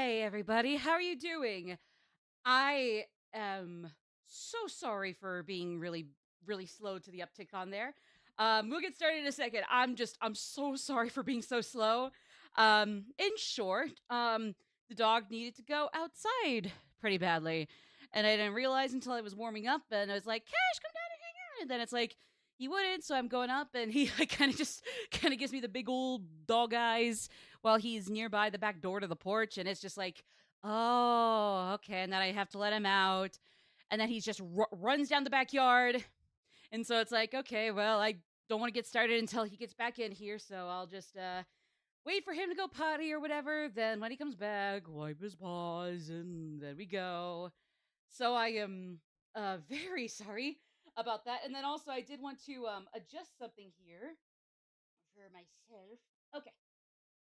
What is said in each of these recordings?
Hi, everybody. How are you doing? I am so sorry for being really slow to the uptick on there. We'll get started in a second. I'm so sorry for being so slow. In short, the dog needed to go outside pretty badly. And I didn't realize until I was warming up and I was like, Cash, come down and hang out. And then it's like, he wouldn't, so I'm going up and he like, kind of gives me the big old dog eyes while he's nearby the back door to the porch, and it's just like, oh, okay. And then I have to let him out, and then he's just runs down the backyard, and so it's like, okay, well, I don't want to get started until he gets back in here, so I'll just wait for him to go potty or whatever. Then when he comes back, wipe his paws, and then we go. So I am very sorry about that, and then also I did want to adjust something here for myself. Okay.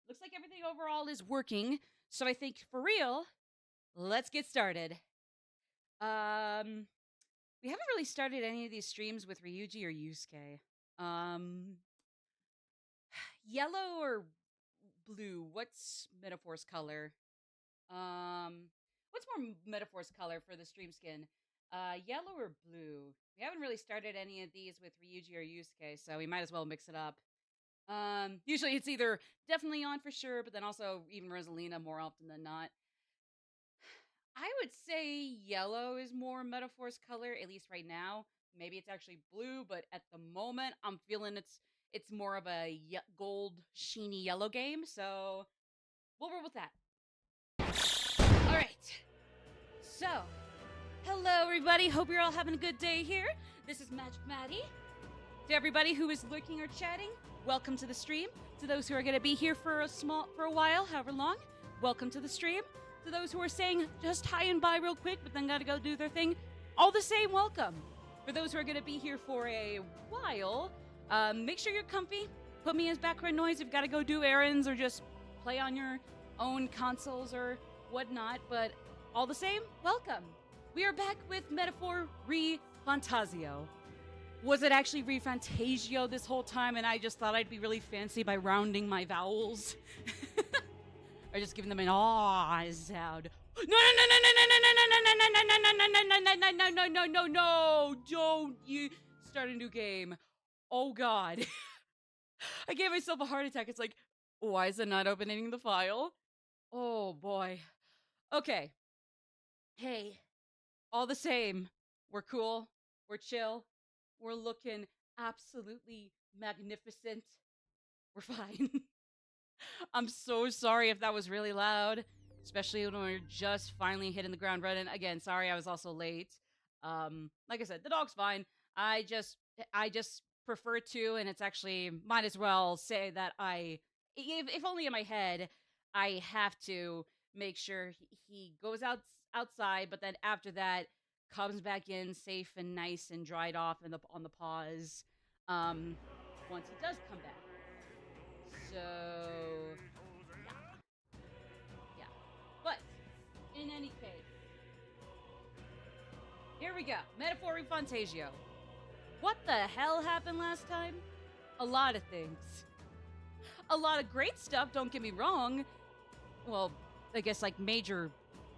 Looks like everything overall is working. So I think for real, let's get started. We haven't really started any of these streams with Ryuji or Yusuke. Yellow or blue? What's Metaphor's color? What's more Metaphor's color for the stream skin? Yellow or blue? We haven't really started any of these with Ryuji or Yusuke, so we might as well mix it up. Usually it's either definitely on for sure, but then also even Rosalina more often than not. I would say yellow is more Metaphor's color, at least right now. Maybe it's actually blue, but at the moment I'm feeling it's more of a gold sheeny yellow game, so we'll roll with that. All right. So, hello everybody. Hope you're all having a good day here. This is Magic Maddie. To everybody who is lurking or chatting, welcome to the stream. To those who are going to be here for a while, however long, welcome to the stream. To those who are saying just hi and bye real quick, but then got to go do their thing, all the same, welcome. For those who are going to be here for a while, make sure you're comfy. Put me as background noise if you've got to go do errands or just play on your own consoles or whatnot. But all the same, welcome. We are back with Metaphor Refantazio. Was it actually Refantazio this whole time, and I just thought I'd be really fancy by rounding my vowels? Or just giving them an ah sound. No, don't you start a new game. Oh god. I gave myself a heart attack. It's like, why is it not opening the file? Oh boy. Okay. Hey, all the same, we're cool, we're chill, we're looking absolutely magnificent. We're fine. I'm so sorry if that was really loud, especially when we're just finally hitting the ground running. Again, sorry I was also late. Like I said, the dog's fine. I just prefer to, and it's actually might as well say that if only in my head, I have to make sure he goes outside, but then after that comes back in safe and nice and dried off on the paws. Once he does come back. So yeah. But in any case, here we go. Metaphor Refantazio. What the hell happened last time? A lot of things. A lot of great stuff, don't get me wrong. Well, I guess like major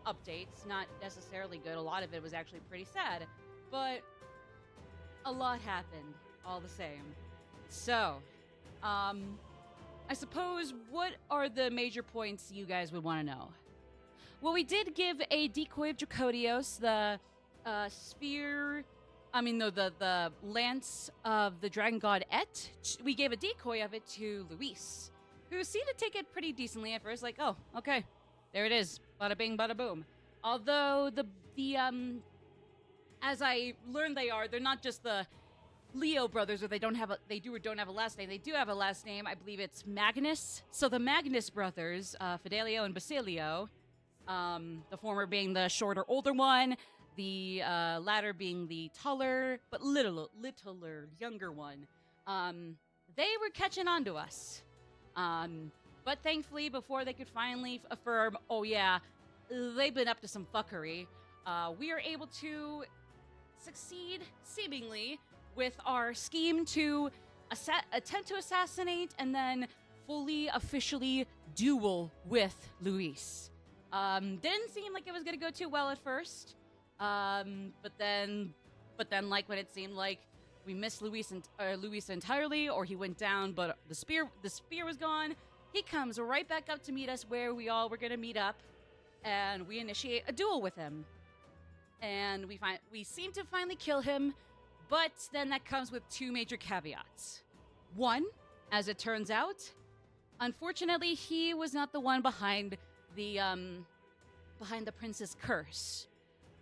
updates, not necessarily good. A lot of it was actually pretty sad. But a lot happened all the same. So, I suppose, what are the major points you guys would want to know? Well, we did give a decoy of Dracodios, the the lance of the dragon god Et. We gave a decoy of it to Luis, who seemed to take it pretty decently at first. Like, oh, okay, there it is, bada bing, bada boom. Although as I learned, they're not just the Leo brothers, or they do or don't have a last name. They do have a last name. I believe it's Magnus. So the Magnus brothers, Fidelio and Basilio, the former being the shorter, older one, the latter being the taller but littler, younger one. They were catching on to us. But thankfully, before they could finally affirm, oh yeah, they've been up to some fuckery, we are able to succeed, seemingly, with our scheme to attempt to assassinate and then fully, officially duel with Luis. Didn't seem like it was gonna go too well at first. But then, like when it seemed like we missed Luis entirely, or he went down, but the spear was gone. He comes right back up to meet us where we all were gonna meet up, and we initiate a duel with him. And we seem to finally kill him, but then that comes with two major caveats. One, as it turns out, unfortunately, he was not the one behind the prince's curse.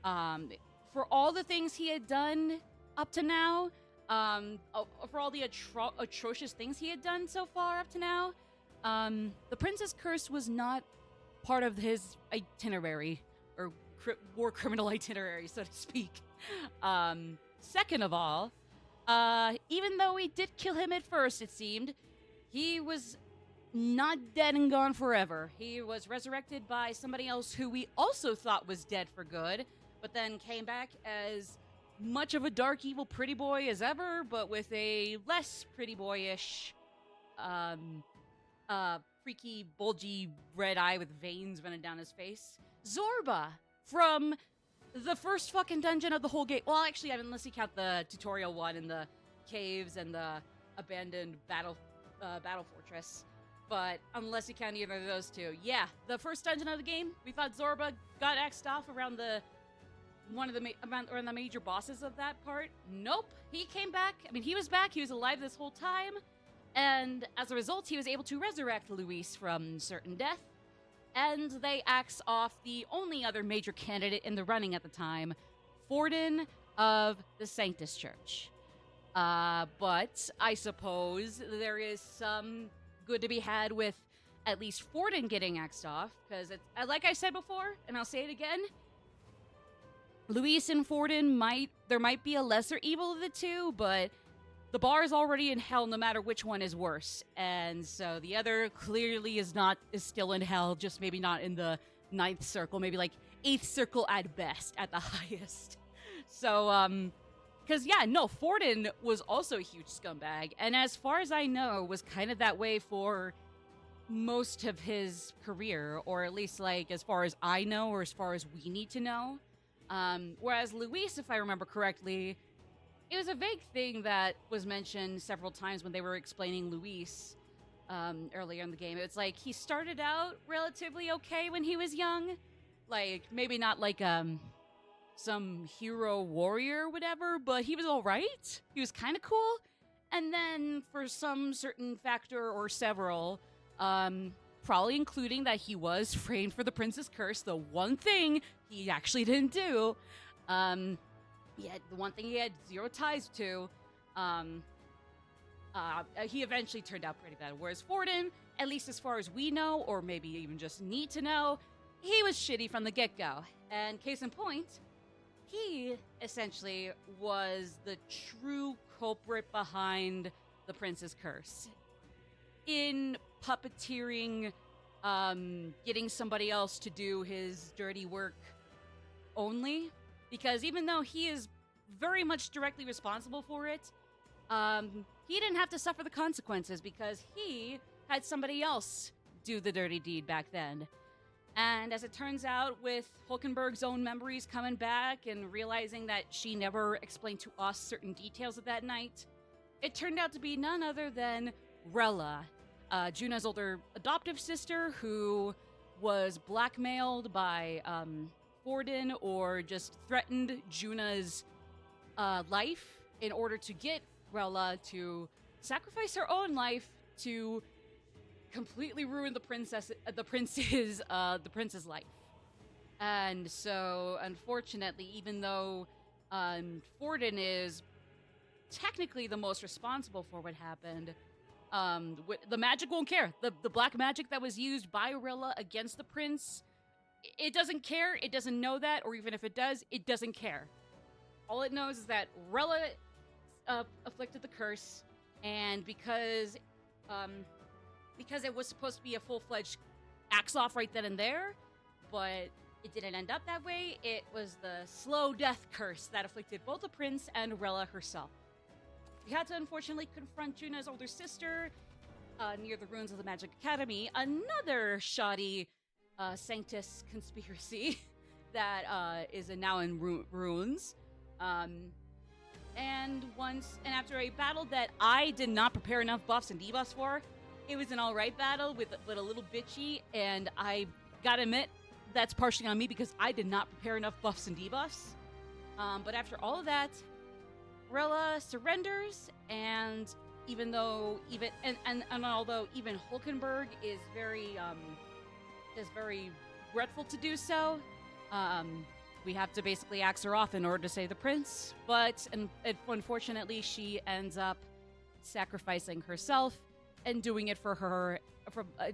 For all the things he had done up to now, for all the atrocious things he had done so far up to now, the prince's curse was not part of his itinerary, or war criminal itinerary, so to speak. Second of all, even though we did kill him at first, it seemed, he was not dead and gone forever. He was resurrected by somebody else who we also thought was dead for good, but then came back as much of a dark, evil pretty boy as ever, but with a less pretty boyish, freaky, bulgy red eye with veins running down his face. Zorba from the first fucking dungeon of the whole game. Well, actually, unless you count the tutorial one in the caves and the abandoned battle fortress. But unless you count either of those two, yeah, the first dungeon of the game, we thought Zorba got axed off around around the major bosses of that part. Nope, he came back. I mean, he was back. He was alive this whole time, and as a result, he was able to resurrect Luis from certain death. And they axe off the only other major candidate in the running at the time, Forden of the Sanctus Church. But I suppose there is some good to be had with at least Forden getting axed off, because it's, like I said before, and I'll say it again, Luis and Forden there might be a lesser evil of the two, but the bar is already in hell no matter which one is worse. And so the other clearly is still in hell, just maybe not in the 9th circle, maybe like 8th circle at best, at the highest. So, because yeah, no, Forden was also a huge scumbag, and as far as I know, was kind of that way for most of his career, or at least like as far as I know, or as far as we need to know. Whereas Luis, if I remember correctly, it was a vague thing that was mentioned several times when they were explaining Luis earlier in the game. It's like he started out relatively okay when he was young, like maybe not like some hero warrior or whatever, but he was all right. He was kind of cool, and then for some certain factor or several, probably including that he was framed for the Prince's Curse, the one thing he actually didn't do. The one thing he had zero ties to, he eventually turned out pretty bad. Whereas Forden, at least as far as we know, or maybe even just need to know, he was shitty from the get-go. And case in point, he essentially was the true culprit behind the Prince's Curse. In puppeteering, getting somebody else to do his dirty work only. Because even though he is very much directly responsible for it, he didn't have to suffer the consequences because he had somebody else do the dirty deed back then. And as it turns out, with Hulkenberg's own memories coming back and realizing that she never explained to us certain details of that night, it turned out to be none other than Rella, Juna's older adoptive sister, who was blackmailed by Forden, or just threatened Juna's life in order to get Rella to sacrifice her own life to completely ruin the prince's life. And so, unfortunately, even though Forden is technically the most responsible for what happened, the magic won't care. The black magic that was used by Rella against the prince, it doesn't care, it doesn't know that, or even if it does, it doesn't care. All it knows is that Rella afflicted the curse, and because it was supposed to be a full-fledged axe-off right then and there, but it didn't end up that way. It was the slow death curse that afflicted both the prince and Rella herself. We had to unfortunately confront Juna's older sister near the ruins of the Magic Academy, another shoddy Sanctus conspiracy that is now in ruins. And after a battle that I did not prepare enough buffs and debuffs for, it was an alright battle with a little bitchy, and I gotta admit, that's partially on me because I did not prepare enough buffs and debuffs. But after all of that, Rella surrenders, and although even Hulkenberg is very regretful to do so, we have to basically axe her off in order to save the prince. But unfortunately, she ends up sacrificing herself and doing it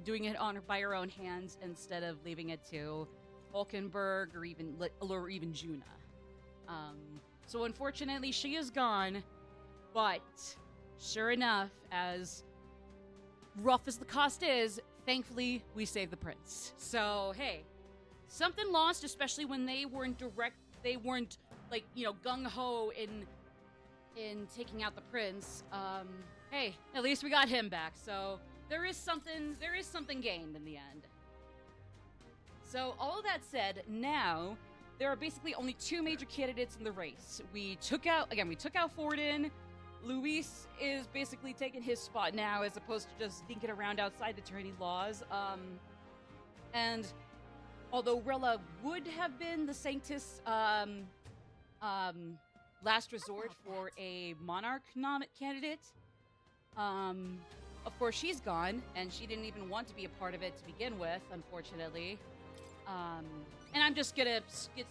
doing it by her own hands instead of leaving it to Hulkenberg or even Juna. So unfortunately, she is gone. But sure enough, as rough as the cost is, thankfully we saved the prince. So hey, something lost, especially when they weren't like, gung-ho in taking out the prince. Hey, at least we got him back, so there is something gained in the end. So all that said, now there are basically only two major candidates in the race. We took out Forden. Luis is basically taking his spot now, as opposed to just dinking around outside the tourney laws. And although Rella would have been the Sanctus last resort for a Monarch candidate, of course she's gone, and she didn't even want to be a part of it to begin with, unfortunately. And I'm just gonna get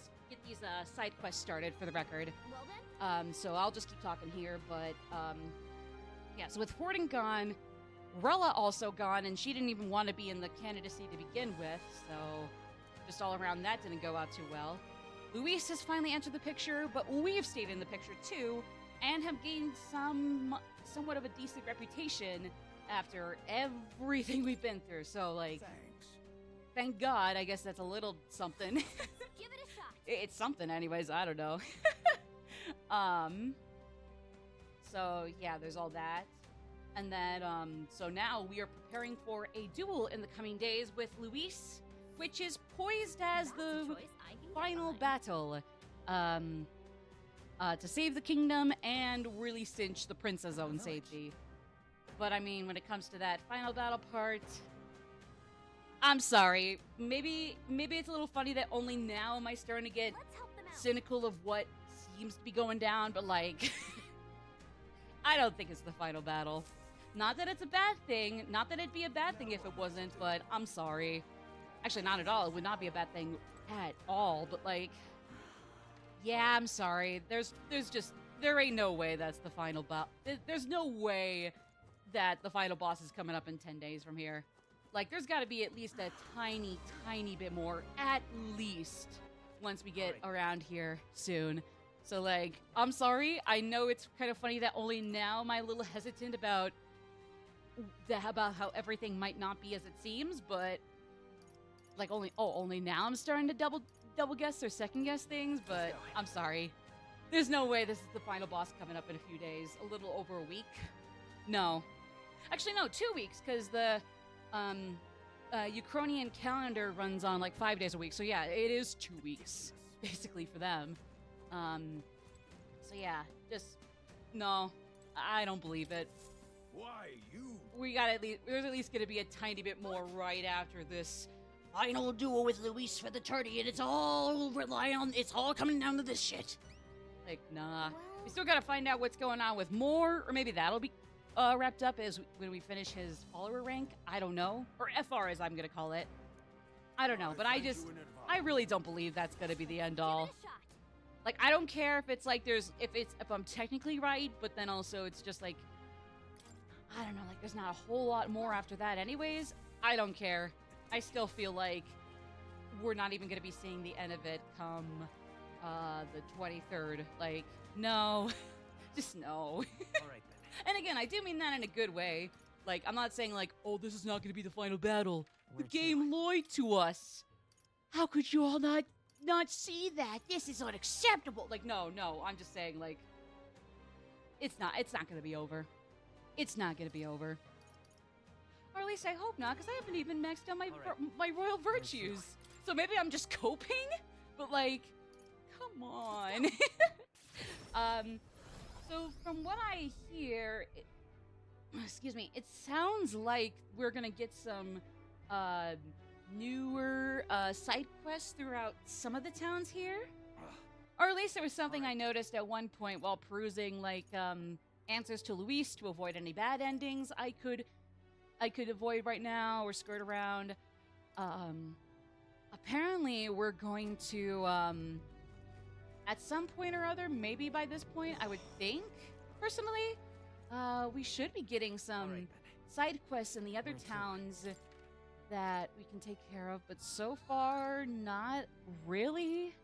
these side quests started for the record. So I'll just keep talking here, but yeah, so with Forden gone, Rella also gone, and she didn't even want to be in the candidacy to begin with, so just all around that didn't go out too well. Luis has finally entered the picture, but we've stayed in the picture too, and have gained somewhat of a decent reputation after everything we've been through, so like, thank God, I guess that's a little something. Give it a shot. It's something anyways, I don't know. So yeah, there's all that. And then, so now we are preparing for a duel in the coming days with Luis, which is poised as the final battle, to save the kingdom and really cinch the prince's own safety. But I mean, when it comes to that final battle part, I'm sorry. Maybe it's a little funny that only now am I starting to get cynical of what seems to be going down, but like, I don't think it's the final battle. Not that it's a bad thing, not that it'd be a bad thing if it wasn't, but I'm sorry. Actually, not at all. It would not be a bad thing at all, but like, yeah, I'm sorry. There ain't no way that's the final boss. There's no way that the final boss is coming up in 10 days from here. Like, there's got to be at least a tiny, tiny bit more, at least, once we get around here soon. So, like, I'm sorry. I know it's kind of funny that only now am I a little hesitant about how everything might not be as it seems, but like only now I'm starting to double guess or second guess things, but I'm sorry. There's no way this is the final boss coming up in a few days. A little over a week. No. Actually, no, 2 weeks, because the Ukrainian calendar runs on like 5 days a week. So yeah, it is 2 weeks, basically, for them. So yeah, just, no, I don't believe it. Why you? There's at least gonna be a tiny bit more right after this final duel with Luis for the tourney, and it's all coming down to this shit. Like, nah. We still gotta find out what's going on with Moore, or maybe that'll be wrapped up when we finish his follower rank. I don't know. Or FR, as I'm gonna call it. I don't know, but I really don't believe that's gonna be the end all. Like, I don't care if it's like if I'm technically right, but then also it's just like, I don't know, like there's not a whole lot more after that anyways. I don't care. I still feel like we're not even going to be seeing the end of it come the 23rd. Like, no. Just no. All right, then. And again, I do mean that in a good way. Like, I'm not saying like, oh, this is not going to be the final battle. The game lied to us. How could you all not see that? This is unacceptable. Like, no. I'm just saying, like, it's not going to be over. It's not going to be over. Or at least I hope not, because I haven't even maxed out All right. my royal Where to? virtues. So maybe I'm just coping? But like, come on. So from what I hear, excuse me, it sounds like we're gonna get some newer side quests throughout some of the towns here. Or at least there was something I noticed at one point while perusing, like, answers to Luis to avoid any bad endings I could avoid right now or skirt around. Apparently we're going to, at some point or other, maybe by this point, I would think, personally, we should be getting some side quests in the other towns that we can take care of, but so far, not really.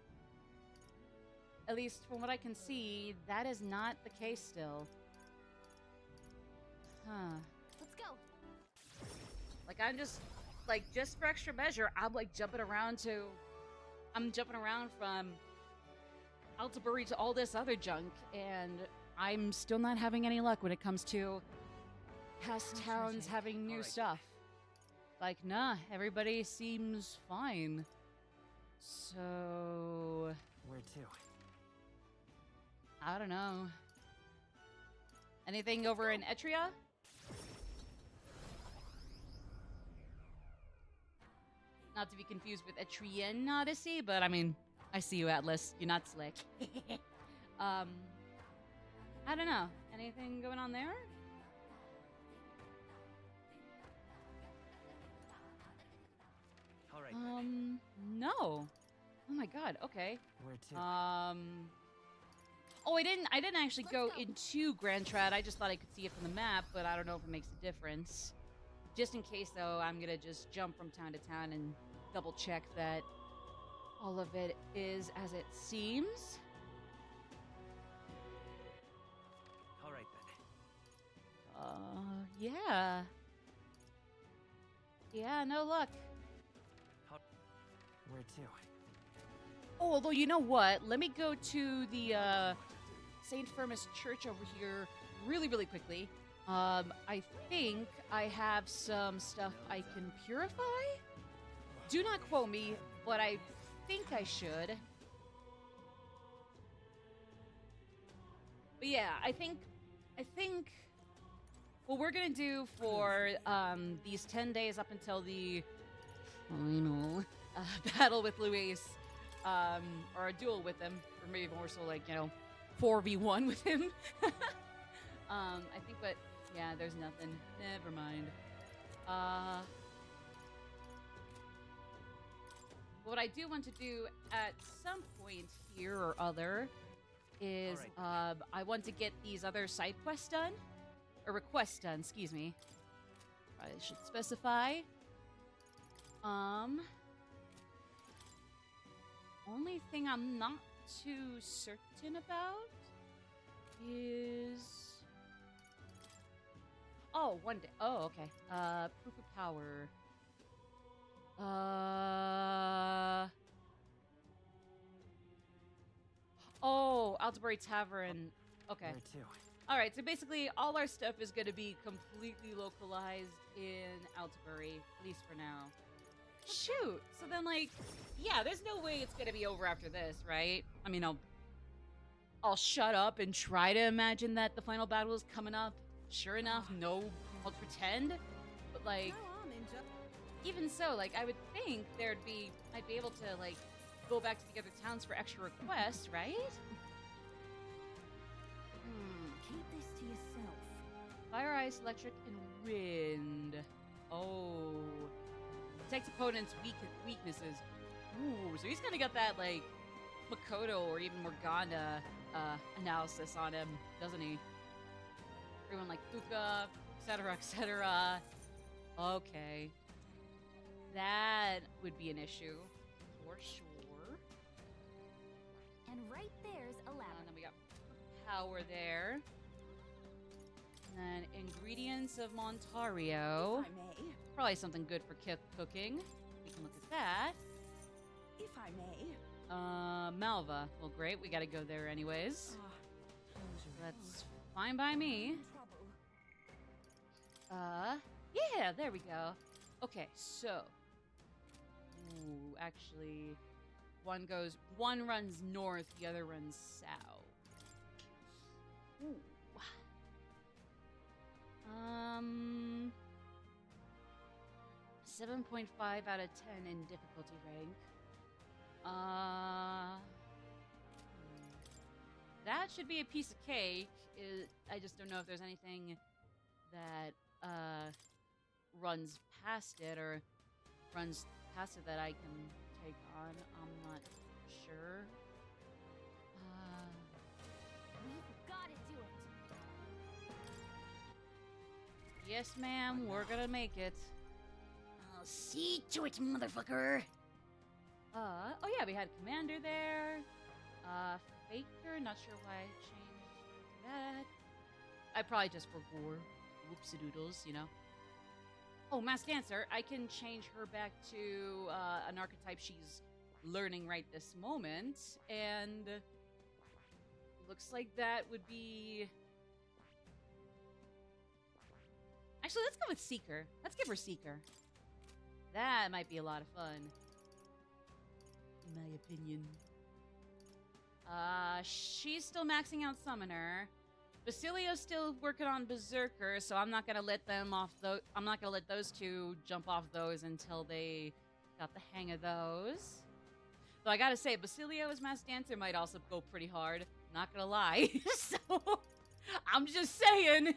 At least from what I can see, that is not the case still. Huh. Let's go. Like, I'm just, like, just for extra measure, I'm, like, jumping around from Altabury to all this other junk, and I'm still not having any luck when it comes to past towns having new stuff. Like, nah, everybody seems fine. So... Where to? I don't know. Anything over in Etria? Not to be confused with Etrian Odyssey, but I mean, I see you, Atlas. You're not slick. I don't know. Anything going on there? All right. No. Oh my god, okay. Where to? Oh, I didn't actually Let's go go. into Grand Trad. I just thought I could see it from the map, but I don't know if it makes a difference. Just in case, though, I'm gonna just jump from town to town and double check that all of it is as it seems. All right then. Yeah. Yeah, no luck. Where to? Oh, although you know what? Let me go to the St. Firmus Church over here really, really quickly. I think I have some stuff I can purify? Do not quote me, but I think I should. But yeah, I think what we're gonna do for these 10 days up until the final battle with Luis, or a duel with him, or maybe more so like, 4v1 with him. I think, but yeah, there's nothing. Never mind. What I do want to do at some point here or other is I want to get these other side quests done, or requests done, excuse me. I should specify. Only thing I'm not too certain about is... Oh, one day. Oh, okay. Proof of power. Oh, Altabury Tavern. Okay. Where to? All right, so basically all our stuff is going to be completely localized in Altabury, at least for now. Shoot. So then, like, yeah, there's no way it's going to be over after this, right? I mean, I'll shut up and try to imagine that the final battle is coming up. Sure enough, no, I'll pretend. But, like, even so, like, I would think I'd be able to, like, go back to the other towns for extra requests, right? Keep this to yourself. Fire, ice, electric, and wind. Oh. Protects opponents' weaknesses. Ooh, so he's gonna get that, like, Makoto or even Morgana analysis on him, doesn't he? Everyone like Fuka, etc., etc. Okay. That would be an issue, for sure. And right there's a And ladder. then we got power there. And then ingredients of Montario. If I may. Probably something good for cooking. We can look at that. If I may. Malva. Well, great. We gotta go there anyways. Pleasure. That's fine by me. In trouble. Yeah, there we go. Okay, so. Ooh, actually, one runs north, the other runs south. Ooh. 7.5 out of 10 in difficulty rank. That should be a piece of cake. I just don't know if there's anything that runs past it that I can take on. I'm not sure. We've gotta do it. Yes, ma'am. We're gonna make it. I'll see to it, motherfucker. Oh yeah, we had Commander there. Faker, not sure why I changed that. I probably just forgot. Whoopsie-doodles, you know. Oh, Mass Dancer, I can change her back to an archetype she's learning right this moment. And looks like that would be... Actually, let's go with Seeker. Let's give her Seeker. That might be a lot of fun. In my opinion. She's still maxing out Summoner. Basilio's still working on Berserker, so I'm not gonna let them off I'm not gonna let those two jump off those until they got the hang of those. Though I gotta say, Basilio's Mass Dancer might also go pretty hard. Not gonna lie. So I'm just saying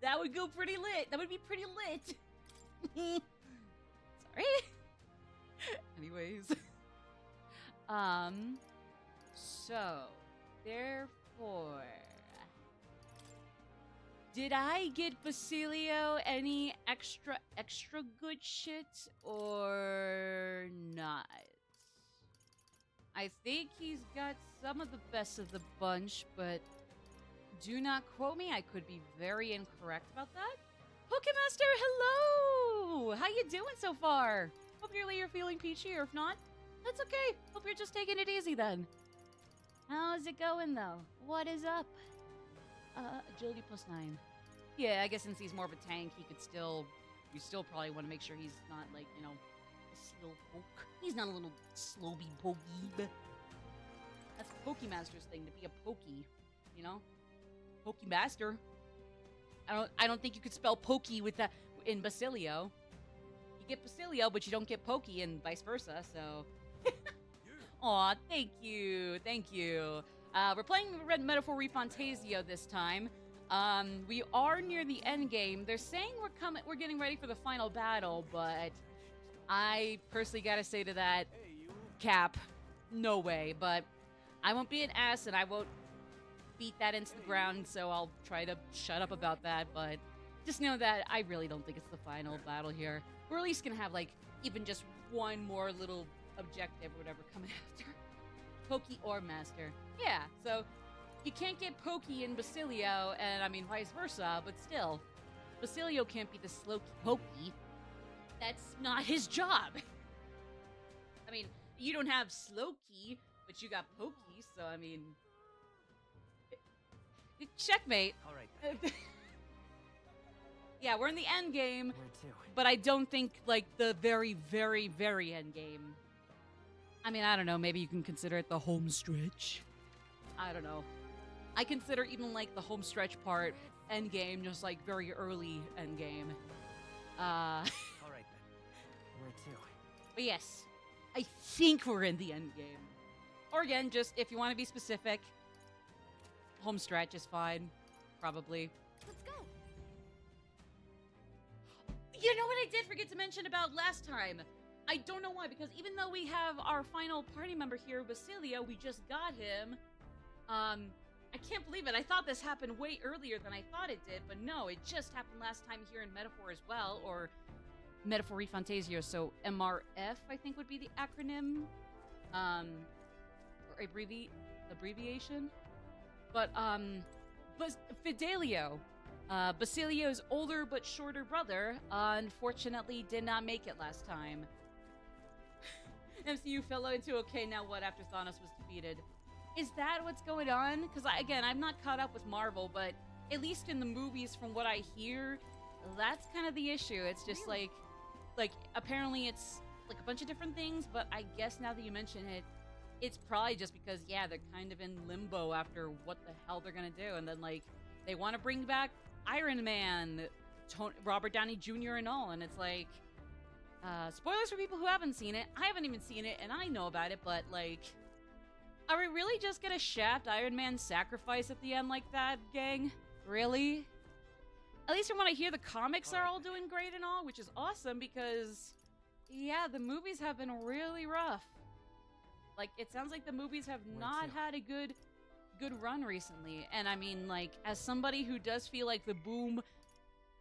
that would go pretty lit. That would be pretty lit. Sorry. Anyways. So, therefore, did I get Basilio any extra good shit or not? I think he's got some of the best of the bunch, but do not quote me. I could be very incorrect about that. Pokemaster, hello! How you doing so far? Hope you're feeling peachy, or if not, that's okay. Hope you're just taking it easy then. How's it going, though? What is up? Agility +9. Yeah, I guess since he's more of a tank, you still probably want to make sure he's not, like, you know, a slow poke. He's not a little slowby pokey. That's Pokemaster's thing, to be a pokey, you know? Pokemaster. I don't think you could spell pokey with that in Basilio. You get Basilio, but you don't get pokey, and vice versa, so... Aw, thank you. We're playing Red Metaphor Refantazio this time. We are near the end game. They're saying we're getting ready for the final battle, but I personally gotta say to that, Cap, no way. But I won't be an ass, and I won't beat that into the ground, so I'll try to shut up about that. But just know that I really don't think it's the final battle here. We're at least gonna have, like, even just one more little objective or whatever coming after. Pokey or Master. Yeah, so you can't get Pokey in Basilio, and I mean vice versa, but still. Basilio can't be the slow Pokey. That's not his job. I mean, you don't have Slowkey, but you got Pokey, so I mean... Checkmate. Alright. Yeah, we're in the end game, Where to? but I don't think, like, the very, very, very end game. I mean, I don't know, maybe you can consider it the home stretch. I don't know. I consider even, like, the home stretch part end game, just, like, very early end game. Alright then. Where to? But yes, I think we're in the end game. Or again, just, if you want to be specific, home stretch is fine. Probably. Let's go. You know what I did forget to mention about last time? I don't know why, because even though we have our final party member here, Basilio, we just got him. I can't believe it. I thought this happened way earlier than I thought it did, but no, it just happened last time here in Metaphor as well, or Metaphor Refantazio, so MRF, I think would be the acronym, or abbreviation. But Fidelio, Basilio's older but shorter brother, unfortunately did not make it last time. MCU fell into okay, now what after Thanos was defeated? Is that what's going on? Because, again, I'm not caught up with Marvel, but at least in the movies, from what I hear, that's kind of the issue. It's just Really? like apparently it's like a bunch of different things, but I guess now that you mention it, it's probably just because yeah, they're kind of in limbo after what the hell they're gonna do, and then like they want to bring back Iron Man, Robert Downey Jr. and all, and it's like spoilers for people who haven't seen it. I haven't even seen it, and I know about it, but like, are we really just gonna shaft Iron Man's sacrifice at the end like that, gang? Really? At least from what I hear, the comics are all doing great and all, which is awesome because, yeah, the movies have been really rough. Like, it sounds like the movies have not had a good run recently. And I mean, like, as somebody who does feel like the boom,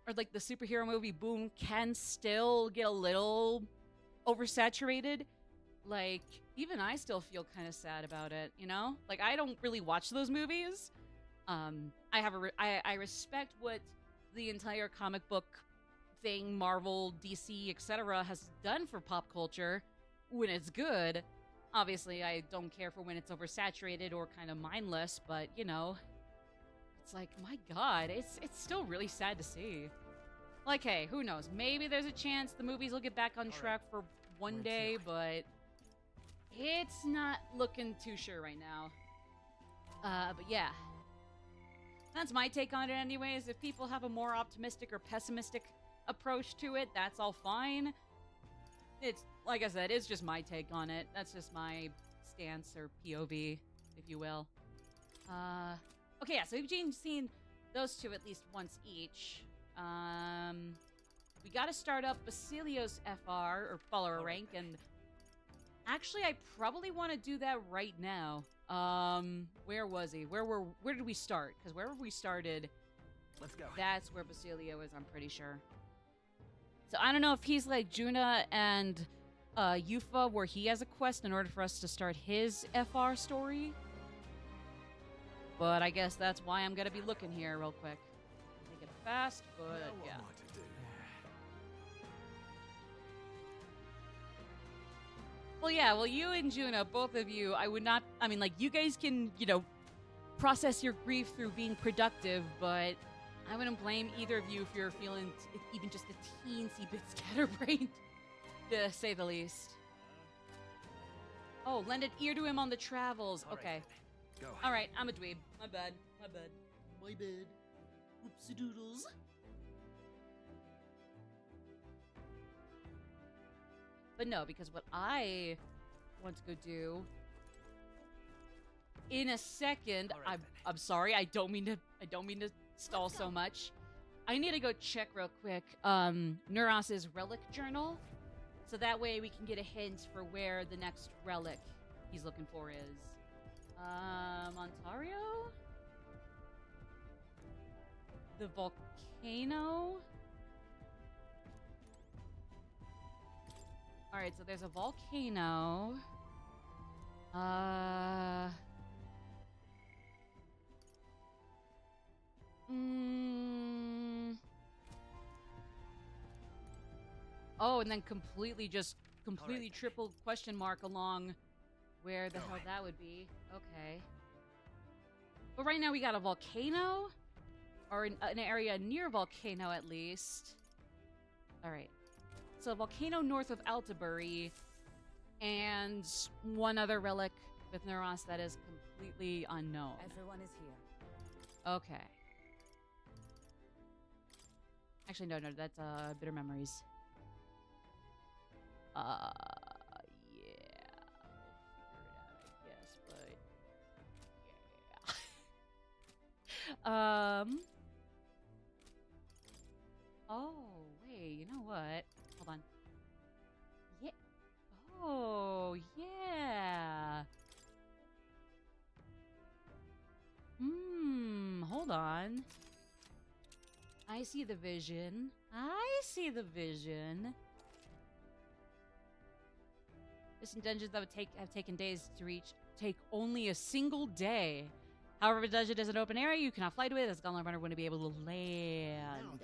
or like the superhero movie boom can still get a little oversaturated, like, even I still feel kind of sad about it, you know? Like, I don't really watch those movies. I respect what the entire comic book thing, Marvel, DC, etc., has done for pop culture when it's good. Obviously, I don't care for when it's oversaturated or kind of mindless, but you know, it's like, my god, it's still really sad to see. Like, hey, who knows? Maybe there's a chance the movies will get back on track for one day, but it's not looking too sure right now. But yeah. That's my take on it anyways. If people have a more optimistic or pessimistic approach to it, that's all fine. It's, like I said, it's just my take on it. That's just my stance or POV, if you will. Okay, yeah, so we've seen those two at least once each. We gotta start up Basilio's FR, or follower rank, and actually I probably want to do that right now. Where was he? Where did we start? Because wherever we started, Let's go. that's where Basilio is, I'm pretty sure. So I don't know if he's like Juna and Yufa, where he has a quest in order for us to start his FR story. But I guess that's why I'm gonna be looking here real quick. Make it fast, but yeah. Well, yeah, well, you and Juna, both of you, I mean, like, you guys can, you know, process your grief through being productive, but I wouldn't blame either of you if you're feeling even just a teensy bit scatterbrained, to say the least. Oh, lend an ear to him on the travels. Okay. Go. Alright, I'm a dweeb. My bad. My bad. My bad. Whoopsie doodles. But no, because what I want to go do in a second, I'm sorry, I don't mean to stall so much. I need to go check real quick Neuros's relic journal, so that way we can get a hint for where the next relic he's looking for is. Ontario? The volcano? Alright, so there's a volcano. Oh, and then completely triple question mark along where the hell that would be. Okay. But right now we got a volcano, or an area near volcano at least. Alright. So a volcano north of Altabury, and one other relic with Neuros that is completely unknown. Everyone is here. Okay. Actually, no, that's Bitter Memories. Yeah, we'll figure it out, I guess, but yeah. Oh, wait, you know what? Hold on. Yeah. Oh, yeah. Hold on. I see the vision. Distant dungeons that would have taken days to reach take only a single day. However, if a dungeon is an open area, you cannot fly to it, as a Gauntlet Runner wouldn't be able to land.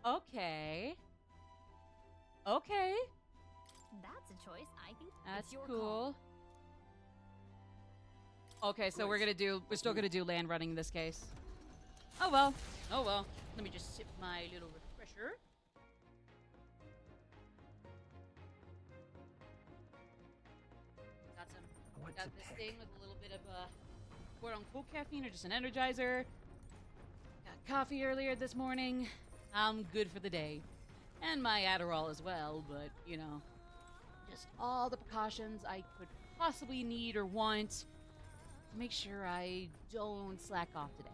Okay. That's a choice. I think That's it's your cool. call. Okay, so we're still gonna do land running in this case. Oh well. Let me just sip my little refresher. Got this thing with a little bit of quote-unquote caffeine or just an energizer. Got coffee earlier this morning. I'm good for the day. And my Adderall as well, but, you know, just all the precautions I could possibly need or want to make sure I don't slack off today.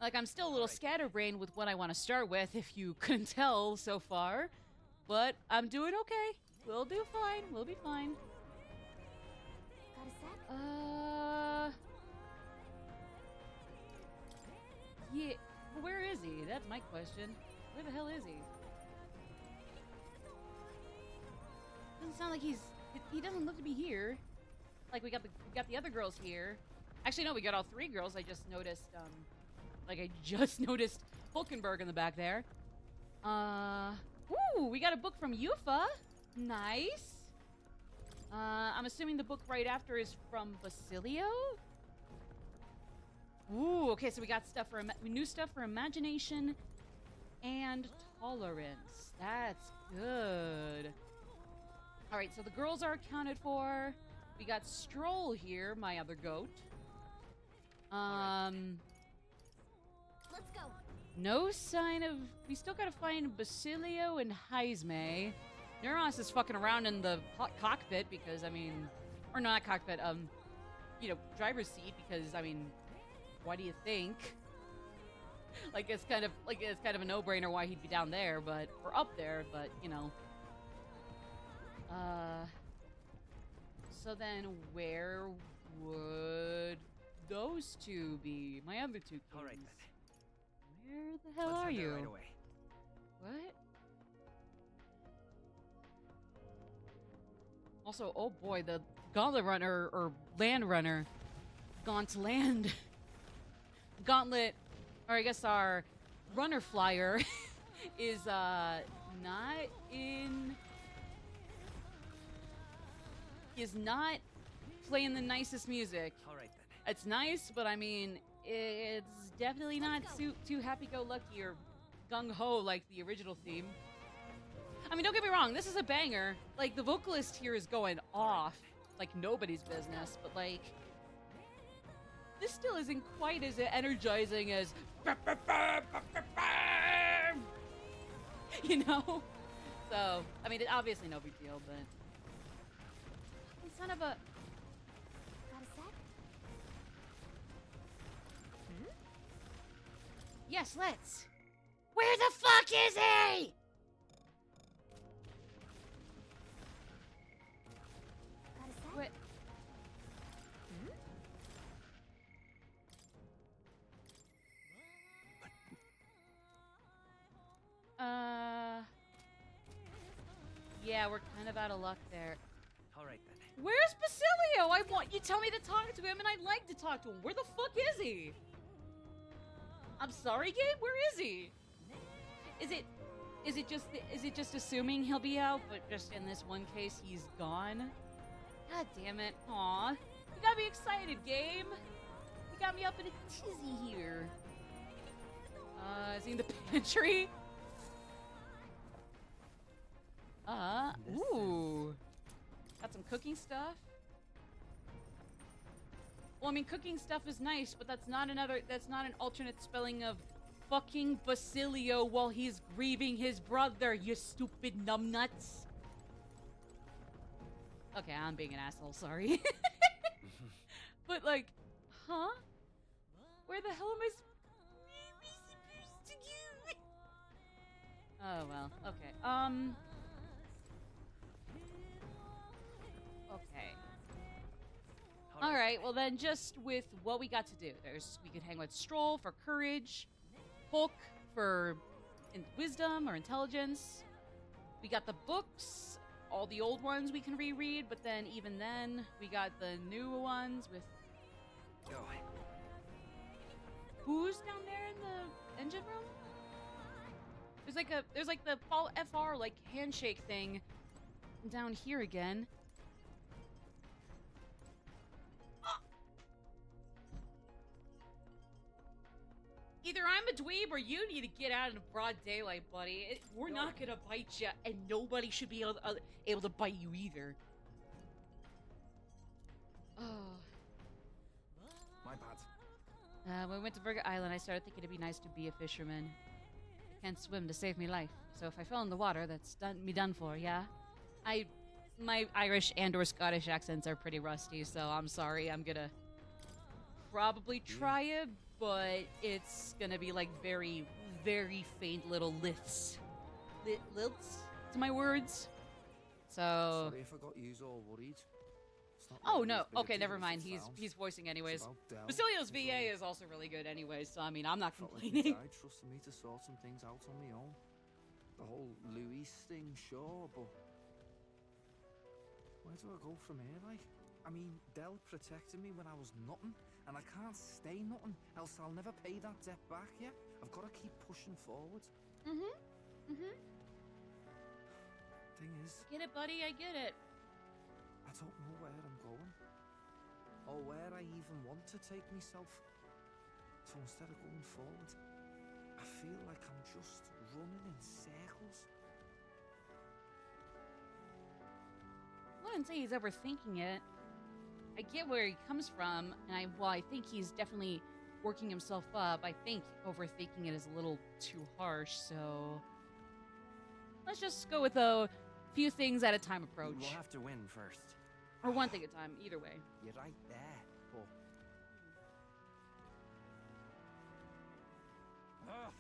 Like, I'm still a little scatterbrained with what I want to start with, if you couldn't tell so far. But I'm doing okay. We'll do fine. We'll be fine. Got a sec? Yeah, where is he? That's my question. Where the hell is he? Doesn't sound like he doesn't look to be here. Like, we got the other girls here. Actually, no, we got all three girls. I just noticed, Hulkenberg in the back there. Ooh, we got a book from Yufa. Nice. I'm assuming the book right after is from Basilio? Ooh, okay, so we got stuff for new stuff for imagination and tolerance. That's good. All right, so the girls are accounted for. We got Stroll here, my other goat. Let's go. No sign of... We still gotta find Basilio and Heisme. Neuros is fucking around in the cockpit because, I mean... Or not cockpit, you know, driver's seat because, I mean... Why do you think? Like, it's kind of a no-brainer why he'd be down there, but... Or up there, but, you know... So then, where would those two be? My other two kings. All right, then. Where the hell Let's are head there you? right away. What? Also, oh boy, the Gauntlet Runner, or Land Runner, gone to land. Gauntlet, or I guess our Runner Flyer, is, not in... Is not playing the nicest music. All right, then. It's nice, but I mean, it's definitely not too happy-go-lucky or gung-ho like the original theme. I mean, don't get me wrong, this is a banger. Like, the vocalist here is going off like nobody's business, but like, this still isn't quite as energizing as you know? So, I mean, obviously no big deal, but son of a... Got a sec? Yes, let's. Where the fuck is he? Got a sec? What? Yeah, we're kind of out of luck there. All right, then. Where's Basilio? I want you tell me to talk to him, and I'd like to talk to him. Where the fuck is he? I'm sorry, Gabe. Where is he? Is it just assuming he'll be out, but just in this one case he's gone? God damn it! Aw, you gotta be excited, Gabe. You got me up in a tizzy here. Is he in the pantry? Ooh. Got some cooking stuff. Well, I mean, cooking stuff is nice, but that's not an alternate spelling of fucking Basilio while he's grieving his brother, you stupid numbnuts. Okay, I'm being an asshole, sorry. But like, huh? Where the hell am I supposed to go? Oh, well, okay. Okay. All right, well then, just with what we got to do, we could hang with Stroll for courage, Hulk for wisdom or intelligence. We got the books, all the old ones we can reread, but then even then, we got the new ones with... Go. Who's down there in the engine room? There's like the fall FR like handshake thing down here again. Either I'm a dweeb or you need to get out in broad daylight, buddy. We're not gonna bite you, and nobody should be able to bite you either. Oh. My bad. When we went to Virgo Island, I started thinking it'd be nice to be a fisherman. I can't swim to save me life, so if I fell in the water, that's done for, yeah? My Irish and/or Scottish accents are pretty rusty, so I'm sorry. I'm gonna probably try it, but it's gonna be like very, very faint little lifts. Lilts to my words. So. Sorry if I got you all worried. It's not Oh really no. as big a Okay, deal never as mind. it sounds. He's voicing anyways. It's about Del. Basilio's He's VA all- is also really good anyways, so I mean, I'm not Felt like he complaining. died trusting me to sort some things out on my own. The whole Louis thing, sure, but where do I go from here, like? I mean, Del protected me when I was nothing, and I can't stay nothing, else I'll never pay that debt back, yeah? I've got to keep pushing forward. Thing is, Get it, buddy, I get it. I don't know where I'm going, or where I even want to take myself. So instead of going forward, I feel like I'm just running in circles. I wouldn't say he's overthinking it. I get where he comes from, and I think he's definitely working himself up. I think overthinking it is a little too harsh, so let's just go with a few things at a time approach. We'll have to win first. Or one thing at a time, either way. You're right there, but... Ugh.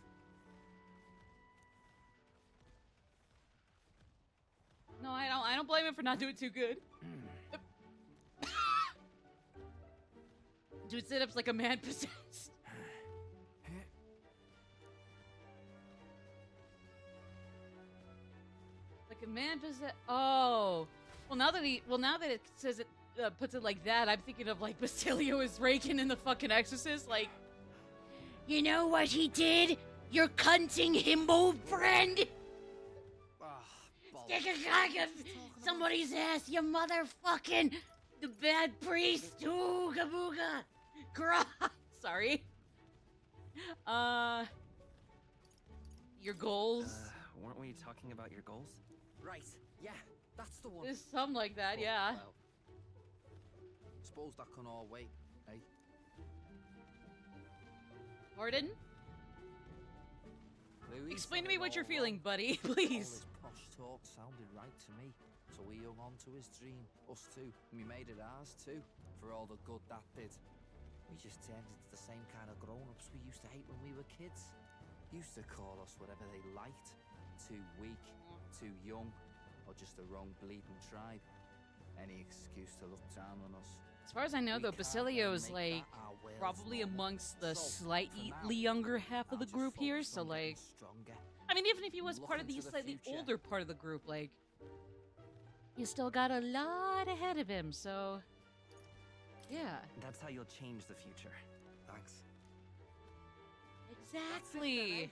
No, I don't blame him for not doing too good. Dude sit-ups like a man possessed. Like a man possessed. Oh, well now that it says it puts it like that, I'm thinking of like Basilio is raking in the fucking Exorcist. Like, you know what he did? You're cunting himbo friend. Ah, Stick bollocks. a cock in somebody's ass, you motherfucking the bad priest. Ooga booga. Girl. Sorry. Your goals. Weren't we talking about your goals? Right, yeah, that's the one. There's something like that, But, yeah. well, suppose that can all wait, eh? Pardon? Louis Explain to said me it what you're all feeling, wrong. buddy, All please. his posh talk sounded right to me, so we hung on to his dream, us too, and we made it ours too, for all the good that did. We just turned into the same kind of grown-ups we used to hate when we were kids. Used to call us whatever they liked. Too weak, too young, or just the wrong bleeding tribe. Any excuse to look down on us. As far as I know, We though, can't Basilio's make like that our wills probably no more. amongst the So, for slightly now, younger half of I'll the just group here. focus So on getting like, stronger. I mean, even if he was Look part of the into the slightly future. older part of the group, like, you still got a lot ahead of him. So, yeah, That's how you'll change the future. Thanks. exactly.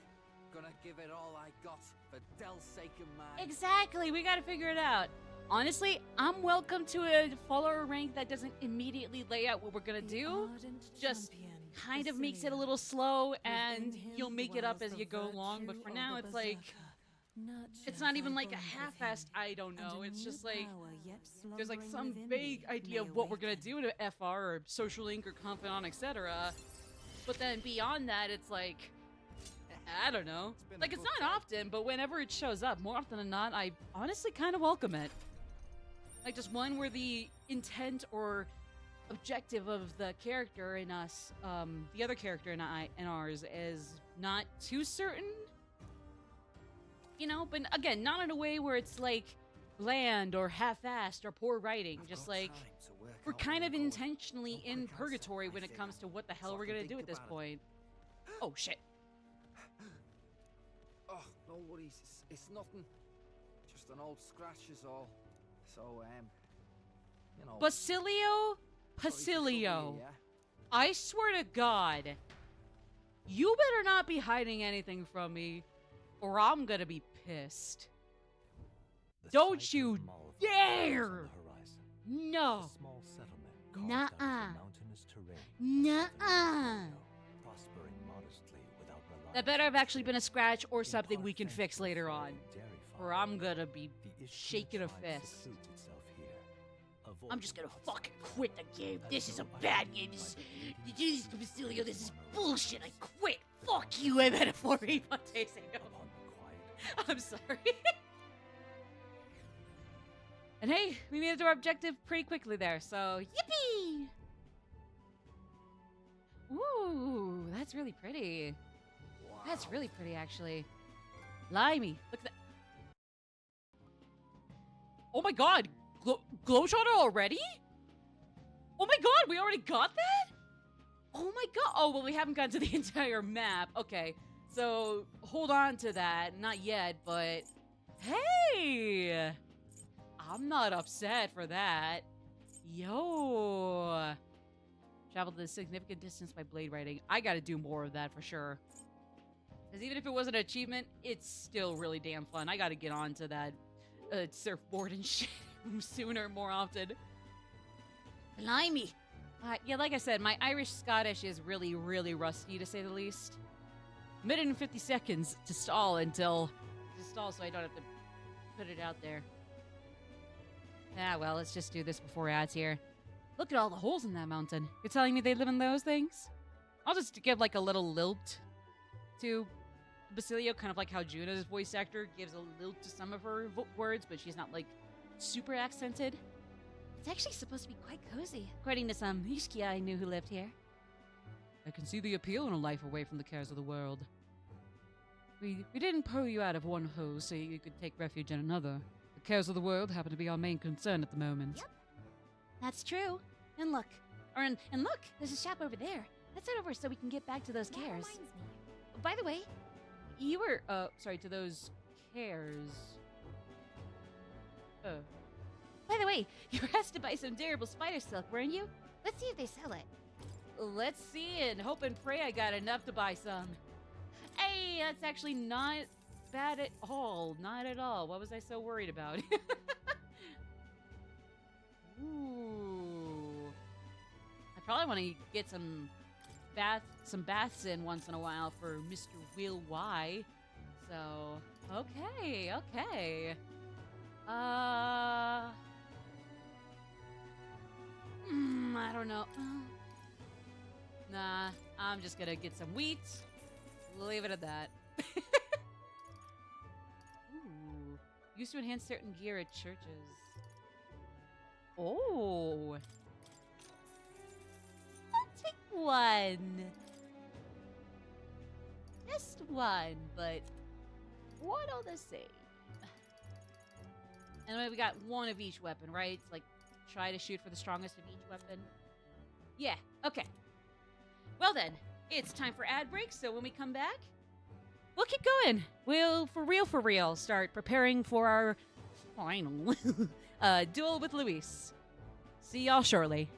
Gonna give it all I got for Del's sake and mine. Exactly, we gotta figure it out. Honestly, I'm welcome to follow a rank that doesn't immediately lay out what we're gonna do. Just kind of makes it a little slow, and you'll make it up as you go along. But for now, it's like, it's not even like a half-assed, I don't know. It's just like, there's like some vague idea of what we're gonna do to FR or Social Link or Confidant, etc. But then beyond that, it's like, I don't know. been a Like, it's good not time. often, but whenever it shows up, more often than not, I honestly kind of welcome it. Like, just one where the intent or objective of the character in us, the other character in ours, is not too certain. You know, but again, not in a way where it's like bland or half-assed or poor writing. I've Just got like, time to work we're out kind where of I'm going. intentionally How in quick I set purgatory my when it figure, comes to what the hell so I we're can gonna do think at this about it. point. Oh shit. Oh, no worries. It's nothing. Just an old scratch is all. So, you know. Basilio? sorry to trouble Basilio. you, yeah? I swear to God, you better not be hiding anything from me, or I'm gonna be pissed. The Don't sight you of Malva dare! on the horizon. No. A small settlement carved out of Nuh-uh. the mountainous terrain. Nuh-uh. Prospering modestly without That better have actually been a scratch or something we can fix later on. Or I'm gonna be shaking a fist. I'm just gonna fucking quit the game. This is a bad game. This Basilio, this is bullshit. I quit. Fuck you. I meant it for Refantazio. I'm sorry. And hey, we made it to our objective pretty quickly there, so yippee! Ooh, that's really pretty. That's really pretty, actually. Limey, look at that. Oh my god, glow shot already? Oh my god, we already got that? Oh my god. Oh, well, we haven't gotten to the entire map. Okay, so hold on to that. Not yet, but hey! I'm not upset for that. Yo. Traveled a significant distance by blade riding. I gotta do more of that for sure. Because even if it wasn't an achievement, it's still really damn fun. I gotta get on to that surfboard and shit sooner, more often. Blimey. Yeah, like I said, my Irish-Scottish is really, really rusty, to say the least. A minute and 50 seconds to stall so I don't have to put it out there. Ah, well, let's just do this before ads here. Look at all the holes in that mountain. You're telling me they live in those things? I'll just give like a little lilt to Basilio, kind of like how Juna's voice actor gives a lilt to some of her words, but she's not like super accented. It's actually supposed to be quite cozy, according to some Mishki I knew who lived here. I can see the appeal in a life away from the cares of the world. We didn't pull you out of one hole so you could take refuge in another. The cares of the world happen to be our main concern at the moment. Yep. That's true. And look. And look, there's a shop over there. Let's head over so we can get back to those That cares. reminds me. By the way, You were, sorry, to those cares. Oh. by the way, you were asked to buy some durable spider silk, weren't you? Let's see if they sell it. Let's see and hope and pray I got enough to buy some. Hey, that's actually not bad at all. Not at all. What was I so worried about? Ooh. I probably want to get some baths in once in a while for Mr. Will Y. So, okay. I don't know. Nah, I'm just gonna get some wheat. Leave it at that. Ooh. Used to enhance certain gear at churches. Oh. I'll take one. Just one, but one all the same. And then we got one of each weapon, right? It's like try to shoot for the strongest of each weapon. Yeah, okay. Well then, it's time for ad breaks, so when we come back, we'll keep going. We'll, for real, start preparing for our final duel with Luis. See y'all shortly.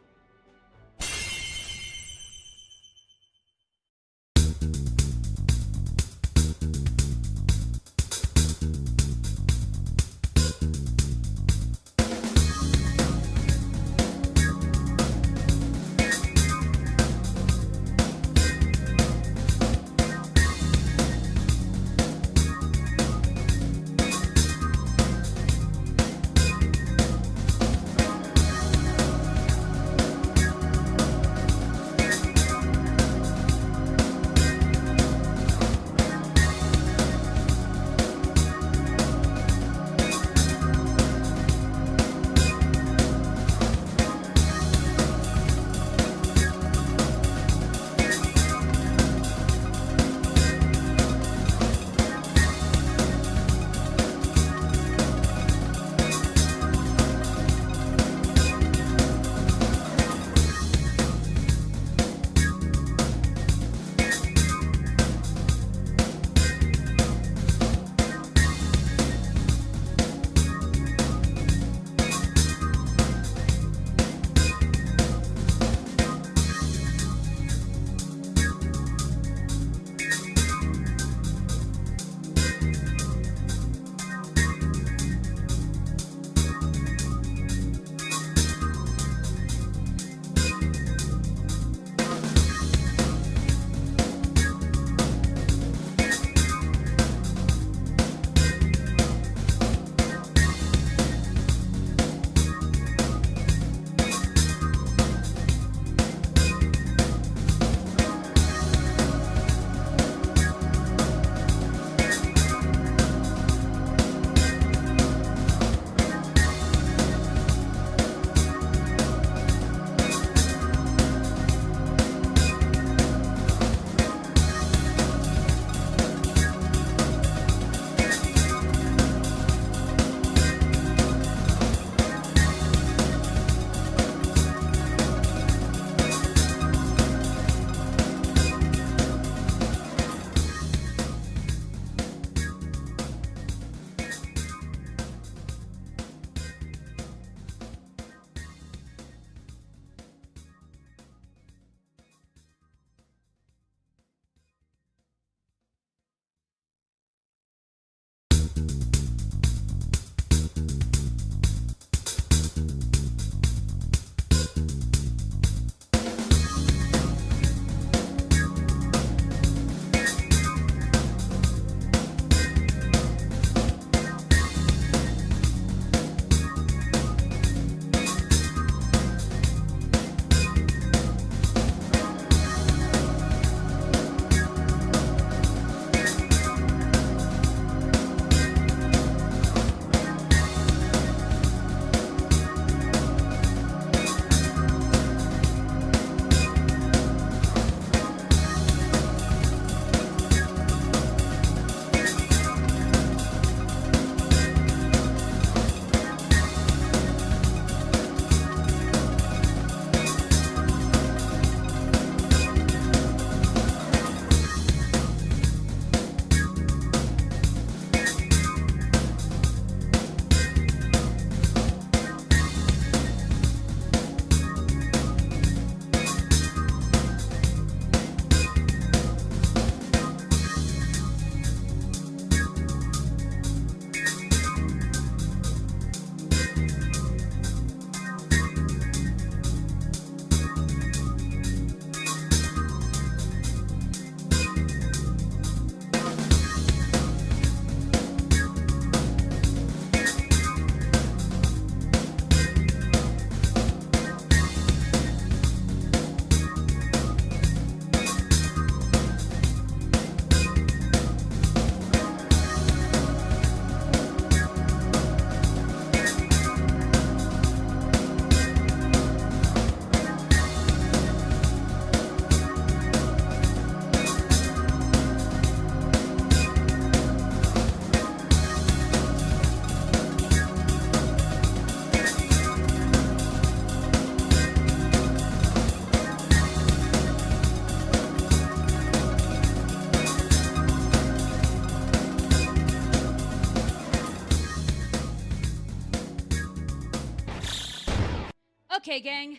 Okay, gang.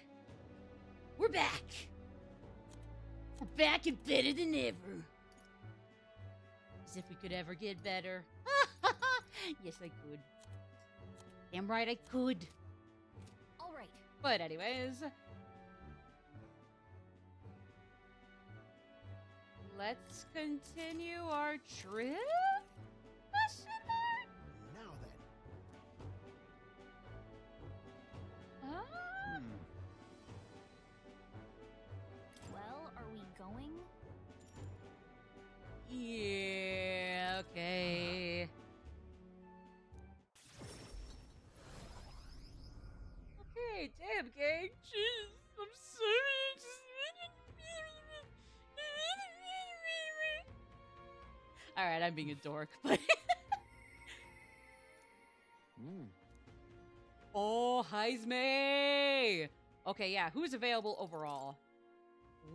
We're back. We're back and better than ever. As if we could ever get better. Yes, I could. Damn right I could. All right. But anyways, let's continue our trip? Question mark? Now then. Ah. Well, are we going? Yeah, okay. Okay, damn, gang. Jeez, I'm sorry. Alright, I'm being a dork, but. Oh, Heisme! Okay, yeah, who's available overall?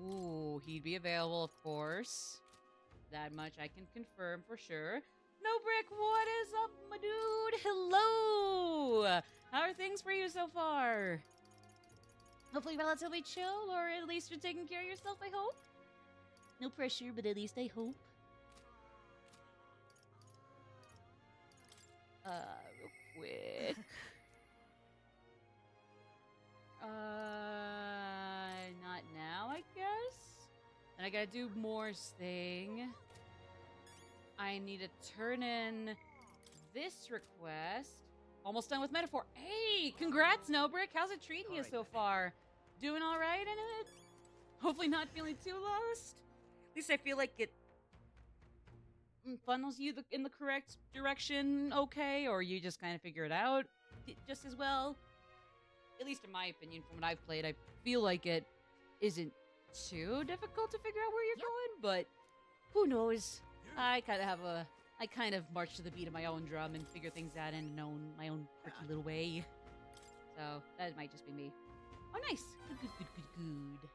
Ooh, he'd be available, of course. That much I can confirm for sure. No Brick, what is up, my dude? Hello! How are things for you so far? Hopefully relatively chill, or at least you're taking care of yourself, I hope? No pressure, but at least I hope. Real quick. Not now, I guess? And I gotta do Moore's thing. I need to turn in this request. Almost done with Metaphor. Hey, congrats, Nobrick. How's it treating you so far? Doing all right in it? Hopefully not feeling too lost? At least I feel like it funnels you in the correct direction okay, or you just kind of figure it out just as well. At least in my opinion, from what I've played, I feel like it isn't too difficult to figure out where you're going, but who knows? I kind of march to the beat of my own drum and figure things out in my own quirky little way. So that might just be me. Oh, nice. Good.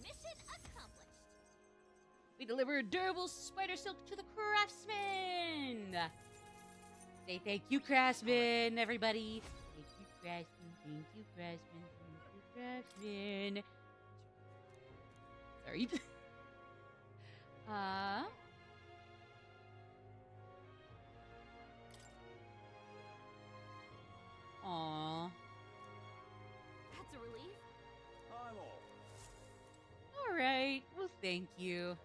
Mission accomplished. We delivered durable spider silk to the craftsman. Say thank you, craftsman, everybody. Thank you, craftsman. Thank you, craftsman. Thank you, craftsman. Sorry. Aww. That's a relief. I'm off. Alright, well thank you.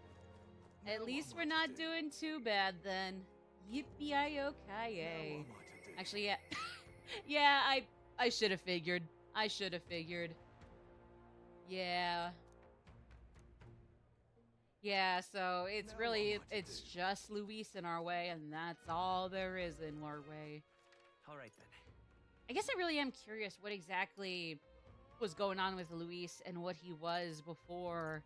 At least we're not doing too bad then. Yippee-i-yo-ki-yay. Actually, yeah. Yeah, I should have figured. Yeah. Yeah, so it's just Luis in our way, and that's all there is in our way. All right then. I guess I really am curious what exactly was going on with Luis and what he was before,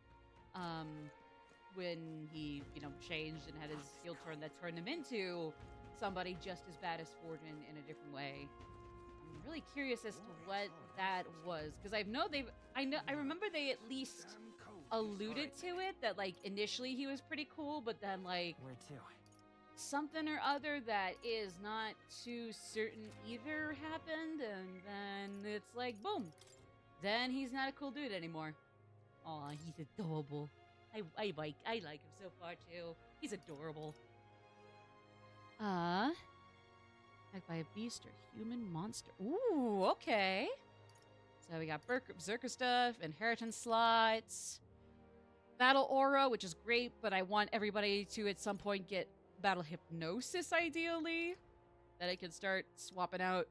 when he, changed and had his heel turn that turned him into somebody just as bad as Fortune in a different way. I'm really curious as to what that was, because I remember they at least alluded to it, that like initially he was pretty cool, but then like Where to? something or other that is not too certain either happened, and then it's like boom, then he's not a cool dude anymore. Aw, he's adorable. I like him so far too. He's adorable. Attacked by a beast or human monster. Ooh, okay. So we got Berserker stuff, inheritance slots, battle aura, which is great, but I want everybody to at some point get battle hypnosis, ideally, that I can start swapping out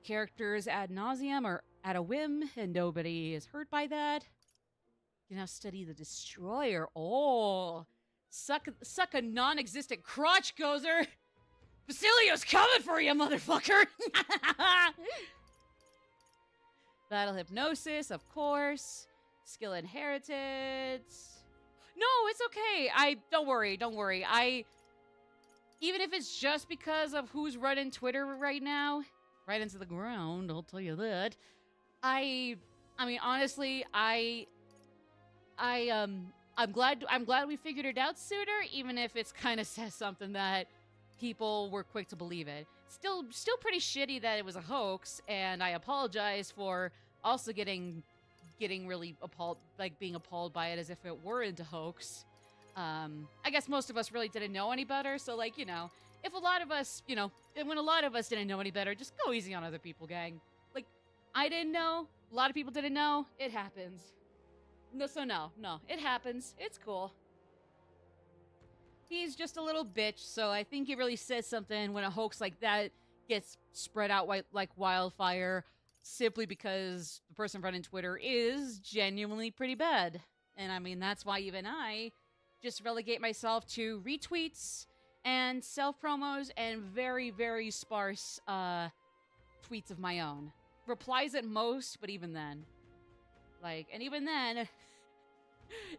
characters ad nauseum or at a whim, and nobody is hurt by that. You can now study the destroyer. Oh, suck a non-existent crotch, Gozer. Basilio's coming for you, motherfucker. Battle hypnosis, of course. Skill inheritance. No, it's okay. Don't worry. Even if it's just because of who's running Twitter right now, right into the ground, I'll tell you that. I mean, honestly, I'm glad we figured it out sooner, even if it's kind of says something that people were quick to believe it. Still pretty shitty that it was a hoax, and I apologize for also getting really appalled, like being appalled by it as if it weren't a hoax. I guess most of us really didn't know any better, so like, you know, if a lot of us, you know, when a lot of us didn't know any better, just go easy on other people, gang. Like, I didn't know, a lot of people didn't know, it happens. No, so no, it happens, it's cool. He's just a little bitch, so I think it really says something when a hoax like that gets spread out like wildfire, simply because the person running Twitter is genuinely pretty bad. And I mean, that's why even I just relegate myself to retweets and self-promos and very, very sparse tweets of my own. Replies at most, but even then. Like, and even then,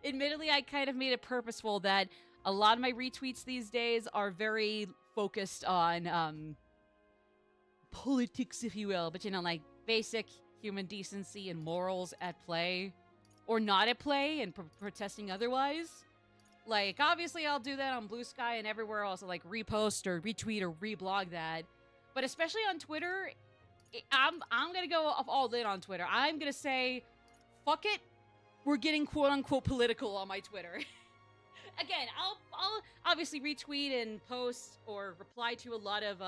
admittedly, I kind of made it purposeful that a lot of my retweets these days are very focused on politics, if you will, but you know, like basic human decency and morals at play, or not at play, and protesting otherwise. Like, obviously, I'll do that on Blue Sky and everywhere else, like repost or retweet or reblog that. But especially on Twitter, I'm gonna go all in on Twitter. I'm gonna say, fuck it, we're getting quote unquote political on my Twitter. Again, I'll obviously retweet and post or reply to a lot of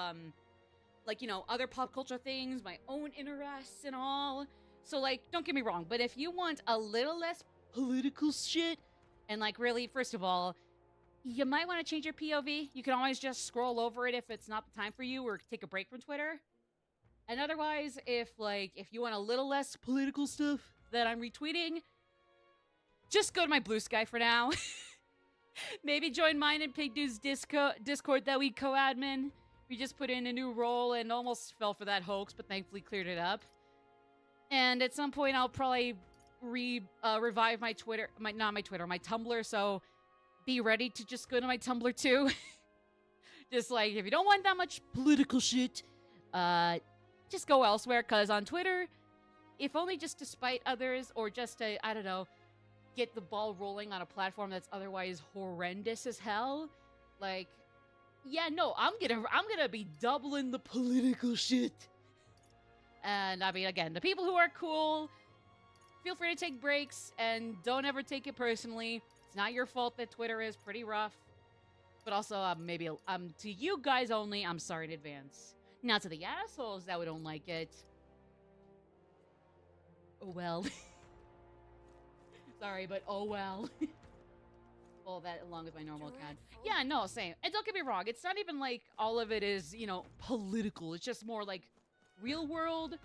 like, you know, other pop culture things, my own interests and all. So like, don't get me wrong, but if you want a little less political shit and like really, first of all, you might want to change your POV. You can always just scroll over it if it's not the time for you, or take a break from Twitter. And otherwise, if you want a little less political stuff that I'm retweeting, just go to my Blue Sky for now. Maybe join mine and Pig Dude's Discord that we co-admin. We just put in a new role and almost fell for that hoax, but thankfully cleared it up. And at some point, I'll probably revive my Twitter, my Tumblr. So be ready to just go to my Tumblr too. Just like, if you don't want that much political shit, just go elsewhere. Cause on Twitter, if only just to spite others, or just to, I don't know, get the ball rolling on a platform that's otherwise horrendous as hell. Like, yeah, no, I'm gonna be doubling the political shit. And I mean, again, the people who are cool, feel free to take breaks and don't ever take it personally. It's not your fault that Twitter is pretty rough. But also, maybe to you guys only, I'm sorry in advance. Now to the assholes that don't like it, oh well. Sorry, but oh well. All that along with my normal account. Yeah, no, same. And don't get me wrong, it's not even like all of it is, you know, political. It's just more like real world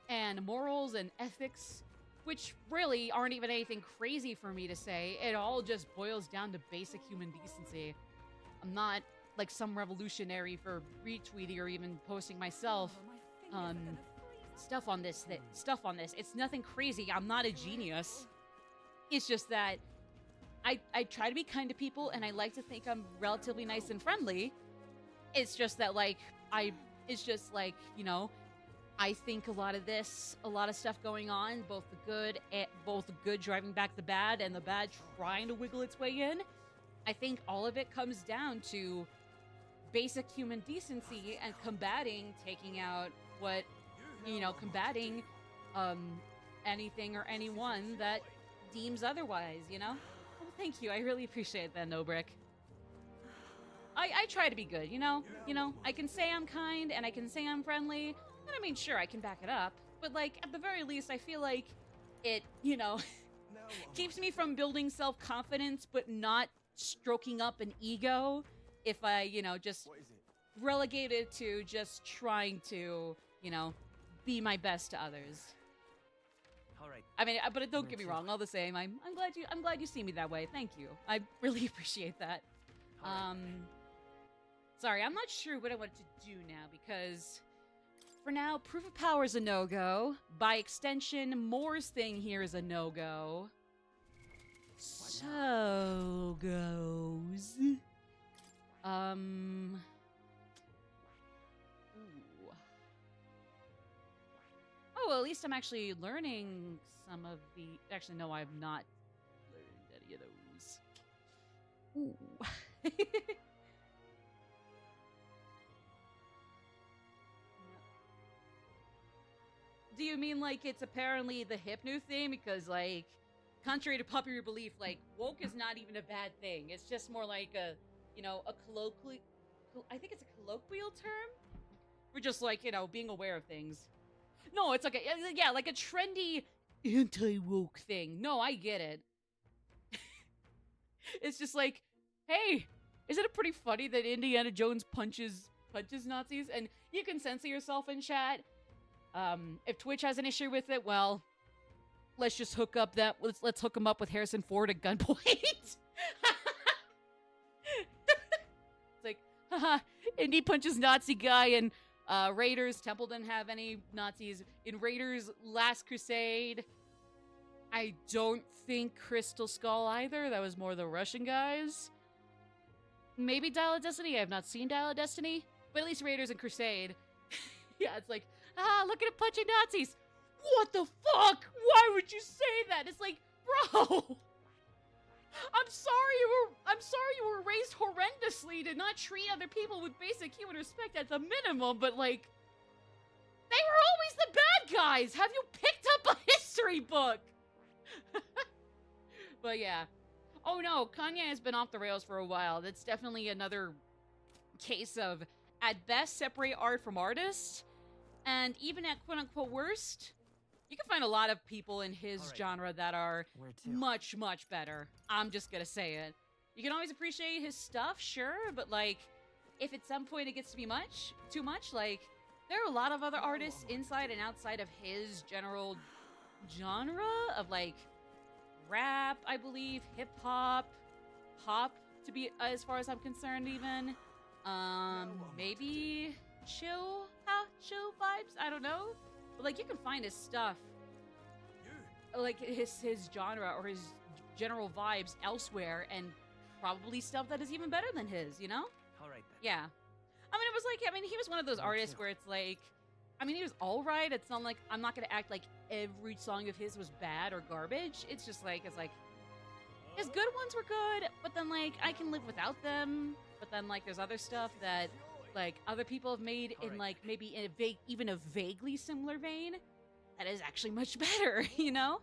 and morals and ethics, which really aren't even anything crazy for me to say. It all just boils down to basic human decency. I'm not like some revolutionary for retweeting or even posting myself stuff on this. It's nothing crazy. I'm not a genius. It's just that I try to be kind to people, and I like to think I'm relatively nice and friendly. It's just that, like, you know, I think a lot of stuff going on, both the good driving back the bad, and the bad trying to wiggle its way in. I think all of it comes down to basic human decency and combating anything or anyone that deems otherwise, you know? Well, thank you. I really appreciate that, Nobrick. I try to be good, you know? I can say I'm kind and I can say I'm friendly. And I mean, sure, I can back it up. But, like, at the very least, I feel like it, you know, keeps me from building self-confidence, but not stroking up an ego if I, you know, just relegate it to just trying to, you know, be my best to others. All right. I mean, but don't get me wrong. All the same, I'm glad you see me that way. Thank you. I really appreciate that. Sorry, I'm not sure what I want to do now because, for now, proof of power is a no-go. By extension, Moore's thing here is a no-go. So goes. Ooh. Oh, well, at least I'm actually learning some of the... Actually, no, I've not learned any of those. Ooh. do you mean like it's apparently the hip new thing? Because like, contrary to popular belief, like woke is not even a bad thing. It's just more like a, you know, a colloquial. I think it's a colloquial term for just like, you know, being aware of things. No, it's like a, yeah, like a trendy anti-woke thing. No, I get it. It's just like, hey, isn't it pretty funny that Indiana Jones punches Nazis? And you can censor yourself in chat. If Twitch has an issue with it, well, let's just hook up that. Let's hook him up with Harrison Ford at gunpoint. It's like, haha, Indy punches Nazi guy, and Raiders. Temple didn't have any Nazis in Raiders Last Crusade. I don't think Crystal Skull either. That was more the Russian guys. Maybe Dial of Destiny. I have not seen Dial of Destiny, but at least Raiders and Crusade. Yeah, it's like, look at him punching Nazis. What the fuck? Why would you say that? It's like, bro, I'm sorry you were raised horrendously to not treat other people with basic human respect at the minimum, but like, they were always the bad guys. Have you picked up a history book? But yeah. Oh no, Kanye has been off the rails for a while. That's definitely another case of, at best, separate art from artist. And even at quote-unquote worst, you can find a lot of people in his genre that are much, much better. I'm just gonna say it. You can always appreciate his stuff, sure, but like, if at some point it gets to be too much, like, there are a lot of other artists inside and outside of his general genre of like rap, I believe, hip-hop, pop, to be as far as I'm concerned even. Maybe chill vibes, I don't know. But like, you can find his stuff, like his genre or his general vibes elsewhere, and probably stuff that is even better than his, you know? All right then. Yeah. I mean, it was like, I mean, he was one of those artists where it's like, I mean, he was alright. It's not like, I'm not gonna act like every song of his was bad or garbage. It's just like, his good ones were good, but then like, I can live without them. But then like, there's other stuff that like other people have made in like maybe in a even a vaguely similar vein that is actually much better, you know?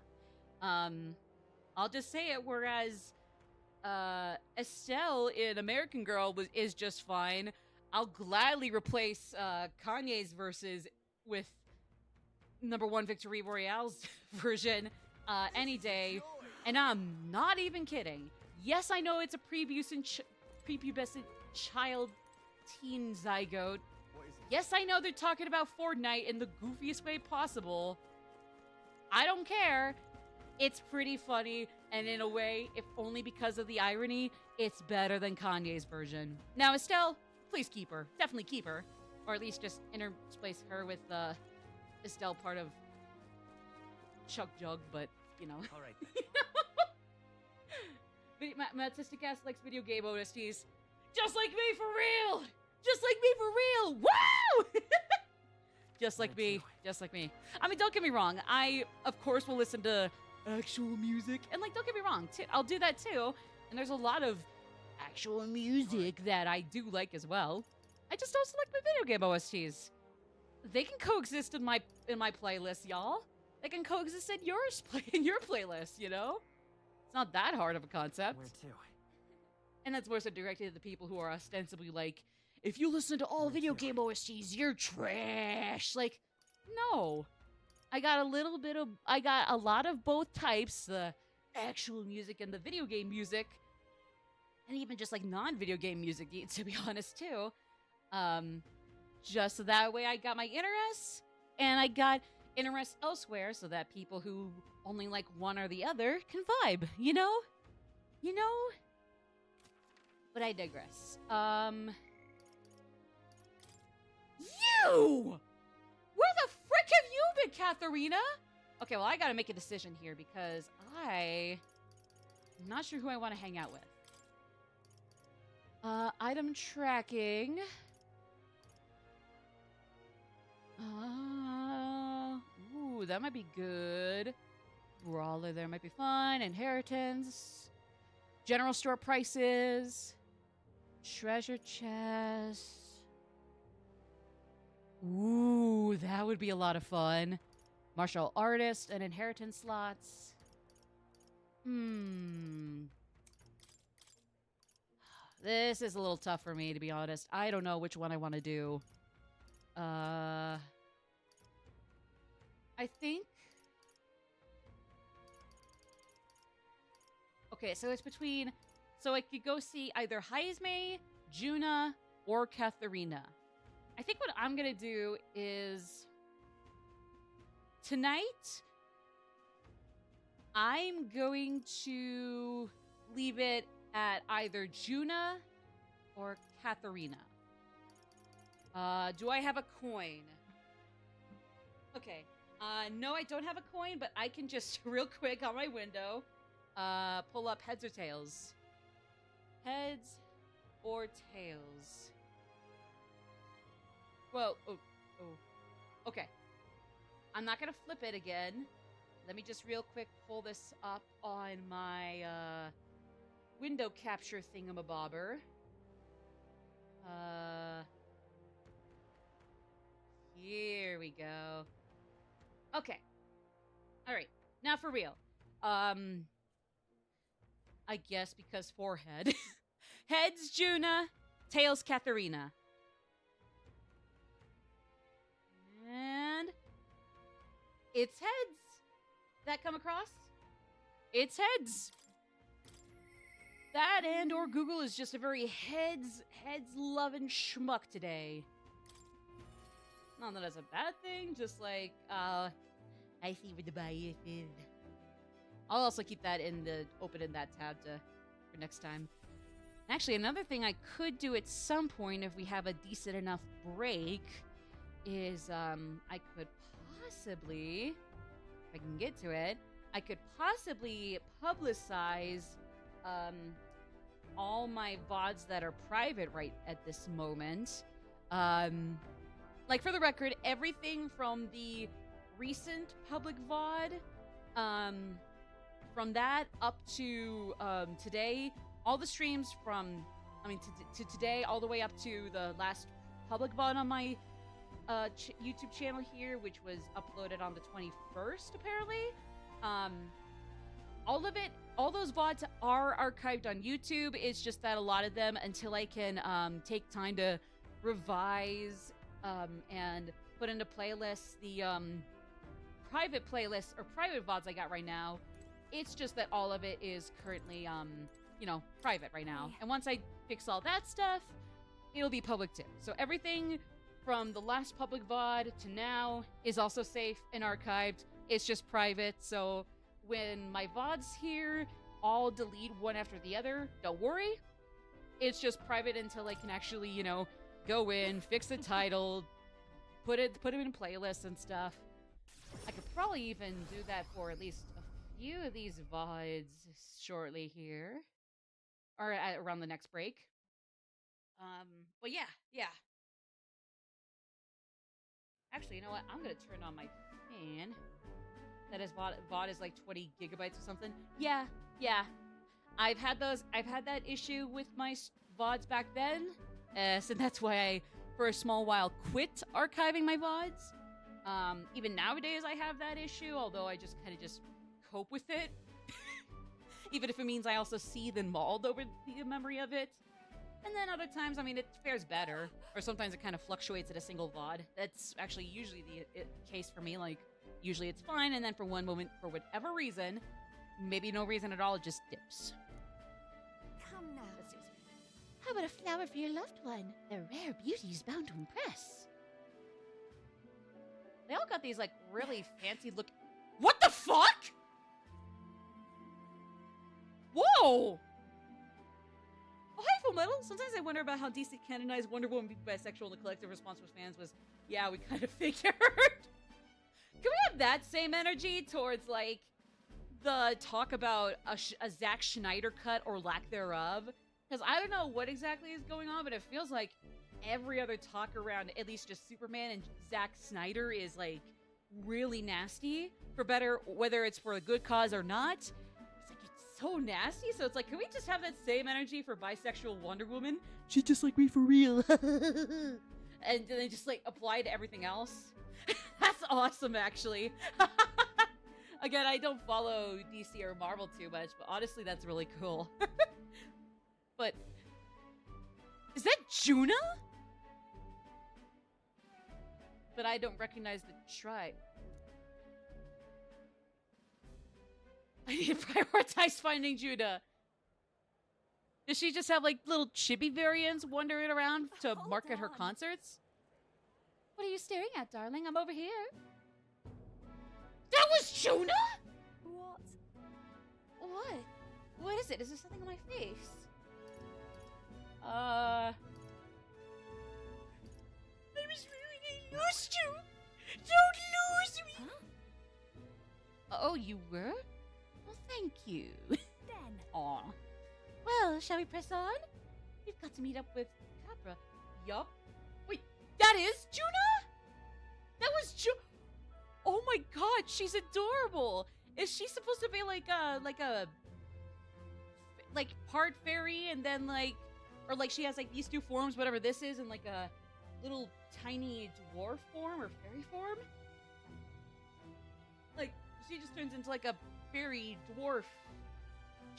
I'll just say it, whereas Estelle in American Girl is just fine. I'll gladly replace Kanye's verses with #1 Victory Royale's version any day, and I'm not even kidding. Yes, I know it's a prepubescent child teen zygote. Yes, I know they're talking about Fortnite in the goofiest way possible. I don't care. It's pretty funny, and in a way, if only because of the irony, it's better than Kanye's version. Now, Estelle, please keep her. Definitely keep her. Or at least just interspace her with Estelle part of Chuck Jug, but, you know. All right. Matistic ass likes video game OSTs. Just like me, for real! Just like me, for real! Woo! Just like me. Just like me. I mean, don't get me wrong. I, of course, will listen to actual music. And, like, don't get me wrong. I'll do that, too. And there's a lot of actual music that I do like as well. I just don't select my video game OSTs. They can coexist in my playlist, y'all. They can coexist in your playlist, you know? It's not that hard of a concept. Where to? And that's more so directed at the people who are ostensibly like, if you listen to all video game OSTs, you're trash. Like, no. I got a lot of both types, the actual music and the video game music. And even just like non-video game music, to be honest, too. Just so that way I got my interests, and I got interests elsewhere so that people who only like one or the other can vibe, you know? You know? But I digress. You! Where the frick have you been, Katharina? Okay, well, I gotta make a decision here because I'm not sure who I want to hang out with. Item tracking. Ooh, that might be good. Brawler there might be fun. Inheritance. General store prices. Treasure chest. Ooh, that would be a lot of fun. Martial artist and inheritance slots. This is a little tough for me, to be honest. I don't know which one I want to do. I think... Okay, so it's between... So I could go see either Heisme, Juna, or Katharina. I think what I'm going to do is... Tonight, I'm going to leave it at either Juna or Katharina. Do I have a coin? Okay. No, I don't have a coin, but I can just real quick on my window pull up heads or tails. Heads or tails. Whoa. Oh. Okay. I'm not going to flip it again. Let me just real quick pull this up on my window capture thingamabobber. Here we go. Okay. All right. Now for real. I guess because forehead. Heads, Juna. Tails, Katharina. And... It's heads. That come across? It's heads. That and or Google is just a very heads-loving schmuck today. Not that that's a bad thing, just like, I see where the bias is. I'll also keep that open in that tab for next time. Actually, another thing I could do at some point if we have a decent enough break is, I could possibly, if I can get to it, I could possibly publicize all my VODs that are private right at this moment. Like, for the record, everything from the recent public VOD, from that up to today, all the streams from, to today all the way up to the last public VOD on my YouTube channel here, which was uploaded on the 21st, apparently. All of it, all those VODs are archived on YouTube. It's just that a lot of them, until I can take time to revise and put into playlists the private playlists or private VODs I got right now, it's just that all of it is currently, you know, private right now. And once I fix all that stuff, it'll be public too. So everything from the last public VOD to now is also safe and archived. It's just private, so when my VODs here all delete one after the other, don't worry. It's just private until I can actually, you know, go in, fix the title, put it in playlists and stuff. I could probably even do that for at least a few of these VODs shortly here, or around the next break. But yeah. Actually, you know what? I'm gonna turn on my fan. That is VOD is like 20 gigabytes or something. Yeah. I've had that issue with my VODs back then. So that's why I, for a small while, quit archiving my VODs. Even nowadays I have that issue, although I just kind of just cope with it. Even if it means I also seethe and mauled over the memory of it. And then other times, I mean, it fares better. Or sometimes it kind of fluctuates at a single VOD. That's actually usually the case for me. Like, usually it's fine, and then for one moment, for whatever reason, maybe no reason at all, it just dips. Come now. Let's see. How about a flower for your loved one? The rare beauty is bound to impress. They all got these, like, really fancy look... What the fuck?! Whoa! Oh, hi, Full Metal! Sometimes I wonder about how DC canonized Wonder Woman being bisexual, and the collective response from fans was, yeah, we kind of figured. Can we have that same energy towards, like, the talk about a Zack Snyder cut or lack thereof? Because I don't know what exactly is going on, but it feels like every other talk around at least just Superman and Zack Snyder is, like, really nasty. For better, whether it's for a good cause or not. It's like, it's so nasty. So it's like, can we just have that same energy for bisexual Wonder Woman? She's just like me for real. And then just, like, apply to everything else. That's awesome, actually. Again, I don't follow DC or Marvel too much, but honestly, that's really cool. But is that Juna? But I don't recognize the tribe. I need to prioritize finding Juna. Does she just have like little chibi variants wandering around to Hold market her on. concerts? What are you staring at, darling? I'm over here. That was Juna? What? What? What is it? Is there something on my face? I was really lost you. Don't lose me. Oh, you were? Well, thank you. Then. Aw. Well, shall we press on? We've got to meet up with Capra. Yup. Wait, that is Juna? That was Oh my god, she's adorable. Is she supposed to be like part fairy and then like, or like she has like these two forms, whatever this is, and like a little tiny dwarf form or fairy form? Like, she just turns into like a fairy dwarf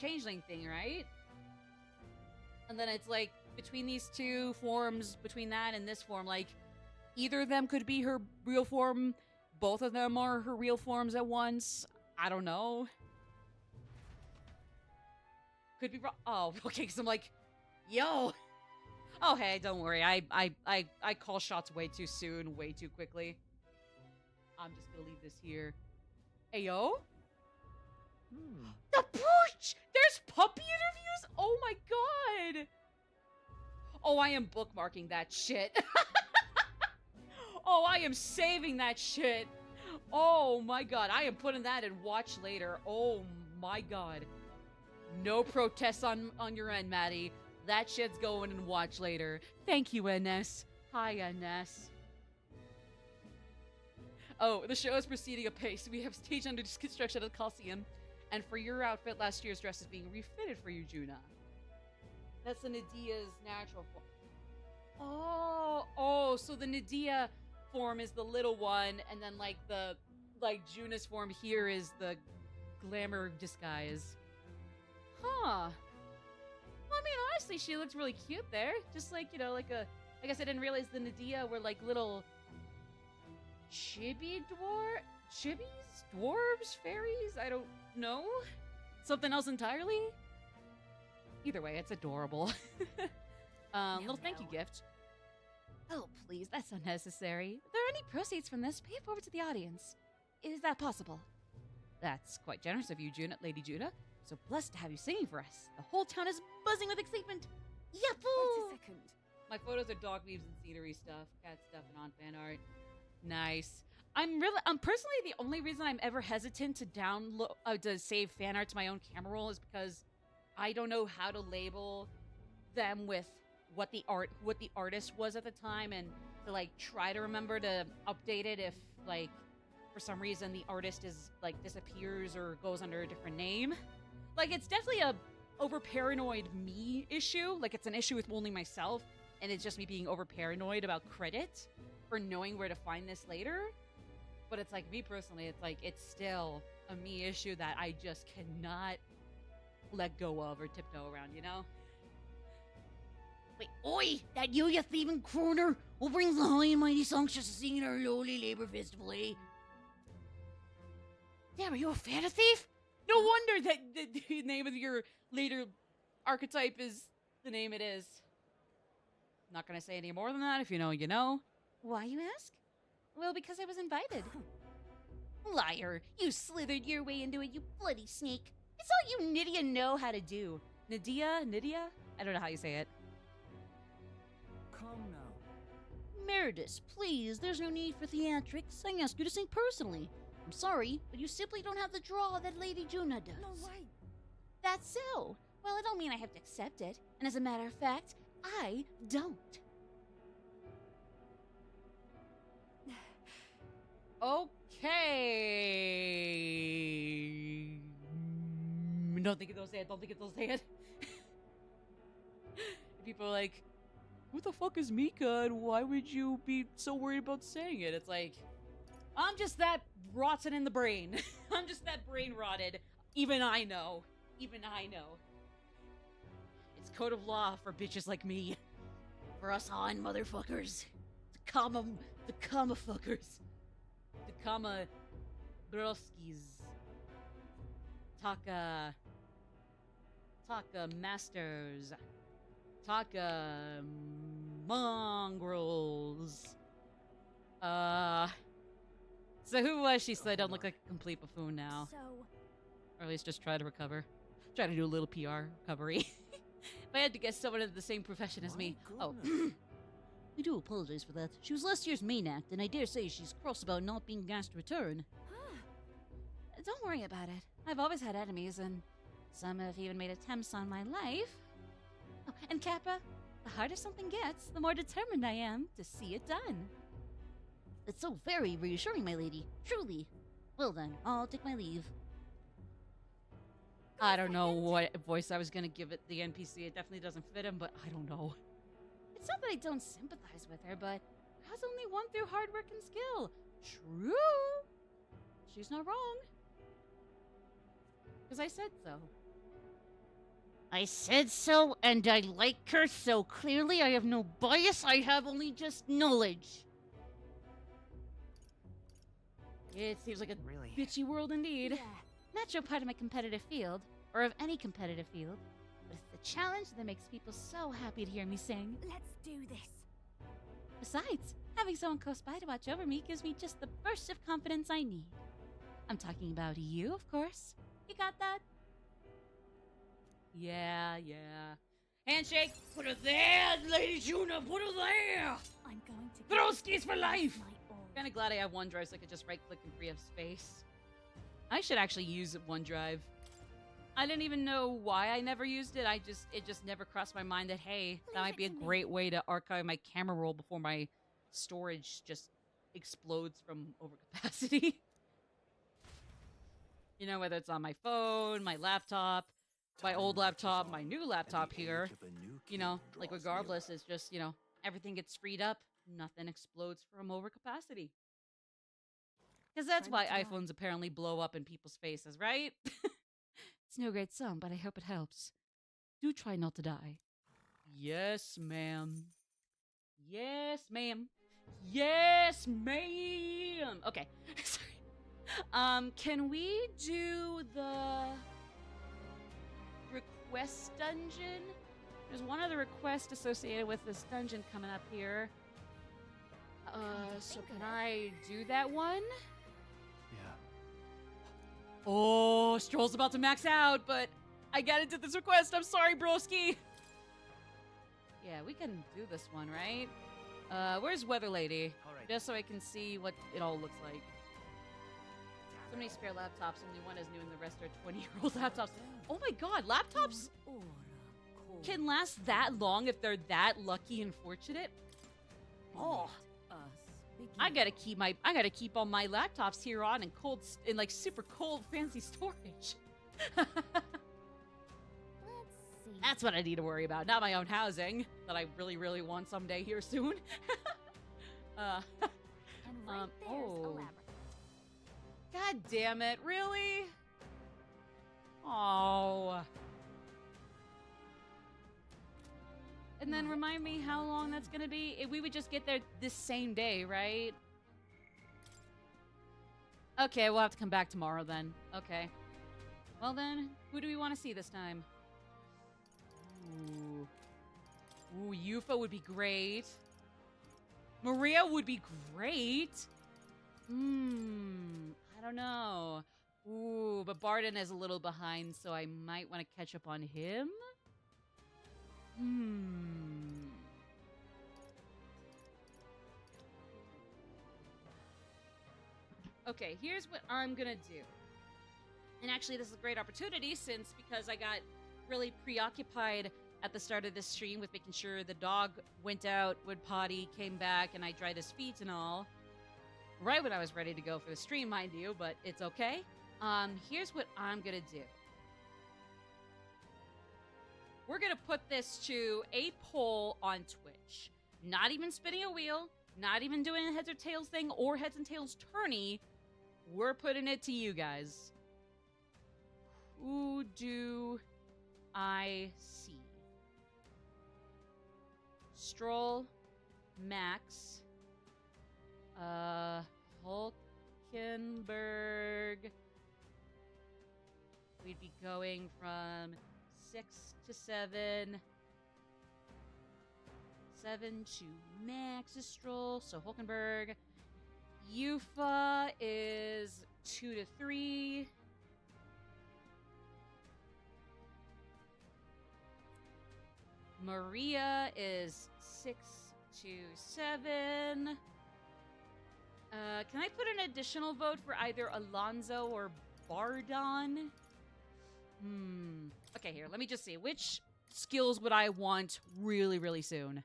changeling thing, right? And then it's like between these two forms, between that and this form, like either of them could be her real form, both of them are her real forms at once. I don't know. Could be wrong. Oh, okay, because I'm like, yo. Oh, hey, don't worry. I call shots way too soon, way too quickly. I'm just gonna leave this here. Ayo? The pooch! There's puppy interviews? Oh my god! Oh, I am bookmarking that shit. Oh, I am saving that shit. Oh my god, I am putting that in watch later. Oh my god. No protests on your end, Maddie. That shit's going in watch later. Thank you, NS. Hi, NS. Oh, the show is proceeding apace. We have stage under construction at the Coliseum. And for your outfit, last year's dress is being refitted for you, Juna. That's the Nadia's natural form. Oh, so the Nadia form is the little one, and then like Juna's form here is the glamour disguise. Huh. Well, I mean, honestly, she looks really cute there. Just like, you know, like I guess I didn't realize the Nadia were like little chibis, dwarves, fairies? I don't know. Something else entirely? Either way, it's adorable. Little thank you gift. Oh, please, that's unnecessary. If there are any proceeds from this, pay it forward to the audience. Is that possible? That's quite generous of you, Lady Juna. So blessed to have you singing for us. The whole town is buzzing with excitement. Wait Yahoo! a second. My photos are dog memes and scenery stuff, cat stuff, and on fan art. Nice. I'm personally the only reason I'm ever hesitant to download to save fan art to my own camera roll is because I don't know how to label them with what the artist was at the time, and to like try to remember to update it if like for some reason the artist is like disappears or goes under a different name. Like, it's definitely a over paranoid me issue. Like, it's an issue with only myself, and it's just me being over paranoid about credit for knowing where to find this later. But it's like, me personally, it's like, it's still a me issue that I just cannot let go of or tiptoe around, you know? Wait, oi! That you thieving crooner? Who brings the high and mighty songstress to sing in our lowly labor festival, eh? Damn, are you a fan of thief? No wonder that the name of your later archetype is the name it is. Not gonna say any more than that. If you know, you know. Why, you ask? Well, because I was invited. Liar! You slithered your way into it, you bloody snake! It's all you Nydia know how to do. Nydia? I don't know how you say it. Come now. Meredith, please, there's no need for theatrics. I asked you to sing personally. I'm sorry, but you simply don't have the draw that Lady Juna does. No way. That's so. Well, I don't mean I have to accept it. And as a matter of fact, I don't. Okay. Don't think it'll say it. People are like, who the fuck is Mika and why would you be so worried about saying it? It's like, I'm just that rotten in the brain. I'm just that brain rotted. Even I know. Even I know. It's code of law for bitches like me. For us on motherfuckers. The comma fuckers. The comma broskis. Taka masters. Taka mongrels. So who was she so I don't look like a complete buffoon now? So, Or at least just try to recover. Try to do a little PR recovery. If I had to guess someone in the same profession as me. Oh, I do apologize for that. She was last year's main act, and I dare say she's cross about not being asked to return. Don't worry about it. I've always had enemies, and some have even made attempts on my life. Oh, and Kappa, the harder something gets, the more determined I am to see it done. That's so very reassuring, my lady. Truly. Well then, I'll take my leave. I don't know what voice I was gonna give it the NPC. It definitely doesn't fit him, but I don't know. It's not that I don't sympathize with her, but has only won through hard work and skill. True. She's not wrong. Because I said so. I said so, and I like her so clearly. I have no bias. I have only just knowledge. It seems like a Really? bitchy world indeed. yeah. Not your part of my competitive field, or of any competitive field, but it's the challenge that makes people so happy to hear me sing. Let's do this. Besides, having someone close by to watch over me gives me just the burst of confidence I need. I'm talking about you, of course. You got that? Yeah. Handshake. Put her there, Lady Juna. Put her there. I'm going to Broski's for life! my all. Kinda glad I have OneDrive so I could just right click and free up space. I should actually use OneDrive. I didn't even know why I never used it. It just never crossed my mind that, hey, that Leave might it be a to me. great way to archive my camera roll before my storage just explodes from overcapacity. You know, whether it's on my phone, my laptop, my old laptop, my new laptop here. You know, like regardless, it's just, you know, everything gets freed up. Nothing explodes from overcapacity. Because that's why Time to die. iPhones apparently blow up in people's faces, right? It's no great song, but I hope it helps. Do try not to die. Yes, ma'am. Yes, ma'am. Yes, ma'am. Okay. Sorry. Can we do the request dungeon? There's one other request associated with this dungeon coming up here. So can I do that one? Yeah. Oh, Stroll's about to max out, but I gotta do this request. I'm sorry, broski. Yeah, we can do this one, right? Where's Weather Lady? All right. Just so I can see what it all looks like. So many spare laptops, only one is new and the rest are 20-year-old laptops. Oh my god, laptops can last that long if they're that lucky and fortunate? Oh, I gotta keep all my laptops here on in like super cold fancy storage. Let's see. That's what I need to worry about, not my own housing that I really, really want someday here soon. And right there's a oh. labyrinth. God damn it, really? Oh. And then remind me how long that's gonna be. We would just get there this same day, right? Okay, we'll have to come back tomorrow then. Okay. Well then, who do we want to see this time? Ooh. Ooh, Yufa would be great. Maria would be great. I don't know. Ooh, but Barden is a little behind, so I might want to catch up on him. Okay, here's what I'm gonna do. And actually, this is a great opportunity because I got really preoccupied at the start of this stream with making sure the dog went out, would potty, came back, and I dried his feet and all. Right when I was ready to go for the stream, mind you, but it's okay. Here's what I'm gonna do. We're gonna put this to a poll on Twitch. Not even spinning a wheel, not even doing a heads or tails thing or heads and tails tourney. We're putting it to you guys. Who do I see? Stroll, Max, Hulkenberg. We'd be going from 6 to 7. 7 to Max is Stroll, so Hulkenberg. Yufa is 2 to 3. Maria is 6 to 7. Can I put an additional vote for either Alonso or Bardon? Okay, here, let me just see. Which skills would I want really, really soon?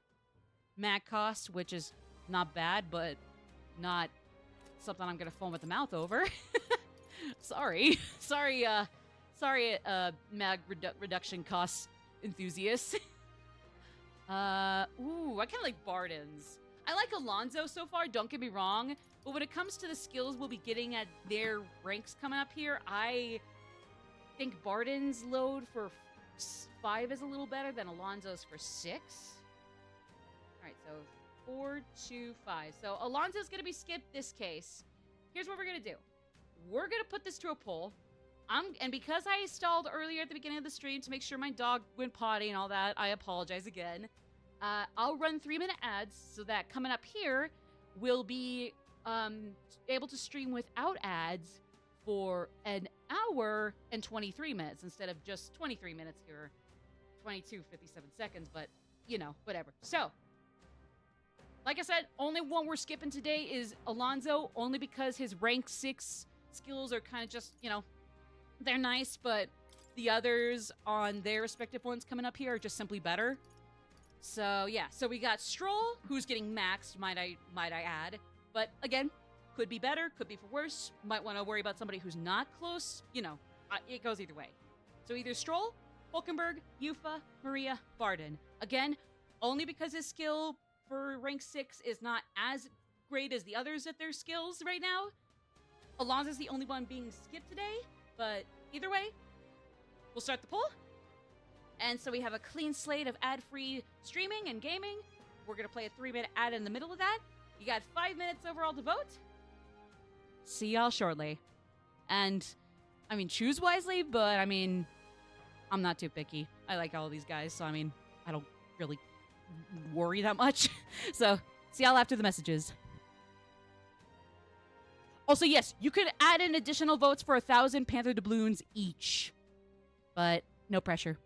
Mag cost, which is not bad, but not something I'm gonna foam at the mouth over. Sorry. Sorry, mag reduction cost enthusiasts. Ooh, I kinda like Bardon's. I like Alonso so far, don't get me wrong, but when it comes to the skills we'll be getting at their ranks coming up here, I think Bardon's load for 5 is a little better than Alonso's for 6. Alright, so 4 to 5. So Alonso's gonna be skipped this case. Here's what we're gonna do. We're gonna put this to a poll. And because I stalled earlier at the beginning of the stream to make sure my dog went potty and all that, I apologize again. I'll run 3-minute ads so that coming up here, we'll be able to stream without ads for an hour and 23 minutes instead of just 23 minutes here. 22:57 seconds, but, you know, whatever. So, like I said, only one we're skipping today is Alonso, only because his rank 6 skills are kind of just, you know, they're nice, but the others on their respective ones coming up here are just simply better. So, yeah. So we got Stroll, who's getting maxed, might I add. But, again, could be better, could be for worse. Might want to worry about somebody who's not close. You know, it goes either way. So either Stroll, Hulkenberg, Yufa, Maria, Bardon. Again, only because his skill for rank 6 is not as great as the others at their skills right now. Alonso's the only one being skipped today. But either way, we'll start the poll. And so we have a clean slate of ad-free streaming and gaming. We're going to play a 3-minute ad in the middle of that. You got 5 minutes overall to vote. See y'all shortly. And, I mean, choose wisely, but, I mean, I'm not too picky. I like all of these guys, so, I mean, I don't really worry that much. So, see y'all after the messages. Also, yes, you could add in additional votes for 1,000 Panther doubloons each. But no pressure.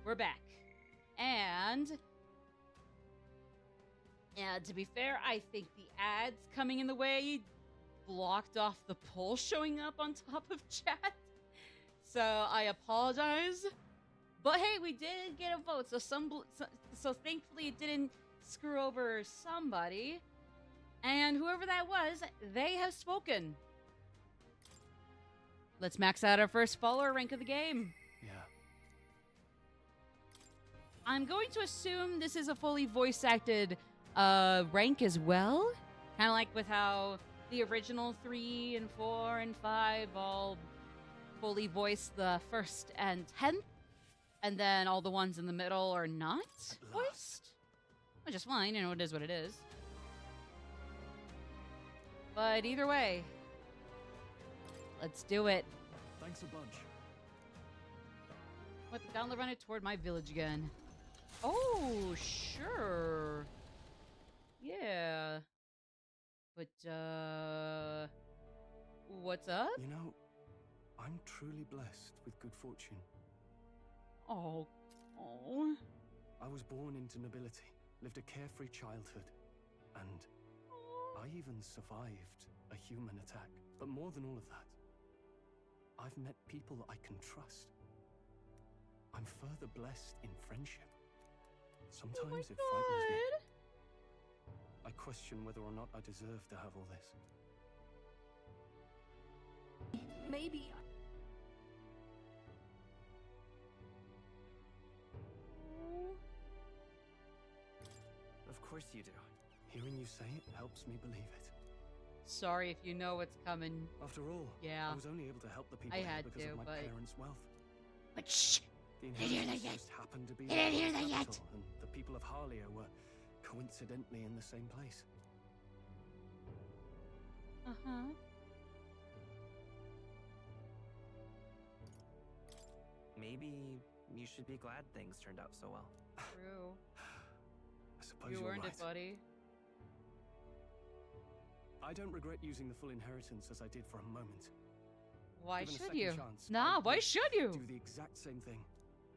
we're back. And to be fair, I think the ads coming in the way blocked off the poll showing up on top of chat. So I apologize. But hey, we did get a vote, so thankfully it didn't screw over somebody. And whoever that was, they have spoken. Let's max out our first follower rank of the game. Yeah. I'm going to assume this is a fully voice-acted rank as well. Kind of like with how the original 3 and 4 and 5 all fully voiced the 1st and 10th. And then all the ones in the middle are not voiced. Which is fine, it is what it is. But either way, let's do it. Thanks a bunch. What, the gauntlet runner toward my village again? Oh, sure. Yeah. But, what's up? You know, I'm truly blessed with good fortune. Oh. I was born into nobility, lived a carefree childhood, and I even survived a human attack. But more than all of that, I've met people I can trust. I'm further blessed in friendship. Sometimes it frightens me. I question whether or not I deserve to have all this. Maybe. Of course you do. Hearing you say it helps me believe it. Sorry if you know what's coming. After all, Yeah. I was only able to help the people I here had because to, of my but- parents' wealth. But shh! The Didn't hear that inheritance yet. just happened to be Didn't the hear that yet. capital, and the people of Harlia were coincidentally in the same place. Uh-huh. Maybe you should be glad things turned out so well. True. I suppose You you're earned right. it, buddy. I don't regret using the full inheritance as I did for a moment. Why Given a should second you? chance, Nah, I why would should you? do the exact same thing.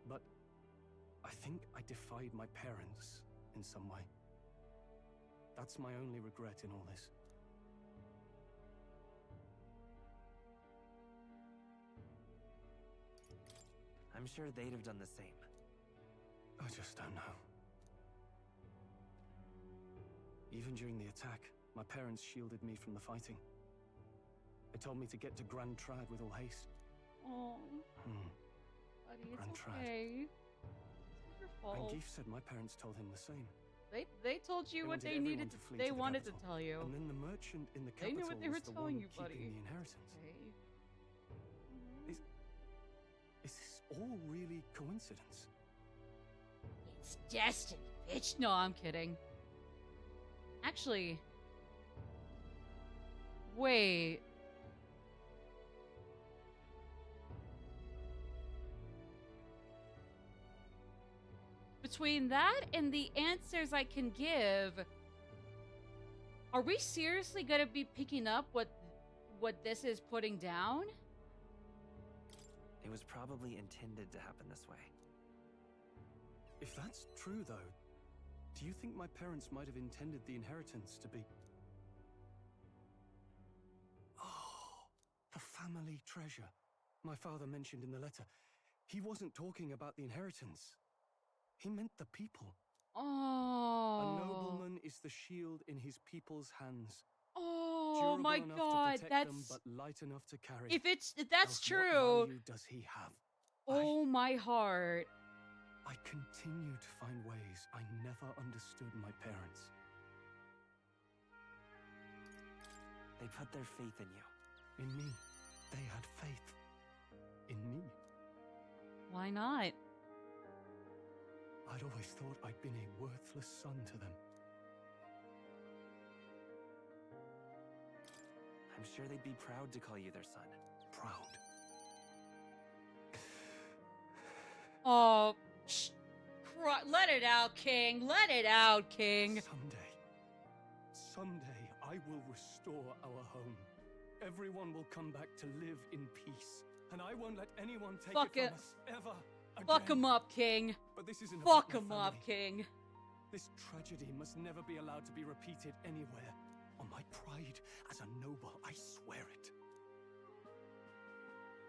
But I think I defied my parents in some way. That's my only regret in all this. I'm sure they'd have done the same. I just don't know. Even during the attack, my parents shielded me from the fighting. They told me to get to Grand Trad with all haste. Oh, Hmm. buddy, Grand it's Trad. okay. It's your And fault. Geef said my parents told him the same. They told you They what wanted they everyone needed. to flee They to the wanted to capital. tell you. And then the merchant in the They knew capital what they were was the telling one you, keeping buddy. the inheritance. Okay. Is this all really coincidence? It's destiny, bitch. No, I'm kidding. Actually, wait. Between that and the answers I can give, are we seriously going to be picking up what this is putting down? It was probably intended to happen this way. If that's true, though, do you think my parents might have intended the inheritance to be... Oh, the family treasure my father mentioned in the letter. He wasn't talking about the inheritance. He meant the people. Oh. A nobleman is the shield in his people's hands. Oh Durable my enough god, to protect that's them, but light enough to carry. if that's Else true. What value does he have? Oh my heart. I continue to find ways I never understood my parents. They put their faith in you. In me. They had faith. In me. Why not? I'd always thought I'd been a worthless son to them. I'm sure they'd be proud to call you their son. Proud. Oh, let it out, King. Let it out, King. Someday, I will restore our home. Everyone will come back to live in peace. And I won't let anyone take Fuck it it. from us, ever. Fuck Again. him up, King. But this isn't Fuck about my him up, family. King. This tragedy must never be allowed to be repeated anywhere. On my pride as a noble, I swear it.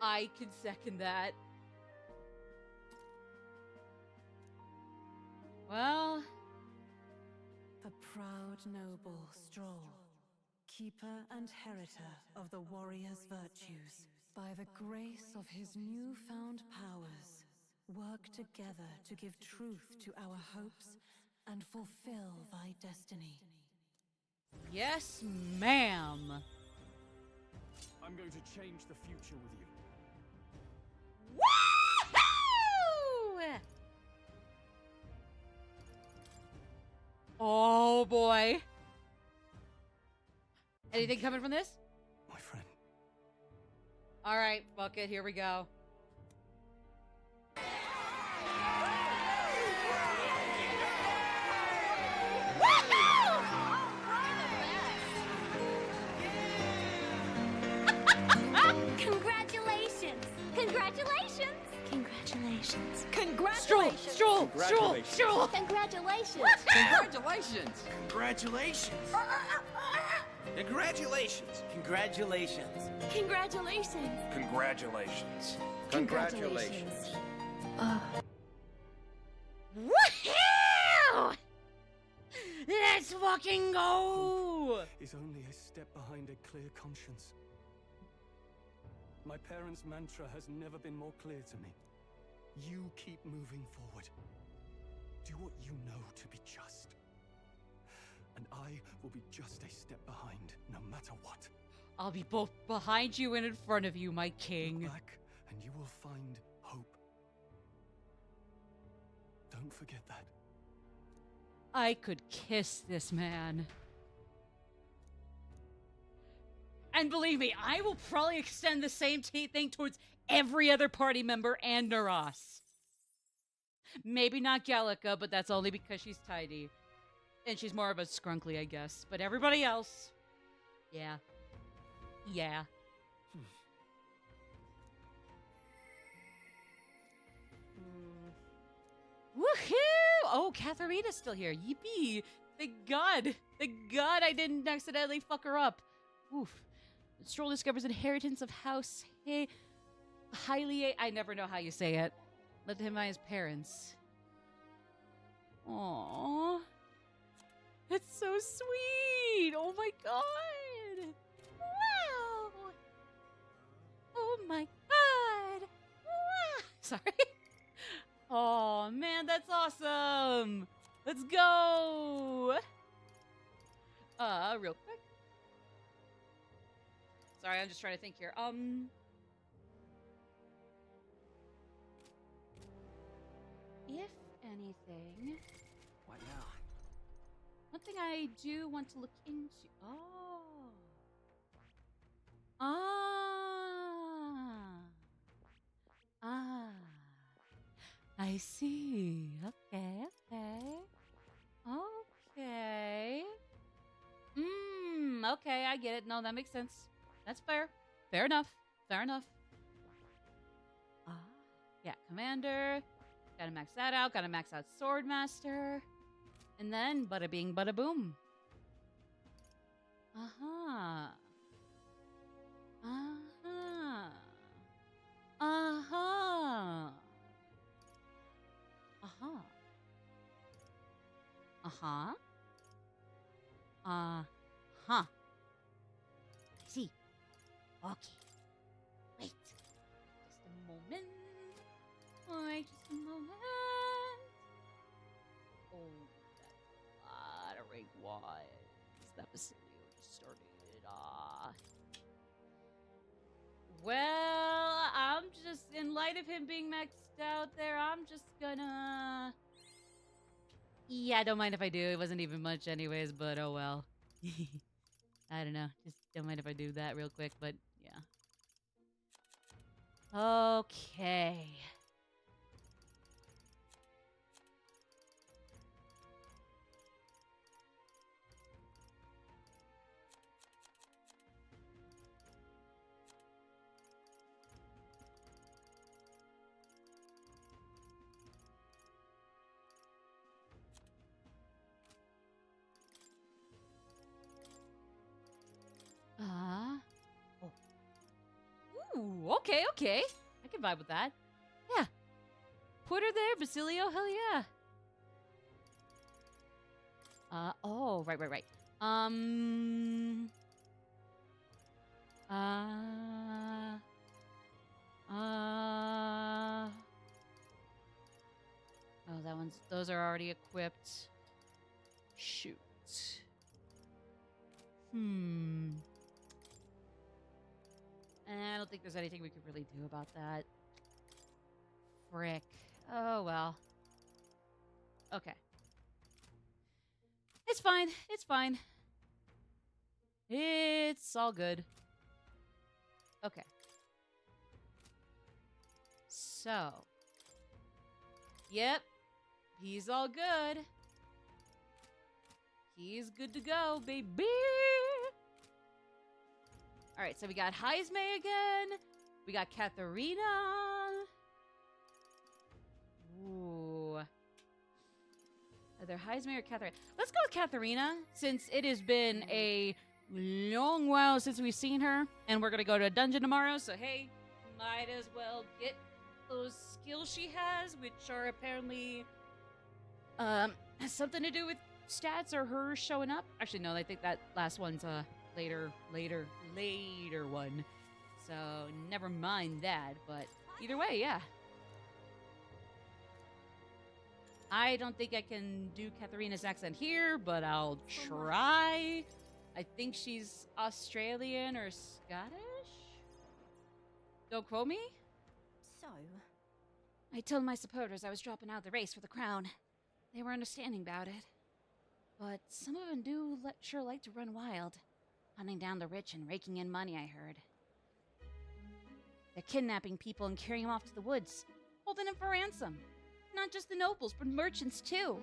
I can second that. Well, A proud noble Stroll, keeper and heritor of the warrior's virtues, by the grace of his newfound powers, work together to give truth to our hopes and fulfill thy destiny. yes, ma'am. I'm going to change the future with you. Woohoo! Oh boy. Anything coming from this? My friend. All right, fuck it. Here we go. Congratulations! Congratulations! Congratulations! Stroll, Congratulations! stroll, stroll, stroll. Congratulations! Congratulations! Congratulations! Congratulations! Congratulations! Congratulations! Congratulations. Congratulations! Woohoo! Let's fucking go! Is only a step behind a clear conscience. My parents' mantra has never been more clear to me. You keep moving forward. Do what you know to be just. And I will be just a step behind, no matter what. I'll be both behind you and in front of you, my Look king. back, and you will find hope. Don't forget that. I could kiss this man. And believe me, I will probably extend the same thing towards every other party member and Naras. Maybe not Gallica, but that's only because she's tidy. And she's more of a scrunkly, I guess. But everybody else, yeah. Yeah. Woohoo! Oh, Katharina's still here. Yippee! Thank God. Thank God I didn't accidentally fuck her up. Oof. Stroll discovers inheritance of House Highly. I never know how you say it. Left to him by his parents. Aww. That's so sweet. Oh my God. Wow. Oh my God. Wow. Sorry. Oh man, that's awesome. Let's go. Real quick. Sorry, I'm just trying to think here. If anything, What now? one thing I do want to look into. I see. Okay. Okay, I get it. No, that makes sense. That's fair. Fair enough. Yeah, Commander. Gotta max that out. Gotta max out Swordmaster. And then, bada bing, bada boom. Uh-huh. See. Okay. Wait. Just a moment. Wait just a moment. Oh, that's a lot of rank wise. That Basilio just started. Well, I'm just, in light of him being maxed out there, I'm just gonna... Yeah, don't mind if I do. It wasn't even much anyways, but oh well. I don't know. Just don't mind if I do that real quick, but yeah. Okay. Okay, okay. I can vibe with that. Yeah. Put her there, Basilio. Hell yeah. Oh, right. Uh, oh, those are already equipped. Shoot. I don't think there's anything we could really do about that. Frick. Oh, well. Okay. It's fine. It's fine. It's all good. Okay. So. Yep. He's all good. He's good to go, baby. All right, so we got Heisme again. We got Katharina. Ooh. Either Heisme or Katharina. Let's go with Katharina, since it has been a long while since we've seen her. And we're going to go to a dungeon tomorrow, so hey, might as well get those skills she has, which are apparently has something to do with stats or her showing up. Actually, no, I think that last one's a later one. So never mind that, but either way, yeah. I don't think I can do Katharina's accent here, but I'll try. I think she's Australian or Scottish? Don't quote me? So, I told my supporters I was dropping out of the race for the crown. They were understanding about it. But some of them do sure like to run wild. Hunting down the rich and raking in money, I heard. They're kidnapping people and carrying them off to the woods, holding them for ransom. Not just the nobles, but merchants too.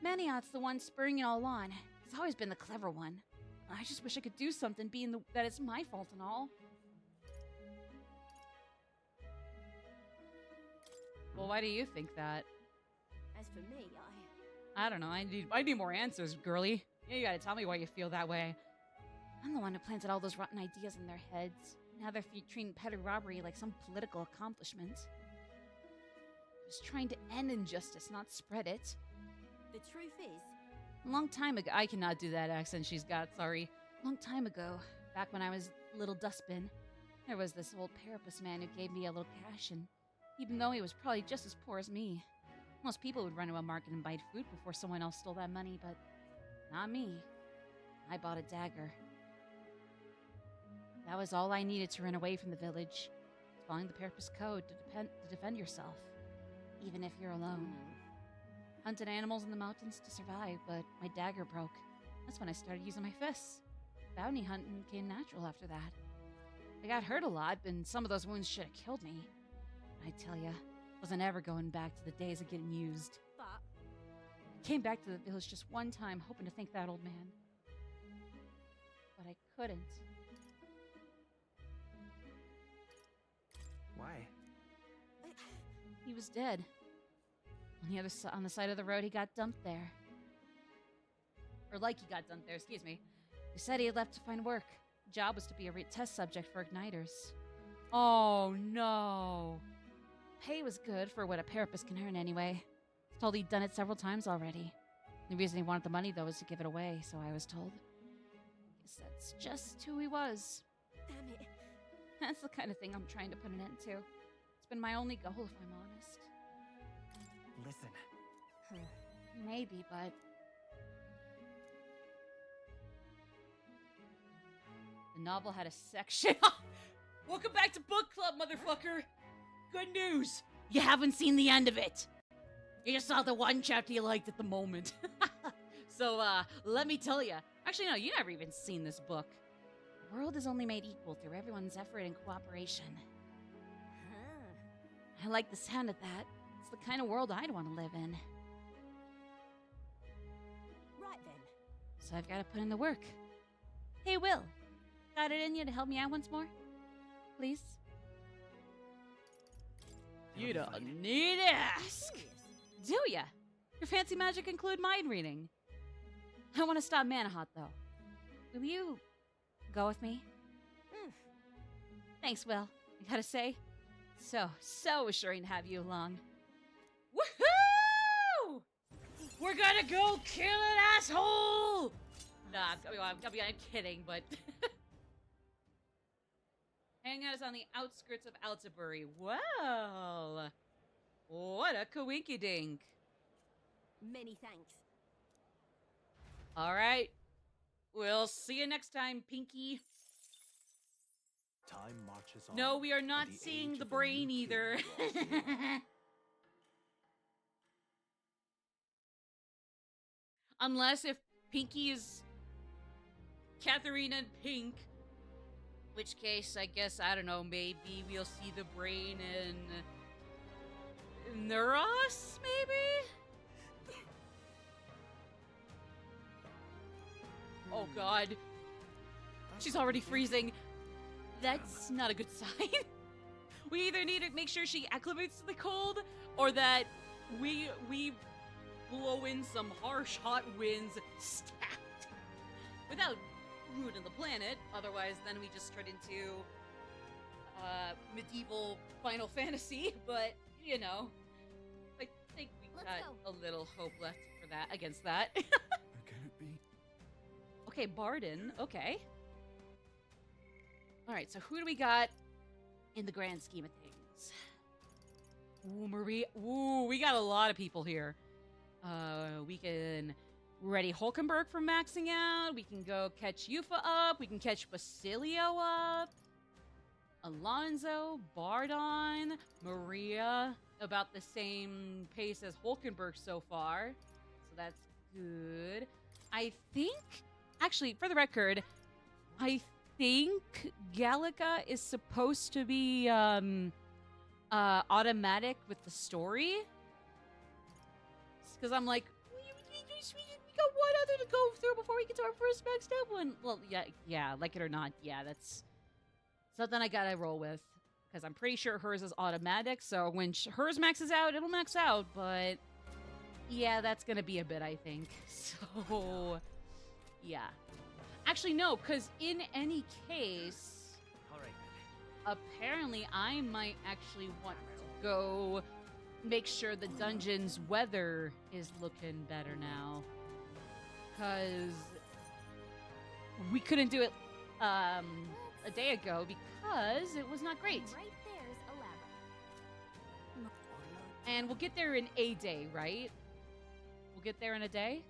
Maniot's the one spurring it all on. He's always been the clever one. I just wish I could do something, being that it's my fault and all. Well, why do you think that? as for me, I don't know. I need more answers, girly. Yeah, you gotta tell me why you feel that way. I'm the one who planted all those rotten ideas in their heads. Now they're treating petty robbery like some political accomplishment. I was trying to end injustice, not spread it. The truth is, A long time ago, I cannot do that accent she's got, sorry. A long time ago, back when I was a little dustbin, there was this old parapus man who gave me a little cash, and even though he was probably just as poor as me, most people would run to a market and buy food before someone else stole that money, but not me. I bought a dagger. That was all I needed to run away from the village. Following the parapus code to defend yourself, even if you're alone. Hunted animals in the mountains to survive, but my dagger broke. That's when I started using my fists. Bounty hunting came natural after that. I got hurt a lot, and some of those wounds should have killed me. I tell ya, wasn't ever going back to the days of getting used. but I came back to the village just one time, hoping to thank that old man. But I couldn't. Why? He was dead. On the side of the road, he got dumped there. Or like he got done there, excuse me. He said he had left to find work. The job was to be a test subject for igniters. Oh, no. Pay was good for what a parapus can earn anyway. He's told he'd done it several times already. The reason he wanted the money, though, was to give it away, so I was told. Guess that's just who he was. damn it. That's the kind of thing I'm trying to put an end to. It's been my only goal, if I'm honest. Listen. Maybe, but The novel had a section. Welcome back to book club, motherfucker. Good news. You haven't seen the end of it. You just saw the one chapter you liked at the moment. So, let me tell you. Actually, no, you never even seen this book. the world is only made equal through everyone's effort and cooperation. I like the sound of that. It's the kind of world I'd want to live in. Right then. So I've got to put in the work. Hey, Will. Got it in you to help me out once more? Please? You don't need to ask. Do ya? Your fancy magic include mind reading. I want to stop Manahot, though. Will you go with me? Thanks, Will. I gotta say, so assuring to have you along. Woohoo! We're gonna go kill an asshole! Nah, I'm kidding, but... Hang out on the outskirts of Altabury. Well, what a coinkydink. Many thanks. All right. We'll see you next time, Pinky. Time marches on. No, we are not and the seeing age the of new brain king either. draws near. Unless if Pinky is Katharina and Pink. Which case, I guess, I don't know, maybe we'll see the brain in Neuros, maybe? Oh god. She's already freezing. That's not a good sign. We either need to make sure she acclimates to the cold, or that we blow in some harsh hot winds stat without ruining the planet. Otherwise, then we just turn into medieval Final Fantasy. But you know, I think we got a little hope left for that against that. Can it be? Okay, Barden. Okay. All right. So who do we got in the grand scheme of things? Ooh, Marie. Ooh, we got a lot of people here. We can ready Hulkenberg for maxing out. We can go catch Yufa up. We can catch Basilio up. Alonso, Bardon, Maria, about the same pace as Hulkenberg so far. So that's good. I think, actually, for the record, I think Gallica is supposed to be automatic with the story. Because I'm like, we got one other to go through before we get to our first maxed out one. Well, yeah, like it or not, yeah, that's something I gotta roll with. Because I'm pretty sure hers is automatic, so when hers maxes out, it'll max out, but yeah, that's gonna be a bit, I think. So, yeah. Actually, no, because in any case, apparently I might actually want to go make sure the dungeon's weather is looking better now. Because we couldn't do it a day ago because it was not great. Right there's a ladder. And we'll get there in a day, right? We'll get there in a day?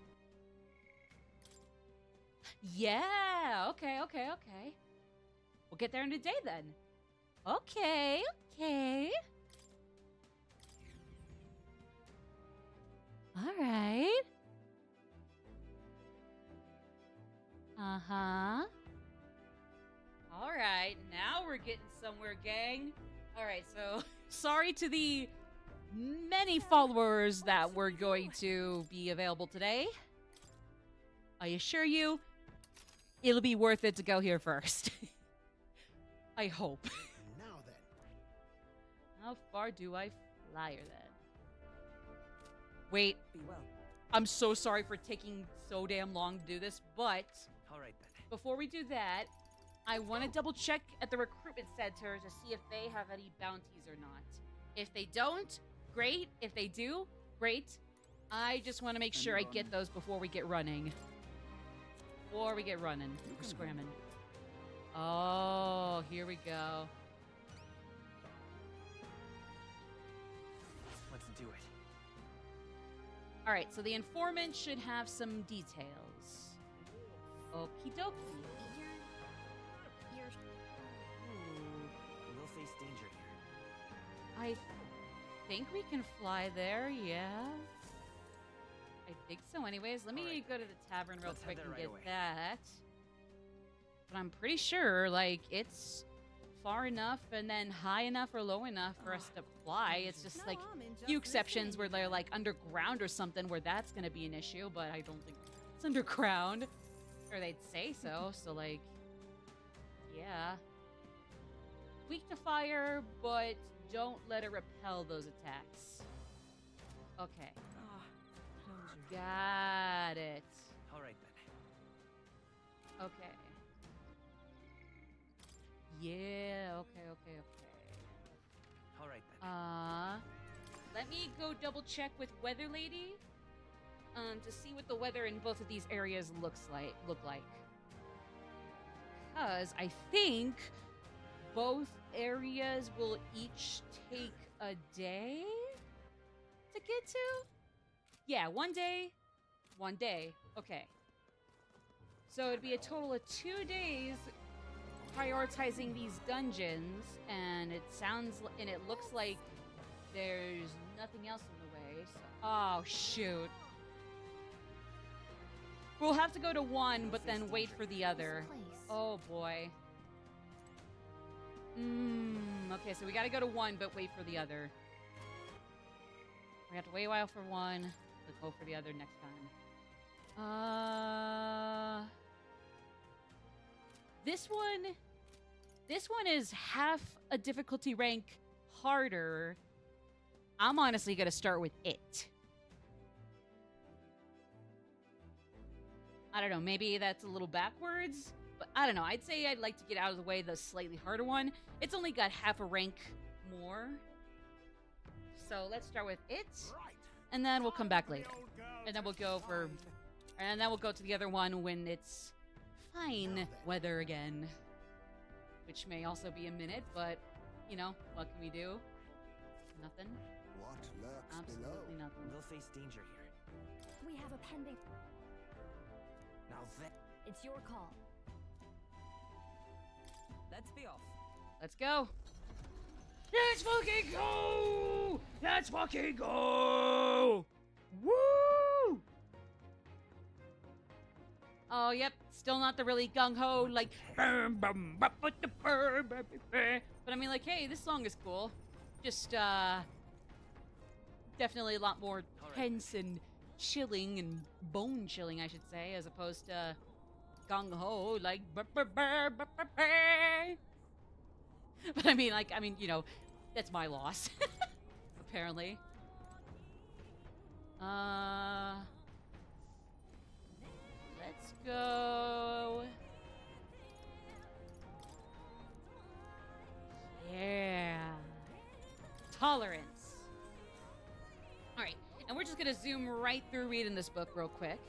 Yeah, okay. We'll get there in a day then. Okay. All right. Uh-huh. All right, now we're getting somewhere, gang. All right, so sorry to the many followers that were going to be available today. I assure you, it'll be worth it to go here first. I hope. Now then. How far do I flyer then? Wait, Be well. I'm so sorry for taking so damn long to do this, but All right then. before we do that, I want to double check at the recruitment center to see if they have any bounties or not. If they don't, great. If they do, great. I just want to make sure I get those before we get running. We're scramming. Oh, here we go. Let's do it. All right, so the informant should have some details. Okie dokie. We'll face danger here. I think we can fly there, yeah. I think so anyways. Let me Alright. go to the tavern real Let's head quick there and right get away. that. But I'm pretty sure, like, it's far enough and then high enough or low enough for us to fly. It's just, No like, harm in just few exceptions where listening. they're, like, underground or something where that's going to be an issue, but I don't think it's underground. Or they'd say so, so, like, yeah. Weak to fire, but don't let it repel those attacks. Okay. Got it. All right then. Okay. Yeah, okay. let me go double check with Weather Lady to see what the weather in both of these areas look like. Because I think both areas will each take a day to get to. Yeah, 1 day, 1 day. Okay. So it'd be a total of 2 days prioritizing these dungeons, and it looks like there's nothing else in the way. So, oh shoot. We'll have to go to one, but then wait for the other. Oh boy. Okay, so we gotta go to one, but wait for the other. We have to wait a while for one, but go for the other next time. This one is half a difficulty rank harder. I'm honestly gonna start with it. I don't know, maybe that's a little backwards, but I don't know. I'd say I'd like to get out of the way the slightly harder one. It's only got half a rank more. So let's start with it, and then we'll come back later. And then we'll go to the other one when it's fine weather again. Which may also be a minute, but, you know, what can we do? Nothing. What lurks Absolutely below? nothing. We'll face danger here. We have a pending. Now It's your call. let's be off. Let's go. Let's fucking go! Let's fucking go! Woo! Oh, yep. Still not the really gung-ho, like... But I mean, like, hey, this song is cool. Just, definitely a lot more tense and chilling and bone-chilling, I should say, as opposed to gung-ho, like... But I mean, you know, that's my loss. Apparently. Let's go. Yeah. Tolerance. Alright, and we're just gonna zoom right through reading this book real quick.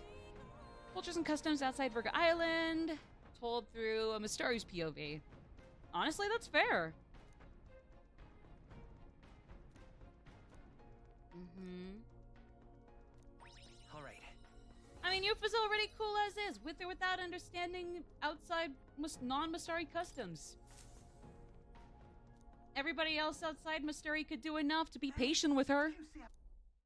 Cultures and customs outside Virga Island, told through a Mystari's POV. Honestly, that's fair. All right. I mean, Yufa's already cool as is, with or without understanding outside non-Mystari customs. Everybody else outside Mystari could do enough to be patient with her.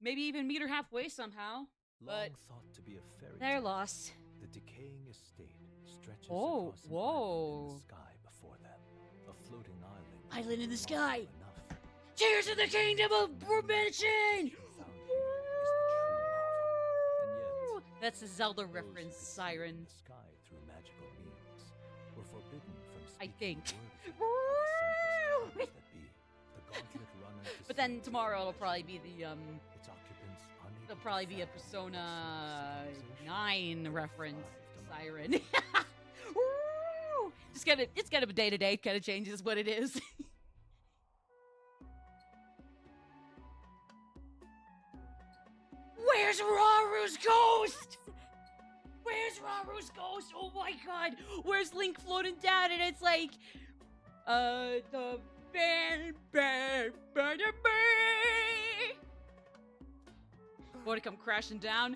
Maybe even meet her halfway somehow. But thought to be a fairy their tale, loss. the decaying estate stretches Oh, across an whoa. island in the sky before them. A floating island. Island in the sky. Enough. Tears of the kingdom of Dimension! That's a Zelda Those reference, who could see Siren. the sky through magical means were forbidden from I speaking think. a word of it. The that be, the gauntlet runner to But then sea tomorrow it'll to probably be the, its occupants unable it'll probably to be a fathom Persona what civilization 9 could reference, strive to Siren. Woo! It's kind of a day-to-day kind of changes what it is. Where's Raru's ghost? Where's Raru's ghost? Oh my god! Where's Link floating down and it's like, the bear, want to come crashing down?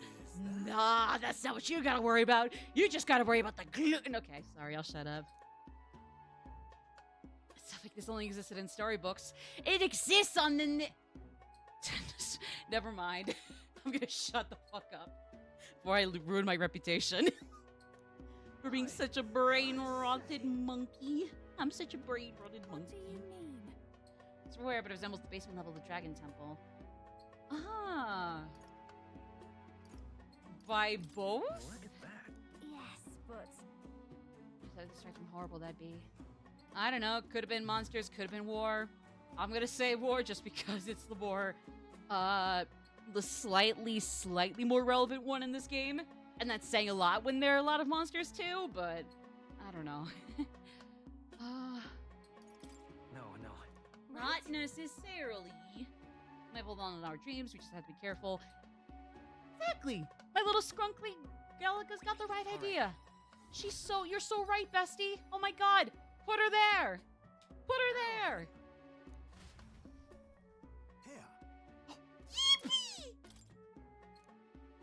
Nah, that's not what you gotta worry about. You just gotta worry about the gluten. Okay, sorry, I'll shut up. Stuff like this only existed in storybooks. It exists on the Never mind. I'm gonna shut the fuck up before I ruin my reputation. For being such a brain-rotted monkey. I'm such a brain-rotted monkey. What do you mean? It's rare, but it resembles the basement level of the Dragon Temple. Ah. By both? Look at that. Yes, but That distract from horrible that'd be. I don't know. Could have been monsters. Could have been war. I'm gonna say war just because it's the more, the slightly more relevant one in this game. And that's saying a lot when there are a lot of monsters too, but I don't know. No. Not necessarily. might hold on in our dreams. We just have to be careful. Exactly. My little skrunkly Gallica's got the right idea. You're so right, bestie. Oh my god. Put her there. Put her there.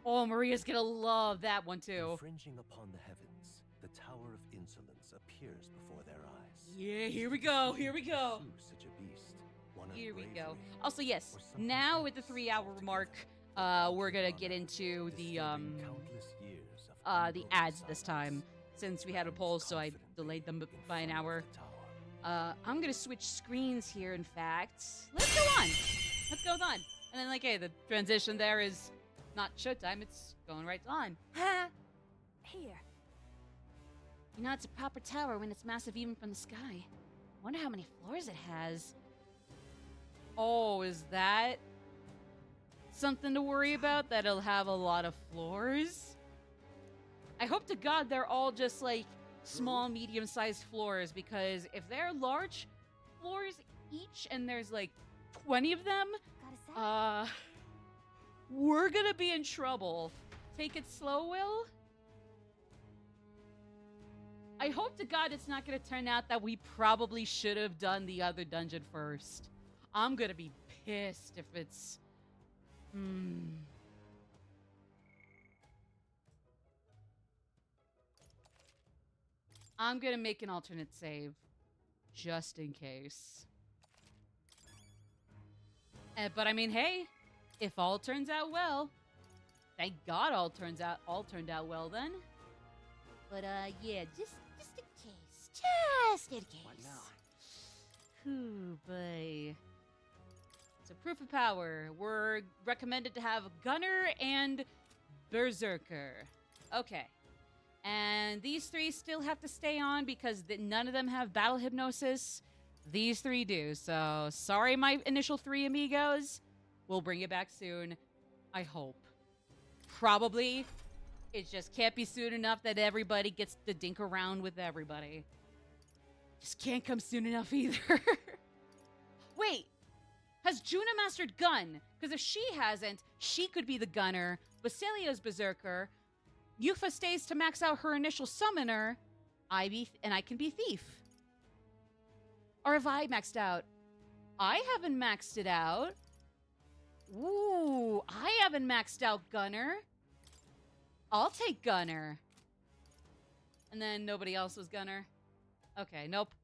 Oh, Maria's gonna love that one too. Infringing upon the heavens, the Tower of Insolence appears before their eyes. Yeah, here we go. Here we go. Such a beast. Here we go. Also, yes. Now at the 3-hour mark, we're gonna get into the ads this time, since we had a poll, so I delayed them by an hour. I'm gonna switch screens here. In fact, let's go on. Let's go on. And then, like, hey, the transition there is not showtime. It's going right on. Ha! Here. You know, it's a proper tower when it's massive even from the sky. Wonder how many floors it has. Oh, is that something to worry about? That it'll have a lot of floors? I hope to God they're all just like small, medium-sized floors, because if they're large floors each and there's like 20 of them, we're gonna be in trouble. Take it slow, Will. I hope to God it's not gonna turn out that we probably should have done the other dungeon first. I'm gonna be pissed if it's... I'm gonna make an alternate save, just in case. But I mean, hey, if all turns out well, thank God all turned out well then. But yeah, just in case. Just in case. What now? Ooh, boy. So proof of power. We're recommended to have Gunner and Berserker. Okay. And these three still have to stay on because none of them have battle hypnosis. These three do. So sorry, my initial 3 amigos. We'll bring it back soon. I hope. Probably. It just can't be soon enough that everybody gets to dink around with everybody. Just can't come soon enough either. Wait. Has Juna mastered Gun? Because if she hasn't, she could be the Gunner. Basileo's Berserker. Yufa stays to max out her initial Summoner. And I can be Thief. Or have I maxed out? I haven't maxed it out. Ooh, I haven't maxed out Gunner. I'll take Gunner. And then nobody else was Gunner. Okay, nope.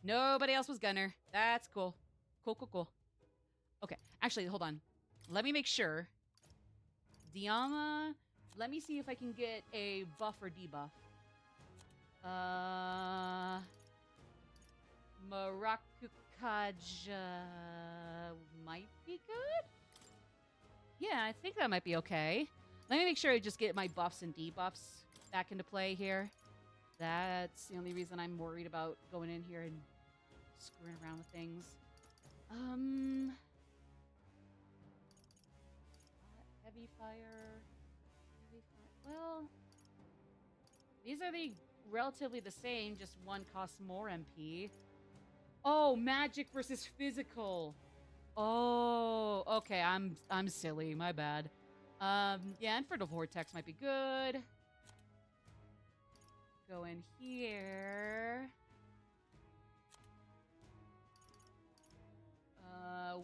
Nobody else was Gunner. That's cool. Cool. Okay, actually, hold on. Let me make sure. Diama, let me see if I can get a buff or debuff. Marakukaja might be good? Yeah, I think that might be okay. Let me make sure I just get my buffs and debuffs back into play here. That's the only reason I'm worried about going in here and screwing around with things. Heavy fire. Well, these are relatively the same, just one costs more MP. Oh, magic versus physical. Oh, okay, I'm silly, my bad. Yeah, Infernal Vortex might be good. Go in here.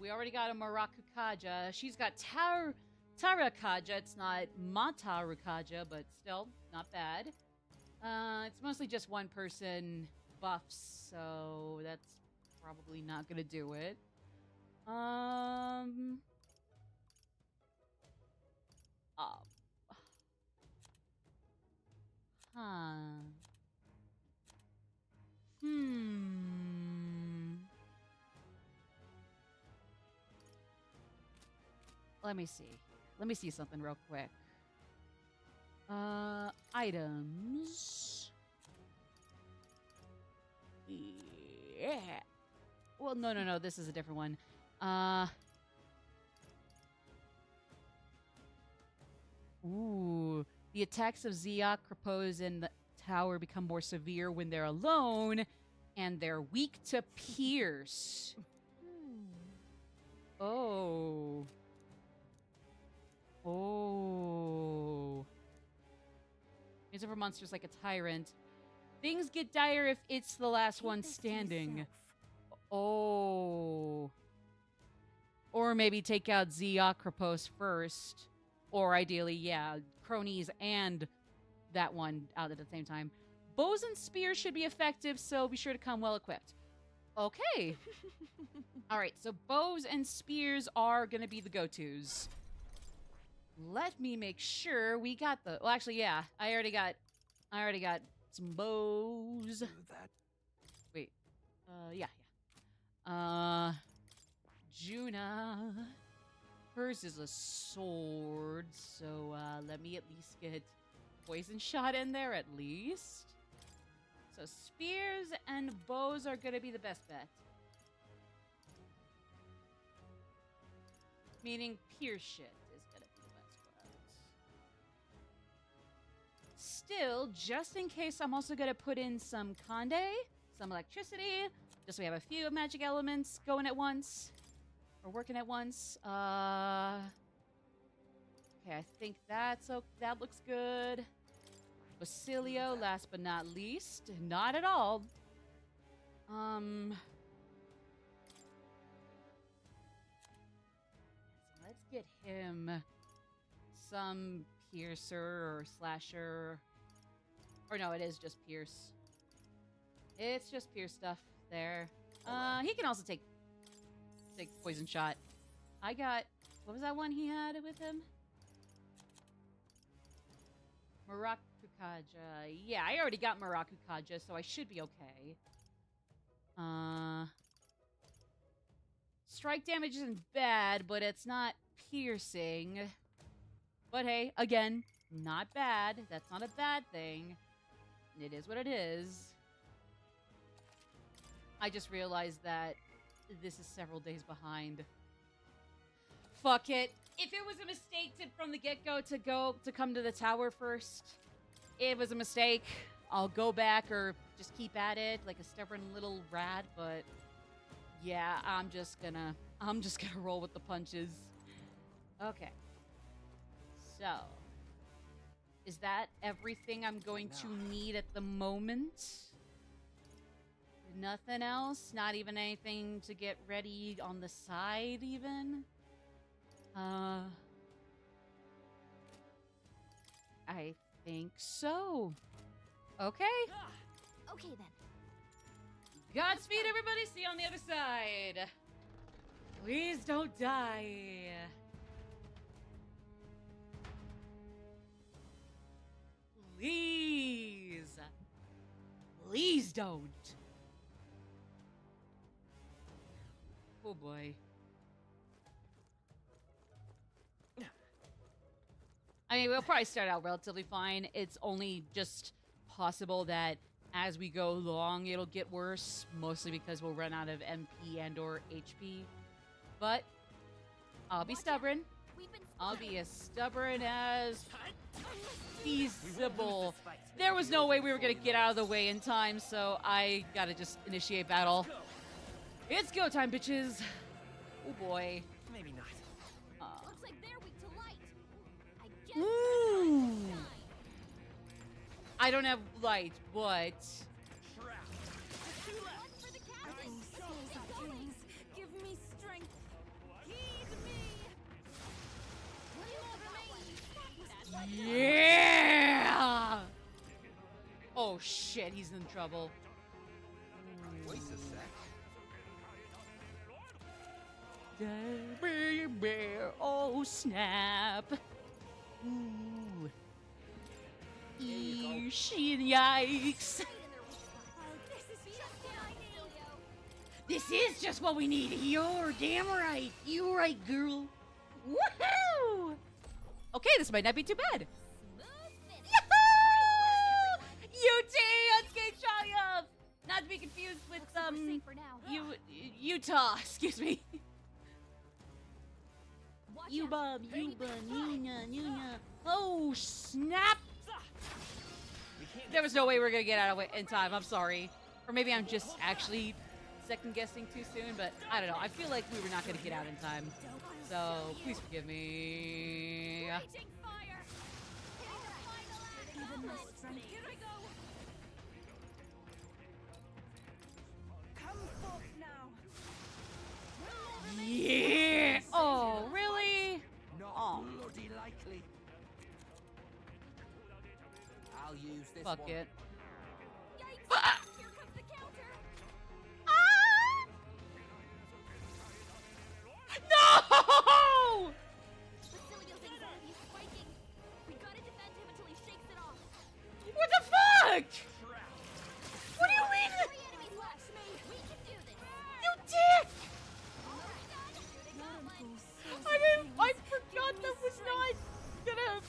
We already got a Marakukaja. She's got Tarakaja. It's not Matarukaja, but still, not bad. It's mostly just one person buffs, so that's probably not gonna do it. Let me see something real quick. Items. Yeah. Well, no, this is a different one. Ooh. The attacks of Zeok, Krapos, and the tower become more severe when they're alone, and they're weak to pierce. Oh. Oh. Means for monsters like a tyrant. Things get dire if it's the last one standing. Oh. Or maybe take out Zeokrapos first. Or ideally, yeah, cronies and that one out at the same time. Bows and spears should be effective, so be sure to come well equipped. Okay. All right, so bows and spears are going to be the go-tos. Let me make sure we got the... Well, actually, yeah. I already got some bows. Wait. Yeah. Juna. Hers is a sword, so let me at least get poison shot in there at least. So spears and bows are gonna be the best bet. Meaning pierce shit is gonna be the best bet. Still, just in case, I'm also gonna put in some conde, some electricity, just so we have a few magic elements going at once. Or working at once. Okay, I think that looks good. Basilio, last but not least. Not at all. Let's get him some piercer or slasher. Or no, it is just pierce. It's just pierce stuff there. He can also take poison shot. I got... What was that one he had with him? Marakukaja. Yeah, I already got Marakukaja, so I should be okay. Strike damage isn't bad, but it's not piercing. But hey, again, not bad. That's not a bad thing. It is what it is. I just realized that this is several days behind. Fuck it. If it was a mistake from the get-go to come to the tower first, it was a mistake. I'll go back or just keep at it like a stubborn little rat, but yeah, I'm just gonna roll with the punches. Okay. So, is that everything I'm going to need at the moment? Nothing else? Not even anything to get ready on the side, even? I think so. Okay. Okay, then. Godspeed, everybody. See you on the other side. Please don't die. Please. Please don't. Oh boy. I mean, we'll probably start out relatively fine. It's only just possible that as we go along, it'll get worse, mostly because we'll run out of MP and or HP. But I'll be stubborn. I'll be as stubborn as feasible. There was no way we were going to get out of the way in time, so I got to just initiate battle. It's go time, bitches. Oh boy. Maybe not. Looks like they're weak to light. I guess I don't have light, but give me strength. Heed me. yeah. Oh shit, he's in trouble. Wait a sec. Oh snap! Ooh. Yikes! This is just what we need. You're damn right. You're right, girl. Woohoo! Okay, this might not be too bad. UT Unscathed Triumph! Not to be confused with Utah. Excuse me. Yuba, Nuna. Oh snap! There was no way we were gonna get out of it in time. I'm sorry, or maybe I'm just actually second guessing too soon, but I don't know. I feel like we were not going to get out in time. So please forgive me. Raging fire! Hitting the final axle! Here I go! Come forth now. Yeah! Oh, really? Not bloody likely. I'll use this Fuck one. it. Yikes! Here comes the counter! No! Basilio's anxiety is spiking. We gotta defend him until he shakes it off. What the fuck? What do you mean? 3 enemies left. We can do this. You dick! Almost done. Shooting that one. I forgot that was not gonna.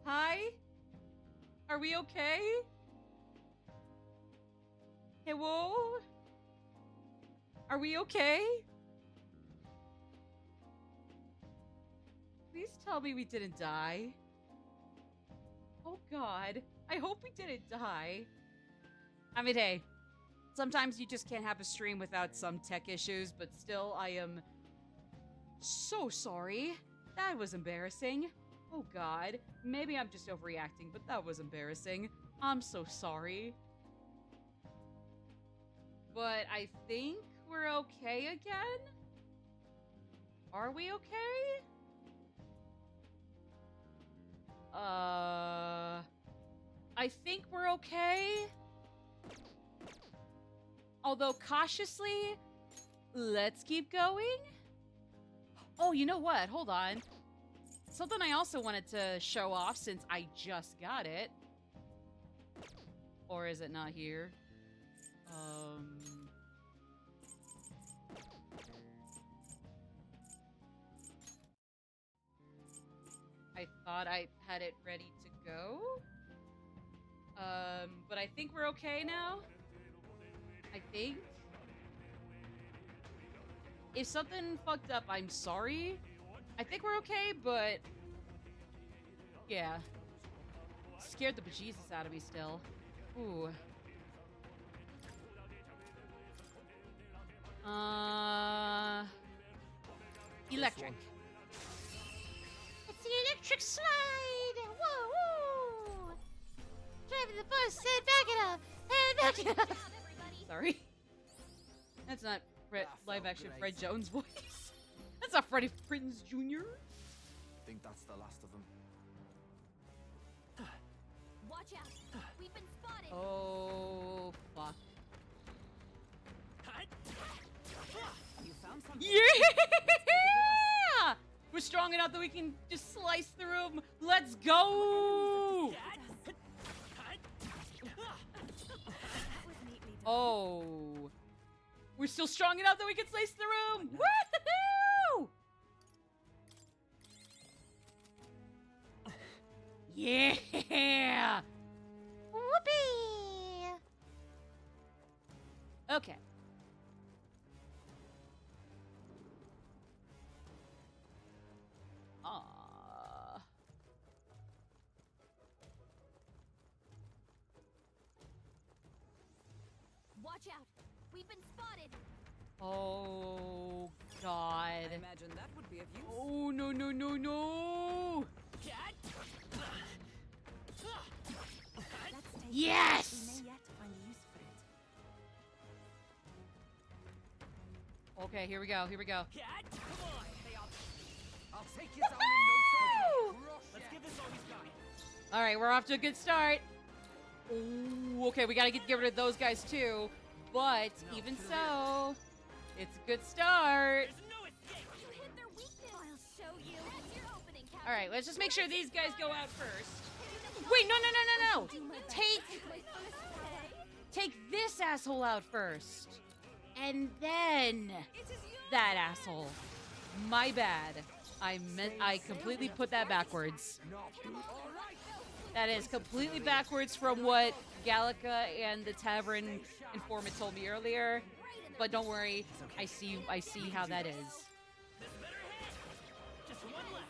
Hi? Are we okay? Hello? Are we okay? Please tell me we didn't die. Oh god. I hope we didn't die. I mean, hey. Sometimes you just can't have a stream without some tech issues, but still, I am so sorry. That was embarrassing. Oh god. Maybe I'm just overreacting, but that was embarrassing. I'm so sorry. But I think we're okay again? Are we okay? I think we're okay. Although cautiously, let's keep going. Oh, you know what? Hold on. Something I also wanted to show off since I just got it. Or is it not here? I thought I had it ready to go. But I think we're okay now. I think. If something fucked up, I'm sorry. I think we're okay, but yeah. Scared the bejesus out of me still. Ooh. Electric. It's the electric slide! Whoa, whoa! Driving the bus, and back it up! And back it up! Sorry. That's not live action Fred Jones' voice. That's not Freddie Prinze Jr. I think that's the last of them. Watch out. We've been spotted. Oh, fuck. You found something? Yeah! We're strong enough that we can just slice through them. Let's go! Oh. We're still strong enough that we can slice the room! Woohoo! Yeah! Whoopee! Okay. Watch out. We've been spotted. Oh, God. I imagine that would be of use. Oh, no, no, no, no! Yes! Okay, here we go, here we go. I'll take you down in no time. Let's give this all he's got. All right, we're off to a good start. Ooh, okay, we gotta get rid of those guys too. But even so, it's a good start. You hit their weakness. I'll show you. That's your opening, Captain. All right, let's just make sure these guys go out first. Wait, no, no, no, no, no! Take this asshole out first, and then that asshole. My bad. I completely put that backwards. That is completely backwards from what Gallica and the tavern informant told me earlier. But don't worry, I see how that is.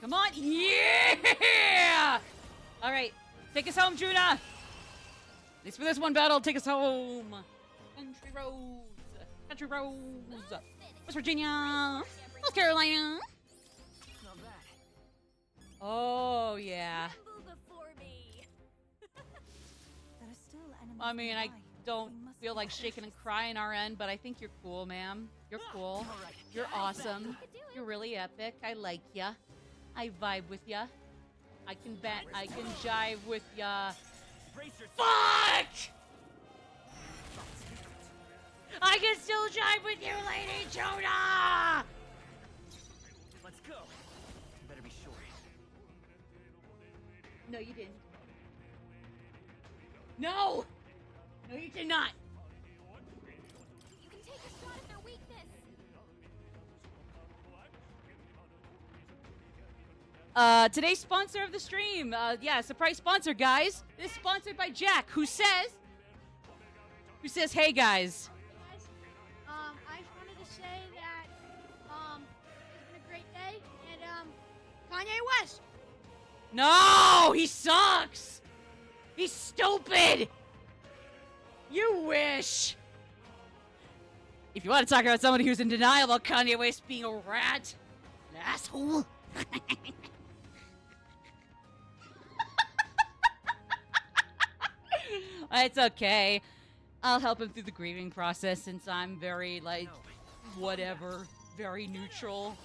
Come on, yeah! All right, take us home, Juna. At least for this one battle, take us home. Country roads, West Virginia, North Carolina. Oh yeah. I mean, I don't feel like shaking and crying our end, but I think you're cool, ma'am. You're cool. You're awesome. You're really epic. I like ya. I vibe with ya. I can jive with ya. Fuck! I can still jive with you, Lady Jonah! Let's go. Better be sure. No, you didn't. No! No, you did not. You can take a shot at their weakness. Today's sponsor of the stream. Yeah, surprise sponsor, guys. This is sponsored by Jack, who says, hey, guys. I just wanted to say that, it's been a great day, and, Kanye West. No, he sucks. He's stupid. You wish. If you want to talk about somebody who's in denial about Kanye West being a rat, an asshole. It's okay. I'll help him through the grieving process since I'm very, whatever, very neutral.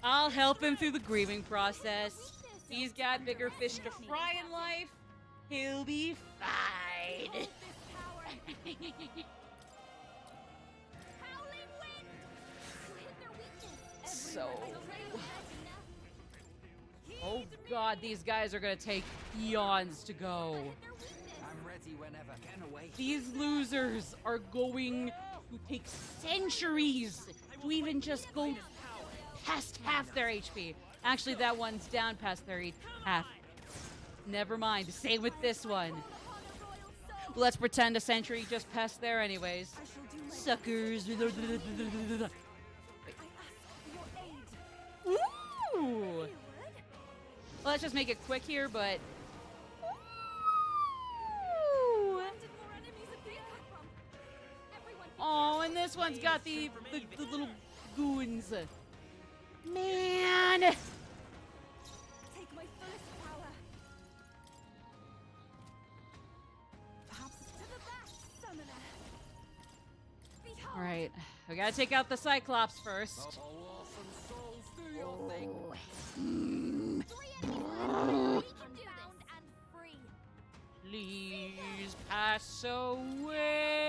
I'll help him through the grieving process. He's got bigger fish to fry in life. He'll be fine. So... Oh god, these guys are gonna take eons to go. I'm ready whenever. Get away. These losers are going to take centuries to even just go past half their HP. Actually, that one's down past their half. Never mind. Same with this one. Let's pretend a century just passed there anyways. Suckers. Ooh. Well, let's just make it quick here, but... Ooh. Oh, and this one's got the little goons. Man! Take my fullest power. Perhaps to the back, summoner. Alright, we gotta take out the Cyclops first. Please pass away.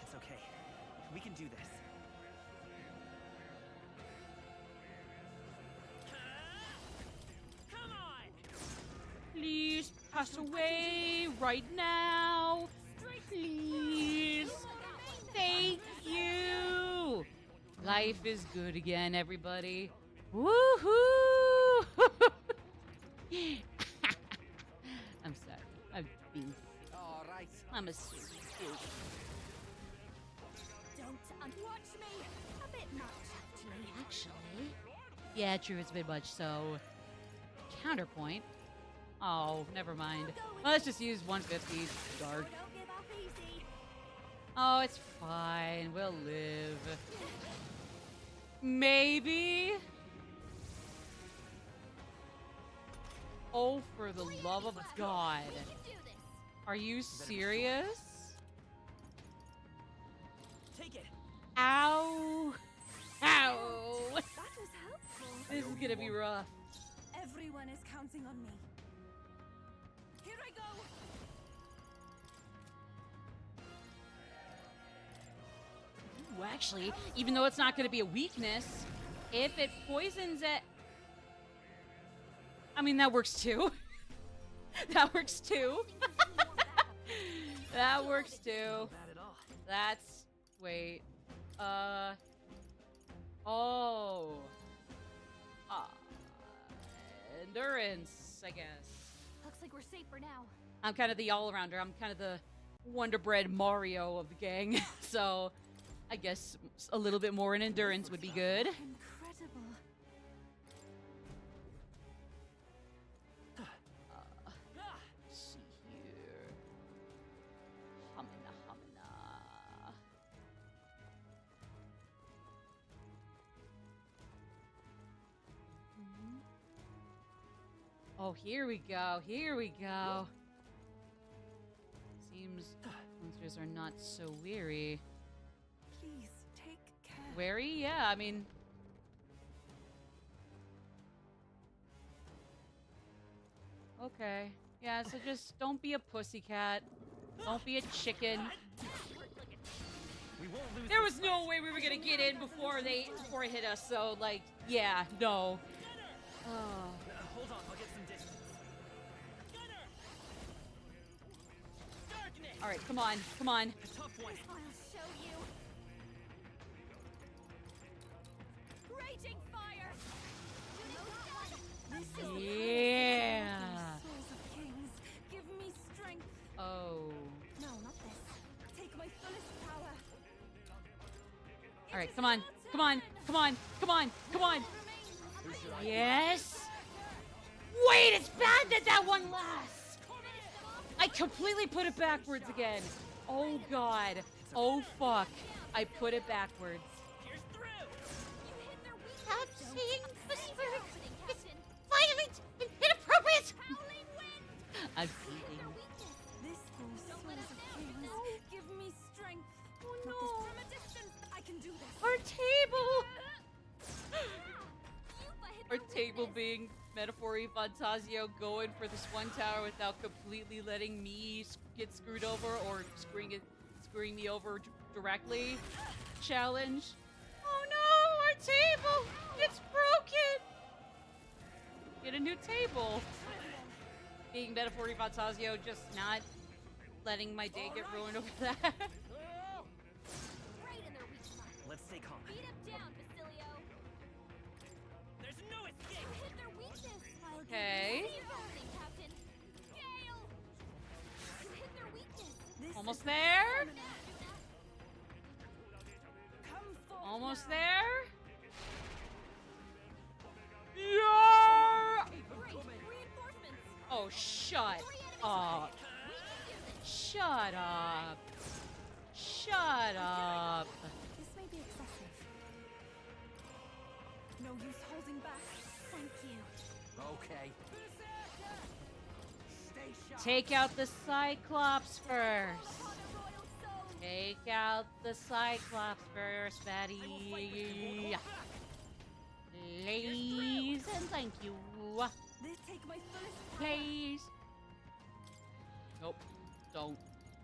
It's okay. We can do this. Come on! Please pass away right now. Please. Thank you. Life is good again, everybody. Woohoo! I'm sorry. I'm being. All right. I'm a silly kid. Don't unwatch me. A bit much, Actually, yeah, true. It's a bit much. So, counterpoint. Oh, never mind. Well, let's just use 150 dark. Don't give up easy. Oh, it's fine. We'll live. Maybe. Oh, for the love of God. Are you serious? Take it. Ow. Ow. That was helpful. This is gonna be rough. Everyone is counting on me. Here I go. Ooh, actually, even though it's not gonna be a weakness, if it poisons it... I mean, that works too. That works too. That works too. That's... Wait. Oh. Endurance. I guess. Looks like we're safe for now. I'm kind of the all-arounder. I'm kind of the Wonder Bread Mario of the gang. So I guess a little bit more in endurance would be good. Incredible. Let's see here. Humana, humana. Oh, here we go. Here we go. Seems monsters are not so weary. Please take care. Wary? Yeah, I mean... Okay. Yeah, so just don't be a pussycat. Don't be a chicken. There was no way we were gonna get in before it hit us, so, like, yeah, no. Oh. Hold on, I'll get some distance. Alright, come on, come on. Tough one. I'll show you. Raging fire. Yeah. Souls of kings, give me strength. Oh. No, not this. Take my fullest power. Alright, come on, come on, come on, come on, come on. Yes. Wait, it's bad that that one lasts. I completely put it backwards again. Oh god. Oh fuck. I put it backwards. Stop saying this word. It's violent and inappropriate. I'm bleeding. This whole souls of kings, give me strength. Oh Not no. this from a distance. I can do this. Our table. Our table being metaphor Refantazio going for this one tower without completely letting me get screwed over or screwing me over directly. Challenge. Oh no, our table! It's broken! Get a new table. Being metaphor Refantazio, just not letting my day get ruined over that. Right in their weak spot. Let's stay calm. Beat him down, Basilio. There's no escape. You hit their weakness. Okay. See your opening, Captain. Gale. You hit their weakness. Almost there. Almost there. Yeah! Great. Reinforcements. Oh, shut up. Shut up. Shut up. This may be excessive. No use holding back. Thank you. Okay. Take out the Cyclops first. Take out the Cyclops first, Betty. Please and thank you. Take my fullest Please. Nope.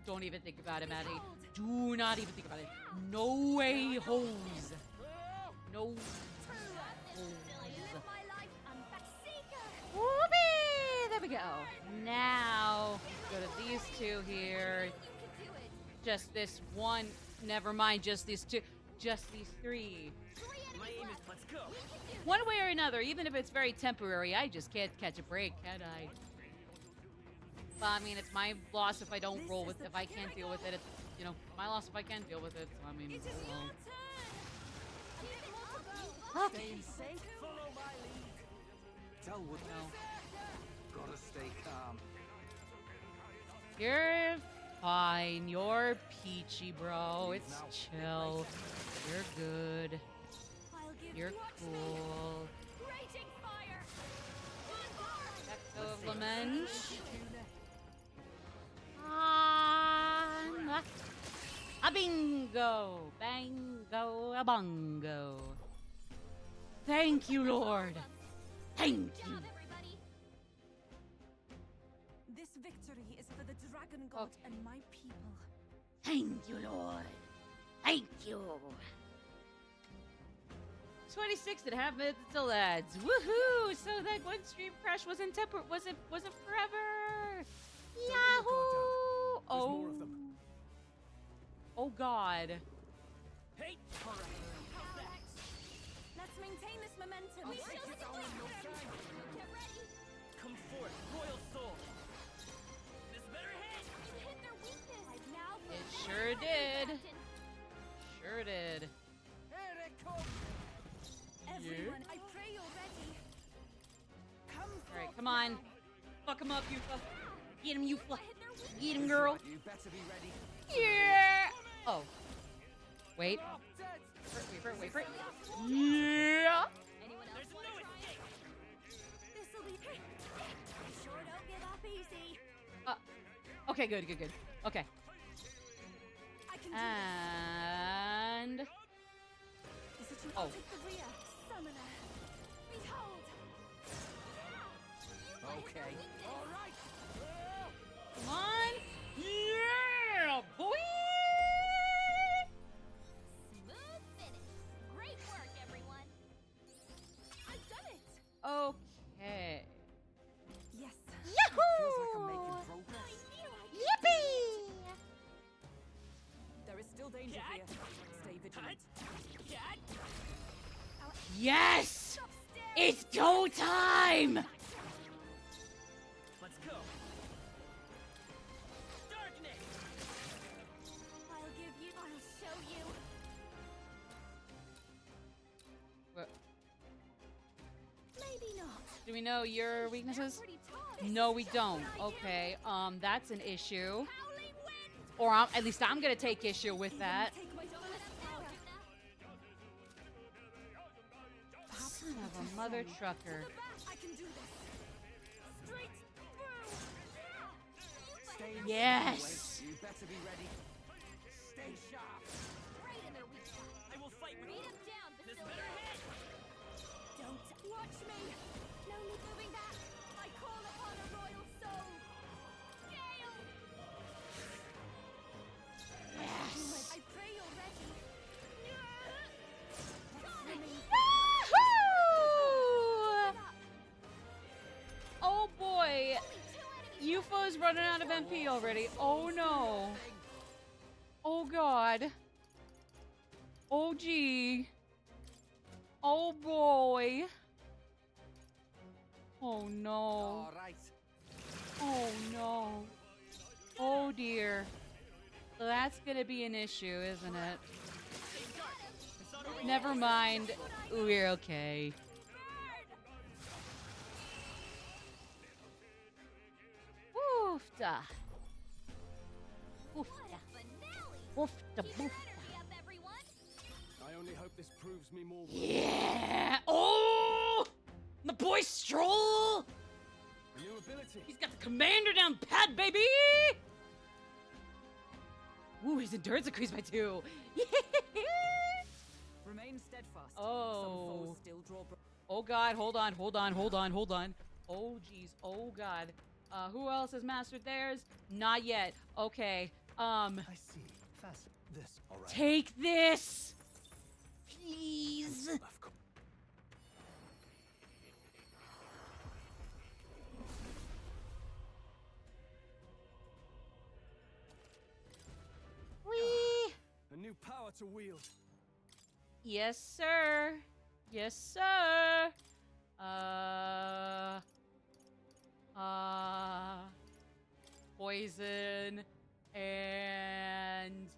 Don't even think about it, Maddie. Do not even think about it. No way, hoes. No hoes. Whoopee! There we go. Now, go to these two here. Just this one. Never mind, just these two. Just these three. My aim is let's go. One way or another, even if it's very temporary, I just can't catch a break, can I? Well, I mean, it's my loss if I don't roll with it. If I can't deal with it, it's, you know, my loss if I can't deal with it. So, I mean, well. Okay. Follow my lead. Tell Wood now. Gotta stay calm. You're fine. You're peachy, bro. It's chill. You're good. You're cool. Raging fire. Echo of Lament. A bingo. Bango. A bongo. Thank you, Lord. Thank you. This victory is for the Dragon God and my people. Thank you, Lord. Thank you. 26 and a half minutes till lads. Woohoo! So that one stream crash wasn't wasn't forever. Yahoo! Oh. Oh god. Hey, Let's maintain this momentum. We shall get ready. Come forth, royal soul. This better hit. It hit their weakness. I've now It fulfilled sure my did. captain. Sure did. Here it comes! Everyone, I pray you're ready. Come All right, come on. Fuck him up, Yufa. Get him, Yufa. hit their weakness. Get him, girl. You better be ready. Yeah. Oh. Wait. Oh, dead! Wait for it. Yeah. Anyone else There's want no to try escape. it? This'll be. I sure don't give up easy. Okay, good. Okay. I can do And this. Is it you? oh. I'll take the rear. Summoner. Behold. Okay. All right. Come on. Yeah, boy. Smooth finish. Great work, everyone. I've done it. Okay. Yes. Feels like I'm making progress. Yippee! There is still danger Cat. here. Stay vigilant. Cat. Yes! Stop staring. It's go time! Let's go. Darkness. I'll give you. I'll show you. What? Maybe not. Do we know your weaknesses? Pretty tough. No, we don't. Okay. That's an issue. Howling wind. Or at least I'm gonna take issue with that. Take my fullest power. Son of a mother trucker. I can do this. Straight through. Stay in Yes! You better be ready. Stay sharp. Right in their weak spot. I will fight with Beat you. him down, This Basilia. better hit. Don't watch me. No need moving back. I call upon a royal soul. Gale. Yes! I pray you're ready. Woohoo! Oh boy. UFO's running out of MP already. Oh no. Oh god. Oh gee. Oh boy. Oh no. All right. Oh no. Oh dear. That's gonna be an issue, isn't it? Never mind. We're okay. Woofda. What a finale. Woofda Keep boofda. your energy up, everyone. I only hope this proves me more. Yeah! Oh! My boy Stroll! A new ability. He's got the commander down pat, baby! Ooh, his endurance increased by 2. Remain steadfast. Oh. Some foes still draw. Oh god, hold on. Oh jeez, oh god. Who else has mastered theirs? Not yet. Okay. I see. Fast. This, all right. Take this! Please! Of course. Whee! A new power to wield. Yes, sir. Yes, sir. Poison and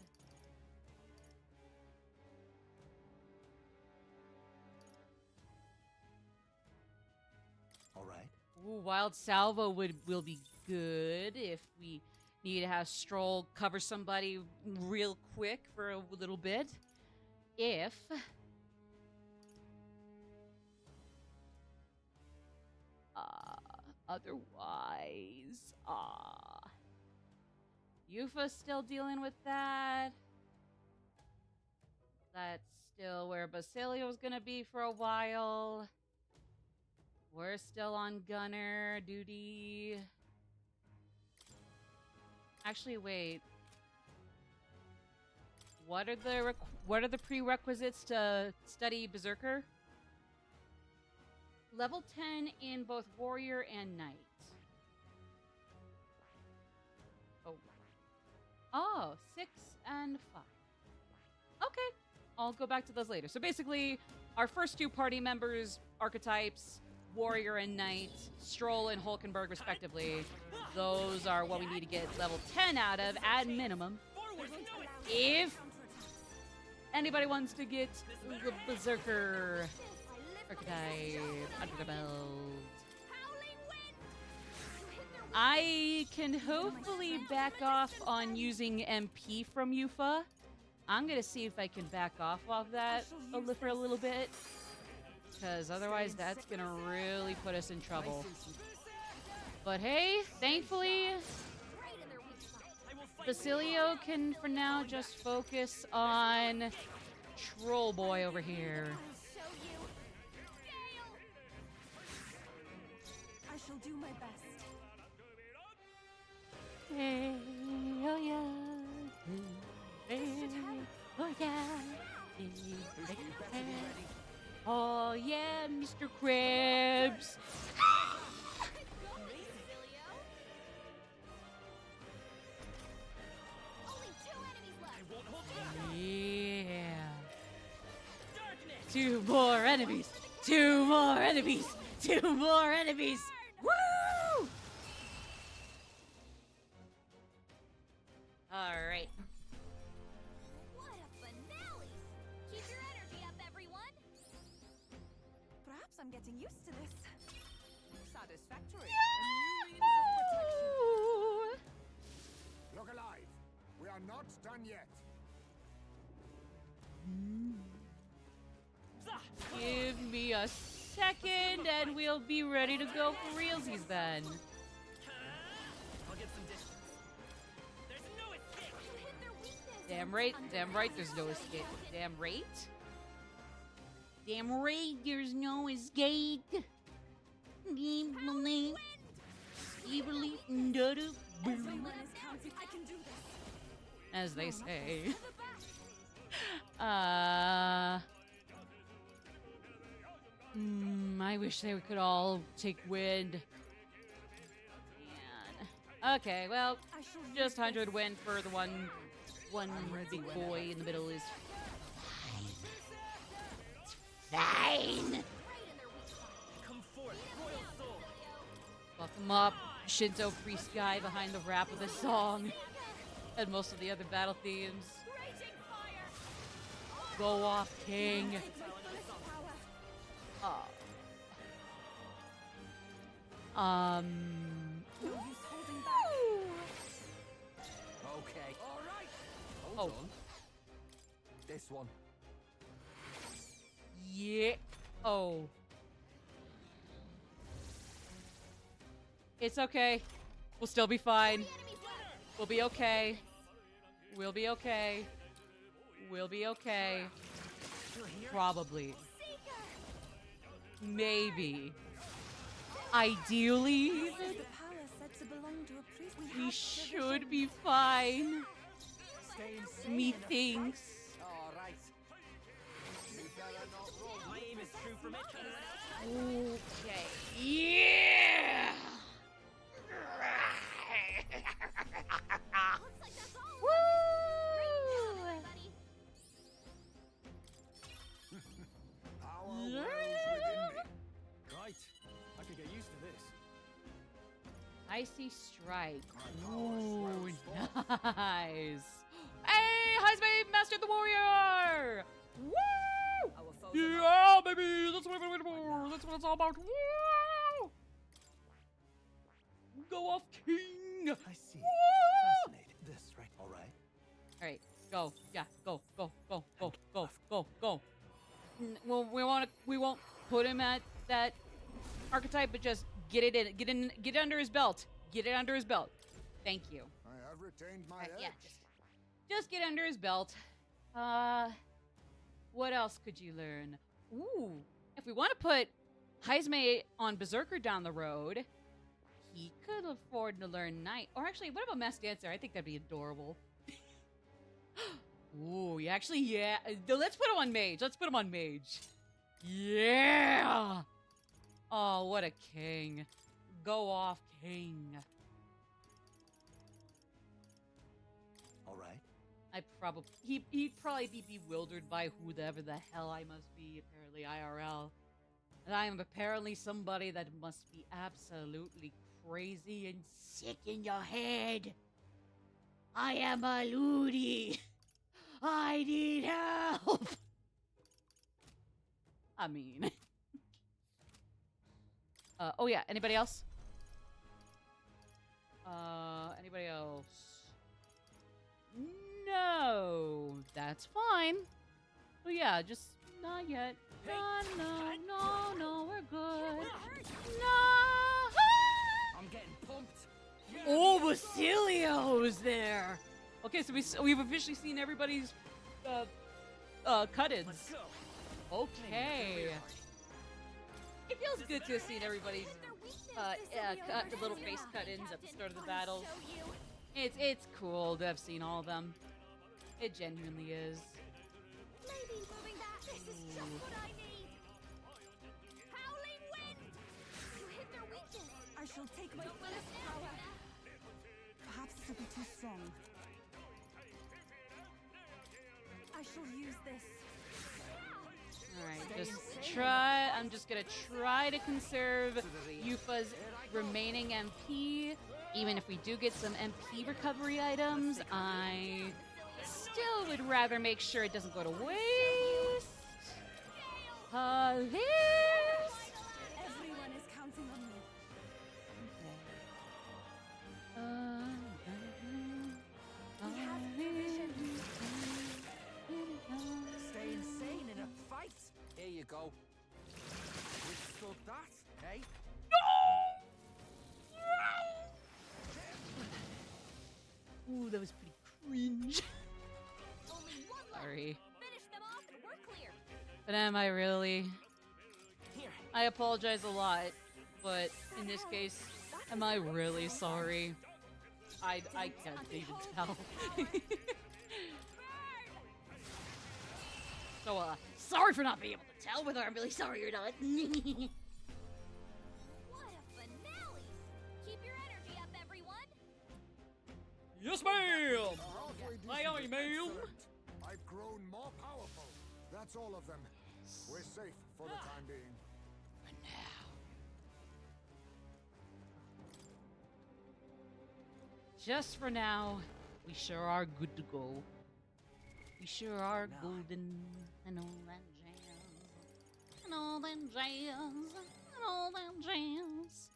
All right. ooh, wild salvo will be good if we need to have Stroll cover somebody real quick for a little bit. If otherwise, Yufa's still dealing with that. That's still where Basilio's gonna be for a while. We're still on gunner duty. Actually, wait. What are the prerequisites to study Berserker? Level 10 in both warrior and knight. Oh, 6 and 5. Okay, I'll go back to those later. So basically, our first two party members, archetypes, Warrior and Knight, Stroll and Hulkenberg respectively. Those are what we need to get level 10 out of at minimum. If anybody wants to get the Berserker archetype under the belt, I can hopefully back off on using MP from Yufa. I'm gonna see if I can back off of that for a little bit, because otherwise that's gonna really put us in trouble. But hey, thankfully, Basilio can for now just focus on Troll Boy over here. I shall do my best. Hey, oh yeah. Hey, oh yeah. Oh yeah, Mr. Krabs. Yeah. 2 more enemies. 2 more enemies. 2 more enemies. Woo! All right. What a finale! Keep your energy up, everyone. Perhaps I'm getting used to this. Satisfactory. Look alive. We are not done yet. Give me a second and we'll be ready to go for realsies then. I'll get some distance. There's no escape. Damn right there's no escape. Damn right. Damn right, there's no escape. Everyone is counting. I can do this. As they say. I wish they could all take wind. Man. Okay, well, just 100 wind for the one big boy in the middle is Fine. Come forth, royal soul. fuck him up. Shinto priest guy behind the rap of the song. And most of the other battle themes. Go off, king. Okay. All right. Hold on. This one. Yeah. Oh. It's okay. We'll still be fine. We'll be okay. We'll be okay. We'll be okay. Probably. Maybe. Ideally, even. We should be fine. Methinks. All right. My aim is true from it. Okay. Yeah! Power wells within me. Right. I could get used to this. Icy Strike. Ooh, nice. Hey, Heisman mastered the warrior! Woo! Yeah, baby! That's what I'm waiting for! That's what it's all about! Woo! Go off, king! I see. Woo! Fascinating. This, right? All right. Alright, go. Yeah, go. Well, we won't put him at that archetype, but just get it under his belt. Get it under his belt. Thank you. I have retained my Yeah, edge. just get under his belt. What else could you learn? Ooh, if we want to put Heisme on Berserker down the road, he could afford to learn Knight. Or actually, what about Mass Dancer? I think that'd be adorable. Ooh, yeah, actually, yeah. Let's put him on Mage. Let's put him on Mage. Yeah! Oh, what a king. Go off, king. All right. He'd probably be bewildered by whoever the hell I must be, apparently, IRL. And I am apparently somebody that must be absolutely crazy and sick in your head. I am a loony. I need help. I mean. Oh yeah, anybody else? Anybody else? No, that's fine. Oh yeah, just not yet. No, we're good. No. I'm getting pumped. Oh, Basilio's there. Okay, so we've officially seen everybody's cut-ins. Okay. It feels good to have seen everybody's the little face cut-ins at the start of the battles. It's cool to have seen all of them. It genuinely is. Maybe moving that. This is just what I need. Howling wind. You hit their weakness. I shall take my fullest power. Perhaps this will be too strong. I shall use this. Alright, I'm just gonna try to conserve Yufa's remaining MP. Even if we do get some MP recovery items, I still would rather make sure it doesn't go to waste. Everyone is counting on me. We have vision. Stay insane in a fight. Here you go. Withstood that, eh? Ooh, that was pretty cringe. Only one left. Sorry. Finish them off and we're clear. But am I really? I apologize a lot, but in this case, am I really sorry? I can't even tell. So, sorry for not being able to tell whether I'm really sorry or not. What a finale! Keep your energy up, everyone. Yes, ma'am! Aye, ma'am. I've grown more powerful. That's all of them. We're safe for the time being. For now. Just for now, we sure are good to go. We sure are golden and all that jazz. And all that jazz. And all that jazz.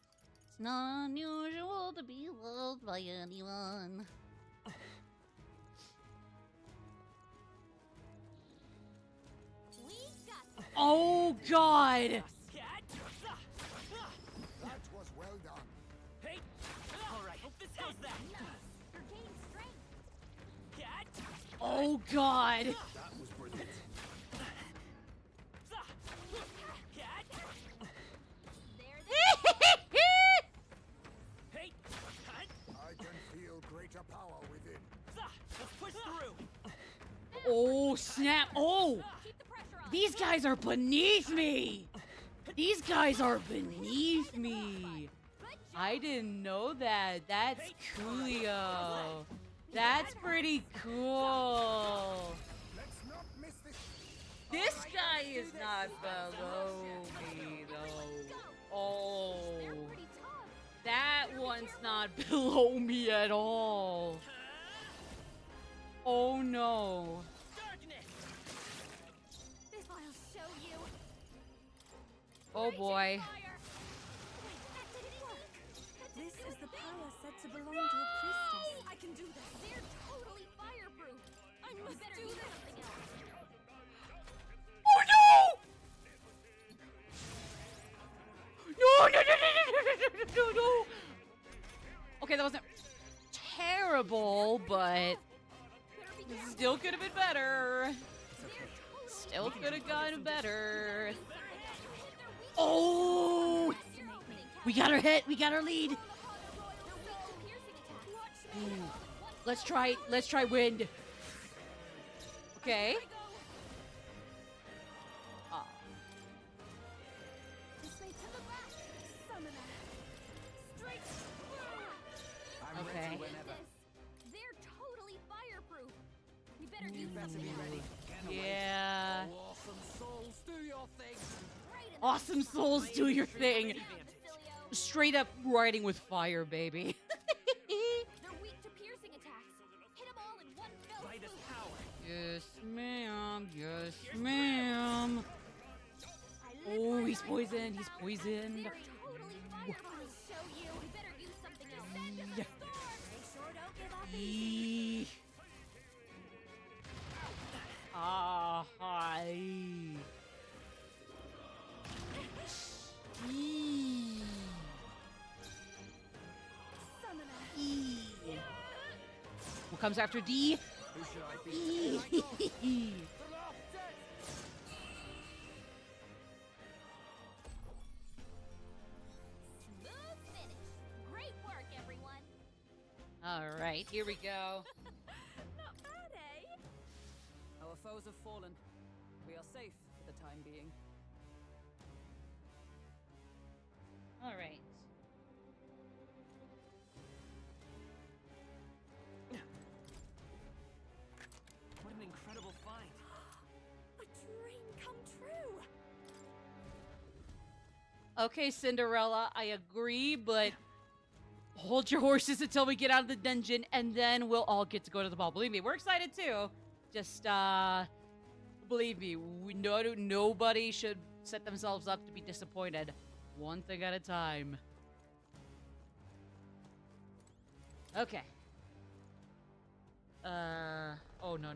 It's not unusual to be loved by anyone. Oh God! That was well done. Hey! Alright, this how's that? You're gaining strength. Cat! Oh God! That was brilliant. Cat! Hey! Cut! I can feel greater power within. Let's push through! Oh snap! Oh! Keep the pressure on. These guys are beneath me! These guys are beneath me! I didn't know that. That's coolio. That's pretty cool. Let's not miss this. This guy is not below me, though. Oh. They're pretty tough. That one's not below me at all. Oh no. This I'll show you. Oh boy. Fire. Wait, that didn't work. This is the power said to belong to a priestess. I can do this. They're totally fireproof. I must do something else. Oh no! No. Okay, that wasn't terrible, but still could have been better. Still could have gotten better. Oh! We got our hit. We got our lead. Ooh. Let's try wind. Okay. This way to the left. Summoner. Straight. I'm Okay. ready whenever. They're totally fireproof. We better You do better something be else. ready. Get away. Yeah. Oh, awesome souls, do your thing. Right Awesome souls, do your thing. Straight up riding with fire, baby. They're weak to piercing attacks. Hit them all in one fell By this swoop. power. Yes, ma'am. Yes, ma'am. Oh, he's poisoned. He's poisoned. They're totally fireproof. Show you. We better use something else. Send us a storm. They sure don't give up easy. Ah, hi. What comes after D? Who should I be? Smooth finish. Great work, everyone. All right, here we go. Not bad, eh? Our foes have fallen. We are safe for the time being. All right. What an incredible find. A dream come true. Okay, Cinderella, I agree, but hold your horses until we get out of the dungeon, and then we'll all get to go to the ball. Believe me, we're excited too. Just, believe me, nobody should set themselves up to be disappointed. One thing at a time. Okay. Oh, no.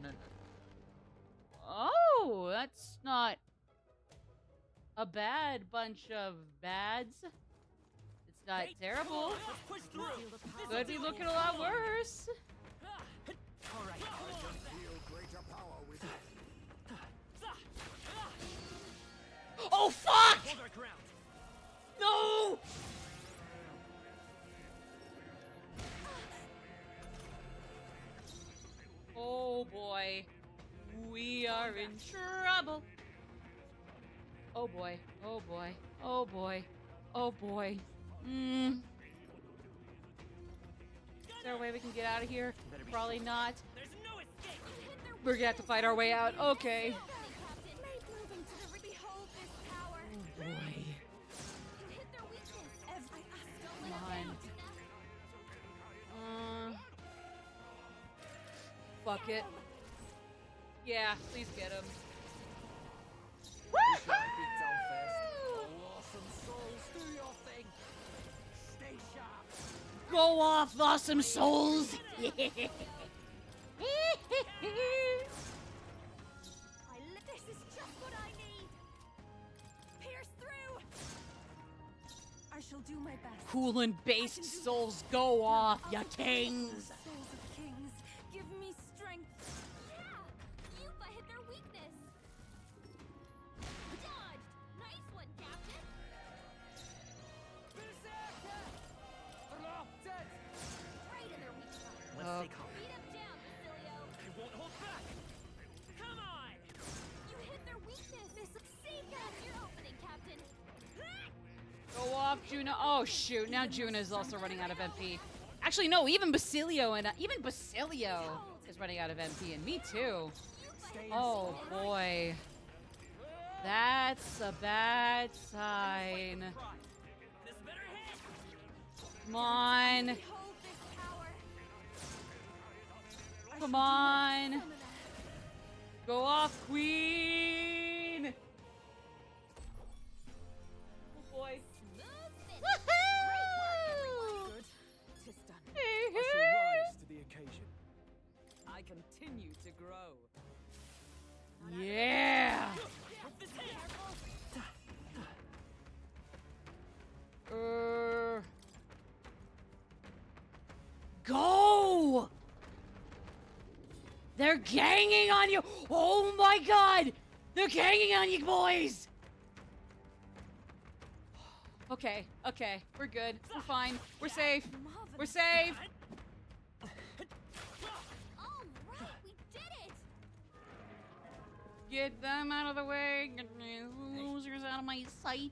Oh, that's not a bad bunch of bads. It's not terrible. Push through. Could be looking a lot worse. All right. Feel greater power with Oh, fuck! Hold our ground. No! Oh, boy. We are in trouble. Oh, boy. Oh, boy. Oh, boy. Oh, boy. Is there a way we can get out of here? Probably not. There's no escape. We're gonna have to fight our way out. Okay. Oh, boy. Come on. Fuck it. Yeah, please get him. Who should I beat down first? Oh, awesome souls, do your thing. Stay sharp. Go off, awesome souls! This is just what I need. Pierce through. I shall do my best. Coolant-based souls, go off, ya kings! Souls of kings, give me strength. Yeah, Yupa hit their weakness. Dodged. Nice one, Captain. Right in their weak spot. Let's stay calm. Beat him down, Basilio. I won't hold back. Come on. You hit their weakness. See, that's your opening, Captain. Go off, Juna. Oh, shoot. Now Juna is also running out of MP. Actually, no, even Basilio is running out of MP, and me too. Oh, boy. That's a bad sign. This better hit. Come on. Hold this power. Come on. Go off, Queen. Oh, boy. Smooth finish. Woohoo! Good. Tis done. Hey, I shall hey. rise to the occasion. I continue to grow. Yeah. Hope this hits. Go! They're ganging on you! Oh my god! They're ganging on you, boys! Okay, we're good. We're fine. We're safe. We're safe. All right, we did it. Get them out of the way. Get the losers out of my sight.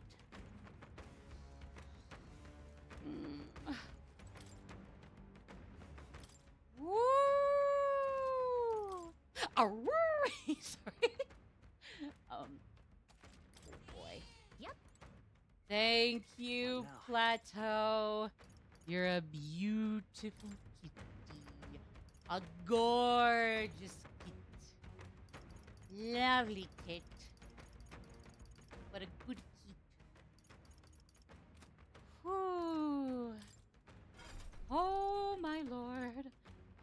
Woo! Sorry. Oh boy. Yep, Thank you, Plateau. You're a beautiful kitty. A gorgeous kit. Lovely kit. What a good kit. Whew. Oh, my lord.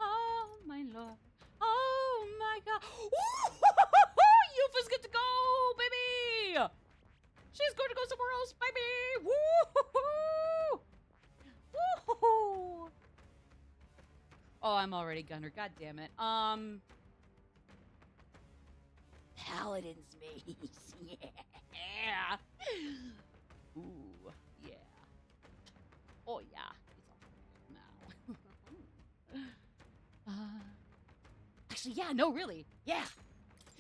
Oh, my lord. Oh, my God. Yufa's good to go, baby. She's going to go somewhere else, baby! Woo-hoo-hoo! Woo-hoo-hoo! Oh, I'm already Gunner. God damn it. Paladin's Mace. Yeah. Ooh, yeah. Oh, yeah. It's all now. Actually, yeah, no, really. Yeah.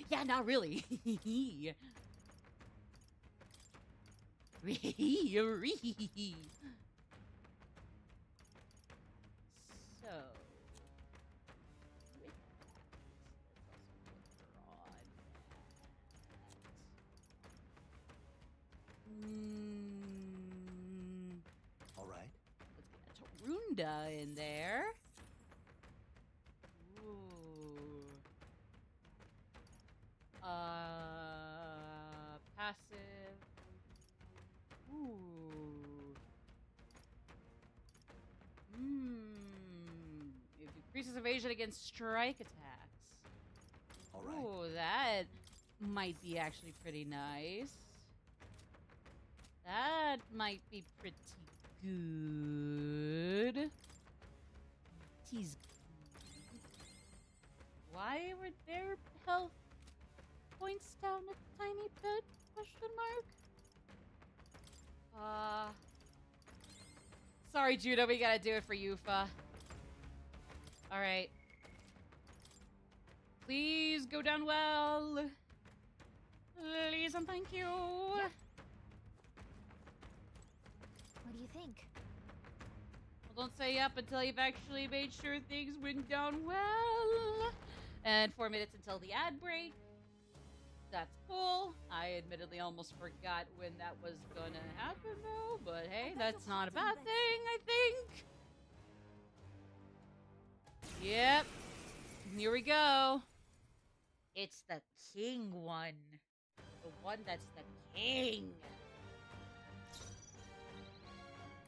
Yeah, not really. So, with All right. Let's get a Tarunda in there. Ooh. Passive. Ooh. It decreases evasion against strike attacks. All right. Ooh, that might be actually pretty nice. That might be pretty good. Tease. Why were their health points down a tiny bit? Question mark. Sorry, Judah, we gotta do it for Yufa. Alright. Please go down well. Please and thank you. Yeah. What do you think? Well, don't say up until you've actually made sure things went down well. And 4 minutes until the ad break. That's cool. I admittedly almost forgot when that was gonna happen, though. But hey, that's not a bad thing, I think. Yep. Here we go. It's the king one. The one that's the king.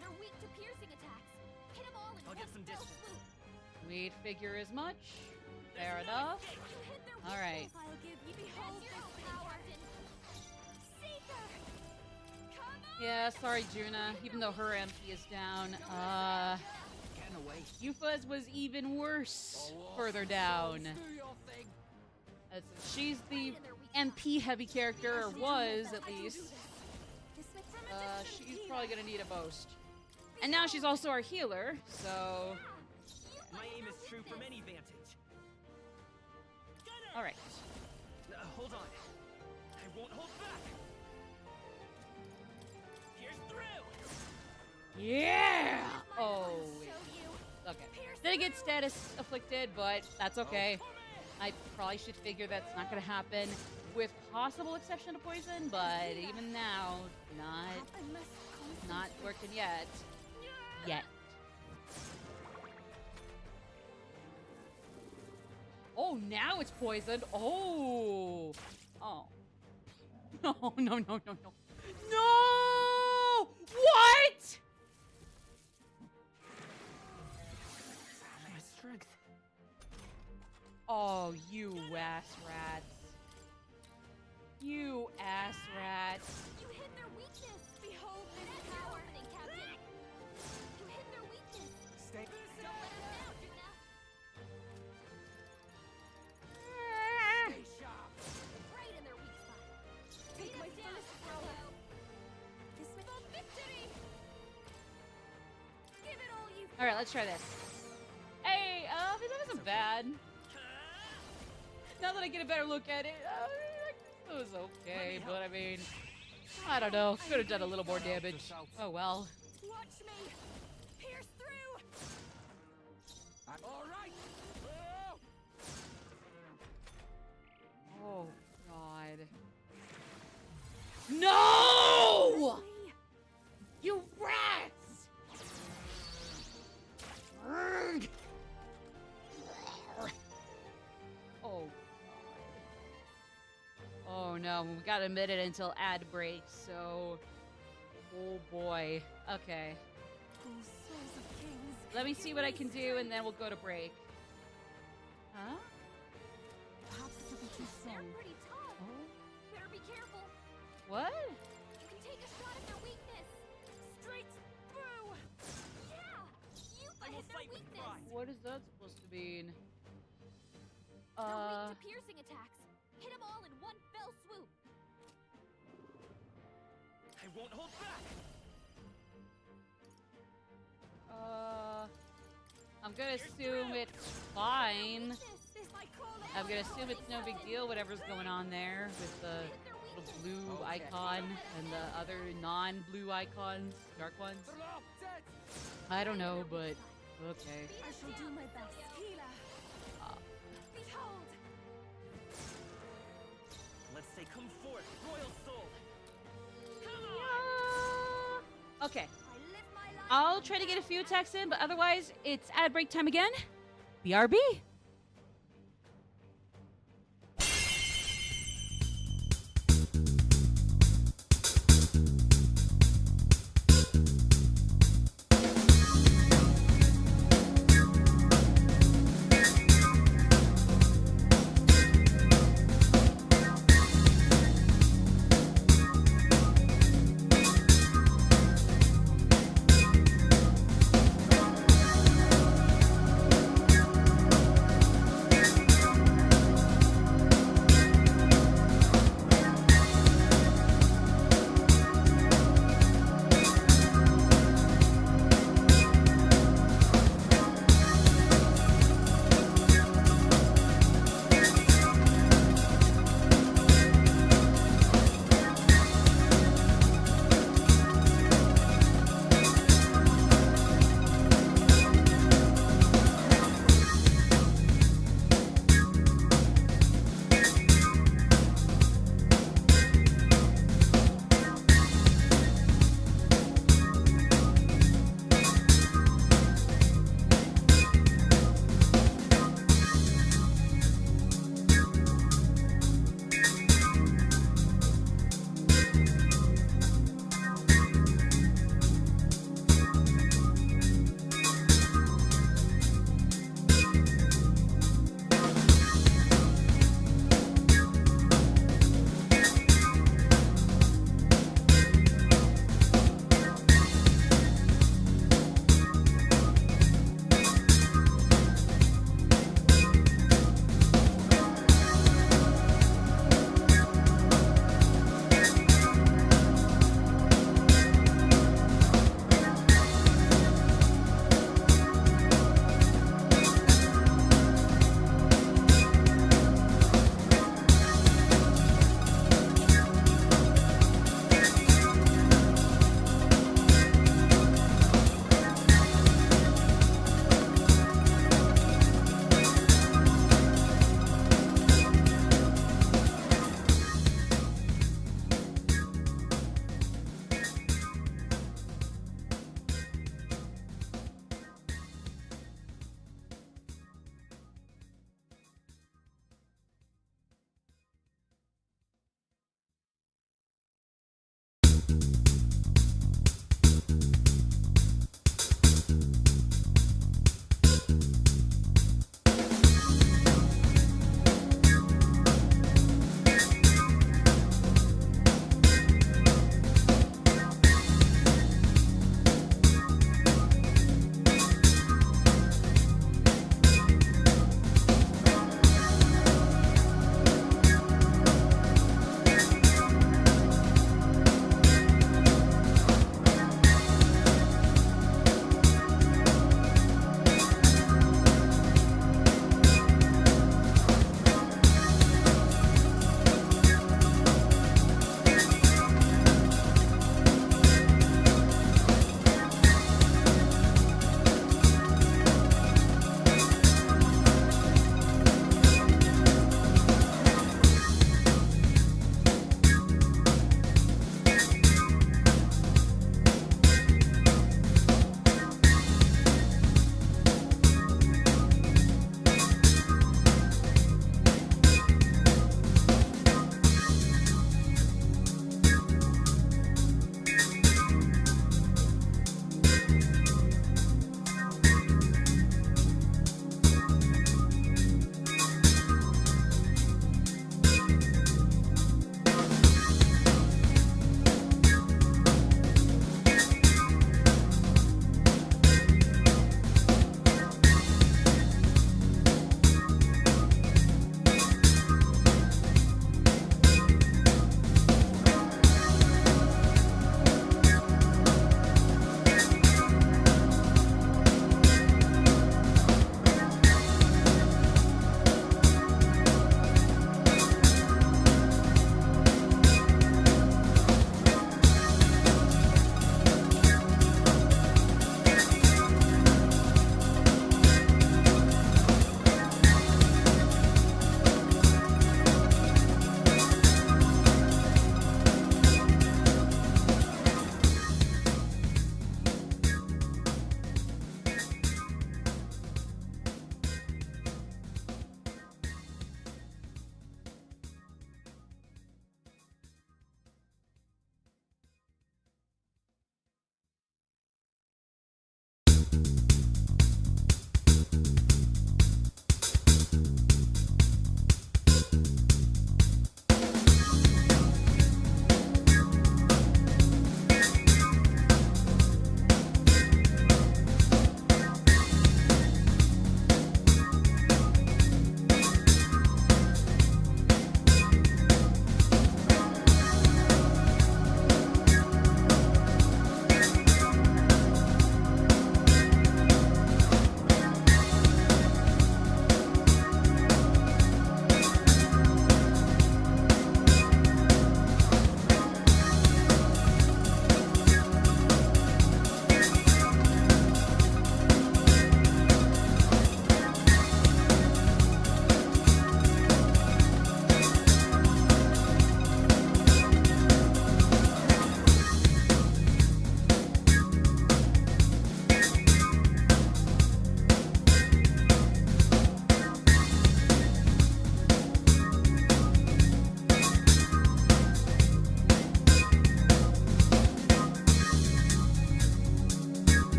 They're weak to piercing attacks. Hit them all in I'll get some fell distance. swoop. We'd figure as much. Fair enough. You hit their All right. weakness. I'll give you behold this power. Seeker! Come on! Yeah, sorry, Juna. Even though her MP is down, Getting away. Yufa's was even worse further down. Do your thing. She's the MP heavy character, or was at least. She's probably gonna need a boast. And now she's also our healer, so. My aim is true from any vantage. Alright. Hold on. I won't hold back. Here's through. Yeah! Oh, wait. Okay. Didn't get status afflicted, but that's okay. I probably should figure that's not gonna happen, with possible exception to poison, but even now, not working yet. Yet. Oh, now it's poisoned. Oh. Oh. No, no, no, no, no. No! What? My strength. Oh, you ass rats. You ass rats. You hit their weakness. Behold this power. Captain. You hit their weakness. Stay. Don't let us down, Juna. Stay sharp. Right in their weak spot. Take my first power. This way for victory. Give it all you. All right, let's try this. Hey, that wasn't bad. Now that I get a better look at it, it was okay, but I mean, I don't know. Could have done a little more damage. Oh well. Watch me. Pierce through. All right. Oh God. No! no, we got a minute until ad break, so... Oh boy. Okay. Oh, souls of kings. Let me see what I can do, and then we'll go to break. Huh? Perhaps this will be too They're strong. pretty tough. Oh. Better be careful. What? You can take a shot at their weakness. Straight through. Yeah. You I will hit their fight with weakness. pride. What is that supposed to mean? They're weak to piercing attacks. Hit them all in one fell swoop. I won't hold back. I'm gonna assume it's fine. I'm gonna assume it's no big deal, whatever's going on there with the little blue icon and the other non-blue icons, dark ones. I don't know, but okay. I shall do my best. Healer. Behold. Let's say come forth, royal soul. Come on. Okay. I live my life. I'll try to get a few attacks in, but otherwise, it's ad break time again. BRB.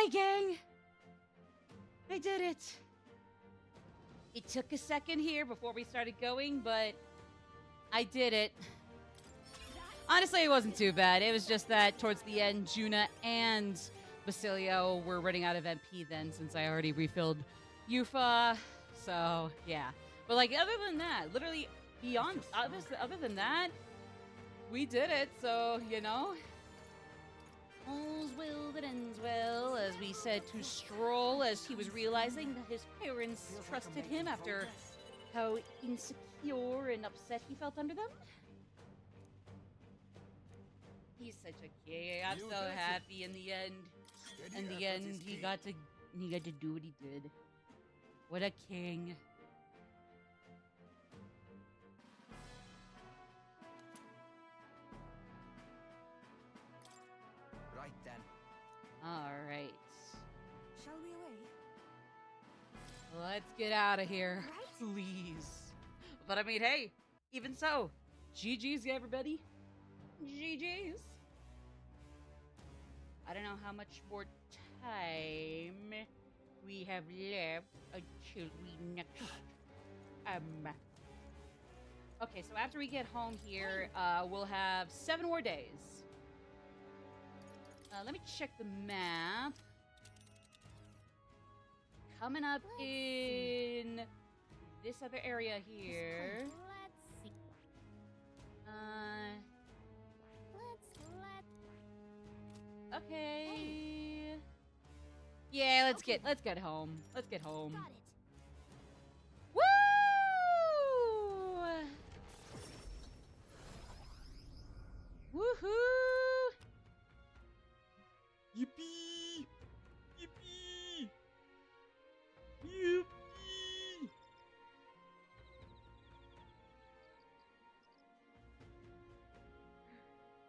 Okay, gang. I did it. It took a second here before we started going, but I did it. Honestly, it wasn't too bad. It was just that towards the end, Juna and Basilio were running out of MP then, since I already refilled Yufa. So, yeah. But, like, other than that, literally beyond, other than that, we did it. So, you know, all's well that ends well, as we said to Stroll, as he was realizing that his parents trusted him after how insecure and upset he felt under them. He's such a king. I'm so happy in the end. In the end, he got to do what he did. What a king. Right then. All right. Shall we away? Let's get out of here. Right? Please. But I mean, hey, even so, GG's, everybody. GG's. I don't know how much more time we have left until we next. Okay, so after we get home here, we'll have 7 more days. Let me check the map. Coming up in this other area here. Let's see. Okay. Yeah, let's get home. Let's get home. Got it. Woo! Woohoo! Yippee! Yippee! Yippee!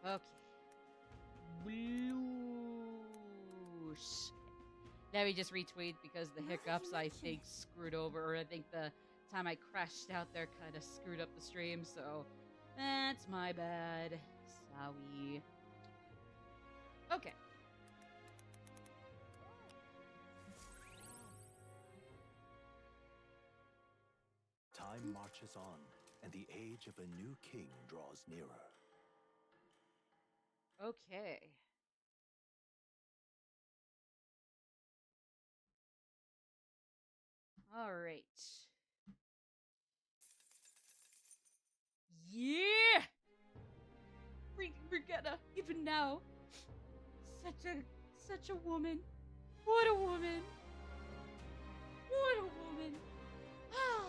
Okay. Bloosh. Let me just retweet because the hiccups I think screwed over, or I think the time I crashed out there kind of screwed up the stream, so that's my bad. Sorry. Okay. Time marches on, and the age of a new king draws nearer. Okay. All right. Yeah! Brigitta, even now. Such a woman. What a woman. What a woman. Ah.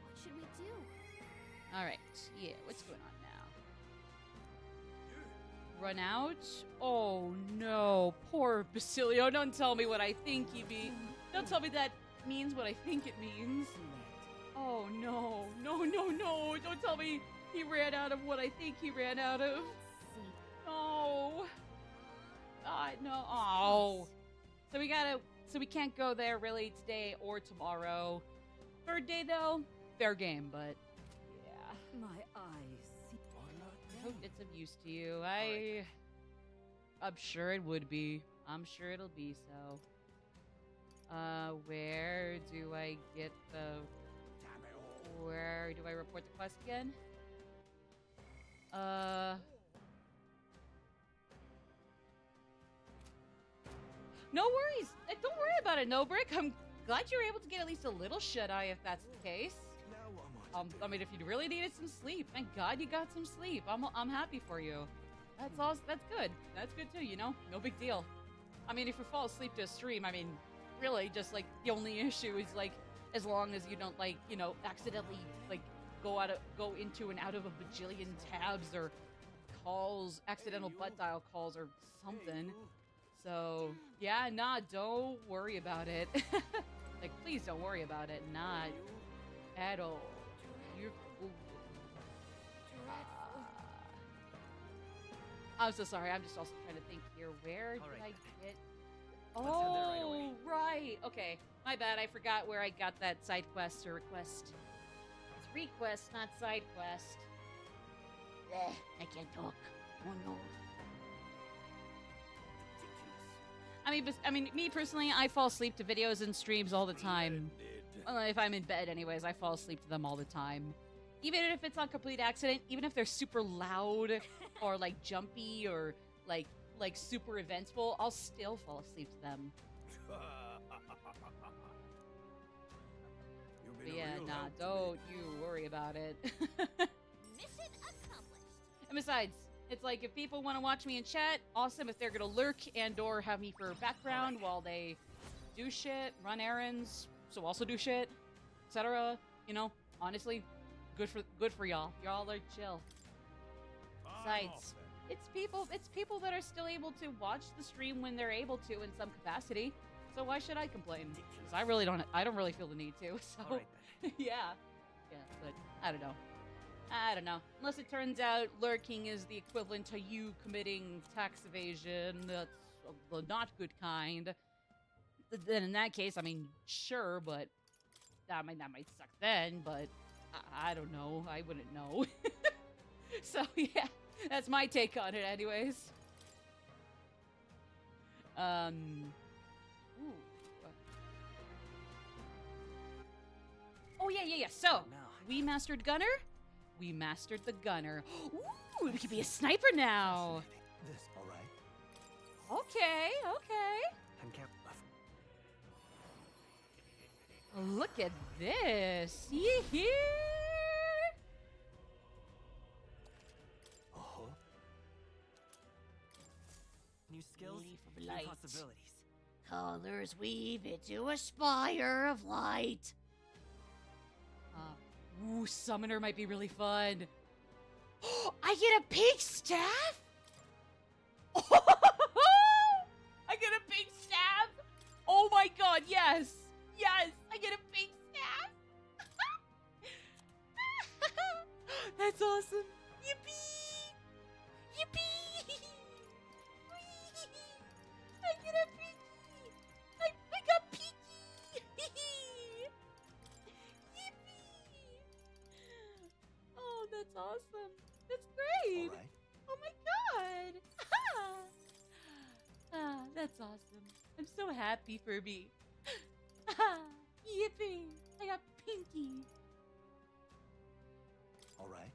What should we do? All right. Yeah, what's going on now? Run out? Oh no, poor Basilio. Don't tell me what I think he means. Don't tell me that means what I think it means. Oh no, no, no, no. Don't tell me he ran out of what I think he ran out of. No. God, no. Oh. So we can't go there really today or tomorrow. Third day though, fair game, but yeah. My eyes. I hope it's of use to you. I'm sure it would be. I'm sure it'll be so. Where do I get the... Where do I report the quest again? No worries. Don't worry about it, No Brick. I'm glad you're able to get at least a little shut-eye if that's the case. I mean, if you really needed some sleep, thank God you got some sleep. I'm happy for you. That's all. That's good. That's good too. You know, no big deal. I mean, if you fall asleep to a stream, I mean, really, just like the only issue is like, as long as you don't like, you know, accidentally like go into and out of a bajillion tabs or calls, accidental butt dial calls or something. So yeah, nah, don't worry about it. Like, please don't worry about it. Not at all. You're cool. I'm so sorry. I'm just also trying to think here. Where did I get? Oh, right. Okay. My bad. I forgot where I got that side quest or request. It's request, not side quest. I can't talk. Oh no. Me personally, I fall asleep to videos and streams all the time. Well, if I'm in bed anyways, I fall asleep to them all the time. Even if it's on complete accident, even if they're super loud or like jumpy or like super eventful, I'll still fall asleep to them. But yeah, nah, don't you worry about it. Mission accomplished. And besides, it's like if people want to watch me in chat, awesome. If they're gonna lurk and or have me for background while they do shit, run errands, so also do shit, etc. You know, honestly, good for y'all. Y'all are chill. Besides, it's people that are still able to watch the stream when they're able to in some capacity. So why should I complain? Because I don't really feel the need to. So yeah, but I don't know. Unless it turns out lurking is the equivalent to you committing tax evasion. That's the not good kind. Then in that case, I mean, sure, but that might suck then. But I don't know. I wouldn't know. So yeah, that's my take on it, anyways. Ooh. Oh yeah. So we mastered Gunner. We mastered the Gunner. Ooh, we could be a sniper now. This, all right? Okay. I'm careful. Look at this. Yee-hee. New skills, Leaf of new light. possibilities. Colors weave into a spire of light. Ooh, Summoner might be really fun. I get a pink staff? I get a pink staff? Oh my god, yes! Yes! I get a pink staff! That's awesome! Yippee! Yippee! I get a pinky! I got pinky! Yippee! Oh, that's awesome! That's great! All right. Oh my god! That's awesome. I'm so happy for me. Yippee! I got pinky. All right.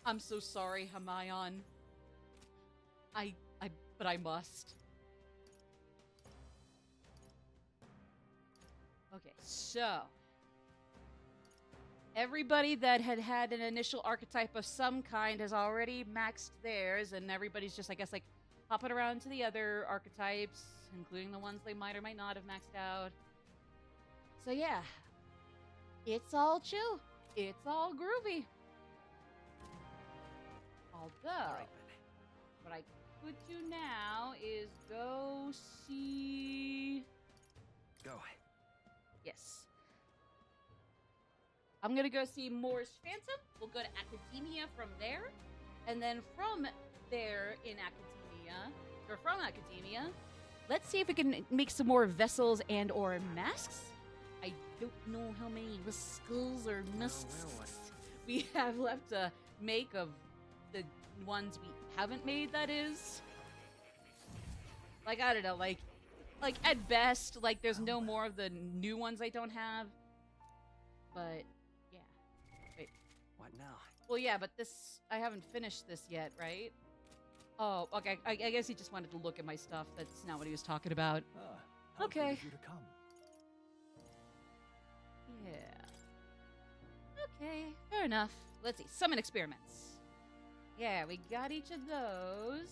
I'm so sorry, Hamayon. But I must. Okay, so everybody that had an initial archetype of some kind has already maxed theirs, and everybody's just, I guess, like hopping around to the other archetypes, including the ones they might or might not have maxed out. So yeah, it's all chill. It's all groovy. Although, what I could do now is go see... Go. Yes. I'm gonna go see Moore's Phantom. We'll go to Academia from there. And then from there in Academia, let's see if we can make some more vessels and or masks. I don't know how many skulls or masks we have left to make of the ones we haven't made, that is. Like, I don't know, like at best, like there's no more of the new ones I don't have. But yeah. Wait. What now? Well, yeah, but I haven't finished this yet, right? Oh, okay. I guess he just wanted to look at my stuff. That's not what he was talking about. How Okay. good of you to come. Yeah. Okay, fair enough. Let's see. Summon experiments. Yeah, we got each of those.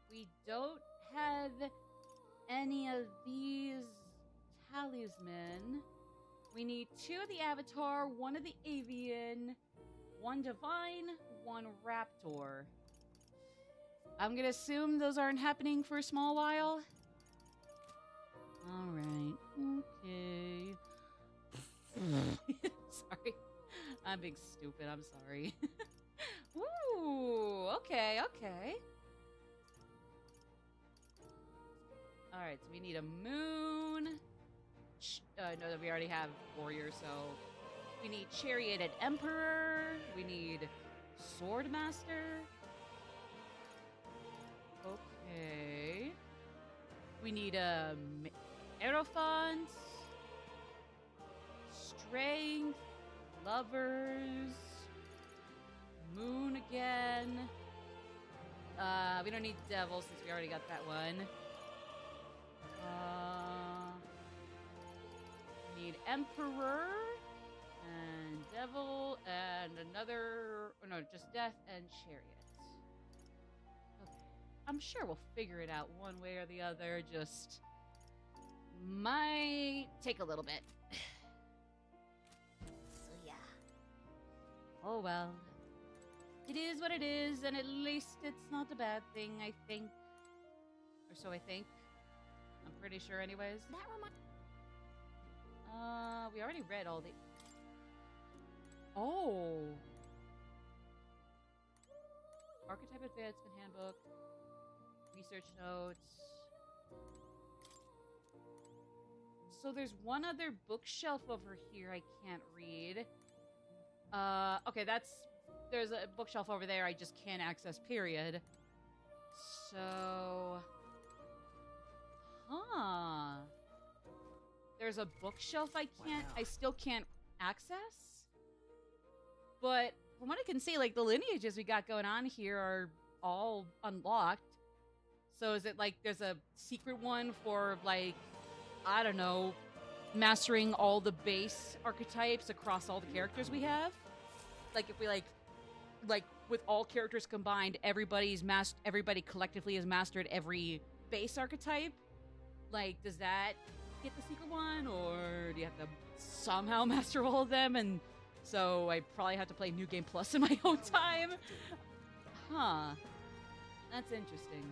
We don't have any of these talisman. We need 2 of the Avatar, 1 of the Avian, 1 Divine, 1 Raptor. I'm gonna assume those aren't happening for a small while. Alright, okay. Sorry. I'm being stupid, I'm sorry. Ooh, okay. Alright, so we need a moon. No, we already have warrior, so we need charioted emperor. We need sword master. Okay. We need a Aerophant, Strength, Lovers, Moon again. We don't need Devil since we already got that one. Need Emperor and Devil and another. Oh no, just Death and Chariot. Okay. I'm sure we'll figure it out one way or the other. Just might take a little bit. So yeah. Oh well. It is what it is, and at least it's not a bad thing, I think. Or so I think. I'm pretty sure anyways. That reminds. We already read all the... Oh! Archetype Advancement Handbook. Research notes. So there's one other bookshelf over here I can't read. Okay, there's a bookshelf over there I just can't access, period. So... Huh. There's a bookshelf I still can't access? But from what I can see, like, the lineages we got going on here are all unlocked. So is it like there's a secret one for, like, I don't know, mastering all the base archetypes across all the characters we have? Like, if we, like with all characters combined, everybody collectively has mastered every base archetype? Like, does that get the secret one, or do you have to somehow master all of them? And so I probably have to play New Game Plus in my own time. Huh. That's interesting.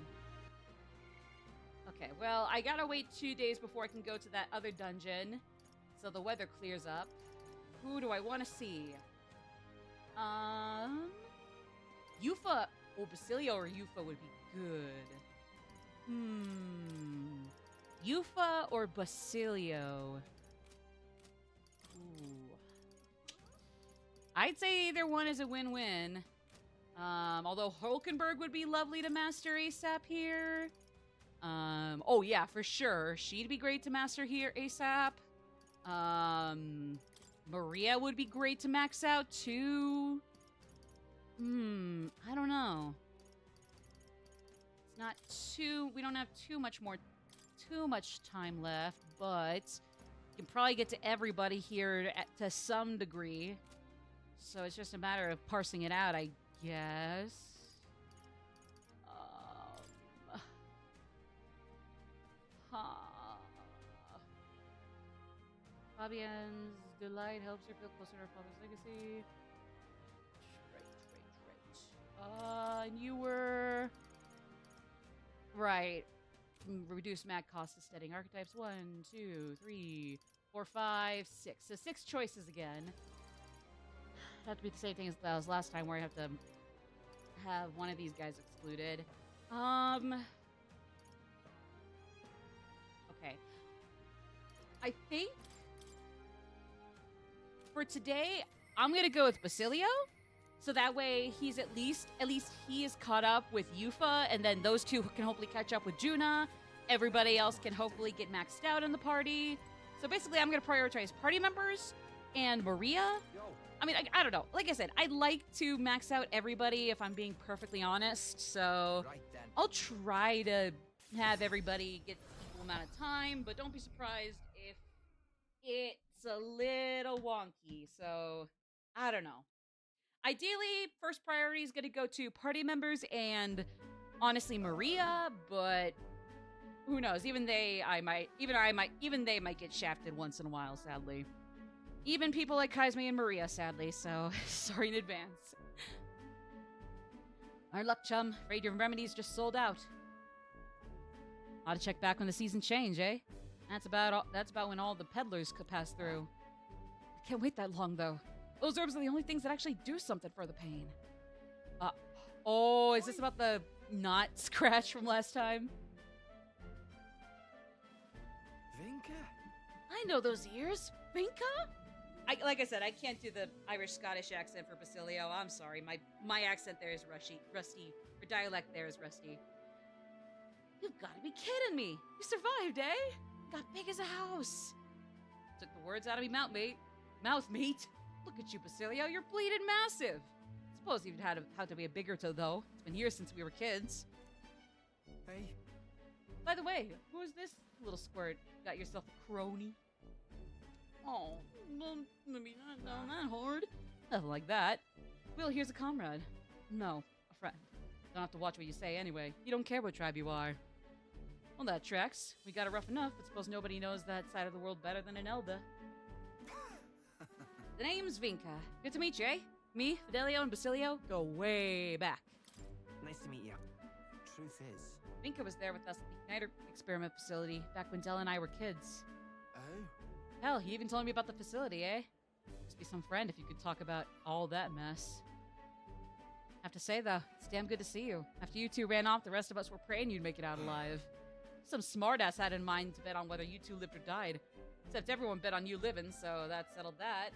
Okay, well, I gotta wait 2 days before I can go to that other dungeon, so the weather clears up. Who do I want to see? Yufa. Oh, Basilio or Yufa would be good. Yufa or Basilio? Ooh. I'd say either one is a win-win. Although Hulkenberg would be lovely to master ASAP here. Oh yeah, for sure. She'd be great to master here ASAP. Maria would be great to max out too. I don't know. It's not too... We don't have too much time left, but you can probably get to everybody here to some degree. So it's just a matter of parsing it out, I guess. Fabian's delight helps her feel closer to her father's legacy. Right. And you were... Right. Reduce mag cost of studying archetypes. 1, 2, 3, 4, 5, 6. So 6 choices again. Have to be the same thing as that was last time, where I have to have one of these guys excluded. Okay. I think for today, I'm gonna go with Basilio. So that way he's at least he is caught up with Yufa, and then those two can hopefully catch up with Juna. Everybody else can hopefully get maxed out in the party. So basically, I'm gonna prioritize party members and Maria. I mean, I don't know. Like I said, I'd like to max out everybody if I'm being perfectly honest. So I'll try to have everybody get equal amount of time, but don't be surprised if it's a little wonky. So I don't know. Ideally, first priority is going to go to party members and honestly Maria, but who knows? Even they might get shafted once in a while, sadly. Even people like Kaizme and Maria, sadly, so sorry in advance. Our luck, chum. Afraid your remedies just sold out. Ought to check back when the seasons change, eh? That's about when all the peddlers could pass through. I can't wait that long, though. Those herbs are the only things that actually do something for the pain. Oh, is this about the knot scratch from last time? Vinka? I know those ears. Vinka? Like I said, I can't do the Irish-Scottish accent for Basilio. I'm sorry. My accent there is rusty. Or dialect there is rusty. You've got to be kidding me. You survived, eh? Got big as a house. Took the words out of me mouth, mate. Look at you, Basilio. You're bleeding massive. Suppose you'd had to be a bigger toe, though. It's been years since we were kids. Hey. By the way, who is this little squirt? Got yourself a crony? Oh, maybe not that hard. Nothing like that. Will, here's a comrade. No, a friend. Don't have to watch what you say anyway. You don't care what tribe you are. Well, that tracks. We got it rough enough, but suppose nobody knows that side of the world better than an Elda. The name's Vinka. Good to meet you, eh? Me, Fidelio, and Basilio go way back. Nice to meet you. Truth is... Vinka was there with us at the Igniter experiment facility back when Dell and I were kids. Oh? Hell, he even told me about the facility, eh? Must be some friend if you could talk about all that mess. Have to say, though, it's damn good to see you. After you two ran off, the rest of us were praying you'd make it out alive. Some smartass had in mind to bet on whether you two lived or died. Except everyone bet on you living, so that settled that.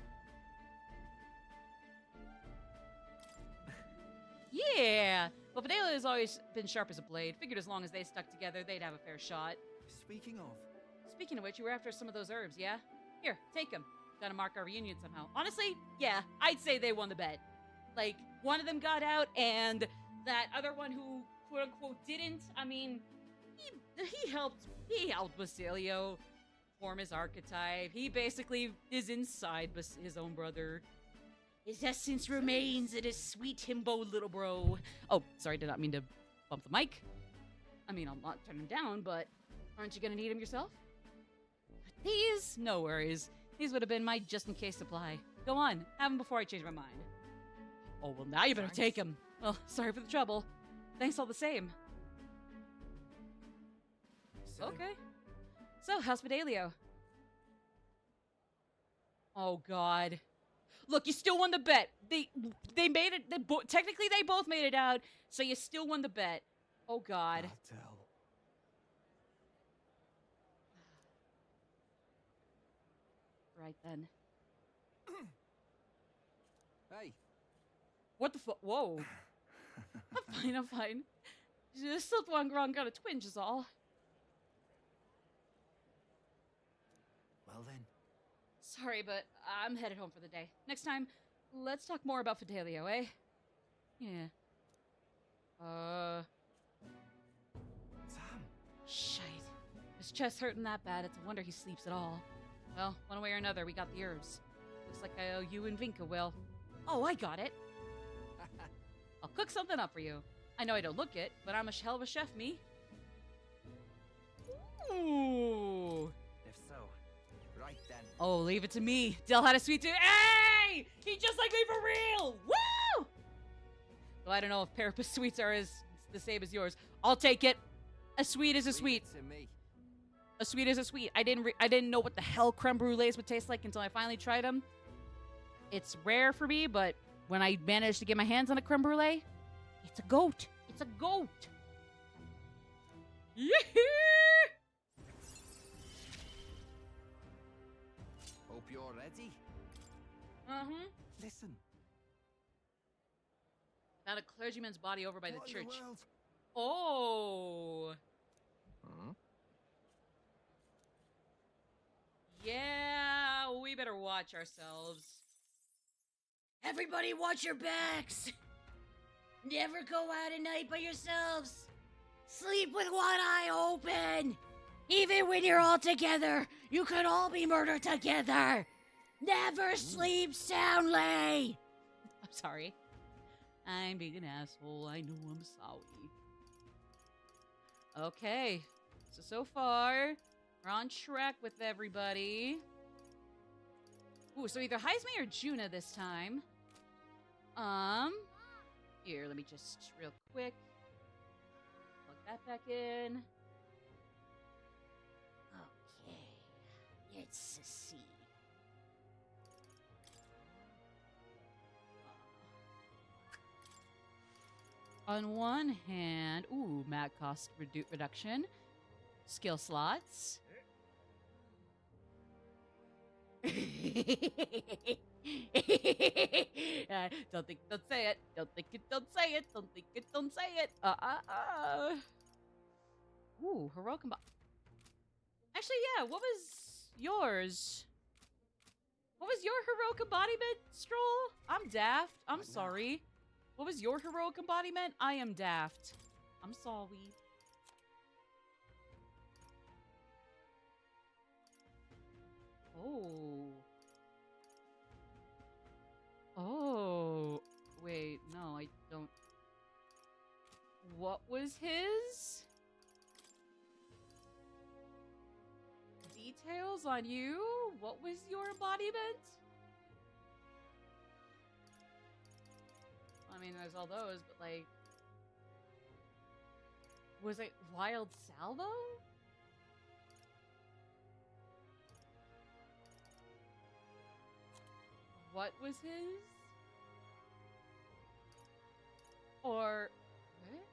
Yeah! Well, Fidelio has always been sharp as a blade. Figured as long as they stuck together, they'd have a fair shot. Speaking of which, you were after some of those herbs, yeah? Here, take them. Gotta mark our reunion somehow. Honestly, yeah, I'd say they won the bet. Like, one of them got out, and that other one who, quote-unquote, didn't, I mean, he helped Basilio form his archetype. He basically is inside his own brother. His essence remains in his sweet himbo little bro. Oh, sorry, did not mean to bump the mic. I mean, I'll not turn him down, but aren't you gonna need him yourself? These? No worries. These would have been my just-in-case supply. Go on, have him before I change my mind. Oh, well, now you better take him. Well, sorry for the trouble. Thanks all the same. Okay. So, how's Fidelio? Oh, God. Look, you still won the bet. They made it. Technically, they both made it out, so you still won the bet. Oh, God. Right then. Hey. What the fuck? Whoa. I'm fine. Just slipped one wrong, got a twinge is all. Well then. Sorry, but I'm headed home for the day. Next time, let's talk more about Fidelio, eh? Yeah. Sam. Shite. His chest's hurting that bad, it's a wonder he sleeps at all. Well, one way or another, we got the herbs. Looks like I owe you and Vinka, Will. Oh, I got it. I'll cook something up for you. I know I don't look it, but I'm a hell of a chef, me. Ooh. If so, right then. Oh, leave it to me. Del had a sweet tooth. Hey! He just like me for real! Woo! Well, I don't know if Parapus sweets are the same as yours. I'll take it. A sweet is a sweet. To me. A sweet is a sweet. I didn't know what the hell creme brulees would taste like until I finally tried them. It's rare for me, but when I managed to get my hands on a creme brulee, it's a goat. It's a goat. Yee! Hope you're ready. Uh-huh. Listen. Found a clergyman's body over by What the in church. world? Oh. Huh? Yeah, we better watch ourselves. Everybody watch your backs! Never go out at night by yourselves! Sleep with one eye open! Even when you're all together, you can all be murdered together! Never sleep soundly! I'm sorry. I'm being an asshole. I know I'm sorry. Okay. So far, we're on track with everybody. Ooh, so either Heisme or Juna this time. Here, let me just real quick plug that back in. Okay, let's see. On one hand, ooh, mat cost reduction, skill slots. Don't think, don't say it. Don't think it, don't say it. Don't think it, don't say it. Ooh, heroic Actually, yeah, what was yours? What was your heroic embodiment, Stroll? I'm daft. I'm sorry. What was your heroic embodiment? I am daft. I'm sorry. Oh. Oh. Wait, no, I don't. What was his? Details on you? What was your embodiment? I mean, there's all those, but like... Was it Wild Salvo? What was his? Or... What?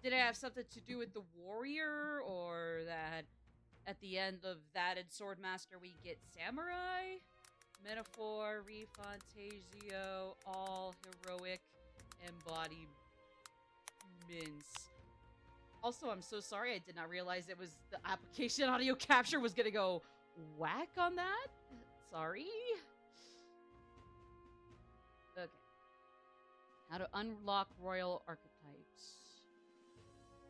Did it have something to do with the warrior, or that at the end of that in Swordmaster we get samurai? Metaphor, Refantazio, all heroic embodiments. Also, I'm so sorry, I did not realize it was the application audio capture was gonna go whack on that. Sorry. Okay. How to unlock royal archetypes.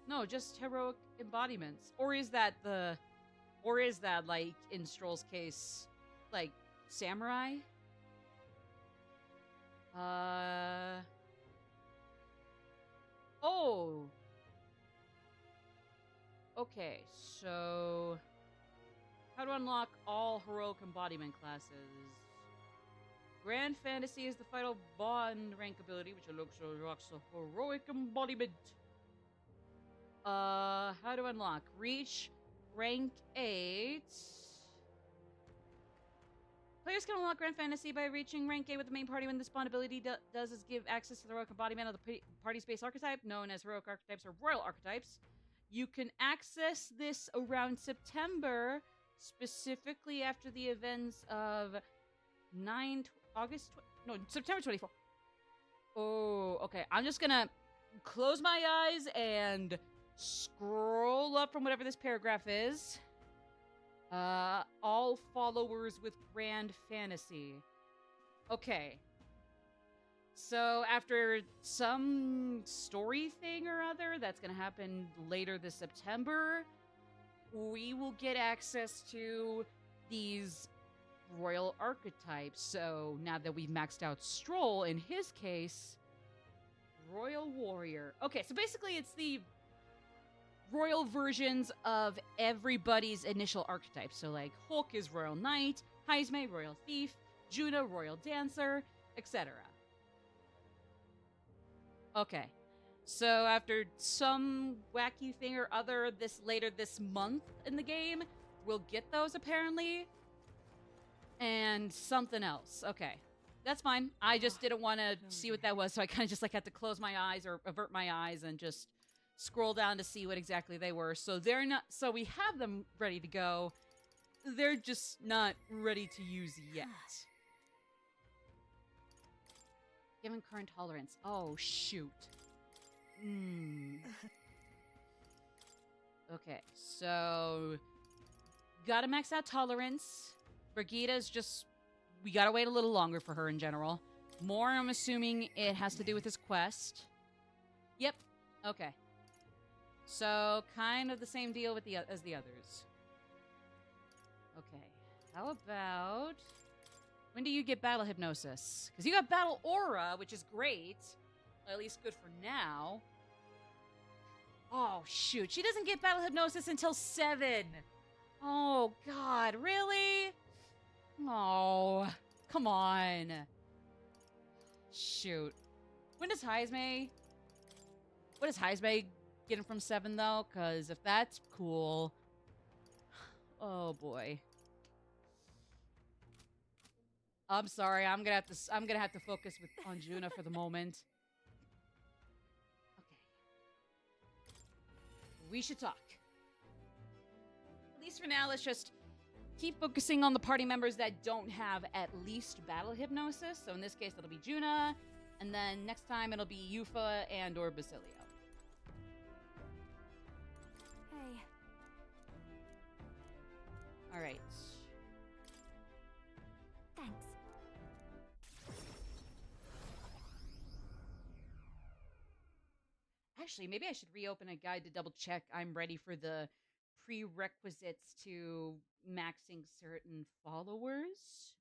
No, just heroic embodiments. Or is that like in Stroll's case, like samurai? Oh. Okay, so how to unlock all heroic embodiment classes. Grand Fantasy is the final bond rank ability, which unlocks a heroic embodiment. How to unlock? Reach rank 8. Players can unlock Grand Fantasy by reaching rank 8 with the main party when this bond ability does is give access to the heroic embodiment of the party space archetype, known as heroic archetypes or royal archetypes. You can access this around September, specifically after the events of September 24th. Oh, okay. I'm just gonna close my eyes and scroll up from whatever this paragraph is. All followers with Grand Fantasy. Okay. So after some story thing or other that's gonna happen later this September, we will get access to these royal archetypes. So now that we've maxed out Stroll, in his case, Royal Warrior. Okay, so basically it's the royal versions of everybody's initial archetype. So like Hulk is Royal Knight, Heisme, Royal Thief, Juna, Royal Dancer, etc. Okay. So after some wacky thing or other later this month in the game, we'll get those apparently. And something else. Okay. That's fine. I just didn't want to see what that was, so I kind of just like had to close my eyes or avert my eyes and just scroll down to see what exactly they were. So we have them ready to go. They're just not ready to use yet. Given current tolerance. Oh, shoot. Okay, so gotta max out tolerance. Brigida's just... We gotta wait a little longer for her in general. More, I'm assuming it has to do with his quest. Yep. Okay. So, kind of the same deal with as the others. Okay. How about... When do you get Battle Hypnosis? Because you got Battle Aura, which is great. At least good for now. Oh, shoot. She doesn't get Battle Hypnosis until 7. Oh, God. Really? Oh, come on. Shoot. When does Heisme... What does Heisme get him from 7, though? Because if that's cool... Oh, boy. I'm sorry. I'm gonna have to focus on Juna for the moment. Okay. We should talk. least for now, let's just keep focusing on the party members that don't have at least battle hypnosis. So in this case, it'll be Juna, and then next time it'll be Yufa and or Basilio. Hey. All right. Thanks. Actually, maybe I should reopen a guide to double check I'm ready for the prerequisites to maxing certain followers.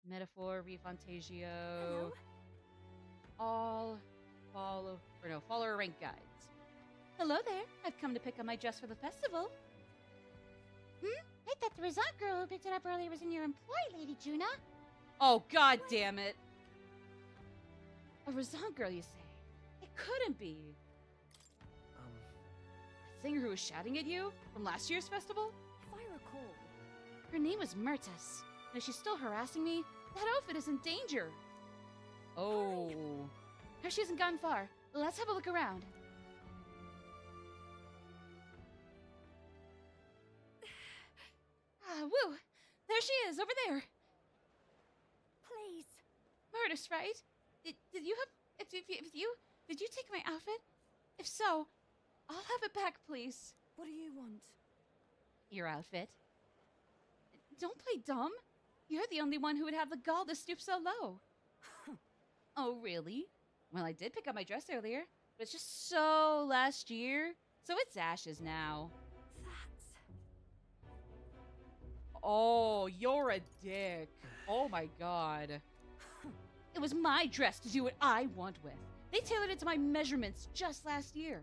Metaphor, Refantazio. Hello. All follower rank guides. Hello there. I've come to pick up my dress for the festival. I thought the resort girl who picked it up earlier was in your employ, Lady Juna. Oh, god damn it. A resort girl, you say? It couldn't be. The singer who was shouting at you from last year's festival? If I recall. Her name was Myrtus. And if she's still harassing me, that outfit is in danger. Oh. Her she hasn't gone far. Let's have a look around. Woo! There she is, over there. Please. Myrtus, right? Did you have... Did you take my outfit? If so, I'll have it back, please. What do you want? Your outfit. Don't play dumb. You're the only one who would have the gall to stoop so low. Oh, really? Well, I did pick up my dress earlier, but it's just so last year, so it's ashes now. Oh, you're a dick. Oh my god. It was my dress to do what I want with. They tailored it to my measurements just last year.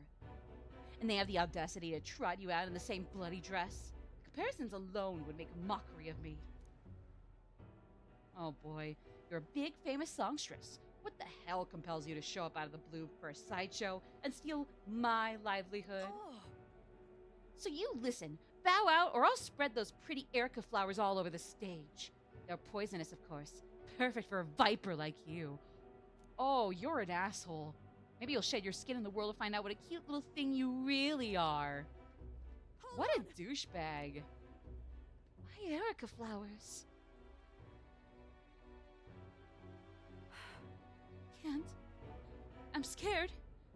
And they have the audacity to trot you out in the same bloody dress. Comparisons alone would make a mockery of me. Oh boy, you're a big famous songstress. What the hell compels you to show up out of the blue for a sideshow and steal my livelihood? Oh. So you listen, bow out, or I'll spread those pretty Erica flowers all over the stage. They're poisonous, of course. Perfect for a viper like you. Oh, you're an asshole. Maybe you'll shed your skin in the world to find out what a cute little thing you really are. What a douchebag. Why Erica flowers? Can't. I'm scared.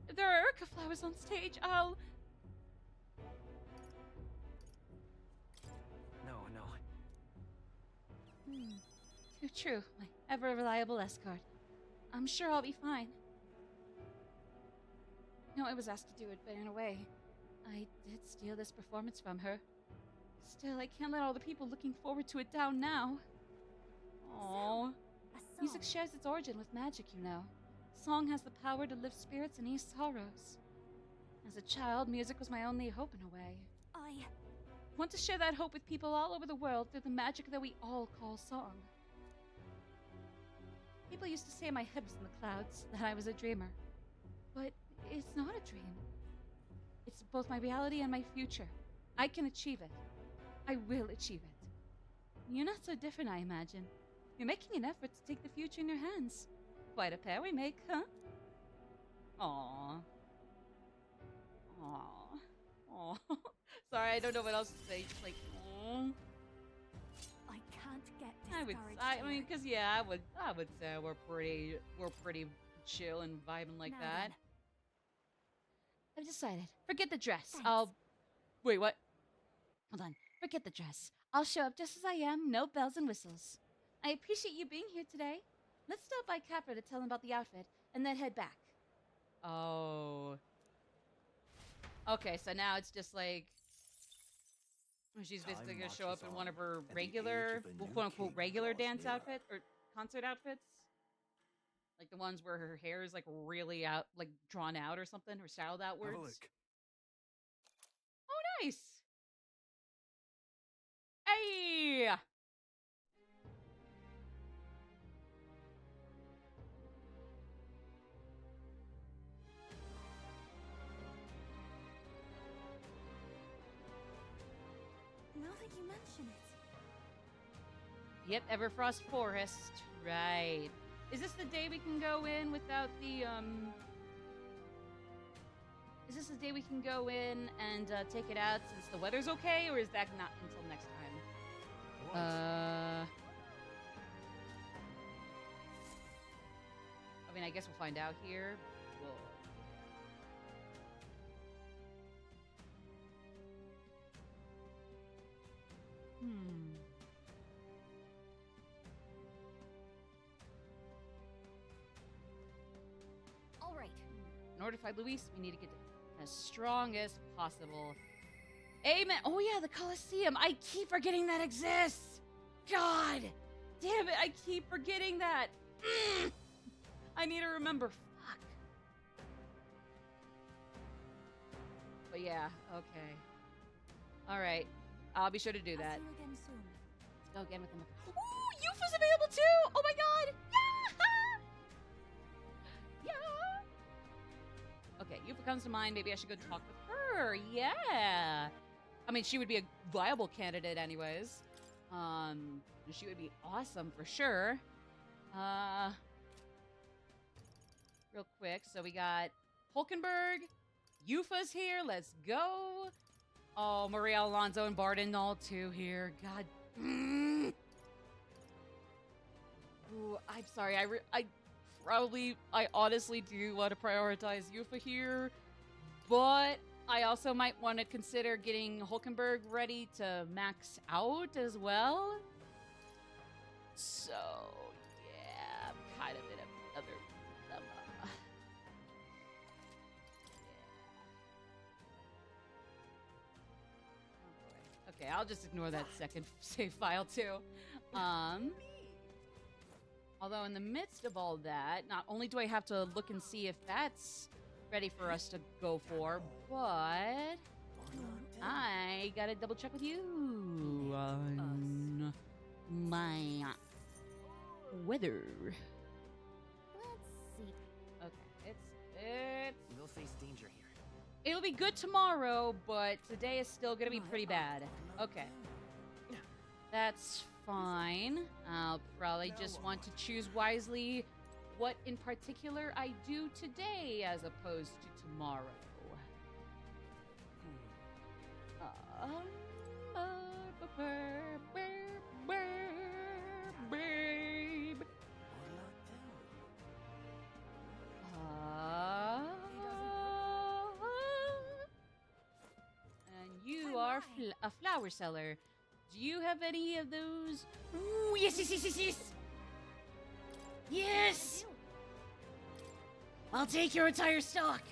If there are Erica flowers on stage, I'll... No. Too true. My ever-reliable escort. I'm sure I'll be fine. No, I was asked to do it, but in a way, I did steal this performance from her. Still, I can't let all the people looking forward to it down now. Aww. Music shares its origin with magic, you know. Song has the power to lift spirits and ease sorrows. As a child, music was my only hope in a way. I want to share that hope with people all over the world through the magic that we all call song. People used to say my head was in the clouds, that I was a dreamer. But it's not a dream. It's both my reality and my future. I can achieve it. I will achieve it. You're not so different, I imagine. You're making an effort to take the future in your hands. Quite a pair we make, huh? Aww. Aww. Sorry, I don't know what else to say. Just like, aww. I can't get discouraged. I mean, cause yeah, I would say we're pretty chill and vibing like Now that. then. I've decided. Forget the dress. Thanks. Wait, what? Hold on. Forget the dress. I'll show up just as I am, no bells and whistles. I appreciate you being here today. Let's stop by Capra to tell him about the outfit, and then head back. Oh. Okay, so now it's just like she's basically gonna show up in one of her regular, quote unquote, regular dance outfits or concert outfits, like the ones where her hair is like really out, like drawn out or something, or styled outwards. Have a look. Oh, nice. Hey. Now that you mention it. Yep, Everfrost Forest. Right. Is this the day we can go in without the Is this a day we can go in and take it out since the weather's okay, or is that not until next time? I mean, I guess we'll find out here. Whoa. All right. In order to fight Luis, we need to get as strong as possible. Amen. Oh yeah, the Colosseum. I keep forgetting that exists. God damn it, I keep forgetting that. I need to remember. Fuck. But yeah, okay. All right, I'll be sure to do that. See you again soon. Let's go again with him. Ooh, Yufa's available too. Oh my god. Yeah. Yeah. Okay, Yufa comes to mind. Maybe I should go talk with her. Yeah. I mean, she would be a viable candidate anyways. She would be awesome for sure. Real quick, so we got Hulkenberg. Yufa's here. Let's go. Oh, Maria Alonso and Barden all too here. God. Ooh, I'm sorry. I honestly do want to prioritize Yufa here, but I also might want to consider getting Hulkenberg ready to max out as well. So, yeah, I'm kind of in another dilemma. Oh boy. Okay, I'll just ignore that second save file too. Although in the midst of all that, not only do I have to look and see if that's ready for us to go for, but I gotta double check with you on my weather. Let's see. Okay, it's We'll face danger here. it'll be good tomorrow, but today is still gonna be pretty bad. Okay, that's fine. I'll probably just want to choose wisely what in particular I do today as opposed to tomorrow. Babe. And you are a flower seller. Do you have any of those? Ooh, yes, yes, yes, yes, yes! Yes! I'll take your entire stock.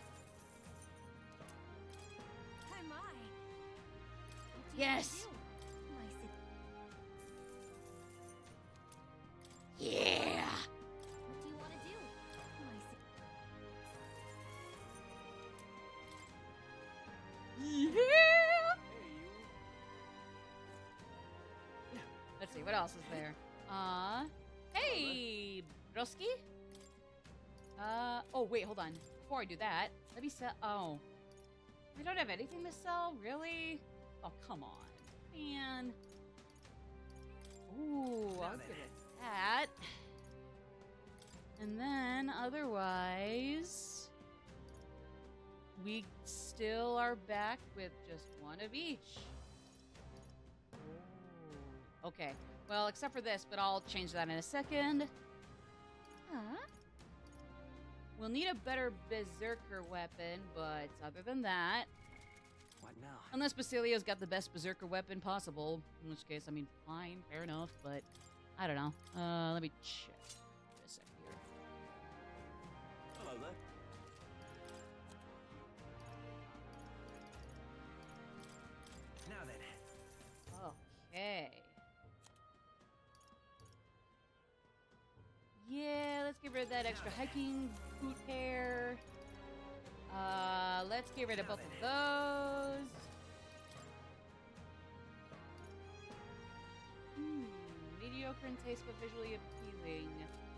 Hi, my. Yes. Yeah. What do you want to do? Yeah. Let's see, what else is there? Hey, Broski? Oh, wait, hold on. Before I do that, let me sell. Oh, I don't have anything to sell? Really? Oh, come on, man. Ooh, I'll give it that. And then, otherwise, we still are back with just one of each. Ooh. Okay, well, except for this, but I'll change that in a second. We'll need a better berserker weapon, but other than that... What now? Unless Basilio's got the best berserker weapon possible, in which case, I mean, fine, fair enough, but I don't know. Let me check for a second here. Hello there. Now then. Okay. Yeah, let's get rid of that extra hiking boot pair. Let's get rid of both of those. Mediocre in taste, but visually appealing.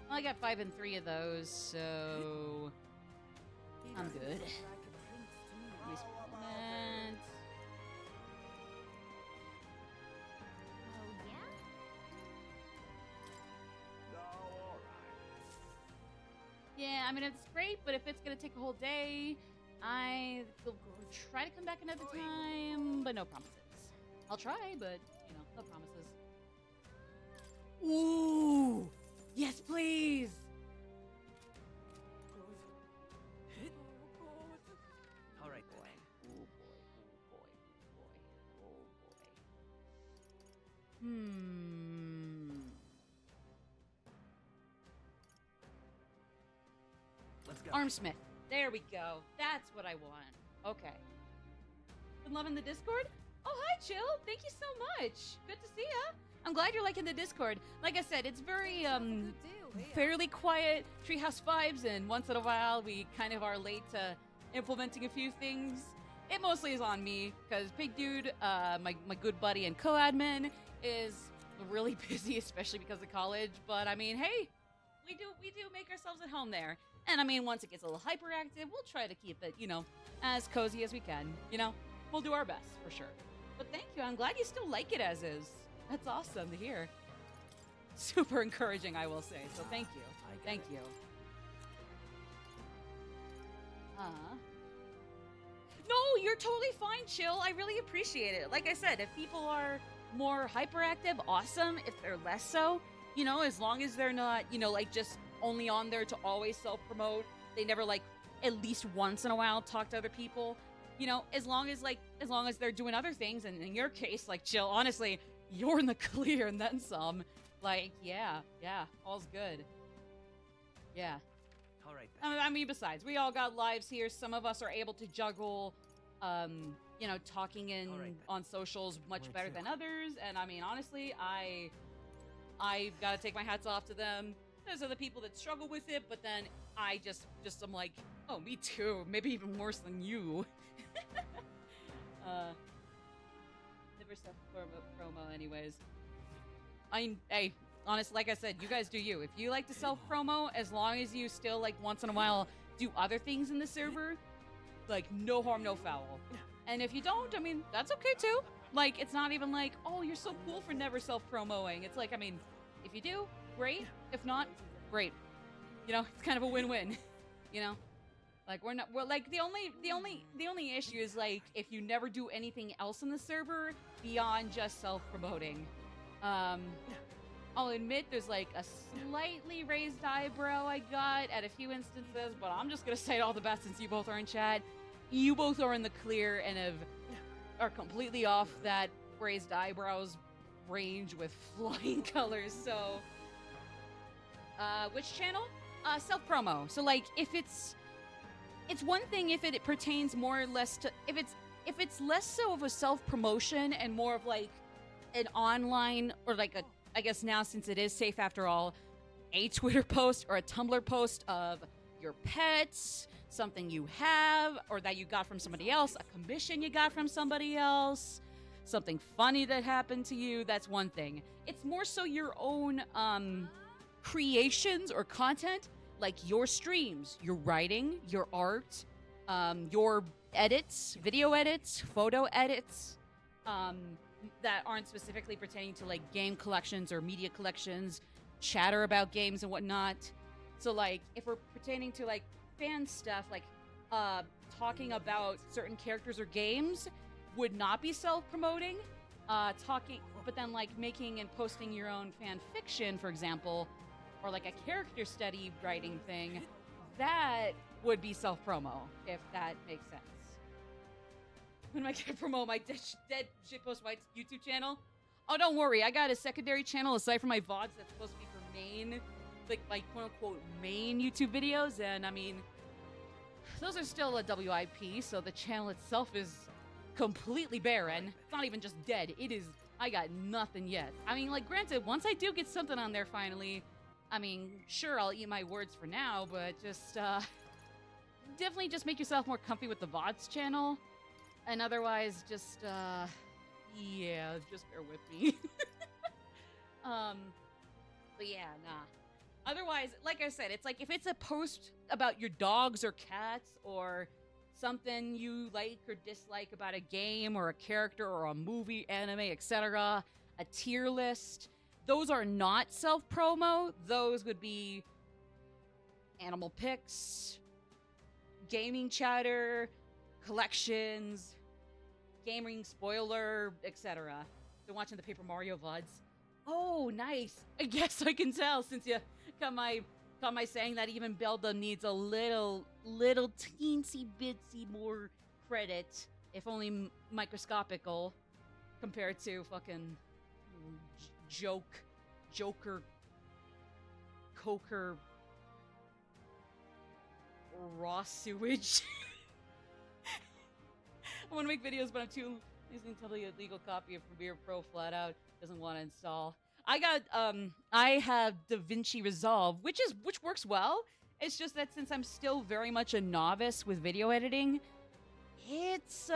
Well, I got 5 and 3 of those, so I'm good. Nice plant. Oh, yeah? Yeah, I mean, it's great, but if it's gonna take a whole day, I will try to come back another time, but no promises. I'll try, but, you know, no promises. Ooh! Yes, please! All right, boy. Oh boy, oh boy, oh boy, oh boy. Let's go. Armsmith. There we go. That's what I want. Okay. Been loving the Discord? Oh, hi, Chill. Thank you so much. Good to see ya. I'm glad you're liking the Discord. Like I said, it's very, fairly quiet Treehouse vibes, and once in a while, we kind of are late to implementing a few things. It mostly is on me, because Big Dude, my good buddy and co-admin, is really busy, especially because of college, but I mean, hey, we do make ourselves at home there. And I mean, once it gets a little hyperactive, we'll try to keep it, you know, as cozy as we can. You know, we'll do our best, for sure. But thank you. I'm glad you still like it as is. That's awesome to hear. Super encouraging, I will say. So thank you. Thank you. No, you're totally fine, Chill. I really appreciate it. Like I said, if people are more hyperactive, awesome. If they're less so, you know, as long as they're not, you know, like just only on there to always self-promote, they never like at least once in a while talk to other people, you know, as long as they're doing other things, and in your case, like, Chill, honestly, you're in the clear and then some. Like, yeah, all's good. Yeah. All right, then. I mean, besides, we all got lives here. Some of us are able to juggle, you know, talking in on socials much better than others. And I mean, honestly, I gotta take my hats off to them. Those are the people that struggle with it, but then I just I'm like, oh, me too. Maybe even worse than you. Never self promo, anyways. Hey, honest, like I said, you guys do you. If you like to self promo, as long as you still like once in a while do other things in the server, like no harm, no foul. And if you don't, I mean, that's okay too. Like, it's not even like, oh, you're so cool for never self promoing. It's like, I mean, if you do, great. If not, great. You know, it's kind of a win-win. You know, like we're like the only issue is like if you never do anything else in the server beyond just self-promoting. I'll admit there's like a slightly raised eyebrow I got at a few instances, but I'm just gonna say it all the best since you both are in chat. You both are in the clear and are completely off that raised eyebrows range with flying colors. So, which channel? Self-promo. So like if it's one thing if it pertains more or less to if it's less so of a self-promotion and more of like an online or like a, I guess now since it is safe after all, a Twitter post or a Tumblr post of your pets, something you have or that you got from somebody else, a commission you got from somebody else, something funny that happened to you, that's one thing. It's more so your own creations or content, like your streams, your writing, your art, your edits, video edits, photo edits, that aren't specifically pertaining to like game collections or media collections, chatter about games and whatnot. So like if we're pertaining to like fan stuff, like talking about certain characters or games would not be self-promoting. But then like making and posting your own fan fiction, for example, or like a character study writing thing, that would be self-promo, if that makes sense. When am I gonna promote my dead shitpost white YouTube channel? Oh, don't worry, I got a secondary channel aside from my VODs that's supposed to be for main, like quote-unquote main YouTube videos, and I mean, those are still a WIP, so the channel itself is completely barren. It's not even just dead, it is, I got nothing yet. I mean, like, granted, once I do get something on there finally, I mean, sure, I'll eat my words for now, but just, definitely just make yourself more comfy with the VODs channel. And otherwise, just, yeah, just bear with me. But yeah, nah. Otherwise, like I said, it's like if it's a post about your dogs or cats or something you like or dislike about a game or a character or a movie, anime, etc., a tier list, those are not self-promo. Those would be animal pics, gaming chatter, collections, gaming spoiler, etc. Been watching the Paper Mario VODs. Oh, nice. I guess I can tell since you got my saying that even Belda needs a little teensy bitsy more credit, if only microscopical, compared to fucking Joker, Coker, raw sewage. I want to make videos, but I'm too lazy until the illegal copy of Premiere Pro flat out doesn't want to install. I have DaVinci Resolve, which works well. It's just that since I'm still very much a novice with video editing, it's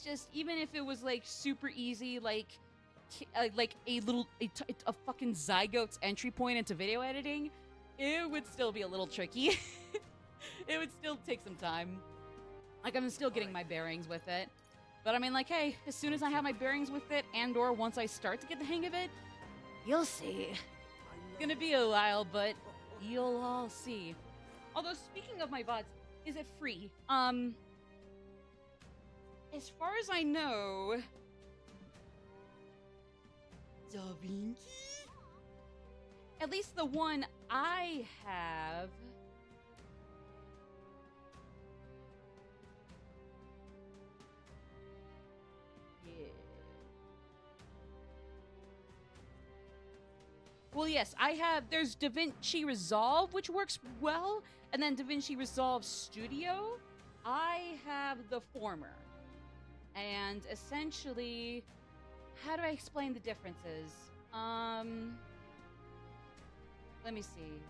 just, even if it was like super easy, like a fucking zygote's entry point into video editing, it would still be a little tricky. It would still take some time. Like, I'm still getting my bearings with it. But I mean, like, hey, as soon as I have my bearings with it, and or once I start to get the hang of it, you'll see. It's gonna be a while, but you'll all see. Although, speaking of my VODs, is it free? As far as I know, DaVinci? At least the one I have. Well, yes, there's DaVinci Resolve, which works well, and then DaVinci Resolve Studio. I have the former. And essentially, how do I explain the differences? Let me see.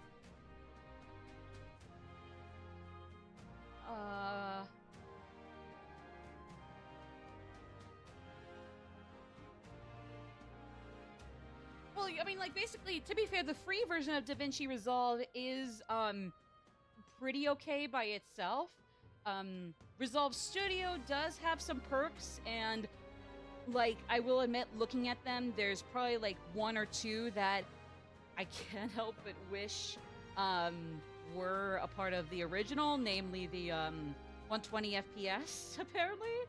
Well, I mean, like, basically, to be fair, the free version of DaVinci Resolve is, pretty okay by itself. Resolve Studio does have some perks, and, like, I will admit, looking at them, there's probably, like, one or two that I can't help but wish, were a part of the original, namely the, 120 FPS, apparently.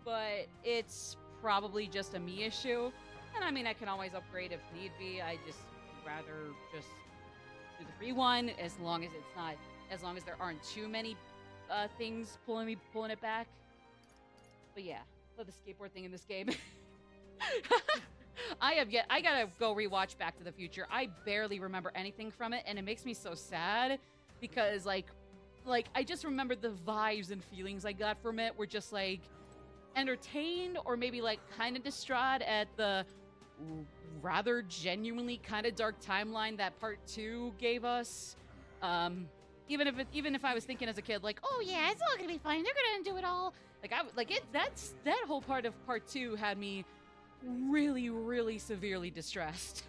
But it's probably just a me issue. And I mean, I can always upgrade if need be. I just rather just do the free one, as long as there aren't too many things pulling it back. But yeah, love the skateboard thing in this game. I gotta go rewatch Back to the Future. I barely remember anything from it, and it makes me so sad because like I just remember the vibes and feelings I got from it were just like entertained, or maybe like kind of distraught at the rather genuinely kind of dark timeline that part 2 gave us. Even if I was thinking as a kid, like, oh yeah, it's all gonna be fine, they're gonna undo it all. That whole part of part 2 had me really, really severely distressed.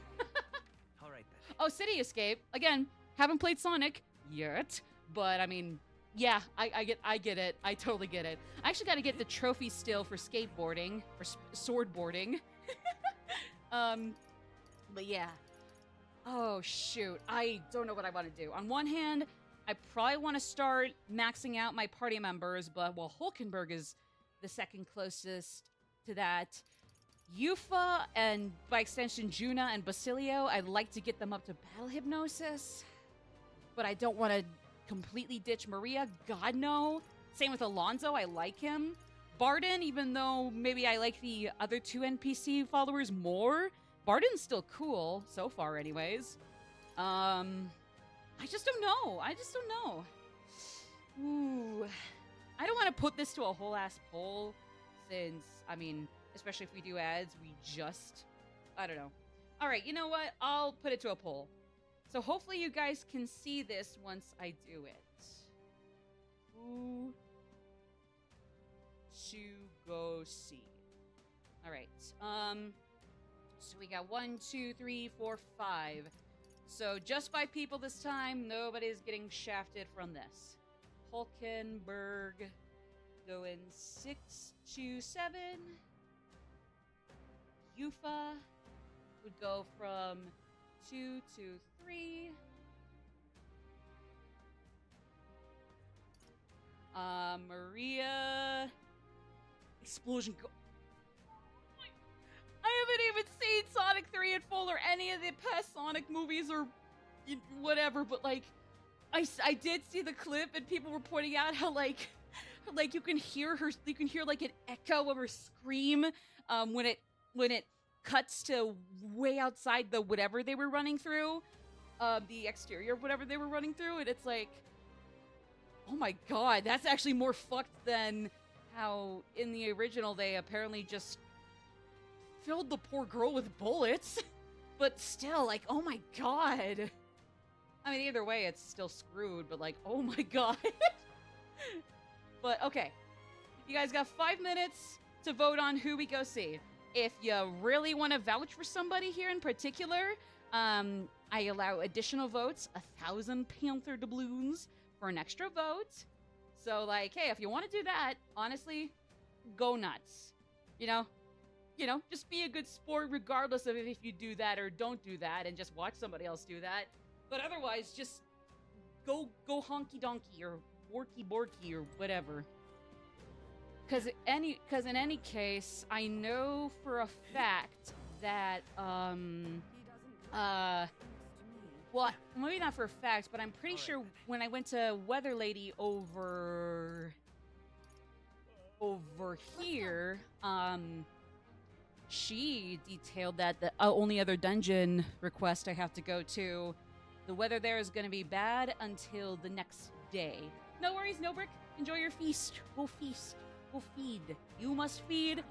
All right then. Oh, City Escape again. Haven't played Sonic yet, but I mean, yeah, I get it. I totally get it. I actually got to get the trophy still for skateboarding or swordboarding. But yeah. Oh shoot, I don't know what I want to do. On one hand, I probably want to start maxing out my party members, but well, Hulkenberg is the second closest to that. Yufa and by extension Juna and Basilio, I'd like to get them up to battle hypnosis, but I don't want to completely ditch Maria. God no. Same with Alonso. I like him. Barden, even though maybe I like the other 2 NPC followers more, Barden's still cool so far, anyways. I just don't know. Ooh, I don't want to put this to a whole ass poll, since I mean, especially if we do ads, I don't know. All right, you know what? I'll put it to a poll. So hopefully you guys can see this once I do it. Who to go see? All right. So we got 1, 2, 3, 4, 5. So just 5 people this time. Nobody's getting shafted from this. Hulkenberg going 6 to 7. Yufa would go from 2 to 3. explosion go. I haven't even seen Sonic 3 in full or any of the past Sonic movies or whatever, but like, I did see the clip and people were pointing out how like you can hear like an echo of her scream when it cuts to way outside the whatever they were running through, the exterior of whatever they were running through, and it's like, oh my god, that's actually more fucked than how in the original they apparently just filled the poor girl with bullets. But still, like, oh my god. I mean, either way, it's still screwed, but like, oh my god. But okay, you guys got 5 minutes to vote on who we go see. If you really want to vouch for somebody here in particular, I allow additional votes, 1,000 Panther doubloons for an extra vote. So like, hey, if you want to do that, honestly, go nuts. You know, just be a good sport regardless of if you do that or don't do that, and just watch somebody else do that. But otherwise, just go honky donkey or worky borky or whatever. Because in any case, I know for a fact that well, maybe not for a fact, but I'm pretty sure when I went to Weather Lady over here, she detailed that the only other dungeon request I have to go to, the weather there is going to be bad until the next day. No worries, no brick. Enjoy your feast. Go feast. Go feed. You must feed.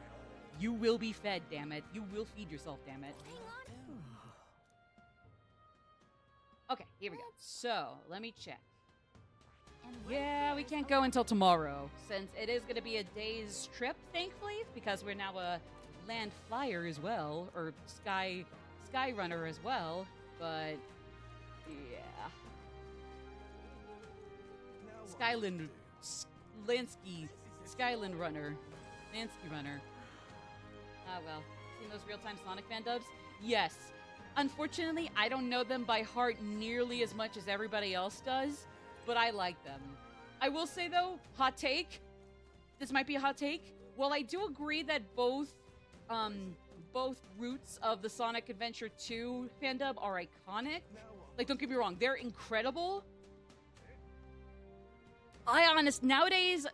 You will be fed, damn it. You will feed yourself, damn it. Okay, here we go. So, let me check. Yeah, we can't go until tomorrow, since it is going to be a day's trip, thankfully, because we're now a land flyer as well, or sky runner as well, but yeah. Skyland runner. Lansky runner. Ah, well. Seen those real-time Sonic fan dubs? Yes. Unfortunately, I don't know them by heart nearly as much as everybody else does, but I like them. I will say, though, hot take. This might be a hot take. Well, I do agree that both routes of the Sonic Adventure 2 fan dub are iconic. Like, don't get me wrong, they're incredible. Nowadays,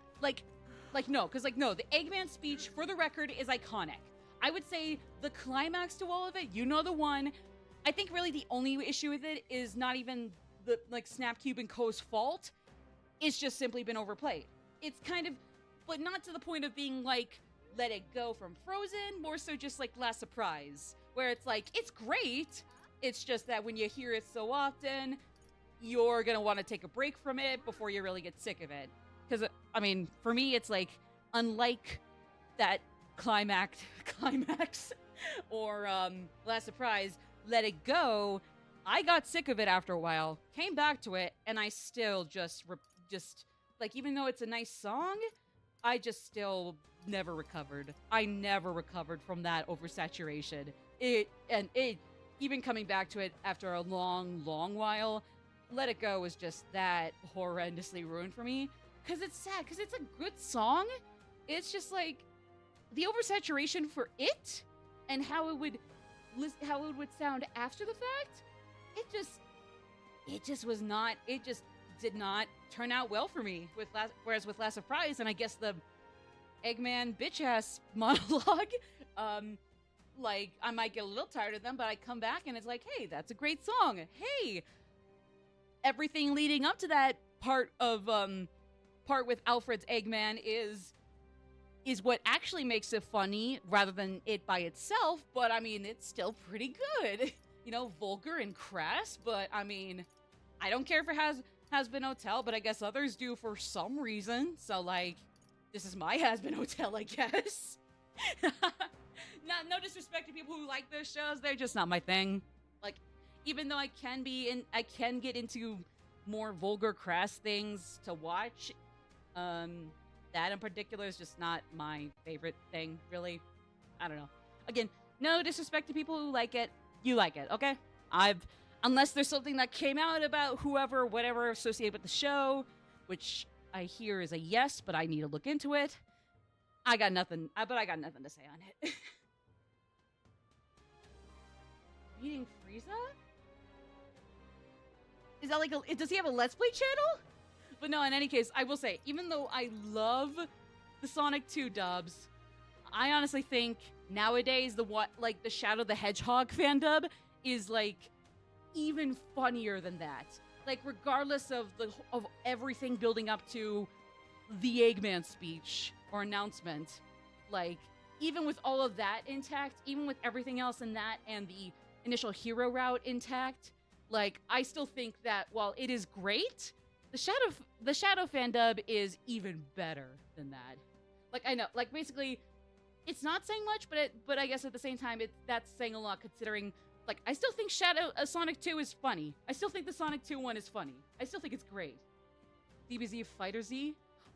no, the Eggman speech, for the record, is iconic. I would say the climax to all of it, you know the one. I think really the only issue with it is not even the, Snapcube and Co.'s fault. It's just simply been overplayed. It's kind of, but not to the point of being Let It Go from Frozen, more so just Last Surprise, where it's it's great, it's just that when you hear it so often, you're gonna want to take a break from it before you really get sick of it. Because, I mean, for me, it's unlike that climax or Last Surprise, Let It Go, I got sick of it after a while, came back to it, and I still just even though it's a nice song, I just still never recovered. I never recovered from that oversaturation. Even coming back to it after a long, long while, Let It Go was just that horrendously ruined for me. Because it's sad, because it's a good song. It's just the oversaturation for it and how it would sound after the fact, it just did not turn out well for me. Whereas with Last Surprise, and I guess the Eggman bitch-ass monologue, I might get a little tired of them, but I come back and it's hey, that's a great song. Hey, everything leading up to that part with Alfred's Eggman is what actually makes it funny rather than it by itself, but I mean, it's still pretty good. Vulgar and crass, but I mean, I don't care if it has been Hotel, but I guess others do for some reason. So this is my Has-Been Hotel, I guess. No disrespect to people who like those shows, they're just not my thing. Even though I can get into more vulgar, crass things to watch, that in particular is just not my favorite thing, really. I don't know. Again, no disrespect to people who like it. You like it, okay? Unless there's something that came out about whatever associated with the show, which I hear is a yes, but I need to look into it. I got nothing. But I got nothing to say on it. Beating Frieza? Is that like does he have a Let's Play channel? But no, in any case, I will say, even though I love the Sonic 2 dubs, I honestly think nowadays the Shadow the Hedgehog fan dub is like even funnier than that. Like regardless of everything building up to the Eggman speech or announcement, like even with all of that intact, even with everything else in that and the initial hero route intact, like I still think that while it is great, the Shadow fan dub is even better than that. Like I know, like basically, it's not saying much, but I guess at the same time, that's saying a lot considering. Like I still think Sonic 2 is funny. I still think the Sonic 2 one is funny. I still think it's great. DBZ Fighter Z.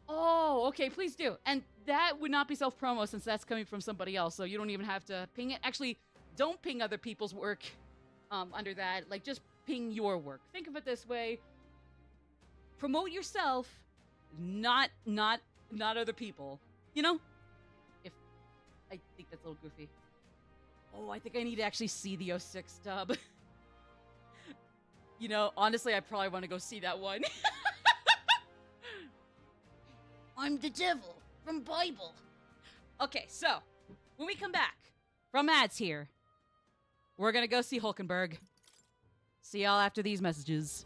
Oh, okay, please do. And that would not be self-promo since that's coming from somebody else, so you don't even have to ping it. Actually, don't ping other people's work under that. Like just ping your work. Think of it this way. Promote yourself, not other people. You know? I think that's a little goofy. Oh, I think I need to actually see the 06 dub. You know, honestly, I probably want to go see that one. I'm the devil from Bible. Okay, so when we come back from ads here, we're gonna go see Hulkenberg. See y'all after these messages.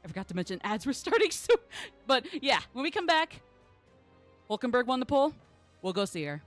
I forgot to mention ads were starting soon. But yeah, when we come back, Hulkenberg won the poll. We'll go see her.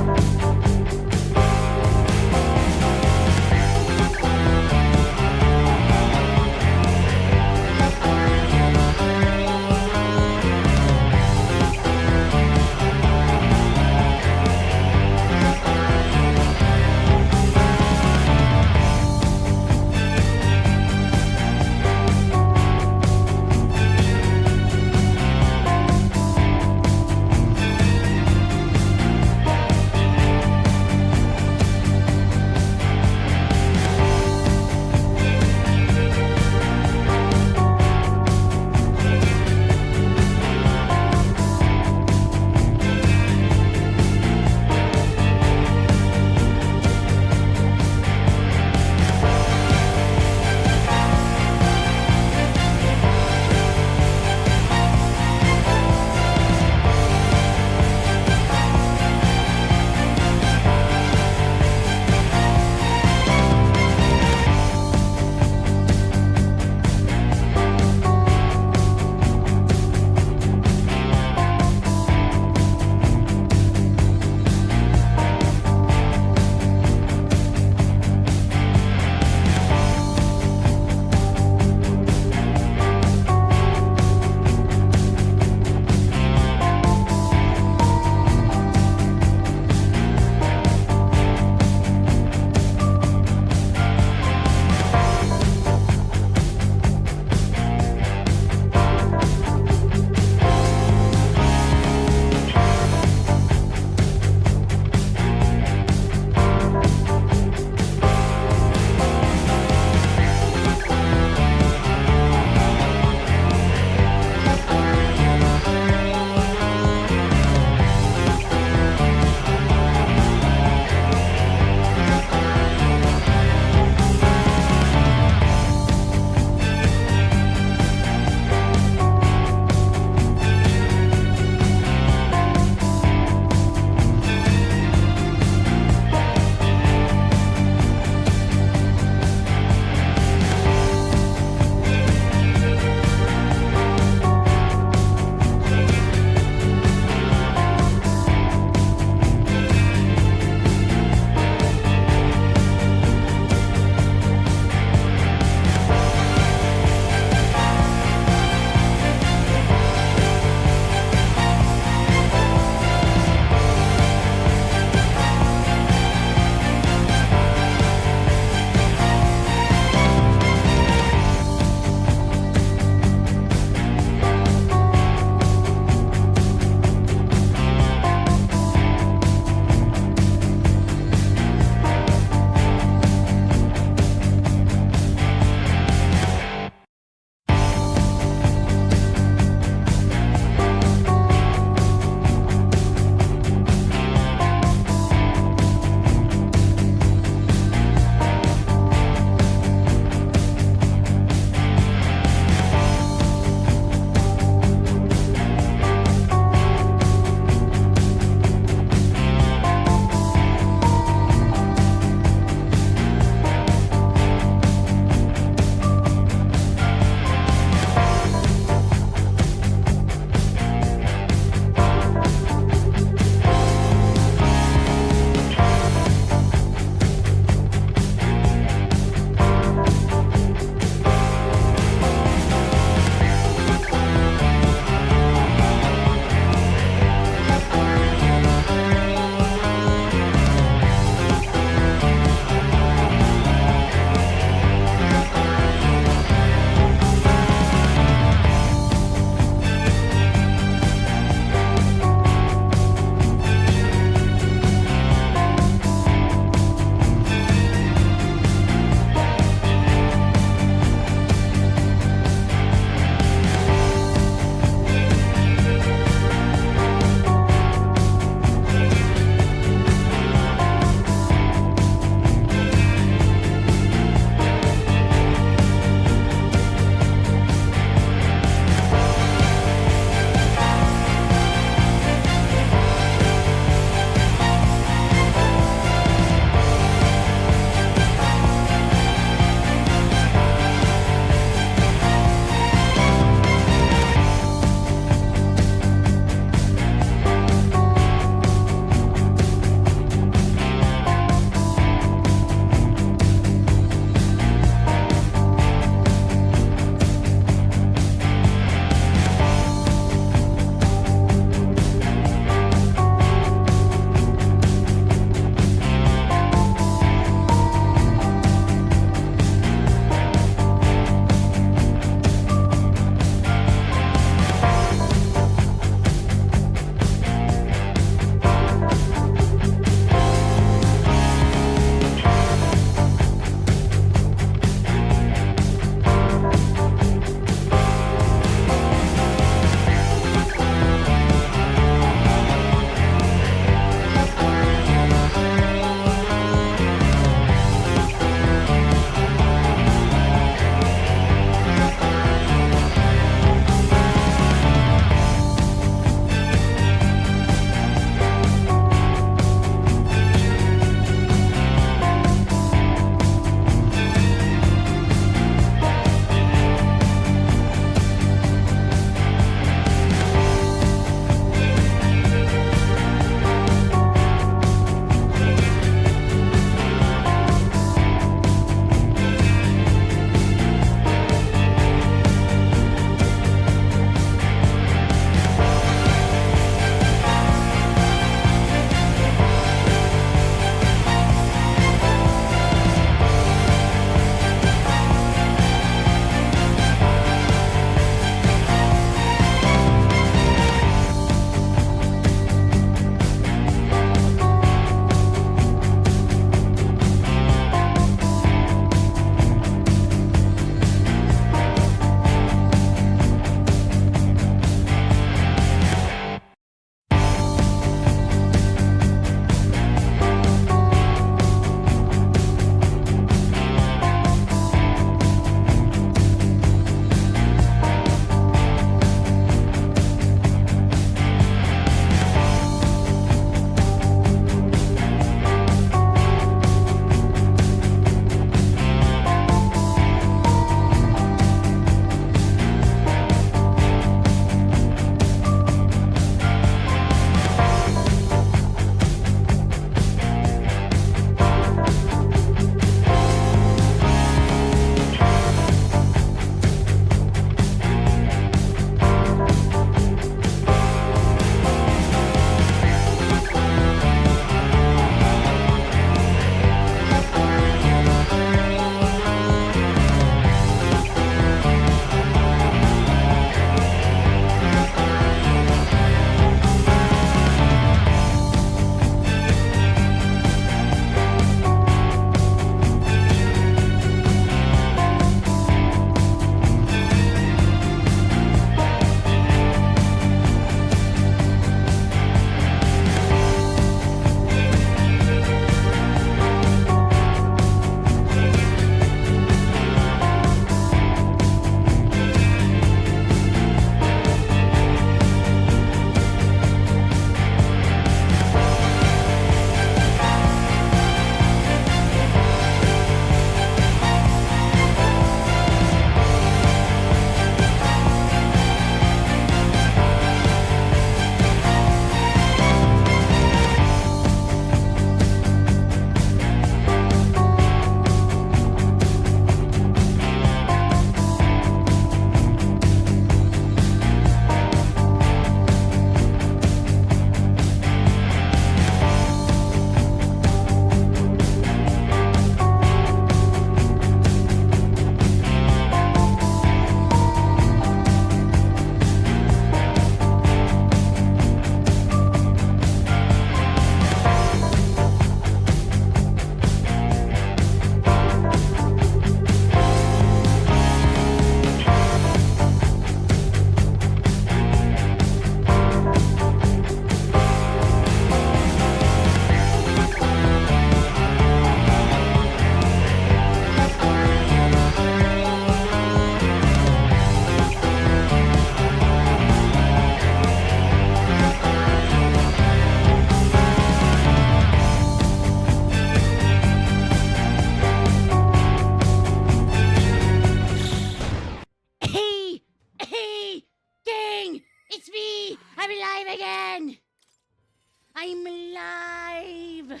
I'm alive!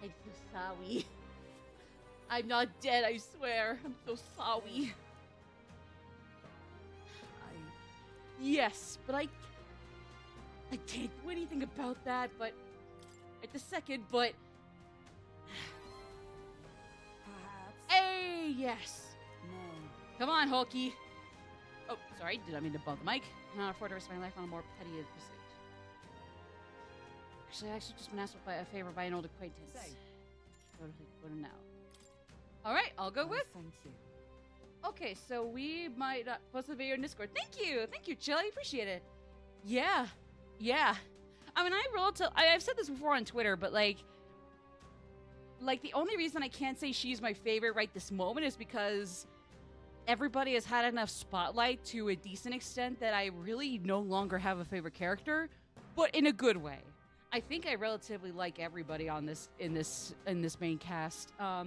I'm so sorry. I'm not dead, I swear. I'm so sorry. Yes, but I can't do anything about that, but at the second, but Perhaps. hey, yes. No. Come on, Hulky. Oh, sorry, did I mean to bump the mic? I cannot afford to risk my life on a more petty pursuit. Actually, I actually just been asked by a favor by an old acquaintance. Say. Go to now. All right, I'll go with. Thank you. Okay, so we might post the video in Discord. Thank you, Chill. I appreciate it. Yeah. I mean, I've said this before on Twitter, but like the only reason I can't say she's my favorite right this moment is because everybody has had enough spotlight to a decent extent that I really no longer have a favorite character, but in a good way. I think I relatively like everybody on this in this main cast. I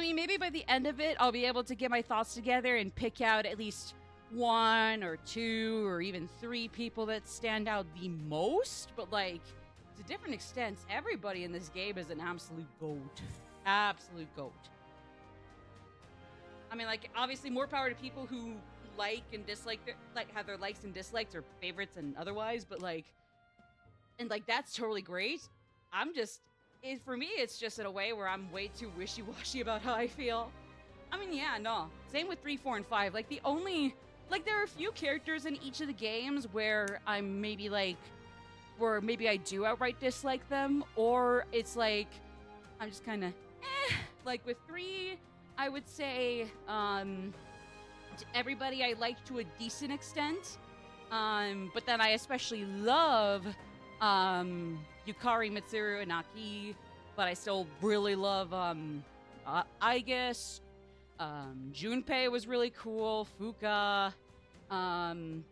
mean, maybe by the end of it, I'll be able to get my thoughts together and pick out at least one or two or even three people that stand out the most. But, like, to different extents, everybody in this game is an absolute goat. Absolute goat. I mean, like, obviously more power to people who like and dislike, have their likes and dislikes or favorites and otherwise. But, like, and, like, that's totally great. For me, it's just in a way where I'm way too wishy-washy about how I feel. I mean, yeah, no. Same with 3, 4, and 5. Like, there are a few characters in each of the games where I'm maybe, like, where maybe I do outright dislike them, or it's like, I'm just kind of, Like, with 3, I would say, everybody I like to a decent extent. But then I especially love, Yukari, Mitsuru, and Aki, but I still really love, I guess, Junpei was really cool, Fuka, and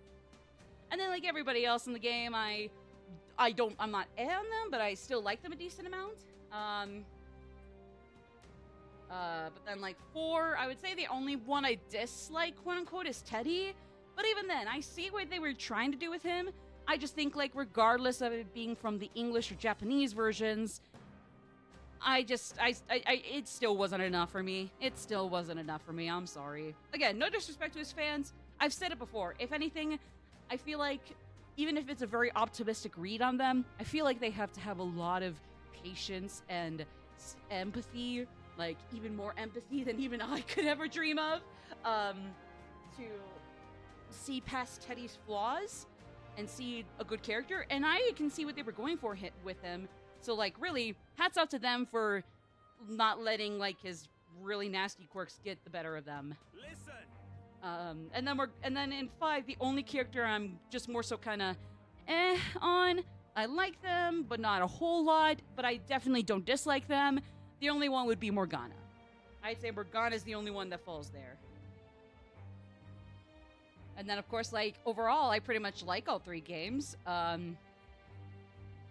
then, like, everybody else in the game, I'm not on them, but I still like them a decent amount, but then, like, 4, I would say the only one I dislike, quote-unquote, is Teddy, but even then, I see what they were trying to do with him. I just think, like, regardless of it being from the English or Japanese versions, it still wasn't enough for me. It still wasn't enough for me. I'm sorry. Again, no disrespect to his fans. I've said it before. If anything, I feel like, even if it's a very optimistic read on them, I feel like they have to have a lot of patience and empathy, like, even more empathy than even I could ever dream of, to see past Teddy's flaws and see a good character, and I can see what they were going for with him. So, like, really, hats off to them for not letting, like, his really nasty quirks get the better of them. Listen. And then in 5, the only character I'm just more so kind of on. I like them, but not a whole lot. But I definitely don't dislike them. The only one would be Morgana. I'd say Morgana's the only one that falls there. And then, of course, like, overall, I pretty much like all 3 games.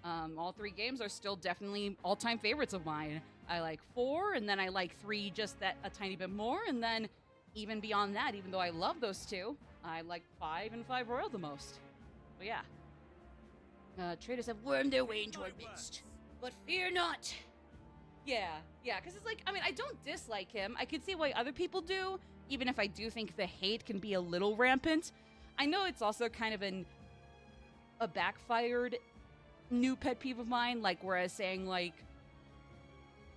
All 3 games are still definitely all-time favorites of mine. I like 4, and then I like 3 just that a tiny bit more, and then even beyond that, even though I love those 2, I like 5 and 5 Royal the most. But yeah. Traders have wormed their way into our midst, but fear not. Yeah, because it's like, I mean, I don't dislike him. I can see why other people do, even if I do think the hate can be a little rampant. I know it's also kind of a backfired new pet peeve of mine, like, whereas saying, like,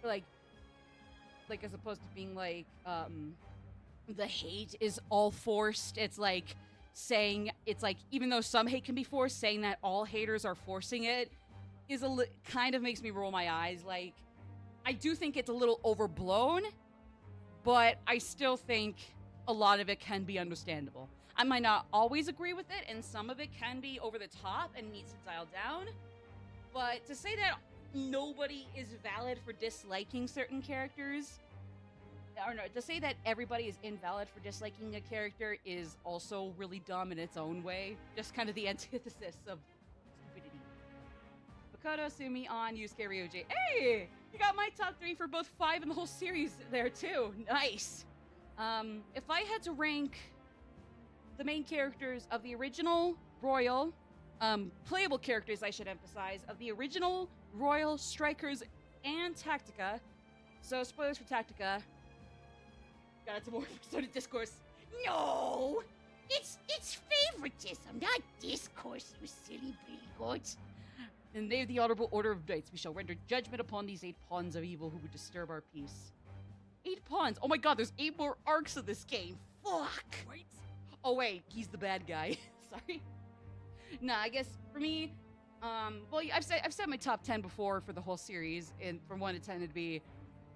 as opposed to being, like, the hate is all forced, it's like, saying, it's like, even though some hate can be forced, saying that all haters are forcing it is kind of makes me roll my eyes. Like, I do think it's a little overblown, but I still think a lot of it can be understandable. I might not always agree with it, and some of it can be over the top and needs to dial down. But to say that nobody is valid for disliking certain characters, or no, to say that everybody is invalid for disliking a character is also really dumb in its own way. Just kind of the antithesis of stupidity. Makoto, Sumi, On, Yusuke, Ryuji. Hey! You got my top 3 for both 5 and the whole series there, too. Nice! If I had to rank the main characters of the original Royal, playable characters, I should emphasize, of the original Royal Strikers and Tactica. So, spoilers for Tactica. Got some more Persona discourse. No! It's favoritism, not discourse, you silly bigot. In the name of the Honorable Order of Knights, we shall render judgment upon these 8 pawns of evil who would disturb our peace. 8 pawns? Oh my god, there's 8 more arcs of this game. Fuck! Wait. Oh wait, he's the bad guy. Sorry. Nah, I guess for me, well, I've said my top 10 before for the whole series, and from 1 to 10 it'd be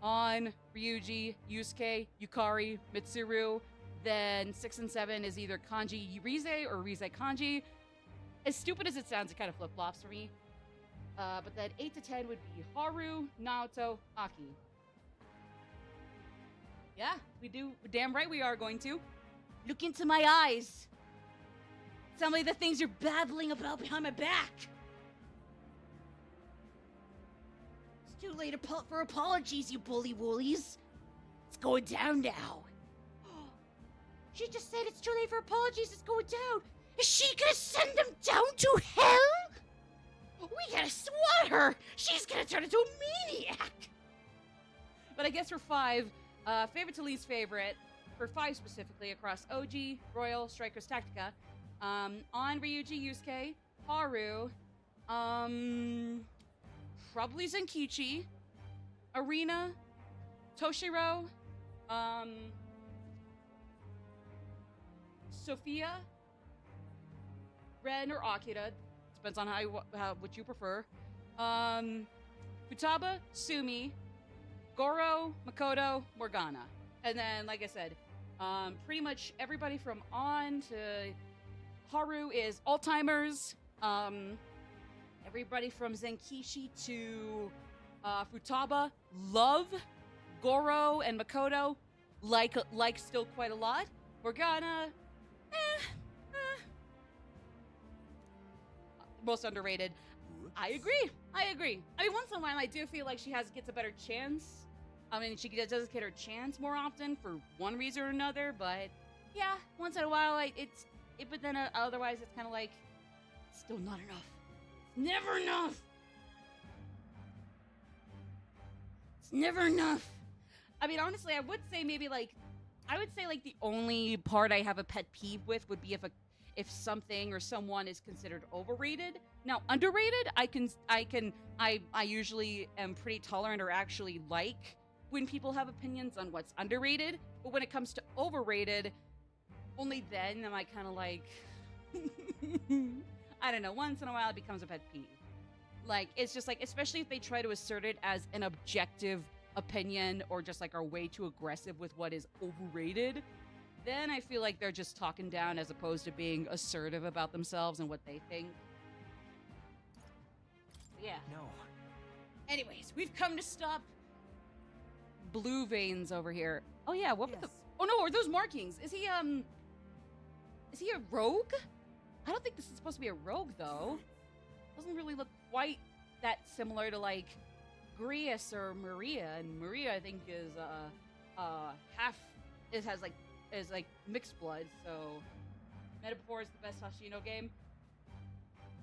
On, Ryuji, Yusuke, Yukari, Mitsuru. Then 6 and 7 is either Kanji Rize or Rize Kanji. As stupid as it sounds, it kind of flip-flops for me. But then 8 to 10 would be Haru, Naoto, Aki. Yeah, we do. Damn right we are going to. Look into my eyes. Tell me the things you're babbling about behind my back. It's too late for apologies, you bully woolies. It's going down now. She just said it's too late for apologies, it's going down. Is she gonna send them down to hell? We gotta swat her. She's gonna turn into a maniac. But I guess for 5, favorite to least favorite, for 5 specifically across OG, Royal, Strikers, Tactica, on Ryuji, Yusuke, Haru, probably Zenkichi, Arena, Toshiro, Sophia, Ren or Akira, depends on what you prefer. Futaba, Sumi, Goro, Makoto, Morgana. And then, like I said, pretty much everybody from On to Haru is all-timers. Everybody from Zenkichi to Futaba, love. Goro and Makoto, like still quite a lot. Morgana, most underrated. I agree. I mean, once in a while, I do feel like she gets a better chance. I mean, she does get her chance more often for one reason or another, but yeah, once in a while, but then otherwise, it's kind of like, it's still not enough. It's never enough. It's never enough. I mean, honestly, I would say the only part I have a pet peeve with would be if something or someone is considered overrated. Now, underrated, I usually am pretty tolerant or actually like when people have opinions on what's underrated. But when it comes to overrated, only then am I kind of like, I don't know, once in a while it becomes a pet peeve. Like, it's just like, especially if they try to assert it as an objective opinion or just like are way too aggressive with what is overrated, then I feel like they're just talking down as opposed to being assertive about themselves and what they think. Yeah. No. Anyways, we've come to stop Blue Veins over here. Oh yeah, what? Yes. Oh no, are those markings? Is he a rogue? I don't think this is supposed to be a rogue though. Doesn't really look quite that similar to like Grius or Maria, and Maria I think is is mixed blood, so Metaphor is the best Hashino game.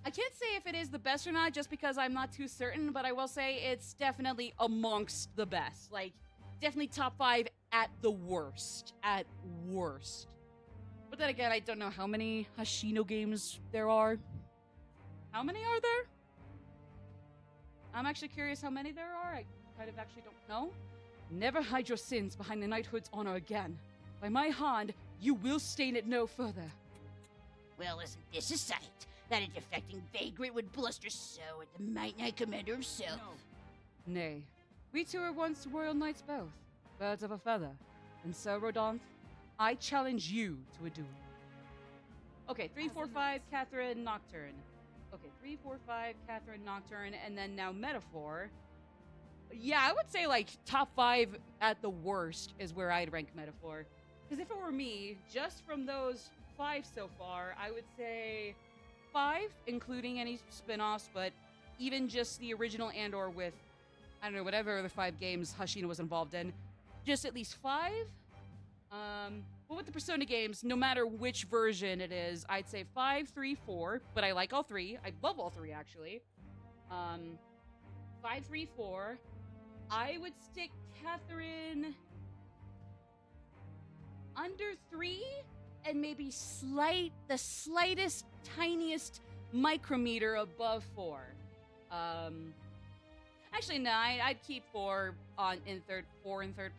I can't say if it is the best or not just because I'm not too certain, but I will say it's definitely amongst the best. Like, definitely top 5 at the worst. At worst. But then again, I don't know how many Hashino games there are. How many are there? I'm actually curious how many there are. I kind of actually don't know. Never hide your sins behind the knighthood's honor again. By my hand, you will stain it no further. Well, isn't this a sight? That a defecting vagrant would bluster so at the Might Knight Commander himself. No. Nay, we two were once royal knights both, birds of a feather. And so, Rodolphe, I challenge you to a duel. Okay, 3, 4, 5, Catherine, Nocturne. Okay, 3, 4, 5, Catherine, Nocturne, and then now Metaphor. Yeah, I would say like top 5 at the worst is where I'd rank Metaphor. Because if it were me, just from those 5 so far, I would say 5, including any spin-offs, but even just the original and/or with, I don't know, whatever other 5 games Hashino was involved in, just at least 5. But with the Persona games, no matter which version it is, I'd say 5, 3, 4. But I like all three. I love all three, actually. 5, 3, 4. I would stick Catherine under 3, and maybe the slightest, tiniest micrometer above 4. Actually, no, I'd keep 4 in third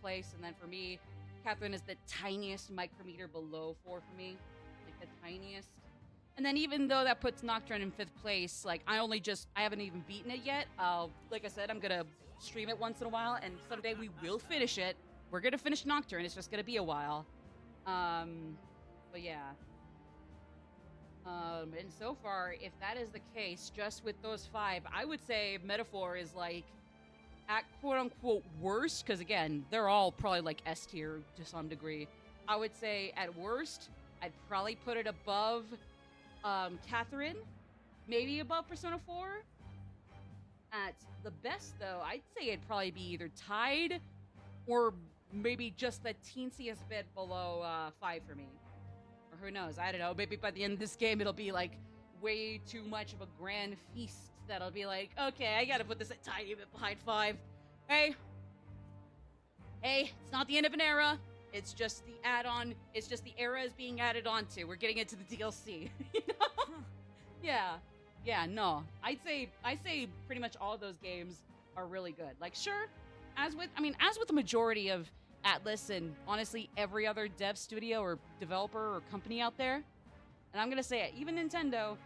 place, and then for me, Catherine is the tiniest micrometer below 4 for me, like the tiniest. And then even though that puts Nocturne in 5th place, like I haven't even beaten it yet. Like I said, I'm gonna stream it once in a while, and someday we will finish it. We're gonna finish Nocturne. It's just gonna be a while. But yeah. And so far, if that is the case, just with those 5, I would say Metaphor is like at quote-unquote worst, because again, they're all probably like S tier to some degree. I would say at worst, I'd probably put it above Catherine, maybe above Persona 4. At the best, though, I'd say it'd probably be either tied or maybe just the teensiest bit below 5 for me. Or who knows, I don't know, maybe by the end of this game it'll be like way too much of a grand feast that'll be like, okay, I gotta put this a tiny bit behind 5. Hey, it's not the end of an era. It's just the add-on. It's just the era is being added on to. We're getting into the DLC. You know? Yeah, no. I say pretty much all of those games are really good. Like, sure, as with the majority of Atlas and honestly every other dev studio or developer or company out there, and I'm gonna say it, even Nintendo,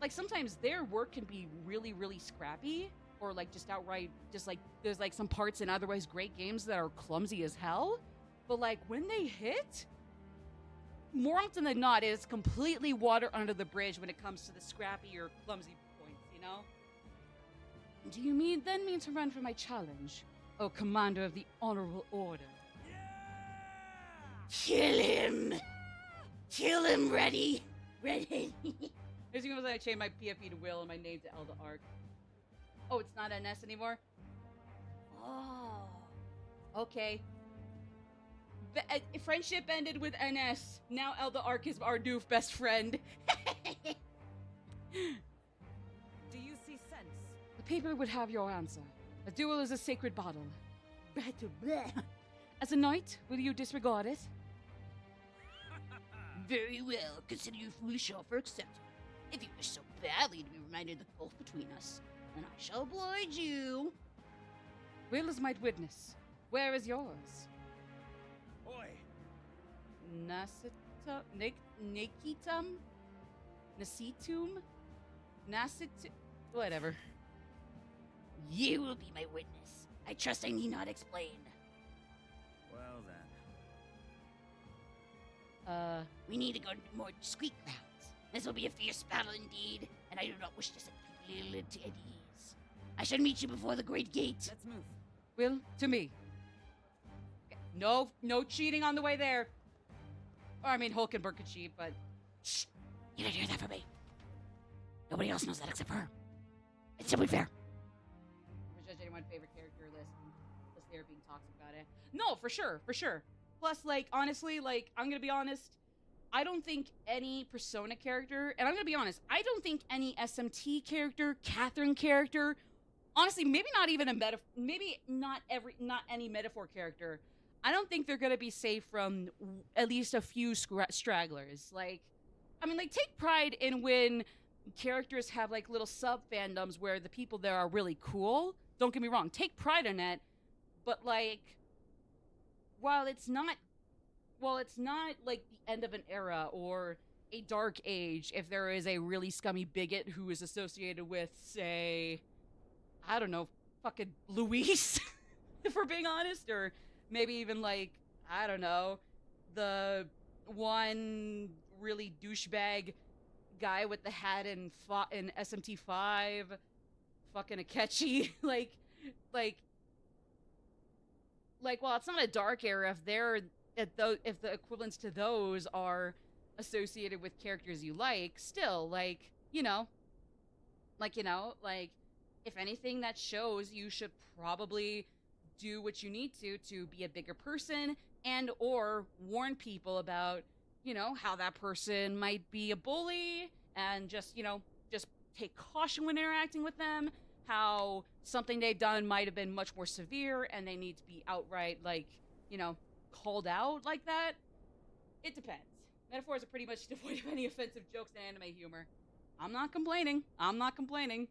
like sometimes their work can be really, really scrappy, or like just outright, just like there's like some parts in otherwise great games that are clumsy as hell. But like when they hit, more often than not, it's completely water under the bridge when it comes to the scrappy or clumsy points, you know? Do you mean to run for my challenge, oh commander of the honorable order? Kill him! Kill him, ready! Ready! As soon as I change my PFP to Will and my name to Elda Arc. Oh, it's not NS anymore? Oh. Okay. Friendship ended with NS. Now Elda Arc is our new best friend. Do you see sense? The paper would have your answer. A duel is a sacred battle. As a knight, will you disregard it? Very well, consider your foolish offer accepted. If you wish so badly to be reminded of the gulf between us, then I shall oblige you. Will is my witness. Where is yours? Oi! Nakitum? Whatever. You will be my witness. I trust I need not explain. Well then. We need to go to more discreet grounds. This will be a fierce battle indeed, and I do not wish to set people at ease. I shall meet you before the great gate. Let's move. Will, to me. No cheating on the way there. Or, I mean, Hulkenberg could cheat, but... Shh! You didn't hear that from me. Nobody else knows that except for her. It's simply fair. Never judge anyone's favorite character list unless they're being toxic about it. No, for sure. Plus, like, honestly, like, I'm gonna be honest, I don't think any Persona character, and I'm gonna be honest, I don't think any SMT character, Catherine character, honestly, maybe not even not any Metaphor character, I don't think they're gonna be safe from at least a few stragglers. Like, I mean, like, take pride in when characters have, like, little sub-fandoms where the people there are really cool. Don't get me wrong, take pride in it, but, like, while it's not like the end of an era or a dark age, if there is a really scummy bigot who is associated with, say, I don't know, fucking Luis, if we're being honest, or maybe even like, I don't know, the one really douchebag guy with the hat in SMT5, fucking Akechi, like, well, it's not a dark era if the equivalents to those are associated with characters you like, still, like, if anything, that shows you should probably do what you need to be a bigger person and or warn people about, you know, how that person might be a bully and just, you know, just take caution when interacting with them, how something they've done might have been much more severe and they need to be outright, like, you know, called out like that. It depends. Metaphors are pretty much devoid of any offensive jokes and anime humor. I'm not complaining. I'm not complaining.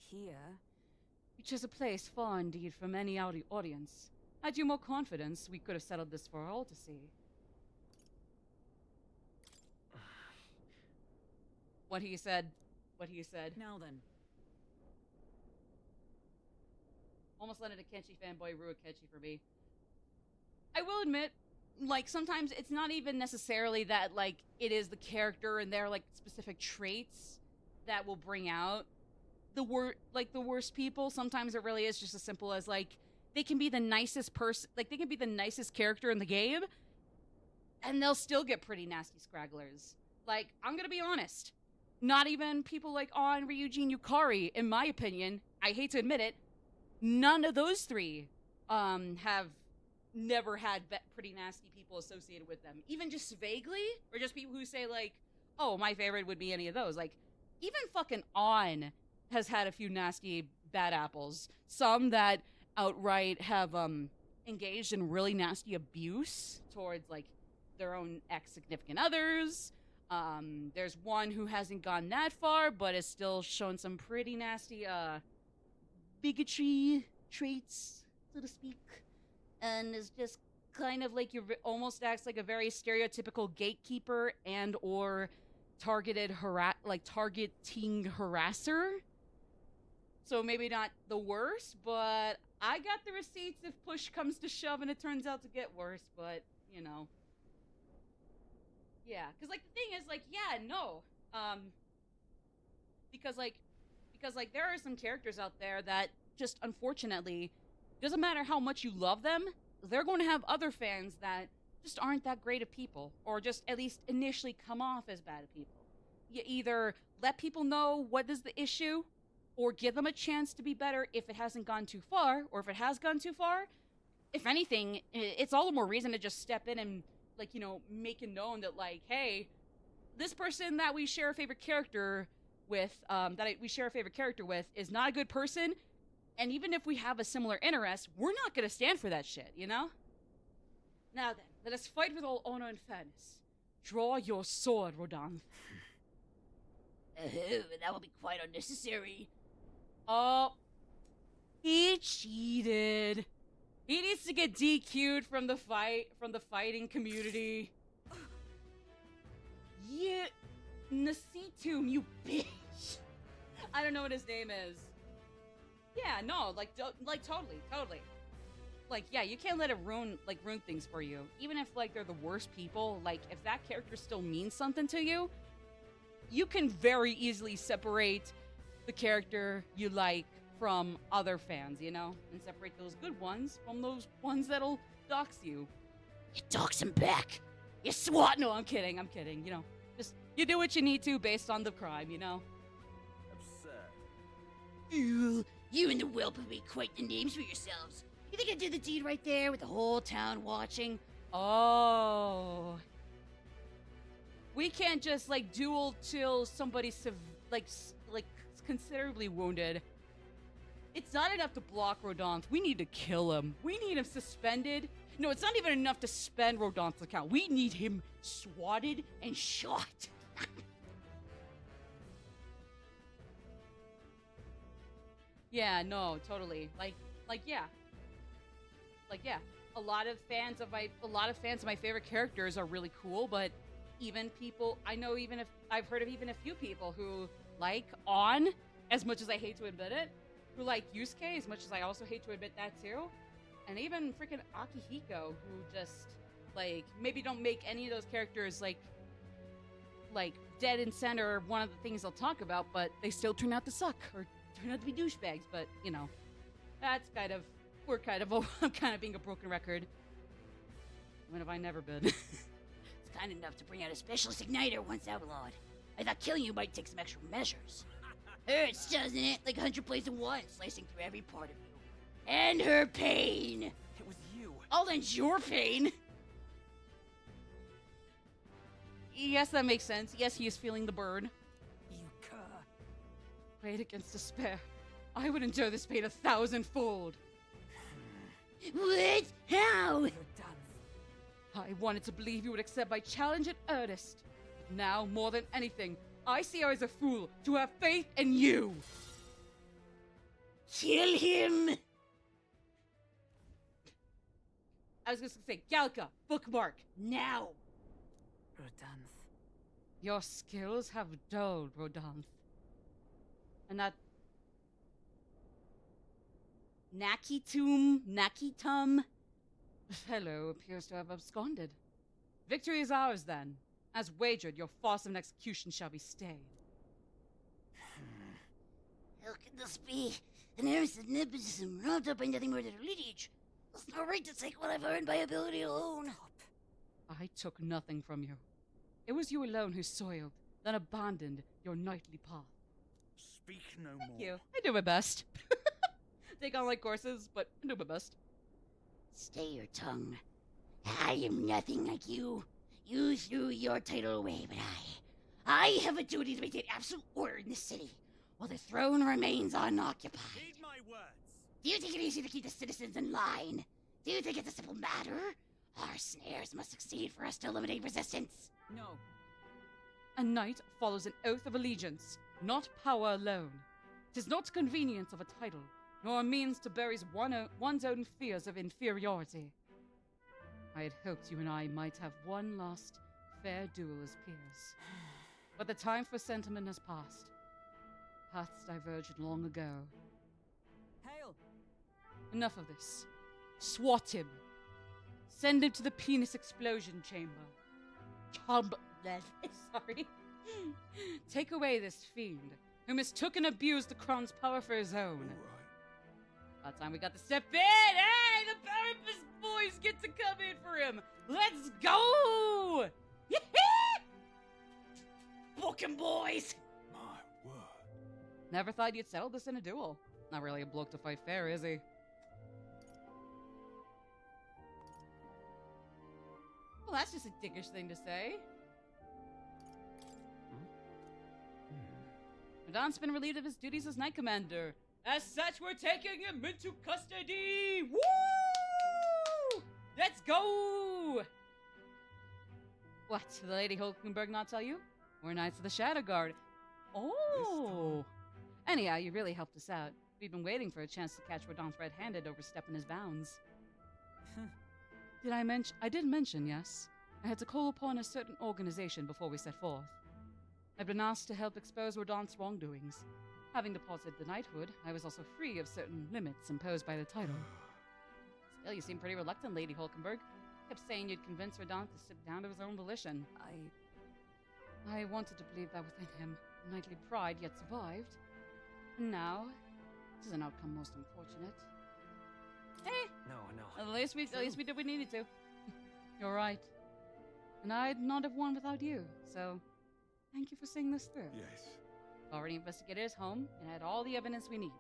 Here? Which is a place far indeed from any audience. Had you more confidence, we could have settled this for all to see. What he said. What he said. Now then. Almost let it a Kenshi fanboy ruin Kenshi for me. I will admit, like, sometimes it's not even necessarily that, like, it is the character and their, like, specific traits that will bring out the worst people. Sometimes it really is just as simple as, like, they can be the nicest person, like, they can be the nicest character in the game, and they'll still get pretty nasty scragglers. Like, I'm gonna be honest. Not even people like On, Ryuji, and Yukari, in my opinion, I hate to admit it, none of those three have never had pretty nasty people associated with them. Even just vaguely, or just people who say, like, oh, my favorite would be any of those. Like, even fucking On has had a few nasty bad apples. Some that outright have engaged in really nasty abuse towards, like, their own ex-significant others. There's one who hasn't gone that far, but has still shown some pretty nasty bigotry traits, so to speak. And is just kind of like, almost acts like a very stereotypical gatekeeper and or targeting harasser. So maybe not the worst, but I got the receipts if push comes to shove and it turns out to get worse, but, you know. Yeah, because, like, the thing is, like, yeah, no. Because there are some characters out there that just, unfortunately, doesn't matter how much you love them, they're going to have other fans that just aren't that great of people, or just at least initially come off as bad people. You either let people know what is the issue, or give them a chance to be better if it hasn't gone too far, or if it has gone too far. If anything, it's all the more reason to just step in and, like, you know, make it known that, like, hey, this person that we share a favorite character with, is not a good person, and even if we have a similar interest, we're not gonna stand for that shit, you know? Now then, let us fight with all honor and fairness. Draw your sword, Rodan. Oh, that will be quite unnecessary. Oh, he cheated. He needs to get DQ'd from the fighting community. Yeah, Nasitum, you bitch. I don't know what his name is. Yeah, no, like totally. Like, yeah, you can't let it ruin things for you. Even if, like, they're the worst people, like, if that character still means something to you, you can very easily separate the character you like from other fans, you know? And separate those good ones from those ones that'll dox you. You dox him back. You swat. No, I'm kidding. You know, just, you do what you need to based on the crime, you know? Absurd. Ooh, you and the whelp have made quite the names for yourselves. You think I did the deed right there with the whole town watching? Oh. We can't just, like, duel till somebody's, like, considerably wounded. It's not enough to block Rodonth. We need to kill him. We need him suspended. No, it's not even enough to suspend Rodonth's account. We need him swatted and shot. Yeah, no, totally. Like, yeah. Like, yeah. A lot of fans of my favorite characters are really cool, but even people, I've heard of even a few people who like On, as much as I hate to admit it, who like Yusuke, as much as I also hate to admit that too, and even freaking Akihiko, who just, like, maybe don't make any of those characters, like dead and center one of the things they'll talk about, but they still turn out to suck, or turn out to be douchebags, but, you know, I'm kind of being a broken record. When have I never been? It's kind enough to bring out a specialist igniter once outlawed. I thought killing you might take some extra measures. Hurts, doesn't it? Like 100 blades in one, slicing through every part of you. And her pain. It was you. I'll end your pain. Yes, that makes sense. Yes, he is feeling the burn. You cur. Prayed against despair. I would endure this pain 1,000-fold. What? How? You're done. I wanted to believe you would accept my challenge at earnest. But now, more than anything, I see her as a fool to have faith in you. Kill him. I was going to say, Galka, bookmark, now. Rodanth. Your skills have dulled, Rodanth. And that... Nakitum fellow appears to have absconded. Victory is ours, then. As wagered, your farce of an execution shall be stayed. How can this be? An heiress of nepotism wrapped up by nothing more than her lineage. It's not right to take what I've earned by ability alone. I took nothing from you. It was you alone who soiled, then abandoned your knightly path. Speak no more. Thank you. I do my best. Take on like courses, but I do my best. Stay your tongue. I am nothing like you. You threw your title away, but I have a duty to maintain absolute order in this city, while the throne remains unoccupied. Heed my words. Do you think it easy to keep the citizens in line? Do you think it's a simple matter? Our snares must succeed for us to eliminate resistance. No. A knight follows an oath of allegiance, not power alone. 'Tis not convenience of a title, nor a means to bury one's own fears of inferiority. I had hoped you and I might have one last fair duel as peers. But the time for sentiment has passed. Paths diverged long ago. Hail! Enough of this. Swat him. Send him to the penis explosion chamber. Sorry. Take away this fiend, who mistook and abused the crown's power for his own. About time we got to step in! Hey, the Parapus boys get to come in for him! Let's go! Book 'em, boys! My word. Never thought you'd settle this in a duel. Not really a bloke to fight fair, is he? Well, that's just a dickish thing to say. Radan's been relieved of his duties as Knight Commander. As such, we're taking him into custody! Woo! Let's go! What, did the Lady Hulkenberg not tell you? We're Knights of the Shadow Guard. Oh! Anyhow, you really helped us out. We've been waiting for a chance to catch Radanth red-handed overstepping his bounds. I did mention, yes. I had to call upon a certain organization before we set forth. I've been asked to help expose Radanth's wrongdoings. Having deposited the knighthood, I was also free of certain limits imposed by the title. Still, you seem pretty reluctant, Lady Hulkenberg. Kept saying you'd convince Radanth to sit down to his own volition. I wanted to believe that within him, knightly pride yet survived. And now, this is an outcome most unfortunate. Hey! No. At least we did what we needed to. You're right. And I'd not have won without you, so thank you for seeing this through. Yes. Already investigated his home and had all the evidence we need.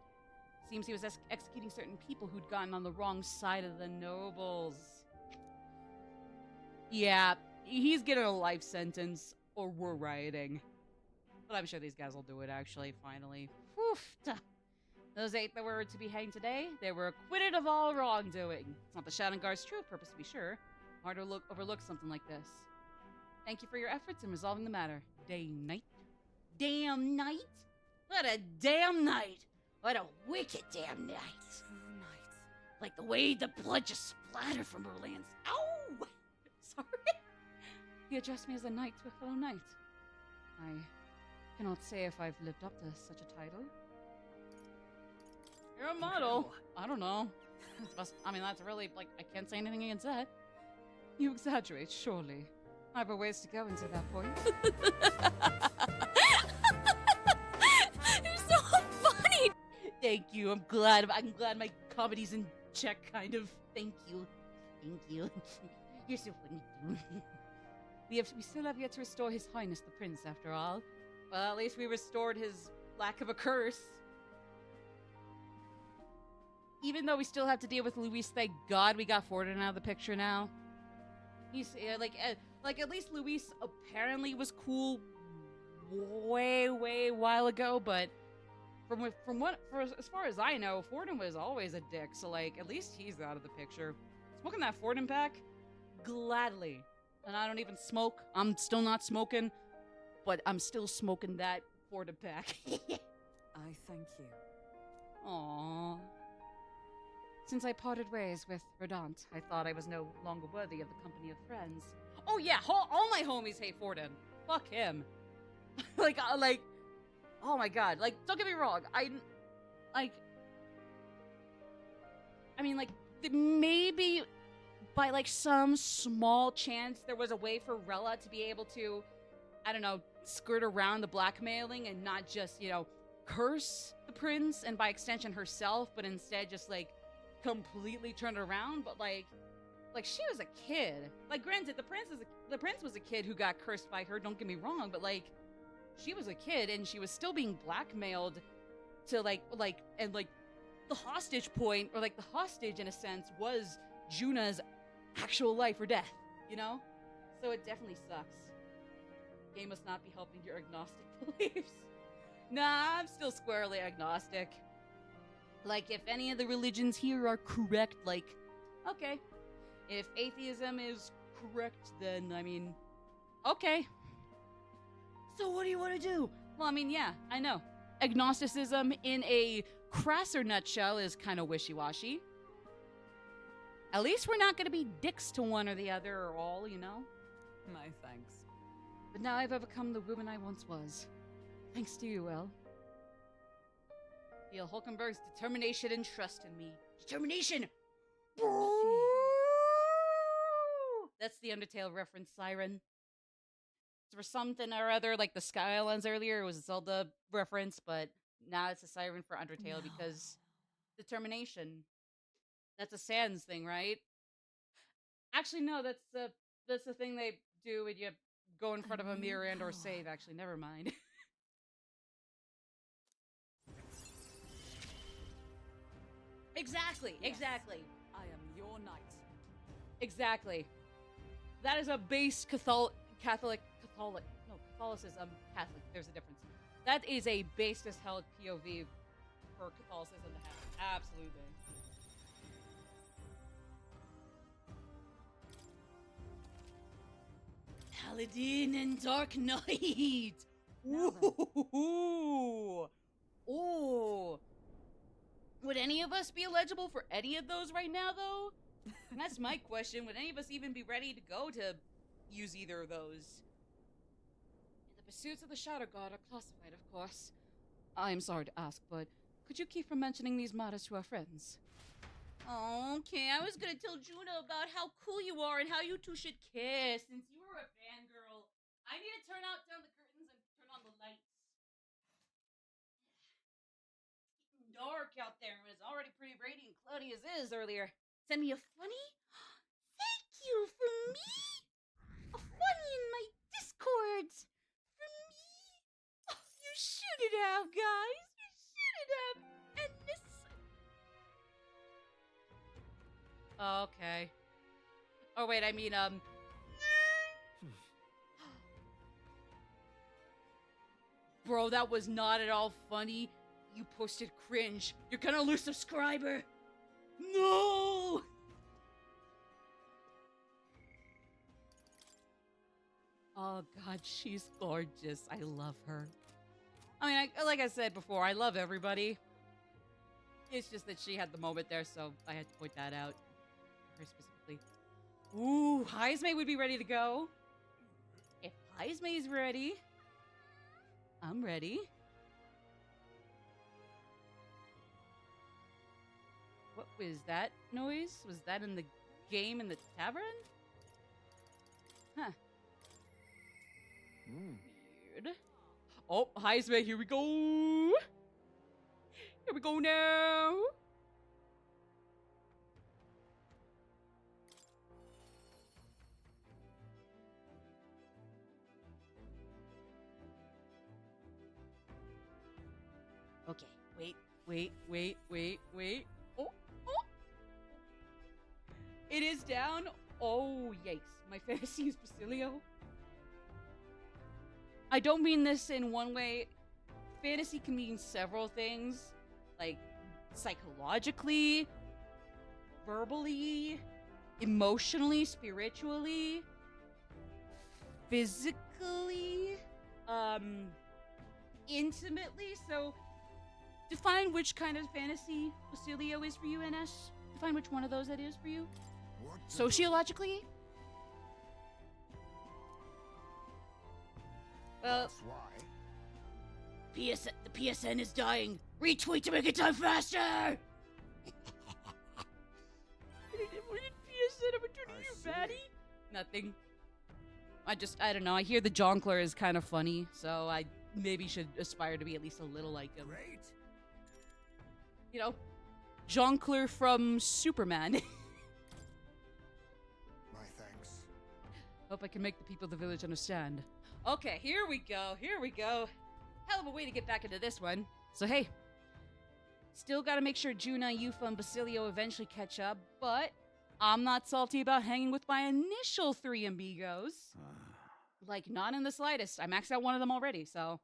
Seems he was executing certain people who'd gotten on the wrong side of the nobles. Yeah, he's getting a life sentence, or we're rioting. But I'm sure these guys will do it, actually, finally. Whew. Those 8 that were to be hanged today, they were acquitted of all wrongdoing. It's not the Shadow Guard's true purpose, to be sure. Hard to overlook something like this. Thank you for your efforts in resolving the matter. Knight. Damn night? What a damn night! What a wicked damn night! True night. Like the way the blood just splattered from her lands. Ow! Sorry. You addressed me as a knight to a fellow knight. I cannot say if I've lived up to such a title. You're a model. I don't know. That's really, I can't say anything against that. You exaggerate, surely. I have a ways to go into that point. You're so funny! Thank you. I'm glad my comedy's in check, kind of. Thank you. You're so funny. We still have yet to restore His Highness the Prince, after all. Well, at least we restored his lack of a curse. even though we still have to deal with Luis, thank God we got Forden out of the picture now. He's like at least Luis apparently was cool way while ago, but as far as I know, Forden was always a dick. So like at least he's out of the picture. Smoking that Forden pack, gladly. And I don't even smoke. I'm still not smoking, but I'm still smoking that Forden pack. I thank you. Aww. Since I parted ways with Verdant, I thought I was no longer worthy of the company of friends. Oh yeah, all my homies hate Forden. Fuck him. like, oh my god. Like, don't get me wrong. Maybe by like some small chance there was a way for Rella to be able to, I don't know, skirt around the blackmailing and not just, curse the prince and by extension herself, but instead just like completely turn it around. But like she was a kid. Like, granted, the prince was a kid who got cursed by her, don't get me wrong, but like she was a kid and she was still being blackmailed to and the hostage point, or like the hostage in a sense, was Juna's actual life or death, So it definitely sucks. Game must not be helping your agnostic beliefs. Nah, I'm still squarely agnostic. Like, if any of the religions here are correct, like, okay. If atheism is correct, then, I mean, okay. So what do you want to do? Well, I mean, yeah, I know. Agnosticism in a crasser nutshell is kind of wishy-washy. At least we're not going to be dicks to one or the other or all, My thanks. But now I've overcome the woman I once was. Thanks to you, El. Feel Hulkenberg's determination and trust in me. Determination! That's the Undertale reference, Siren. For something or other, like the Sky Islands earlier, it was a Zelda reference, but now it's a Siren for Undertale because determination. That's a Sans thing, right? Actually, no, that's the thing they do when you go in front of a mirror and or save. Actually, never mind. Exactly. I am your knight. Exactly. That is a base Catholicism. Catholic. There's a difference. That is a base as hell POV for Catholicism to have. Absolutely. Paladin and Dark Knight. Ooh. Ooh. Would any of us be eligible for any of those right now, though? That's my question. Would any of us even be ready to go to use either of those? The pursuits of the Shadow God are classified, of course. I'm sorry to ask, but could you keep from mentioning these matters to our friends? Okay, I was gonna tell Juna about how cool you are and how you two should kiss. Since you were a fangirl, I need to turn down the curtains and turn on the lights. It's getting dark out there, and it's already pretty rainy and cloudy as is earlier. Send me a funny? Thank you, for me? A funny in my Discord. For me? Oh, you shoot it out, guys. You shoot it out. And listen. Okay. Oh, wait, I mean, Bro, that was not at all funny. You posted cringe. You're gonna lose subscriber. No! Oh, God, she's gorgeous. I love her. I mean, like I said before, I love everybody. It's just that she had the moment there, so I had to point that out. Her specifically. Ooh, Heismay would be ready to go. If Heismay's ready, I'm ready. What was that noise? Was that in the game in the tavern? Huh. Weird. Oh, Heismay, here we go. Here we go now. Okay, wait. Oh, It is down. Oh, yikes. My fantasy is Basilio. I don't mean this in one way. Fantasy can mean several things. Like, psychologically, verbally, emotionally, spiritually, physically, intimately. So, define which kind of fantasy Basilio is for you, NS. Define which one of those that is for you. Sociologically? Well, That's why. The PSN is dying. Retweet to make it time faster. What did PSN ever do to you, Maddie? Nothing. I don't know. I hear the Jonkler is kind of funny, so I maybe should aspire to be at least a little like him. Great. You know, Jonkler from Superman. My thanks. Hope I can make the people of the village understand. Okay, here we go. Here we go. Hell of a way to get back into this one. So hey, still gotta make sure Juna, Yufa, and Basilio eventually catch up, but I'm not salty about hanging with my initial 3 amigos. Like, not in the slightest. I maxed out one of them already, so...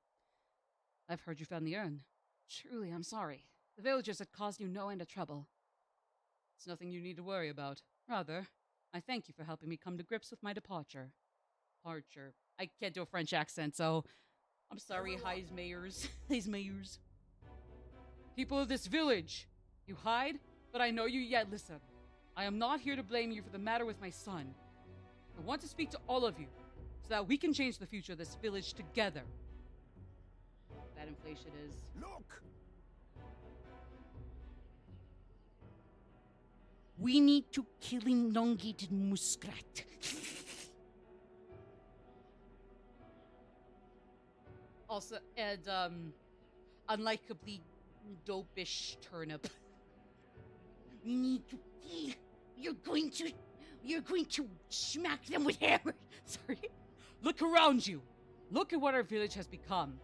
I've heard you found the urn. Truly, I'm sorry. The villagers had caused you no end of trouble. It's nothing you need to worry about. Rather, I thank you for helping me come to grips with my departure. Departure. I can't do a French accent, so... I'm sorry, Heis Mayors. Heis Mayors. People of this village! You hide, but I know you yet listen. I am not here to blame you for the matter with my son. I want to speak to all of you, so that we can change the future of this village together. That inflation is... Look! We need to kill elongated muskrat. Also, and, unlikably dopish turnip. We need to... You're going to smack them with hammers. Sorry. Look around you. Look at what our village has become.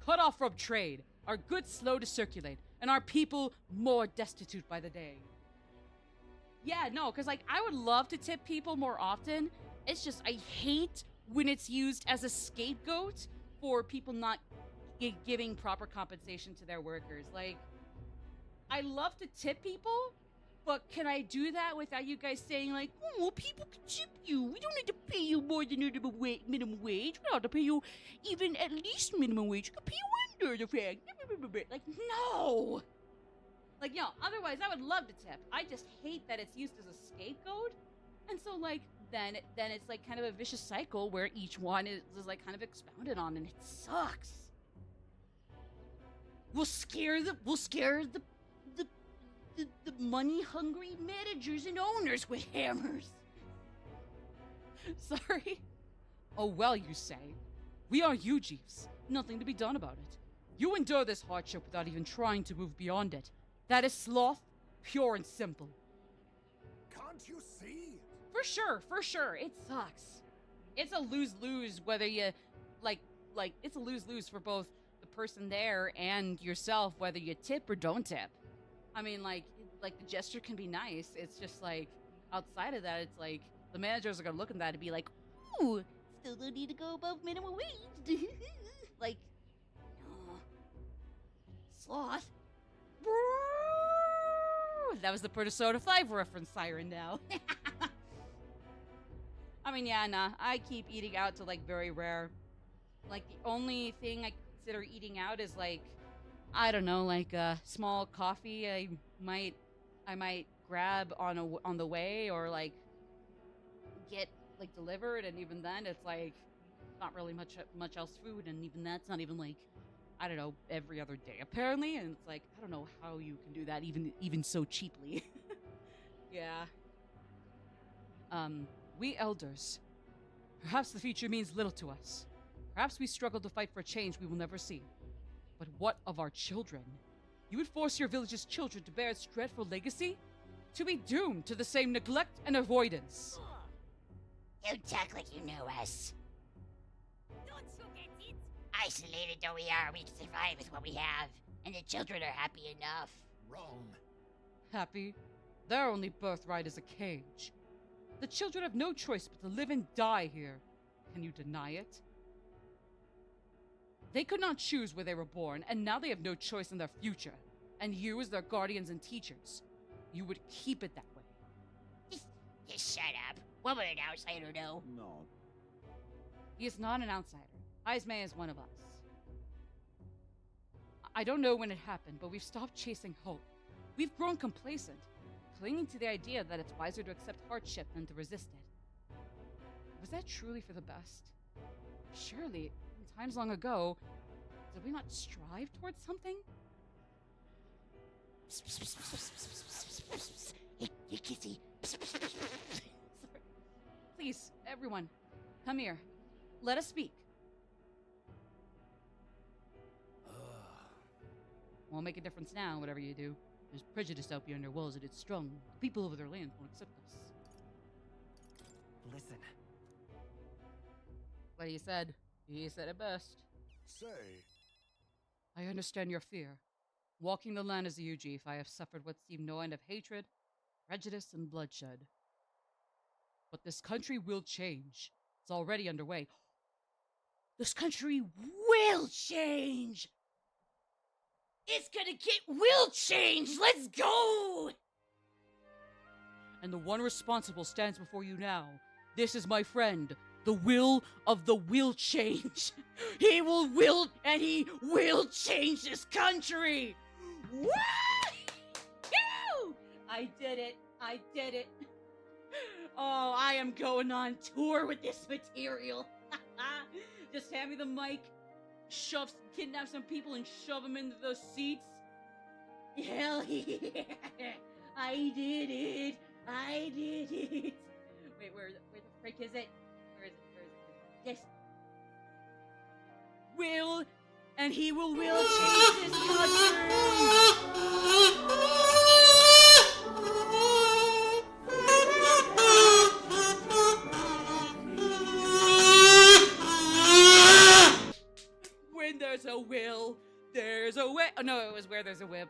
Cut off from trade, our goods slow to circulate, and our people more destitute by the day. Yeah, no, because, like, I would love to tip people more often. It's just, I hate when it's used as a scapegoat for people not giving proper compensation to their workers. Like, I love to tip people, but can I do that without you guys saying, like, oh, well, people can tip you. We don't need to pay you more than minimum wage. We don't have to pay you even at least minimum wage. We can pay you under the fact. Like, no! Like, you know, otherwise I would love to tip. I just hate that it's used as a scapegoat. And so, like, then it's, like, kind of a vicious cycle where each one is like, kind of expounded on, and it sucks. We'll scare the money-hungry managers and owners with hammers. Sorry? Oh, well, you say. We are Ujiefs. Nothing to be done about it. You endure this hardship without even trying to move beyond it. That is sloth, pure and simple. Can't you see? For sure. It sucks. It's a lose-lose whether you, like, it's a lose-lose for both the person there and yourself, whether you tip or don't tip. I mean, like the gesture can be nice. It's just, like, outside of that, it's like, the managers are gonna look at that and be like, ooh, still don't need to go above minimum wage. Like, no. Sloth. That was the Persona 5 reference siren now. I mean, yeah, nah. I keep eating out to, like, very rare. Like, the only thing I consider eating out is, like, I don't know, like a small coffee I might grab on the way, or, like, get, like, delivered, and even then it's, like, not really much else food, and even that's not even, like, I don't know, every other day apparently, and it's like, I don't know how you can do that even so cheaply. Yeah. We elders. Perhaps the future means little to us. Perhaps we struggle to fight for a change we will never see. But what of our children? You would force your village's children to bear its dreadful legacy? To be doomed to the same neglect and avoidance. Don't talk like you know us. Don't you get it? Isolated though we are, we can survive with what we have. And the children are happy enough. Wrong. Happy? Their only birthright is a cage. The children have no choice but to live and die here. Can you deny it? They could not choose where they were born, and now they have no choice in their future. And you, as their guardians and teachers, you would keep it that way. Just shut up. What would an outsider know? No. He is not an outsider. Ismay is one of us. I don't know when it happened, but we've stopped chasing hope. We've grown complacent, clinging to the idea that it's wiser to accept hardship than to resist it. Was that truly for the best? Surely, in times long ago, did we not strive towards something? Hey, Kissy. Sorry. Please, everyone, come here. Let us speak. Won't make a difference now, whatever you do. There's prejudice out beyond our walls, and it's strong. The people over their lands won't accept us. Listen. What he said. He said it best. Say. I understand your fear. Walking the land as a Yuji, I have suffered what seemed no end of hatred, prejudice, and bloodshed. But this country will change. It's already underway. This country will change! will change! Let's go! And the one responsible stands before you now. This is my friend, the will of the will change. He will and he will change this country! Woo! I did it. I did it. Oh, I am going on tour with this material. Just hand me the mic, kidnap some people and shove them into those seats. Hell yeah! I did it! I did it! Wait, where the frick is it? Where is it? Yes. Will, and he will change this country! When there's a will, there's a way. Oh, no, it was where there's a whip.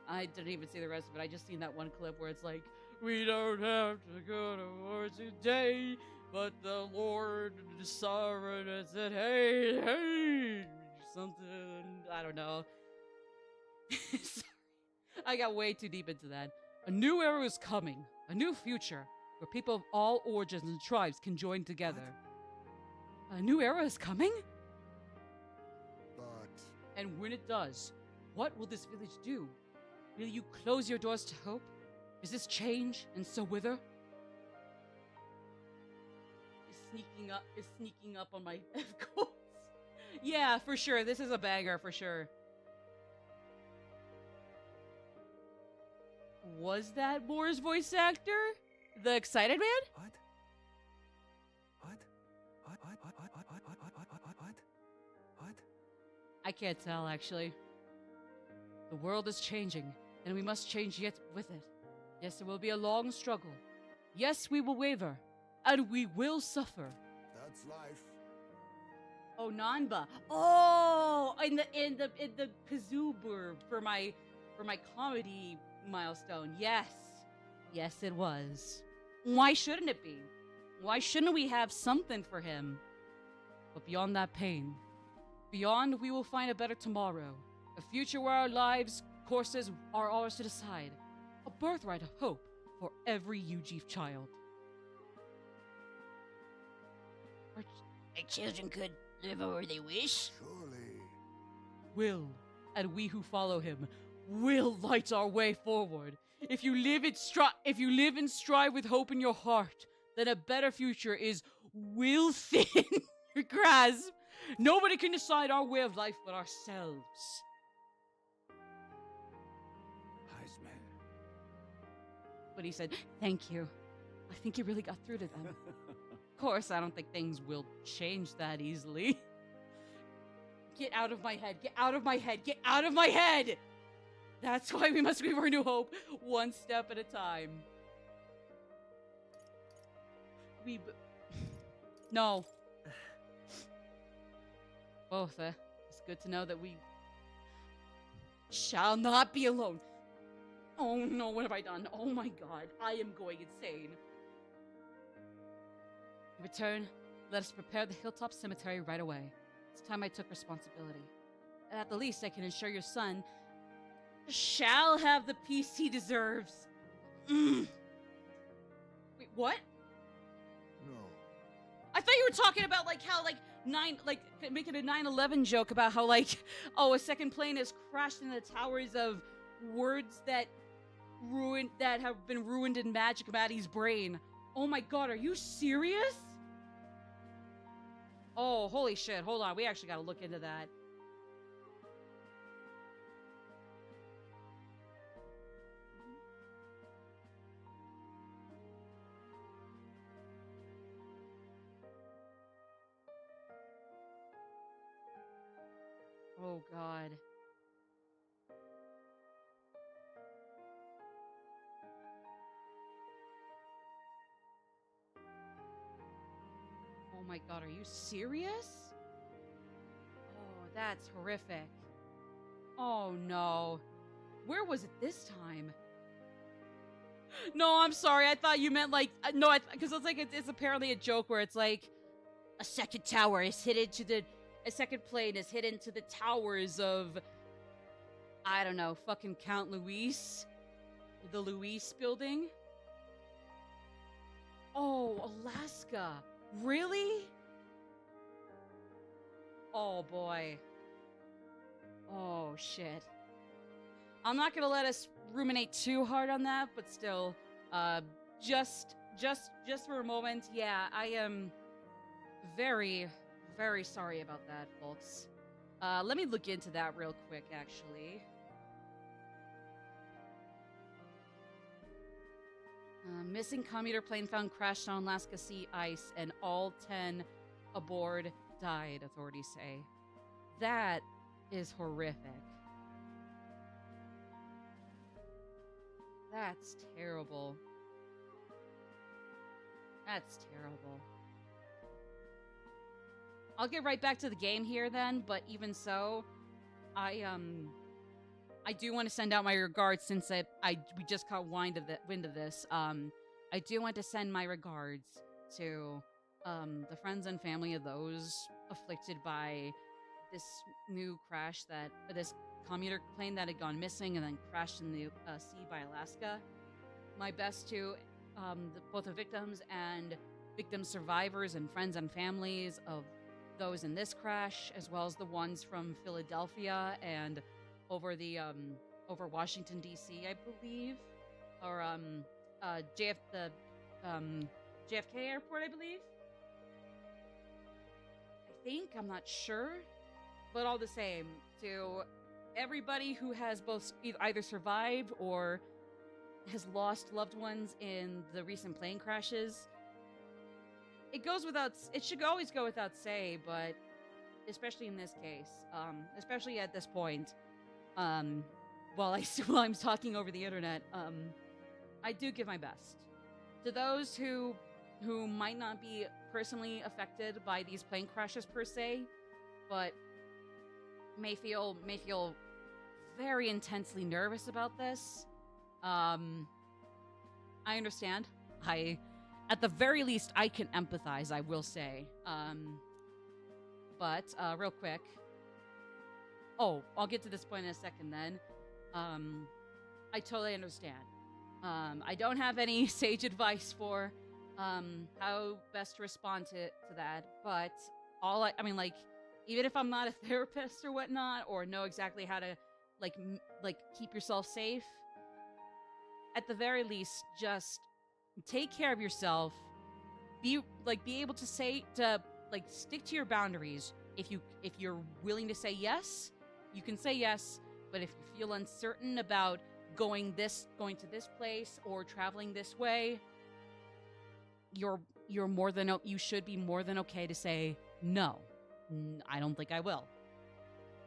I didn't even see the rest of it. I just seen that one clip where it's like, we don't have to go to war today, but the Lord is sovereign and said, hey, something. I don't know. Sorry. I got way too deep into that. A new era is coming. A new future where people of all origins and tribes can join together. A new era is coming? And when it does, what will this village do? Will you close your doors to hope? Is this change and so wither? Is sneaking up on my F quotes. Yeah, for sure. This is a banger for sure. Was that Moore's voice actor? The excited man? What? I can't tell, actually. The world is changing, and we must change yet with it. Yes, it will be a long struggle. Yes, we will waver, and we will suffer. That's life. Oh, Nanba. Oh, in the Kazoober for my comedy milestone. Yes, yes, it was. Why shouldn't it be? Why shouldn't we have something for him? But beyond that pain, beyond, we will find a better tomorrow. A future where our lives, courses are ours to decide. A birthright of hope for every Yuji child. Our children could live where they wish. Surely. Will, and we who follow him, will light our way forward. If you live and strive with hope in your heart, then a better future is within your grasp. Nobody can decide our way of life but ourselves. Heisman. But he said, thank you. I think he really got through to them. Of course, I don't think things will change that easily. Get out of my head. Get out of my head. Get out of my head! That's why we must grieve our new hope, one step at a time. No. Both, it's good to know that we shall not be alone. Oh no, what have I done? Oh my god, I am going insane. In return, let us prepare the hilltop cemetery right away. It's time I took responsibility. And at the least, I can ensure your son shall have the peace he deserves. Wait, what? No. I thought you were talking about like how making a 9/11 joke about how like, oh, a second plane has crashed in the towers of words that have been ruined in Magic Maddie's brain. Oh my god, are you serious? Oh, holy shit. Hold on. We actually gotta look into that. Oh god. Oh my god, are you serious? Oh, that's horrific. Oh no. Where was it this time? No, I'm sorry. I thought you meant like no, because it's like it's apparently a joke where it's like a second tower is hidden to a second plane is hidden to the towers of I don't know, fucking Count Luis, the Luis building. Oh, Alaska. Really? Oh boy. Oh shit. I'm not gonna let us ruminate too hard on that, but still, just for a moment, yeah, I am very, very sorry about that, folks. Let me look into that real quick, actually. Missing commuter plane found crashed on Alaska sea ice, and all 10 aboard died, authorities say. That is horrific. That's terrible. That's terrible. I'll get right back to the game here then, but even so, I do want to send out my regards since we just caught wind of this. I do want to send my regards to the friends and family of those afflicted by this new crash this commuter plane that had gone missing and then crashed in the sea by Alaska. My best to both the victims and victim survivors and friends and families of those in this crash, as well as the ones from Philadelphia and over Washington D.C., I believe, or JFK airport, I believe. I think, I'm not sure, but all the same, to everybody who has both either survived or has lost loved ones in the recent plane crashes. It should always go without say, but especially in this case, especially at this point, while I'm talking over the internet, I do give my best to those who might not be personally affected by these plane crashes per se, but may feel very intensely nervous about this. I understand. At the very least, I can empathize, I will say. But real quick. Oh, I'll get to this point in a second then. I totally understand. I don't have any sage advice for how best to respond to that, but I mean, like, even if I'm not a therapist or whatnot, or know exactly how to like keep yourself safe, at the very least, just take care of yourself. Be able to stick to your boundaries. If you're willing to say yes, you can say yes. But if you feel uncertain about going to this place or traveling this way, you should be more than okay to say no. I don't think I will.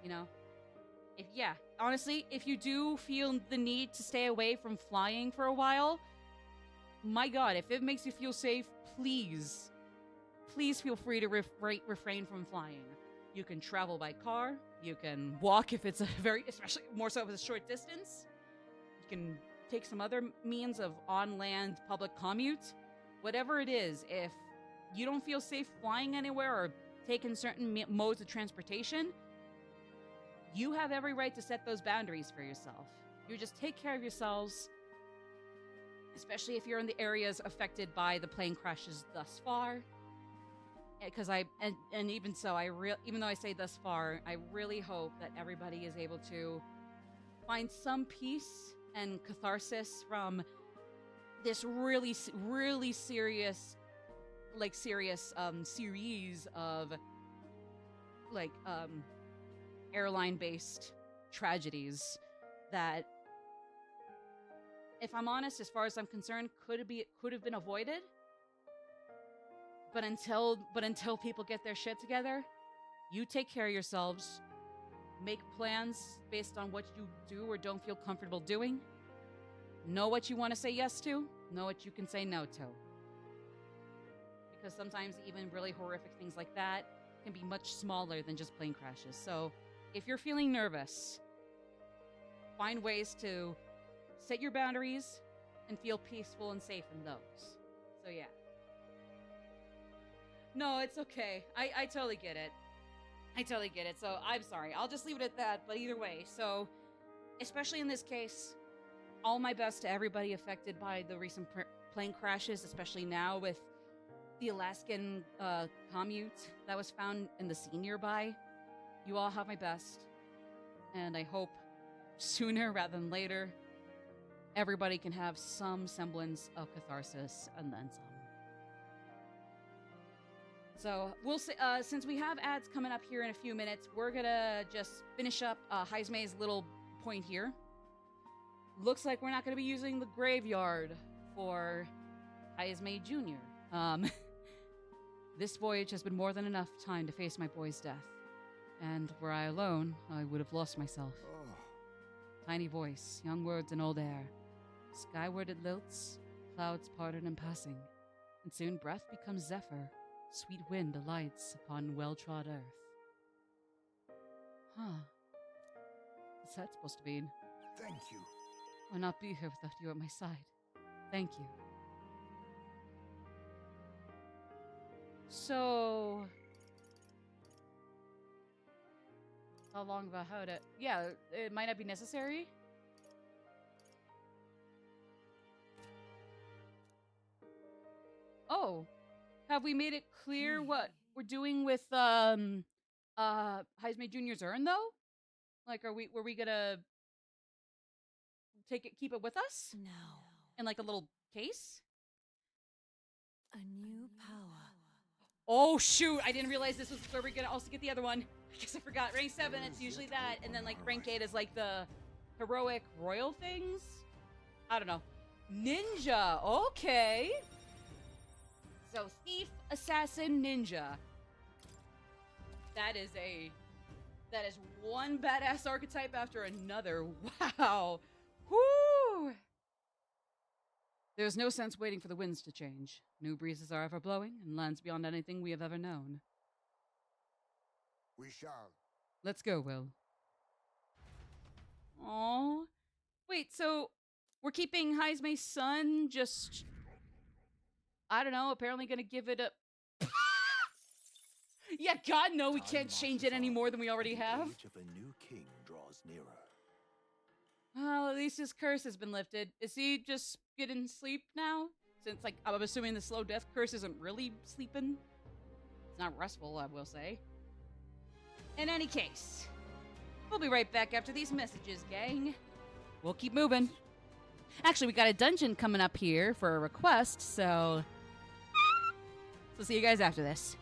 You know? Honestly, if you do feel the need to stay away from flying for a while, my god, if it makes you feel safe, please feel free to refrain from flying. You can travel by car, you can walk if it's especially more so if it's a short distance. You can take some other means of on-land public commute. Whatever it is, if you don't feel safe flying anywhere or taking certain modes of transportation, you have every right to set those boundaries for yourself. You just take care of yourselves, especially if you're in the areas affected by the plane crashes thus far. Because and even so, even though I say thus far, I really hope that everybody is able to find some peace and catharsis from this really, really serious, series of airline-based tragedies that, if I'm honest, as far as I'm concerned, could have been avoided. But until people get their shit together, you take care of yourselves. Make plans based on what you do or don't feel comfortable doing. Know what you want to say yes to. Know what you can say no to. Because sometimes even really horrific things like that can be much smaller than just plane crashes. So if you're feeling nervous, find ways to set your boundaries and feel peaceful and safe in those. So yeah. No, it's okay. I totally get it. I totally get it. So I'm sorry. I'll just leave it at that. But either way, so especially in this case, all my best to everybody affected by the recent plane crashes, especially now with the Alaskan commute that was found in the sea nearby. You all have my best. And I hope sooner rather than later, everybody can have some semblance of catharsis and then some. So we'll see, since we have ads coming up here in a few minutes, we're gonna just finish up Heismay's little point here. Looks like we're not gonna be using the graveyard for Heismay Jr. This voyage has been more than enough time to face my boy's death. And were I alone, I would have lost myself. Oh. Tiny voice, young words and old air. Skyward it lilts, clouds parted in passing. And soon breath becomes zephyr. Sweet wind alights upon well-trod earth. Huh. What's that supposed to mean? Thank you. I'll not be here without you at my side. Thank you. So... how long about how to... yeah, it might not be necessary. Oh. Have we made it clear what we're doing with Heismay Jr.'s urn though? Like, were we gonna keep it with us? No. In like a little case? A new power. Oh shoot, I didn't realize this was where we're gonna also get the other one. I guess I forgot. Rank 7, it's usually that, and then like rank 8 is like the heroic royal things? I don't know. Ninja, okay. So, thief, assassin, ninja. That is one badass archetype after another. Wow. Whoo! There's no sense waiting for the winds to change. New breezes are ever blowing, and lands beyond anything we have ever known. We shall. Let's go, Will. Aww. Wait, so we're keeping Heismay's son just... I don't know, apparently gonna give it a... yeah, God, no, we can't change it any more than we already have. The age of a new king draws nearer. Well, at least his curse has been lifted. Is he just getting sleep now? Since, like, I'm assuming the slow death curse isn't really sleeping. It's not restful, I will say. In any case, we'll be right back after these messages, gang. We'll keep moving. Actually, we got a dungeon coming up here for a request, so... so see you guys after this.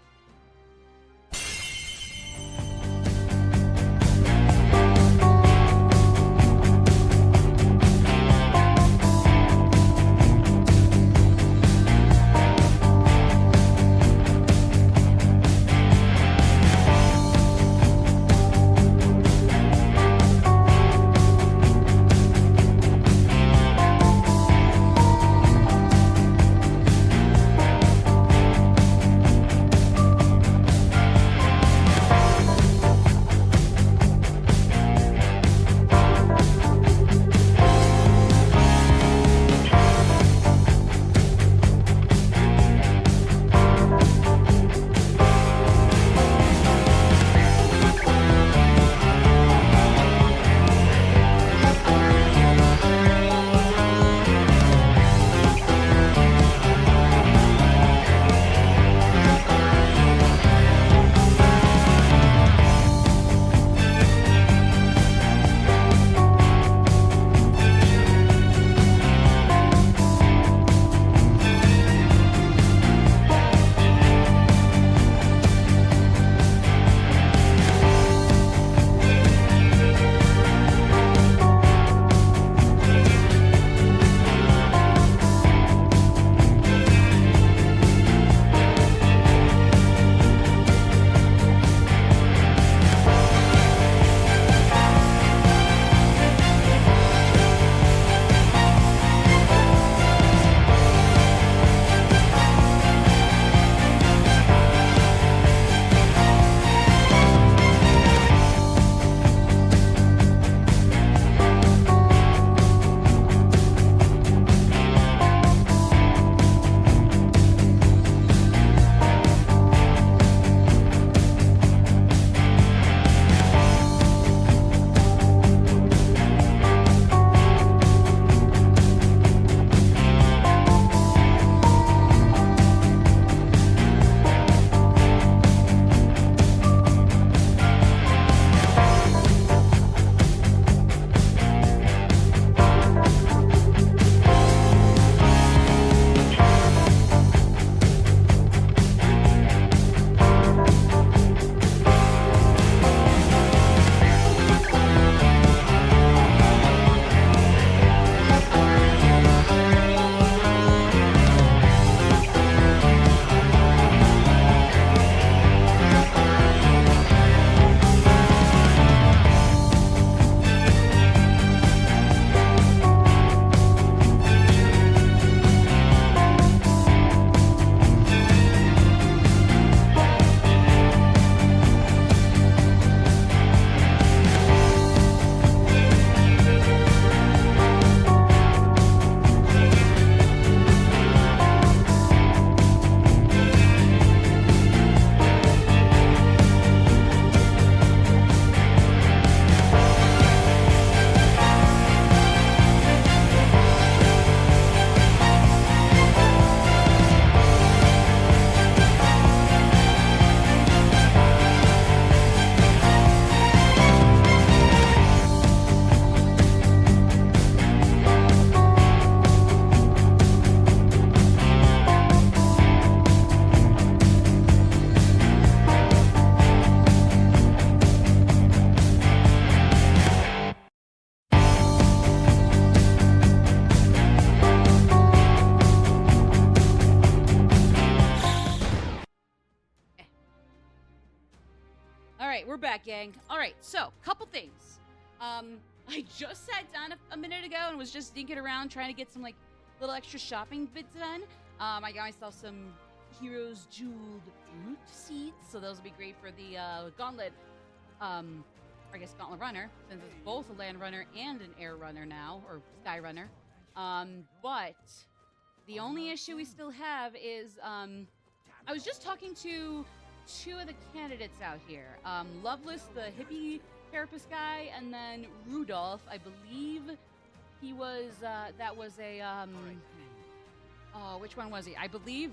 right, we're back, gang. All right, so couple things. I just sat down a minute ago and was just dinking around trying to get some like little extra shopping bits done. I got myself some Heroes Jeweled Root Seeds, so those will be great for the Gauntlet. I guess Gauntlet Runner, since it's both a Land Runner and an Air Runner now, or Sky Runner. But the only issue we still have is I was just talking to two of the candidates out here. Loveless, the hippie therapist guy, and then Rudolph, I believe he was, that was a, oh, which one was he? I believe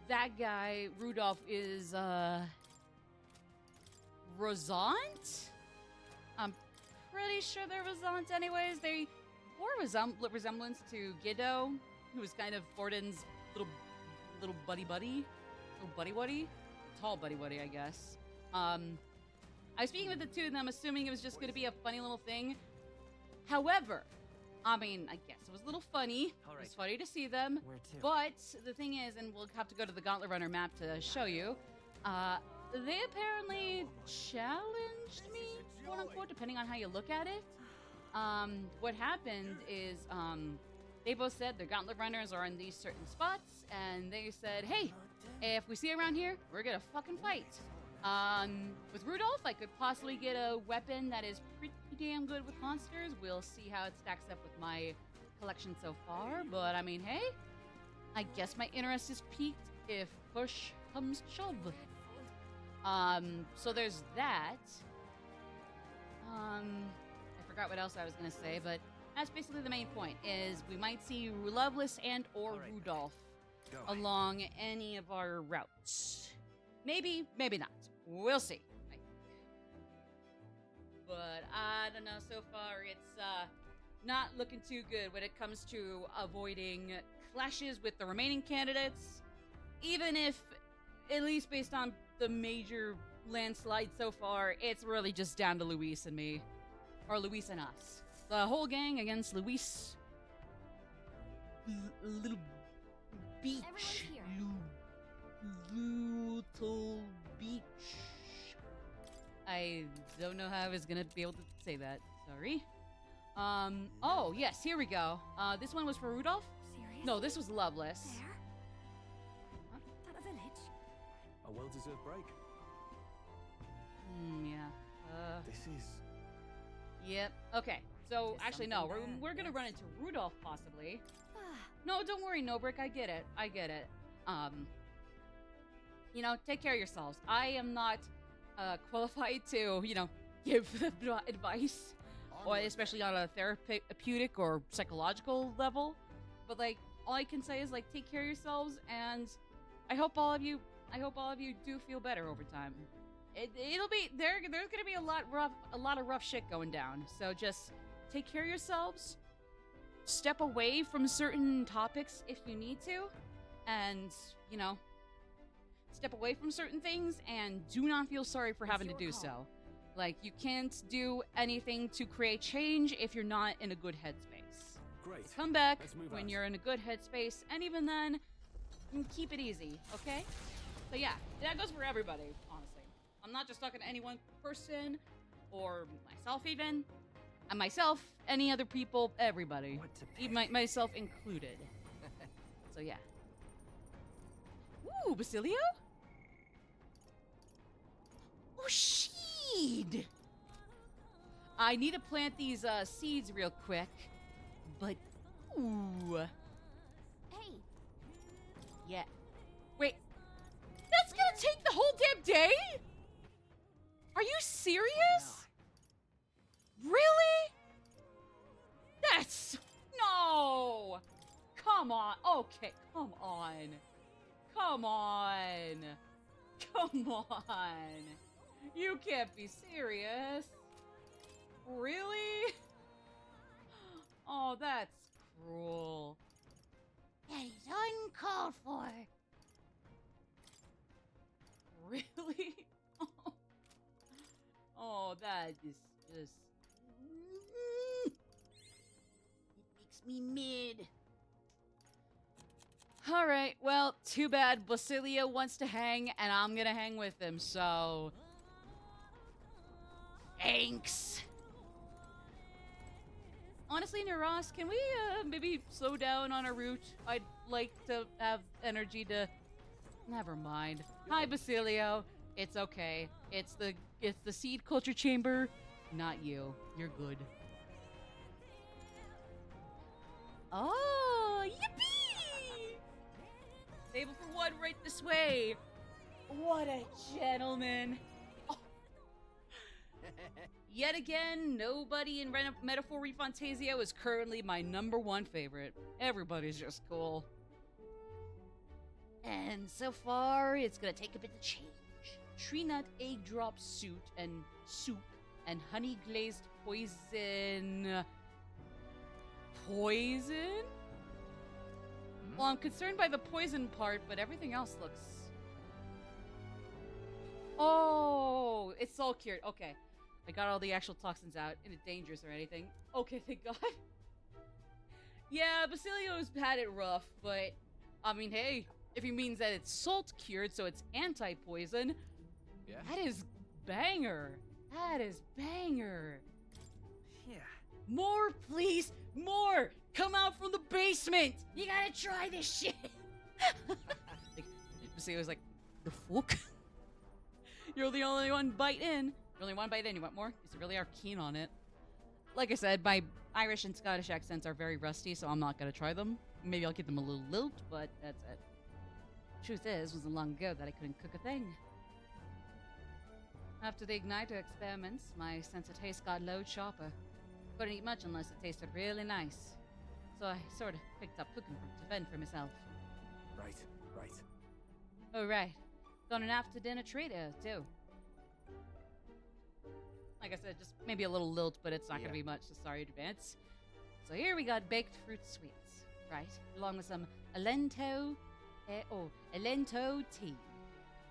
that guy, Rudolph, is, Rosant? I'm pretty sure they're Rosant anyways. They bore resemblance to Giddo, who was kind of Fortin's little buddy-buddy. Little buddy-waddy? Tall buddy-waddy, I guess. I was speaking with the two of them, assuming it was just going to be a funny little thing. However, I mean, I guess it was a little funny. It was funny to see them. But the thing is, and we'll have to go to the Gauntlet Runner map to show you, they apparently challenged me, quote unquote, depending on how you look at it. What happened is, they both said their Gauntlet Runners are in these certain spots, and they said, hey, if we see you around here, we're gonna fucking fight. With Rudolph, I could possibly get a weapon that is pretty damn good with monsters. We'll see how it stacks up with my collection so far, but I mean, hey, I guess my interest is piqued if push comes to shove. So there's that. I forgot what else I was gonna say, but that's basically the main point, is we might see Loveless and or Rudolph along any of our routes. Maybe, maybe not. We'll see. But I don't know, so far it's not looking too good when it comes to avoiding clashes with the remaining candidates, even if, at least based on the major landslide so far, it's really just down to Luis and me. Or Luis and us. The whole gang against Luis. Little beach. Little beach. I don't know how I was gonna be able to say that. Sorry. Oh, yes, here we go. This one was for Rudolph? Seriously? No, this was Loveless. There? Huh? That a village? A well-deserved break. Yeah. This is... Yep. Okay. So, actually, no. We're gonna run into Rudolph, possibly. No, don't worry, Nobrick. I get it. I get it. You know, take care of yourselves. I am not qualified to, you know, give advice, or especially on a therapeutic or psychological level. But like, all I can say is like, take care of yourselves, and I hope all of you do feel better over time. It'll be there's gonna be a lot of rough shit going down. So just take care of yourselves. Step away from certain topics if you need to, and you know, step away from certain things, and do not feel sorry for having to do so. Like, you can't do anything to create change if you're not in a good headspace. Great. Come back when when you're in a good headspace, and even then, keep it easy, okay? So yeah, that goes for everybody, honestly. I'm not just talking to any one person, or myself even. And myself, any other people, everybody. Even myself included. So yeah. Ooh, Basilio? Oh, seed! I need to plant these seeds real quick. But, ooh. Hey. Yeah. Wait. That's gonna take the whole damn day? Are you serious? Really? That's... No! Come on. Okay, come on. Come on. Come on. You can't be serious. Really? Oh, that's cruel. That is uncalled for. Really? Oh, that is just... It makes me mid. Alright, well, too bad Basilio wants to hang, and I'm gonna hang with him, so... Thanks. Honestly, Naras, can we maybe slow down on our route? I'd like to have energy to... Never mind. Hi, Basilio. It's okay. It's the seed culture chamber, not you. You're good. Oh, yippee! Table for one right this way. What a gentleman. Oh. Yet again, nobody in Metaphor Refantazio is currently my #1 favorite. Everybody's just cool. And so far, it's gonna take a bit of change. Tree nut egg drop soup and honey glazed poison. Poison? Well, I'm concerned by the poison part, but everything else looks... Oh, it's all cured. Okay. I got all the actual toxins out. Isn't it dangerous or anything? Okay, thank God. Yeah, Basilio's had it rough, but... I mean, hey, if he means that it's salt cured, so it's anti-poison... Yeah. That is banger. That is banger. Yeah. More, please. More. Come out from the basement. You gotta try this shit. Like, Basilio's like, the fuck? You're the only one bite in. You only one bite in. You want more? Because you really are keen on it. Like I said, my Irish and Scottish accents are very rusty, so I'm not gonna try them. Maybe I'll give them a little lilt, but that's it. Truth is, it wasn't long ago that I couldn't cook a thing. After the igniter experiments, my sense of taste got load sharper. Couldn't eat much unless it tasted really nice. So I sort of picked up cooking to fend for myself. Right. Oh, right. Got an after dinner treat here, too. Like I said, just maybe a little lilt, but it's not going to be much, so sorry in advance. So here we got baked fruit sweets, right? Along with some Alento tea.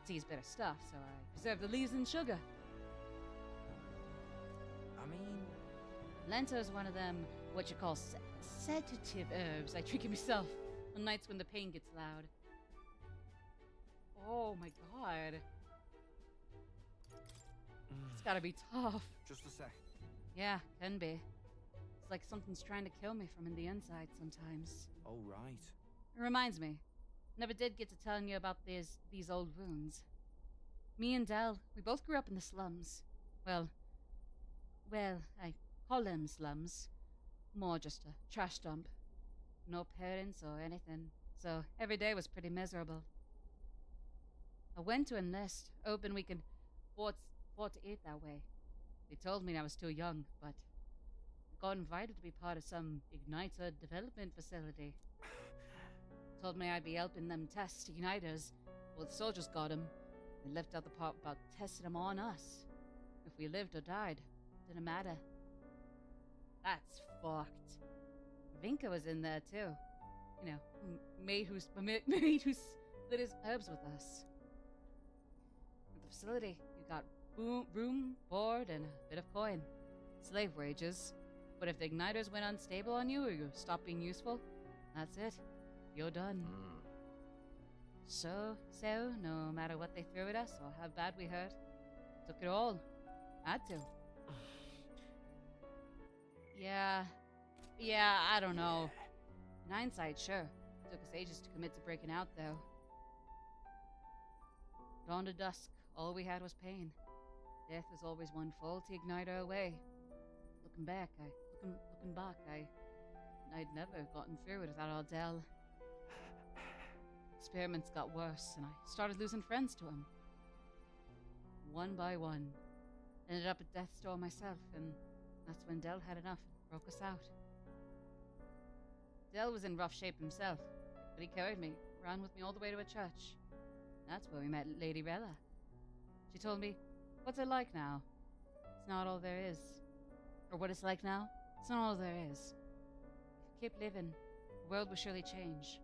Tea's bitter stuff, so I preserve the leaves and sugar. I mean... Lento's one of them, what you call sedative herbs I drink it myself on nights when the pain gets loud. Oh my god. It's gotta be tough. Just a sec. Yeah, can be. It's like something's trying to kill me from in the inside sometimes. Oh, right. It reminds me. Never did get to telling you about these old wounds. Me and Del, we both grew up in the slums. Well, I call them slums. More just a trash dump. No parents or anything, so every day was pretty miserable. I went to enlist, hoping we could afford to eat that way. They told me I was too young, but I got invited to be part of some igniter development facility. Told me I'd be helping them test igniters. Well, the soldiers got them. They left out the part about testing them on us. If we lived or died, didn't matter. That's fucked. Vinka was in there too. You know, maid who split his herbs with us. At the facility, you got room, board, and a bit of coin. Slave wages. But if the igniters went unstable on you or you stopped being useful, that's it. You're done. So, no matter what they threw at us or how bad we hurt, took it all. Had to. Yeah, I don't know. In hindsight, sure. Took us ages to commit to breaking out, though. Dawn to dusk, all we had was pain. Death was always one faulty igniter away. Looking back, I'd never gotten through it without Ardell. Experiments got worse, and I started losing friends to him. One by one. Ended up at death's door myself, and that's when Dell had enough and broke us out. Dell was in rough shape himself, but he carried me, ran with me all the way to a church. That's where we met Lady Rella. She told me, "What's it like now? It's not all there is." Or what it's like now? It's not all there is. If you keep living, the world will surely change.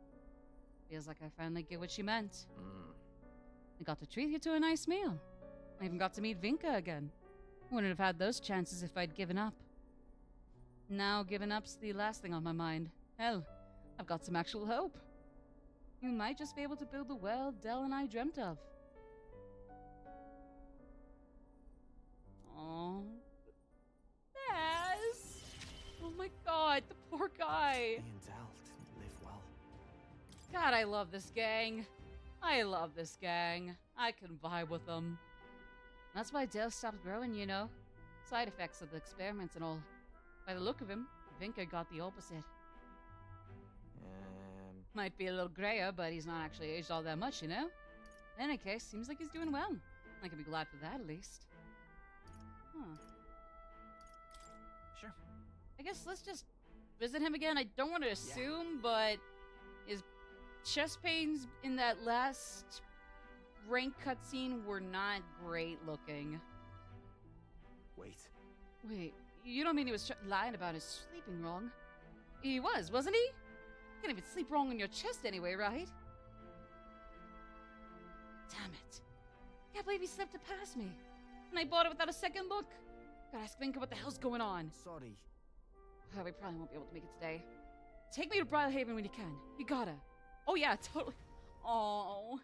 Feels like I finally get what she meant. I got to treat you to a nice meal. I even got to meet Vinka again. Wouldn't have had those chances if I'd given up. Now giving up's the last thing on my mind. Hell, I've got some actual hope. You might just be able to build the world Dell and I dreamt of. Oh, my god, the poor guy. He and Dell didn't live well. God, I love this gang. I love this gang. I can vibe with them. That's why Dale stopped growing, you know. Side effects of the experiments and all. By the look of him, Vinka got the opposite. Might be a little grayer, but he's not actually aged all that much, you know? In any case, seems like he's doing well. I can be glad for that, at least. Huh. Sure. I guess let's just visit him again. I don't want to assume, but his chest pains in that last rank cutscene were not great looking. Wait, you don't mean he was lying about his sleeping wrong? He was, wasn't he? You can't even sleep wrong on your chest anyway, right? Damn it. Can't believe he slipped it past me. And I bought it without a second look. Gotta ask Vinka what the hell's going on. Sorry. Oh, we probably won't be able to make it today. Take me to Bridlehaven when you can. You gotta. Oh yeah, totally. Oh.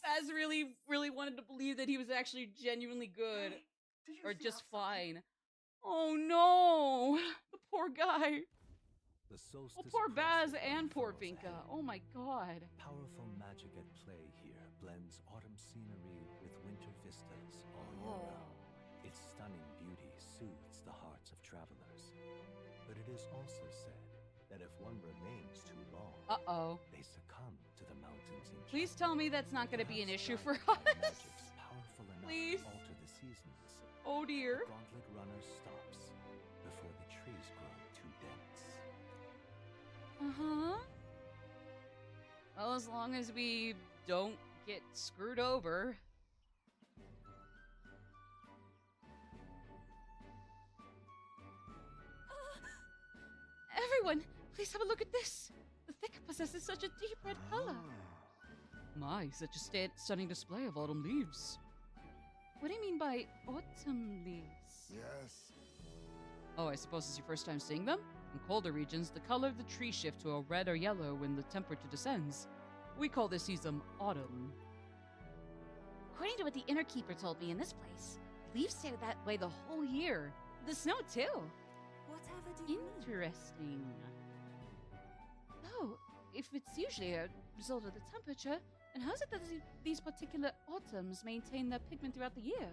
Baz really wanted to believe that he was actually genuinely good. Or just fine. Oh no! The poor guy. Oh, poor Baz and poor Vinka. Oh my god. Powerful magic at play here blends autumn scenery with winter vistas all year round. Its stunning beauty soothes the hearts of travelers. But it is also said that if one remains too long, they succumb to the mountain's enchantment. Please tell me that's not going to be an issue for us. Please. To alter the seasons. Oh dear. The Gauntlet Runner stops before the trees grow too dense. Uh-huh. Well, as long as we don't get screwed over. Everyone, please have a look at this. The thicket possesses such a deep red color. My, such a stunning display of autumn leaves. What do you mean by autumn leaves? Yes. Oh, I suppose it's your first time seeing them? In colder regions, the color of the tree shifts to a red or yellow when the temperature descends. We call this season autumn. According to what the inner keeper told me in this place, leaves stay that way the whole year. The snow, too. Whatever do you Interesting. Oh, if it's usually a result of the temperature, and how is it that these particular autumns maintain their pigment throughout the year?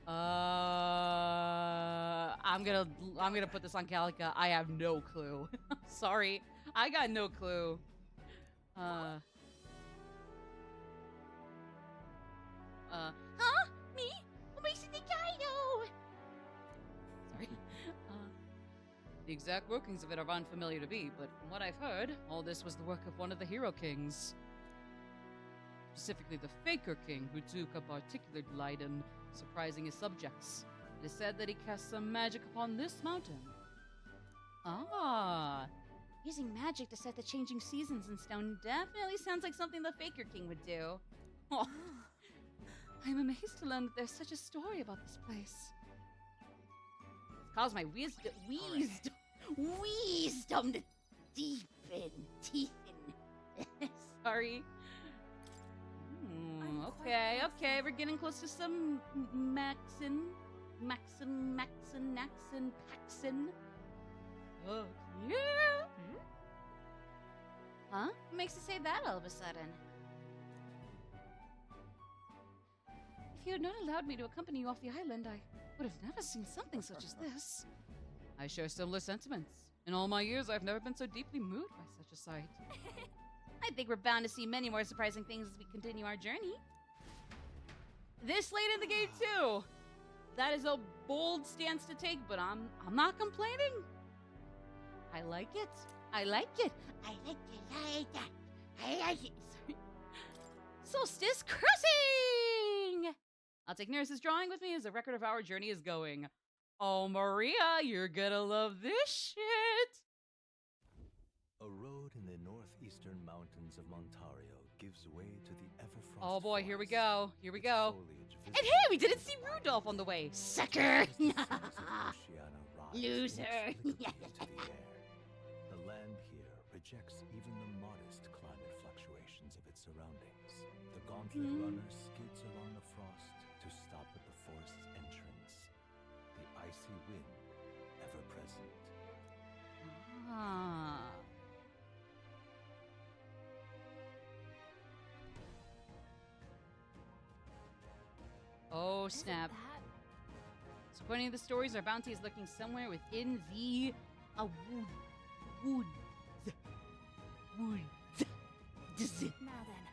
I'm gonna put this on Calica. I have no clue. Sorry, I got no clue. Huh? Me? What makes you think I know? Sorry. The exact workings of it are unfamiliar to me, but from what I've heard, all this was the work of one of the Hero Kings. Specifically the Faker King, who took a particular delight in surprising his subjects. It is said that he cast some magic upon this mountain. Ah, using magic to set the changing seasons in stone definitely sounds like something the Faker King would do. Oh, I'm amazed to learn that there's such a story about this place. It's caused my wisdom to deepen. Sorry. Okay, we're getting close to some Maxon, Paxson. Oh, yeah. Huh? What makes you say that all of a sudden? If you had not allowed me to accompany you off the island, I would have never seen something such as this. I share similar sentiments. In all my years, I've never been so deeply moved by such a sight. I think we're bound to see many more surprising things as we continue our journey. This late in the game too. That is a bold stance to take, but I'm not complaining. I like it. I like it. Sorry. Solstice Crossing! I'll take Neris's drawing with me as a record of how our journey is going. Oh, Maria, you're gonna love this shit! A road in the northeastern mountains of Montario gives way to the Everfrost. Oh boy, here we go. Here we go. And hey, we didn't see Rudolph on the way. Sucker! Loser! The land here rejects even the modest climate fluctuations of its surroundings. The Gauntlet Runner skids along the frost to stop at the forest's entrance. The icy wind, ever present, Ah. Oh, snap. So according to the stories, our bounty is lurking somewhere within the woods. Now then.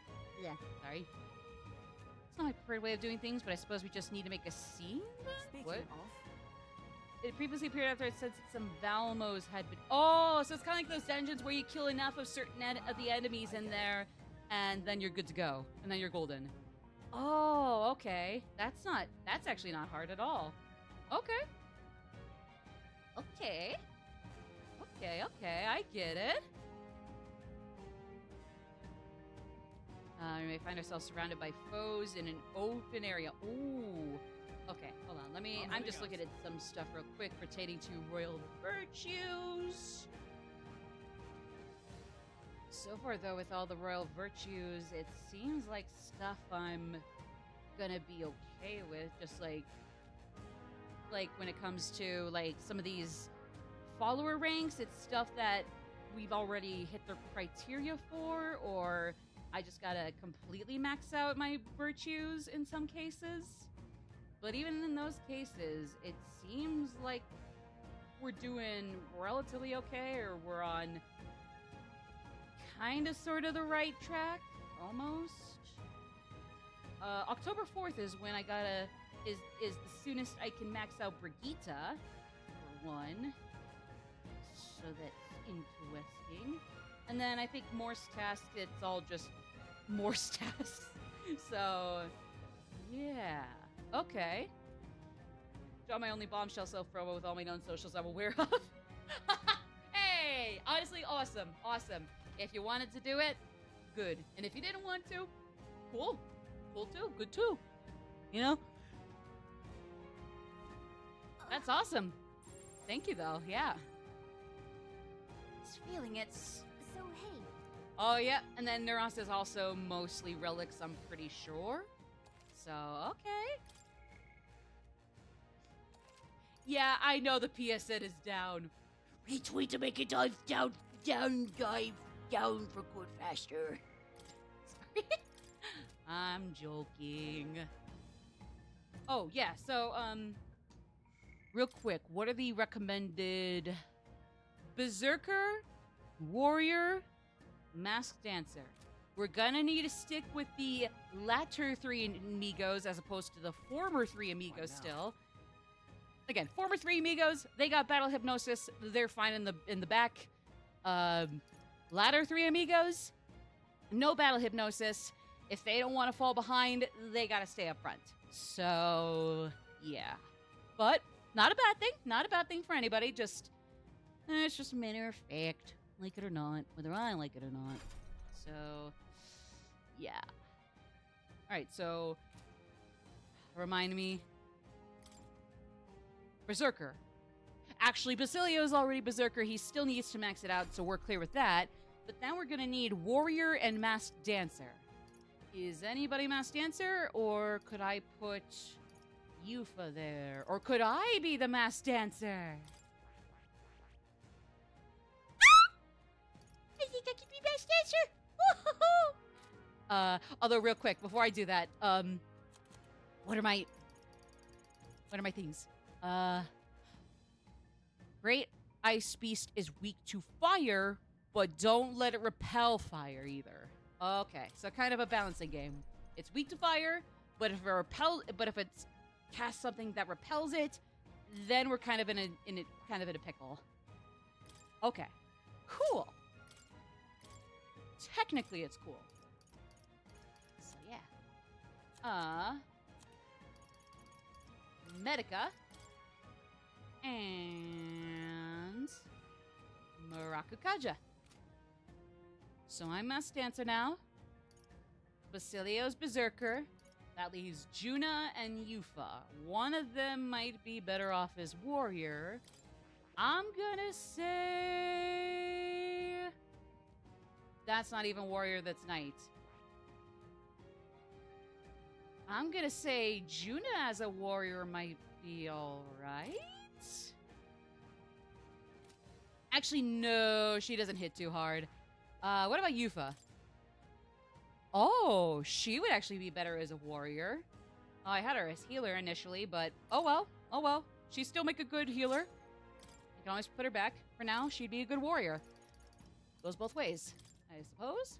Yeah, sorry. It's not my preferred way of doing things, but I suppose we just need to make a scene? Speaking What? of, It previously appeared after it said that some Valmos had been... Oh, so it's kind of like those dungeons where you kill enough of certain of the enemies in there, and then you're good to go. And then you're golden. Oh, okay. That's actually not hard at all. Okay. Okay. Okay, I get it. We may find ourselves surrounded by foes in an open area. Ooh. Okay, hold on. I'm just looking at some stuff real quick pertaining to royal virtues. So far, though, with all the royal virtues, it seems like stuff I'm gonna be okay with. Just like when it comes to like some of these follower ranks, it's stuff that we've already hit the criteria for, or I just gotta completely max out my virtues in some cases. But even in those cases, it seems like we're doing relatively okay, or we're on kind of sort of the right track, almost. October 4th is when I is the soonest I can max out Brigitte, for one. So that's interesting. And then I think Morse task, it's all just Morse tasks. So, yeah. Okay. Draw my only bombshell self-promo with all my known socials I'm aware of. Hey! Honestly, awesome. Awesome. If you wanted to do it, good. And if you didn't want to, cool. Cool too. Good too. You know? That's awesome. Thank you, though. Yeah. Just feeling it. So, hey. Oh, yeah. And then Neuros is also mostly relics, I'm pretty sure. So, okay. Yeah, I know the PSN is down. Retweet to make it dive down for good faster. Sorry. I'm joking. Oh, yeah, so, real quick, what are the recommended Berserker, Warrior, Masked Dancer? We're gonna need to stick with the latter three amigos as opposed to the former three amigos still. Again, former three amigos, they got battle hypnosis. They're fine in the back. Latter three amigos, no battle hypnosis. If they don't want to fall behind, they gotta stay up front. So, yeah. But, not a bad thing. Not a bad thing for anybody. Just, it's just a matter of fact. Like it or not. Whether I like it or not. So, yeah. Alright, so, remind me. Berserker. Actually, Basilio's already Berserker. He still needs to max it out, so we're clear with that. But now we're gonna need Warrior and Masked Dancer. Is anybody Masked Dancer, or could I put Yufa there? Or could I be the Masked Dancer? I think I could be Masked Dancer. Although real quick, before I do that, what are my things? Great Ice Beast is weak to fire, but don't let it repel fire either. Okay, so kind of a balancing game. It's weak to fire, but if it casts something that repels it, then we're kind of in a pickle. Okay. Cool. Technically it's cool. So yeah. Medica and Marakukaja. So I'm Masked Dancer now. Basilio's Berserker. That leaves Juna and Yufa. One of them might be better off as Warrior. I'm gonna say... That's not even Warrior, that's Knight. I'm gonna say Juna as a Warrior might be alright. Actually, no, she doesn't hit too hard. What about Yufa? Oh, she would actually be better as a warrior. I had her as healer initially, but oh well. Oh well. She'd still make a good healer. You can always put her back. For now, she'd be a good warrior. Goes both ways, I suppose.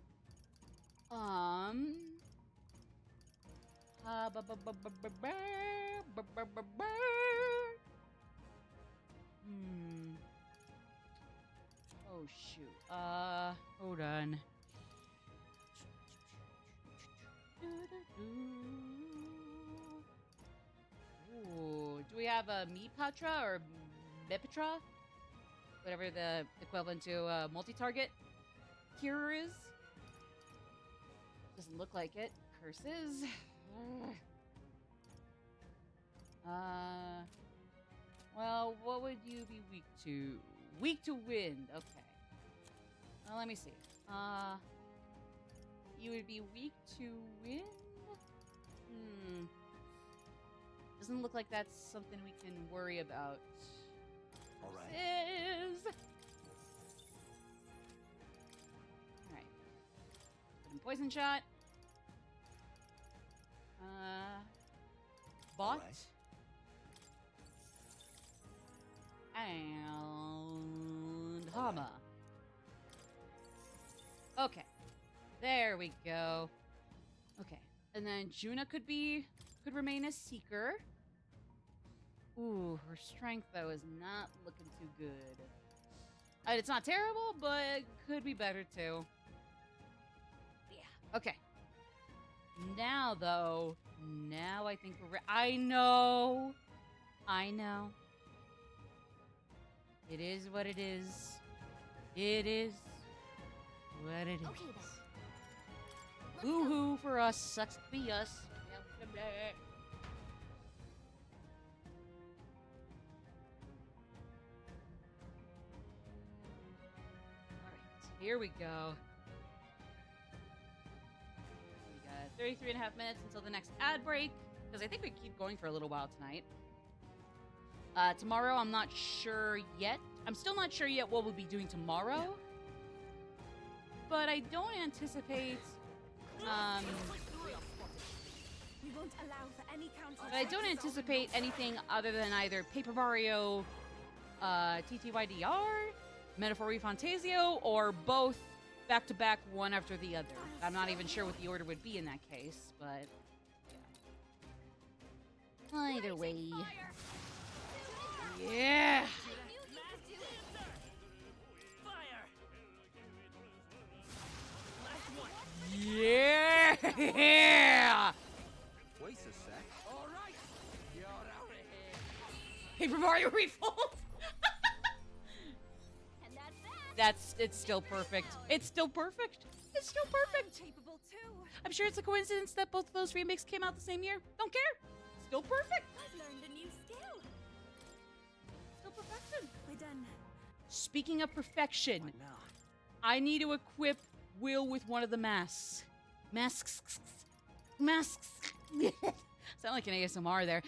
Oh shoot. Hold on. Ooh, do we have a Mipatra or Mepatra? Whatever the equivalent to multi-target cure is. Doesn't look like it. Curses. Well, what would you be weak to? Weak to wind. Okay. Well, let me see. You would be weak to wind? Doesn't look like that's something we can worry about. All right. Alright. Poison shot. Bot. Right. And Hama. Okay. There we go. Okay. And then Juna could remain a seeker. Ooh, her strength though is not looking too good. It's not terrible, but could be better too. Yeah. Okay. Now though, I think we're. I know. It is what it is. It is what it is. Okay then. Woohoo for us. Sucks to be us. Here we go. We got 33 and a half minutes until the next ad break, because I think we keep going for a little while tonight. Tomorrow, I'm not sure yet. I'm still not sure yet what we'll be doing tomorrow. But I don't anticipate... We won't allow for any counter. But I don't anticipate anything other than either Paper Mario, TTYDR, Metaphor Refantazio, or both back-to-back, one after the other. I'm not even sure what the order would be in that case, but... Yeah. Either way. Yeah! Yeah! Wait a sec. All right, you're out of here. Paper Mario Refold! And that's that. It's still perfect. It's still perfect. It's still perfect. Capable too. I'm sure it's a coincidence that both of those remakes came out the same year. Don't care. Still perfect. I've learned a new skill. Still perfection. We're done. Speaking of perfection, What now? I need to equip Will with one of the masks. Masks. Sound like an ASMR there.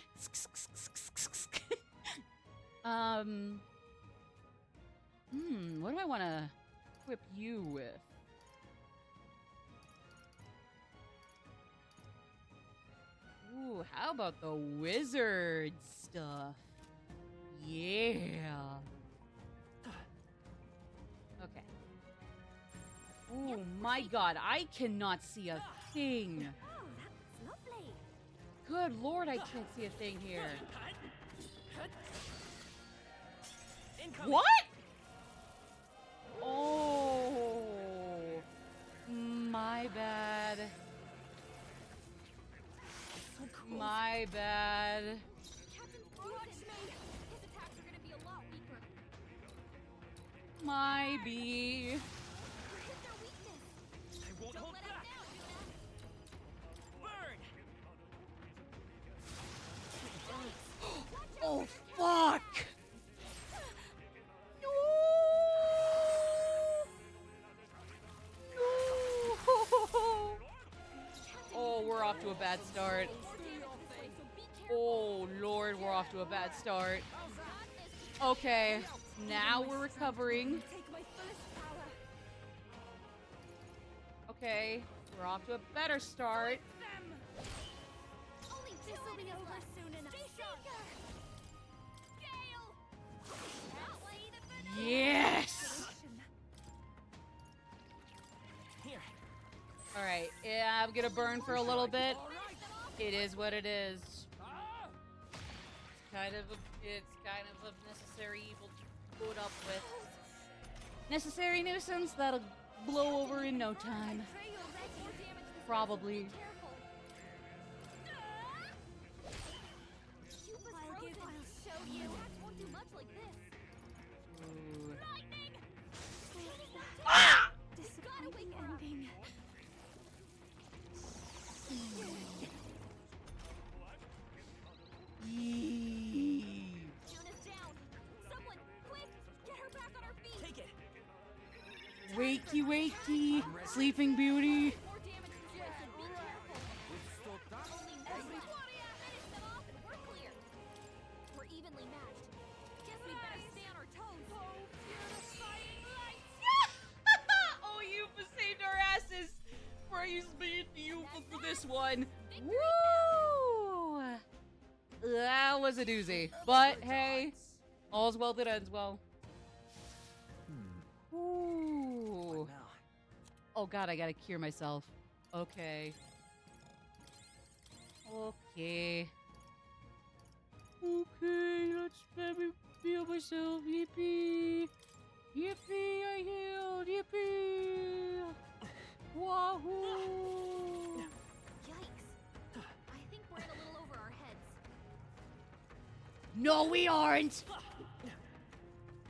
What do I want to equip you with? Ooh, how about the wizard stuff? Yeah. Okay. Oh my god, I cannot see a thing. Oh, that was lovely. Good lord, I can't see a thing here. What? Oh, my bad. My bad. Captain, watch me. His attacks are gonna be a lot weaker. My bee. Hit their weakness. I won't Don't hold let up back. now, Juna. Burn! Oh, fuck. No. Oh, we're off to a bad start. Oh, Lord, we're off to a bad start. Okay. Now we're recovering. Take my fullest power. Okay, we're off to a better start. Only this will be over soon enough. Gale! Yes! Alright, yeah, I'm gonna burn for a little bit. It is what it is. It's kind of a necessary evil to put up with. Necessary nuisance that'll blow over in no time. Probably. I'll show you. Won't do much like this. Ooh. Lightning! Ah! Disappointing ending. Juna's down. Someone, quick, get her back on her feet. Take it. Wakey, wakey, Sleeping Beauty. More damage inflicted. Be careful. Only finish them off and we're clear. We're evenly matched. Guess we better stay on our toes. Oh, purifying lights. Oh, Yufa saved our asses. Praise be to Yufa for this one. Woo! That was a doozy. But hey, all's well that ends well. Ooh. Oh god, I gotta cure myself. Okay. Okay. Okay, let me feel myself. Yippee! Yippee, I healed! Yippee! Wahoo! Yikes. I think we're in a little over our heads. No, we aren't!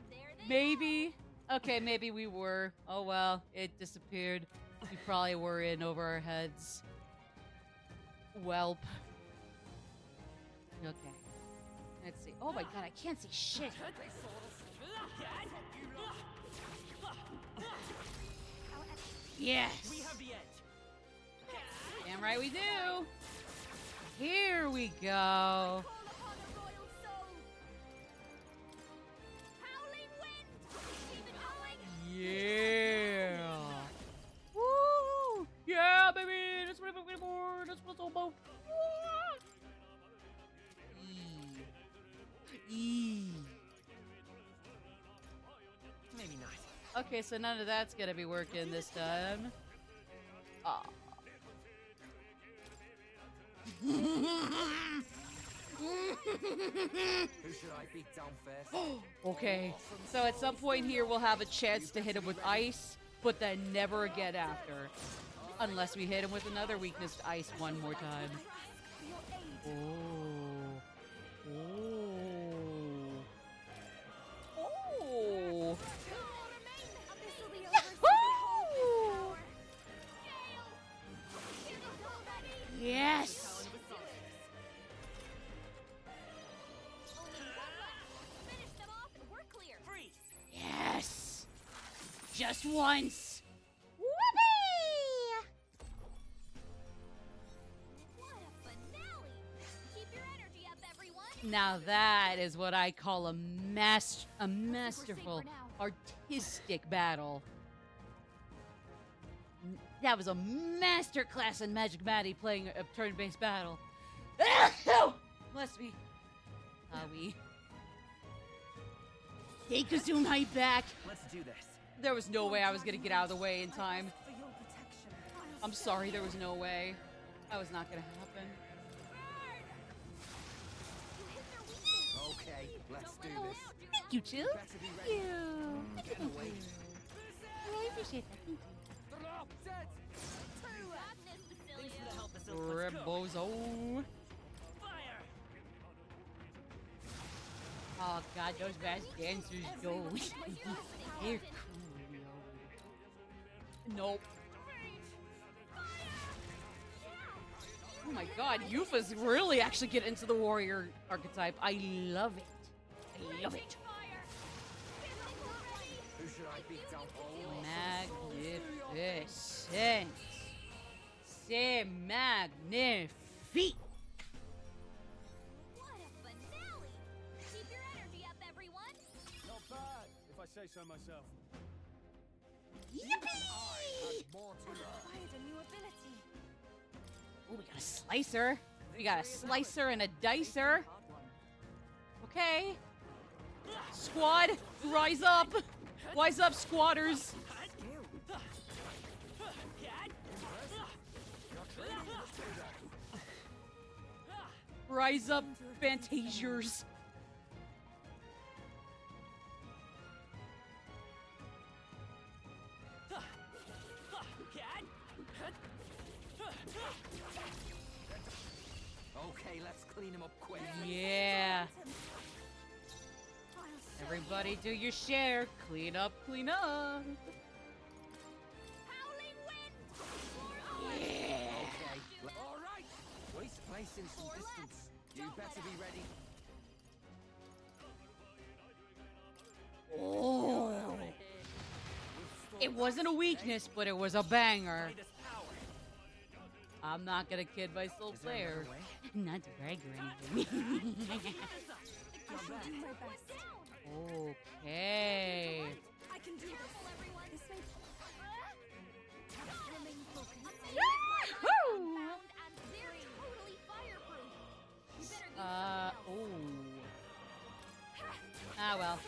There they Maybe. Okay, maybe we were. Oh well, it disappeared. We probably were in over our heads. Welp. Okay. Let's see. Oh my god, I can't see shit. Yes! We have the edge. Damn right we do! Here we go. call upon the royal soul. Howling wind. Keep it going. Yeah! Woo! Yeah, baby! That's what I'm looking for! That's what's all about! Maybe not. Okay, so none of that's gonna be working this time. Aw. Who should I beat down first? Okay, so at some point here we'll have a chance to hit him with ice, but then never again after. Unless we hit him with another weakness to ice one more time. Oh. Oh. Oh. Yahoo! Yes! Finish them off and we're clear. Freeze. Yes! Just once! What a finale! Keep your energy up, everyone. Now that is what I call a masterful, artistic battle. That was a masterclass in Magic Maddie playing a turn-based battle. Bless me. We take Kazumai back. Let's do this. There was no way I was gonna get out of the way in time. For your protection. I'm sorry, there was no way. That was not gonna happen. Okay, let's do this. Thank you, Jill. Better be Thank ready. you. Get away. I appreciate that. Thank you. Thanks for the help, Basil. Let's go. Rebozo. Fire. Oh god, those best dancers though. They're cool. Nope. Oh my god, Yufa's really actually get into the warrior archetype. I love it. I love it. Who should I beat down? Magnificent. C'est magnifique. What a finale! Keep your energy up, everyone. Not bad. say so myself. Yippee! More to learn. Acquired a new ability. Oh, we got a slicer. We got a slicer and a dicer. Okay. Squad, rise up. Rise up, squatters. Rise up, Fantasiers. Okay, let's clean him up quick. Yeah. Everybody do your share. Clean up, clean up. Howling wind. Okay. All right. We're placing some distance. You better be ready. Oh. It wasn't a weakness, but it was a banger. I'm not gonna kid myself there. Not to brag or anything. Okay. I can do this. Everyone. This way. Remain focused. Woo! Unbound and they're totally fireproof. You better be Oh. Ah, well.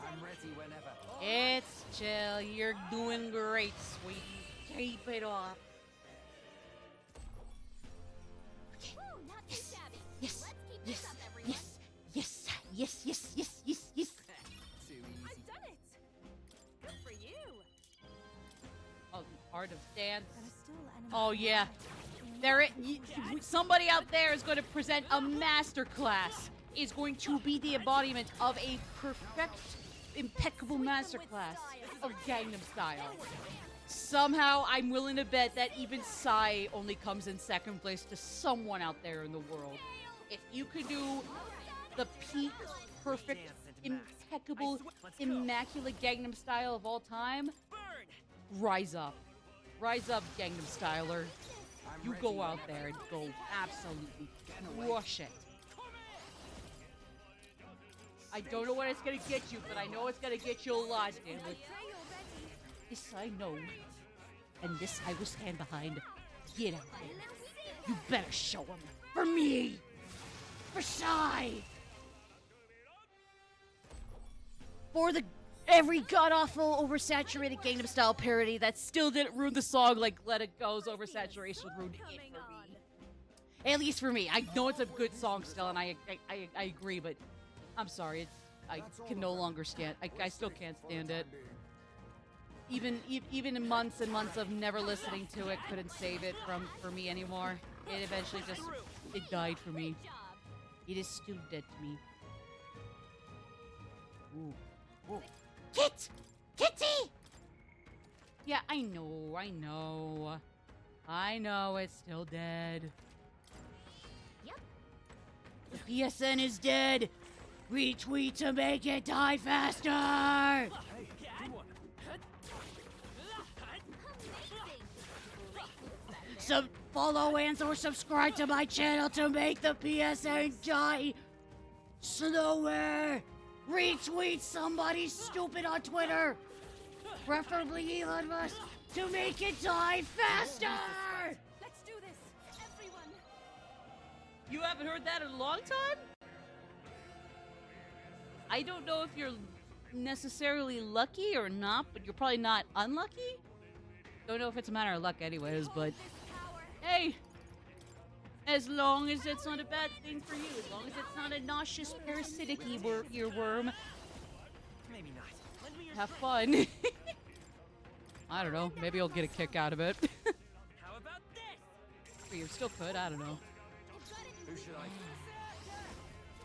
I'm ready whenever. It's chill. You're doing great, sweetie. Keep it up. Woo, not too shabby. Yes. Let's keep Yes. this up, everyone. Yes. Yes. Yes. Yes. Yes. Yes. Yes. Too easy. I've done it. Good for you. Oh, the art of dance. There are still enemies. Oh yeah. Somebody out there is going to present a master class. Is going to be the embodiment of a perfect, impeccable master class of Gangnam Style. Somehow, I'm willing to bet that even Psy only comes in second place to someone out there in the world. If you could do the peak, perfect, impeccable, immaculate Gangnam Style of all time, rise up. Rise up, Gangnam Styler. You go out there and go absolutely crush it. I don't know what it's gonna get you, but I know it's gonna get you a lot, damn it. This I know. And this I will stand behind. Get out there. You better show him. For me! For Psy! For the every god-awful, oversaturated Gangnam Style parody that still didn't ruin the song like Let It Go's oversaturation ruined it for me. At least for me. I know it's a good song still, and I agree, but I'm sorry. I can no longer stand. I still can't stand it. Even in months and months of never listening to it, couldn't save it for me anymore. It eventually just it died for me. It is still dead to me. Ooh. Ooh. Kit! Kitty! Yeah, I know. I know it's still dead. Yep. The PSN is dead. Retweet to make it die faster! Follow and or subscribe to my channel to make the PSN die slower! Retweet somebody stupid on Twitter! Preferably Elon Musk to make it die faster! Let's do this, everyone. You haven't heard that in a long time? I don't know if you're necessarily lucky or not, but you're probably not unlucky. Don't know if it's a matter of luck anyways, but hey, as long as it's not a bad thing for you, as long as it's not a nauseous parasitic earworm, Maybe not. have fun. I don't know, maybe I'll get a kick out of it. How about this? Or you still could, I don't know. Who should I?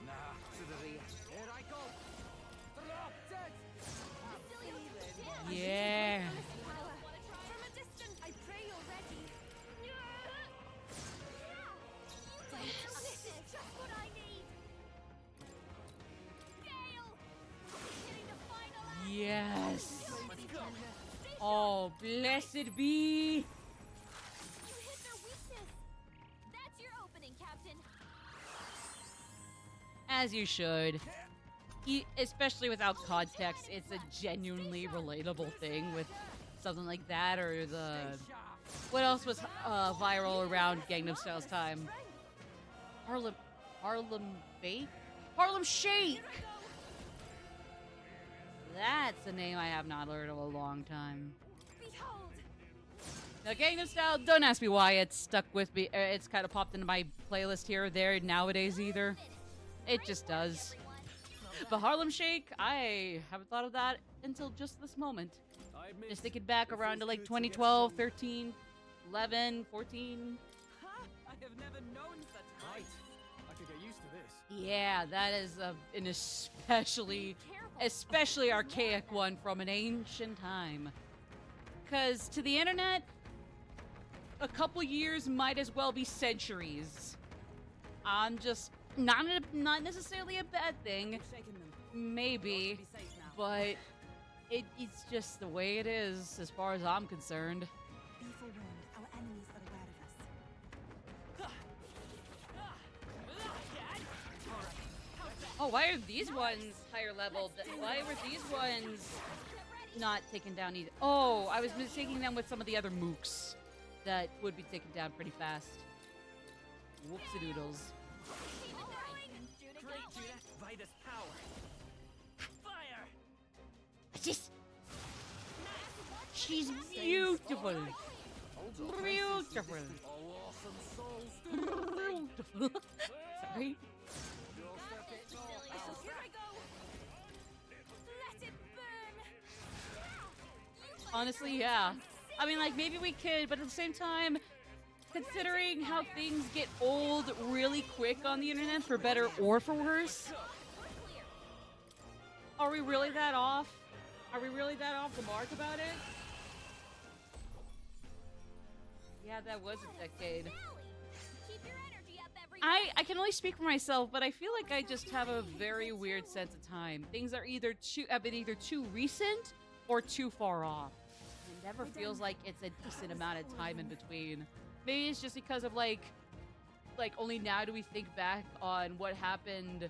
Nah, to the rear. Here I go. Drop dead. Yeah. From a distance, I pray you're ready. This is just what I need. Gale! Hitting the final act. Yes. Let's go. Oh, blessed be. You hit their weakness. That's your opening, Captain. As you should. especially without context, it's a genuinely relatable thing with something like that, or the what else was viral around Gangnam Style's time? Harlem Bake? Harlem Shake! That's a name I have not heard of a long time. Now, Gangnam Style, don't ask me why it's stuck with me. It's kind of popped into my playlist here or there nowadays either. It just does. But Harlem Shake, I haven't thought of that until just this moment. Just thinking back around to like 2012, 13, 11, 14. I have never known such height. I could get used to this. Yeah, that is an especially archaic one from an ancient time. Because to the internet, a couple years might as well be centuries. I'm just not necessarily a bad thing, maybe, but it's just the way it is as far as I'm concerned. Be forewarned, our enemies are aware of us. Oh, why are these ones higher leveled? Why were these ones not taken down either? Oh, I was mistaking them with some of the other mooks that would be taken down pretty fast. Whoopsie doodles. Great, Judah. Vitus power. Fire! She's beautiful. Beautiful. Beautiful. Sorry. Honestly, yeah. I mean, like, maybe we could, but at the same time, considering how things get old really quick on the internet, for better or for worse, are we really that off? Are we really that off the mark about it? Yeah, that was a decade. I can only speak for myself, but I feel like I just have a very weird sense of time. Things are have been either too recent or too far off. It never feels like it's a decent amount of time in between. Maybe it's just because of like only now do we think back on what happened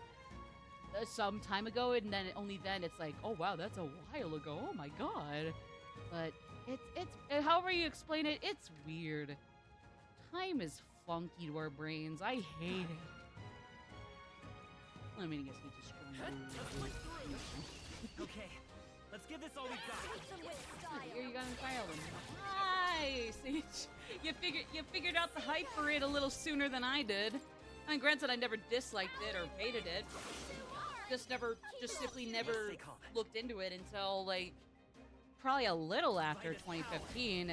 some time ago, and then only then it's like, oh wow, that's a while ago. Oh my god. But it's however you explain it, it's weird. Time is funky to our brains. I hate it. I mean, I guess we just Okay, let's give this all we've got. Here you got in fire nice. You figured out the hype for it a little sooner than I did. I mean, granted, I never disliked it or hated it. Just simply never looked into it until like probably a little after 2015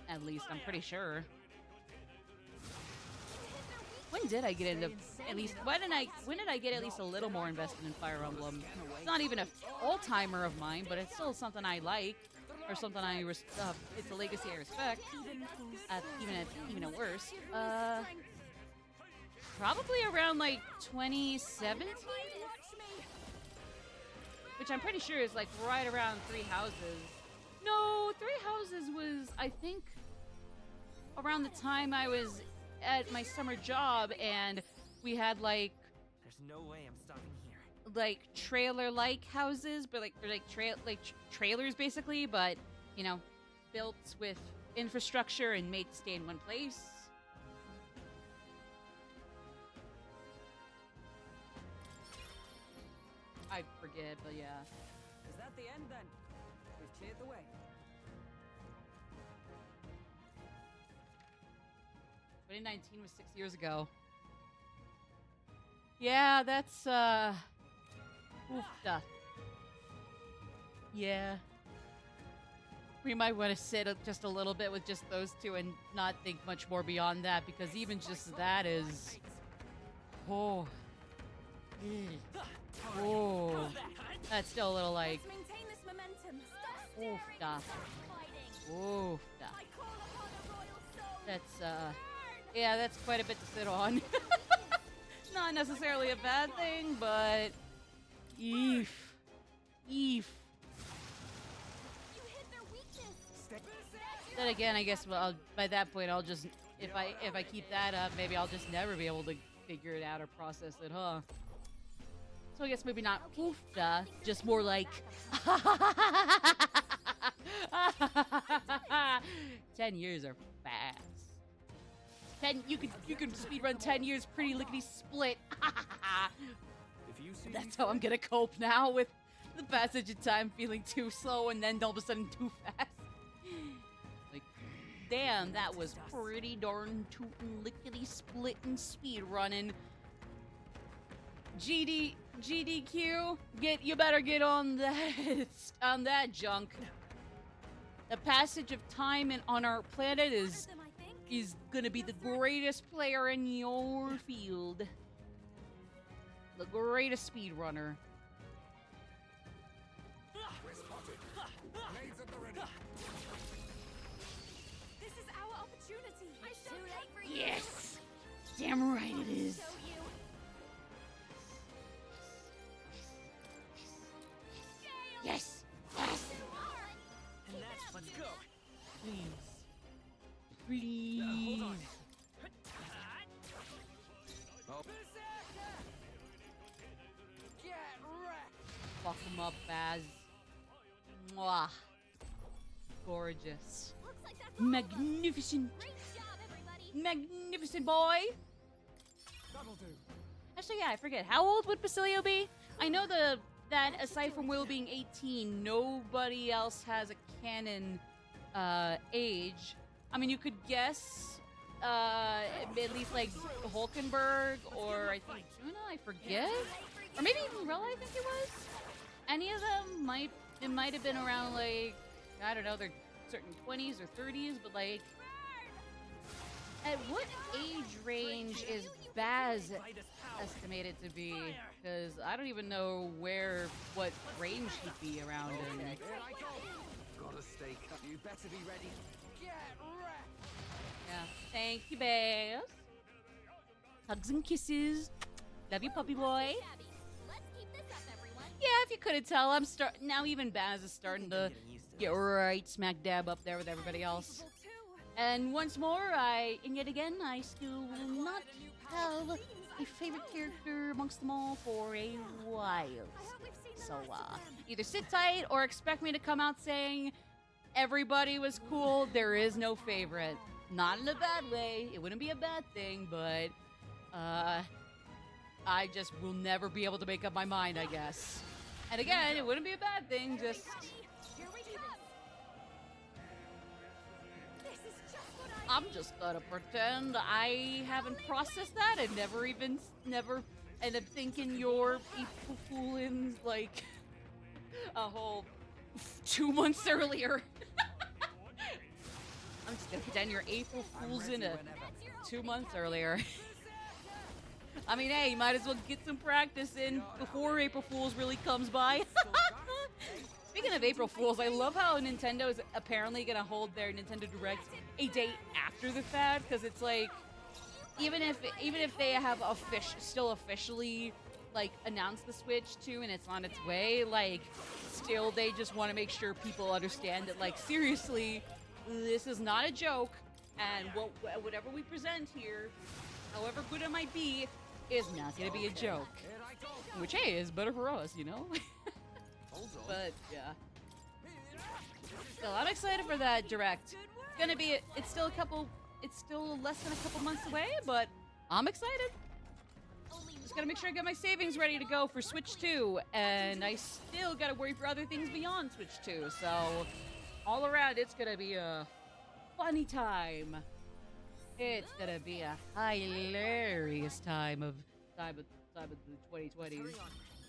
at least, I'm pretty sure. When did I get into when did I get at least a little more invested in Fire Emblem? It's not even an all-timer of mine, but it's still something I like, or something it's a legacy I respect, even at worst. Probably around like 2017, which I'm pretty sure is like right around Three Houses. No, Three Houses was, I think, around the time I was at my summer job, and we had like There's no way I'm stopping here. like trailer-like houses, but like trailers basically, but you know, built with infrastructure and made to stay in one place. I forget, but yeah. Is that the end then? We've cleared the way. 2019 was 6 years ago. Yeah, that's, oofda. Yeah. We might want to sit just a little bit with just those two and not think much more beyond that, because even just that is... Oh. Oh. That's still a little like... Oofda. Oofda. That's, yeah, that's quite a bit to sit on. Not necessarily a bad thing, but... Eef. Eef. Then again, I guess by that point, I'll just... If I keep that up, maybe I'll just never be able to figure it out or process it, huh? So I guess maybe not oofta, just more like 10 years are fast. 10 you can speedrun 10 years pretty lickety split. If you see That's how I'm gonna cope now with the passage of time feeling too slow and then all of a sudden too fast. Like, damn, that was pretty darn tootin' lickety splittin' speed running. GDQ, you better get on that junk. The passage of time on our planet is gonna be the greatest player in your field. The greatest speedrunner. We're spotted. Blades at the ready. This is our opportunity. It's too late for you. Yes! Damn right it is. Show you. Yes! Yes! And that's let's go. Please. Please. Hold on. Oh. Get wrecked. Fuck him up, Baz. Mwah. Gorgeous. Looks like that's all of them. Magnificent. Great job, everybody. Magnificent boy. That'll do. Actually, yeah, I forget. How old would Basilio be? I know that aside from Will being 18, nobody else has a canon age. I mean, you could guess at least like Hulkenberg or I think Juna, I forget. Or maybe even Rella, I think it was. Any of them might have been around like, I don't know, they're certain 20s or 30s, but like, at what age range is Baz estimated to be? Because I don't even know what range he'd be around in. Here I go. Gotta stay cut. You better be ready. Get wrecked. Yeah. Thank you, Baz. Hugs and kisses. Love you, puppy boy. Let's keep this up, everyone. Yeah, if you couldn't tell, now even Baz is starting to get right smack dab up there with everybody else. And once more, and yet again, I still will not have a favorite character amongst them all for a while. So, either sit tight or expect me to come out saying everybody was cool. There is no favorite. Not in a bad way. It wouldn't be a bad thing, but I just will never be able to make up my mind, I guess. And again, it wouldn't be a bad thing, just... Here we come. This is just what I'm just gonna pretend I haven't processed that and never end up thinking you're April Foolin' like a whole 2 months earlier. I'm just gonna pretend you're April Fool's in 2 months earlier. I mean, hey, you might as well get some practice in before April Fool's really comes by. Speaking of April Fools, I love how Nintendo is apparently gonna hold their Nintendo Direct a day after the fact, because it's like, even if they have still officially like announced the Switch 2 and it's on its way, like still they just want to make sure people understand that, like, seriously, this is not a joke, and whatever we present here, however good it might be, is not gonna be a joke. Which, hey, is better for us, you know? But yeah. Still, I'm excited for that Direct. It's still less than a couple months away, but I'm excited. Just gotta make sure I get my savings ready to go for Switch 2, and I still gotta worry for other things beyond Switch 2, so all around it's gonna be a funny time. It's gonna be a hilarious time of the 2020s.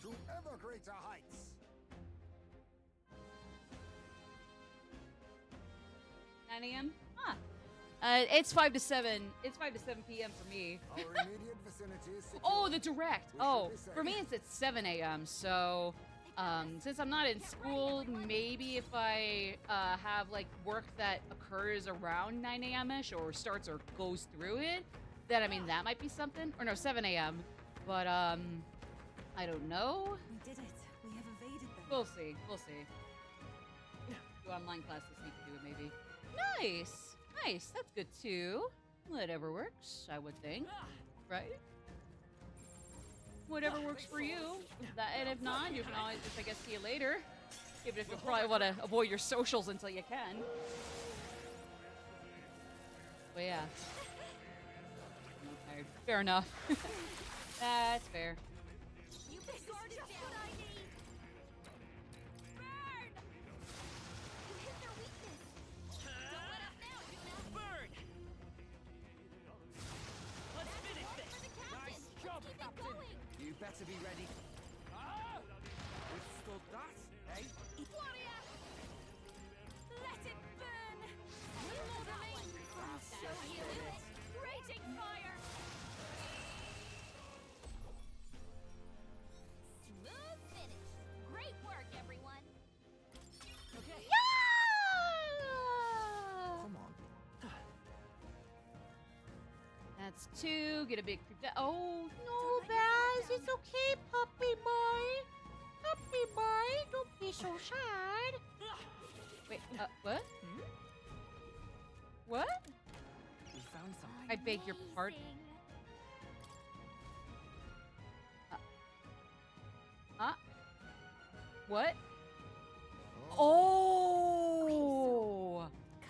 To ever greater heights. 9 a.m. Huh. It's 5 to 7. It's 5 to 7 p.m. for me. Our immediate vicinity is secure. Oh, the Direct. We Oh, should be safe. for me it's at 7 a.m. So, since I'm not in school, maybe if I have like work that occurs around 9 a.m.-ish or starts or goes through it, then I mean that might be something. Or no, 7 a.m. But I don't know. We did it. We have evaded them. We'll see. We'll see. Do online classes need to do it maybe. Nice. Nice. That's good too. Whatever works, I would think. Right? whatever works for you. And if not, you can always just, I guess, see you later. Even if you probably want to avoid your socials until you can. But yeah. I'm tired. Fair enough. That's fair. You this is just what I need. Burn! You hit their weakness. Don't let up now, Juna. Burn! Let's finish this. For the captain. Nice job, Keep Captain. it going. You better be ready. Withstood that, eh? Warrior! Let it burn! One more remains. Show you it. Raging fire! Smooth finish. Great work, everyone. Okay. Come on. That's 2. Get a big creep. Oh, no, Baz. It's okay, puppy boy. Puppy boy. Don't be so sad. Wait, what? What? We found something. I beg your pardon? What? Oh!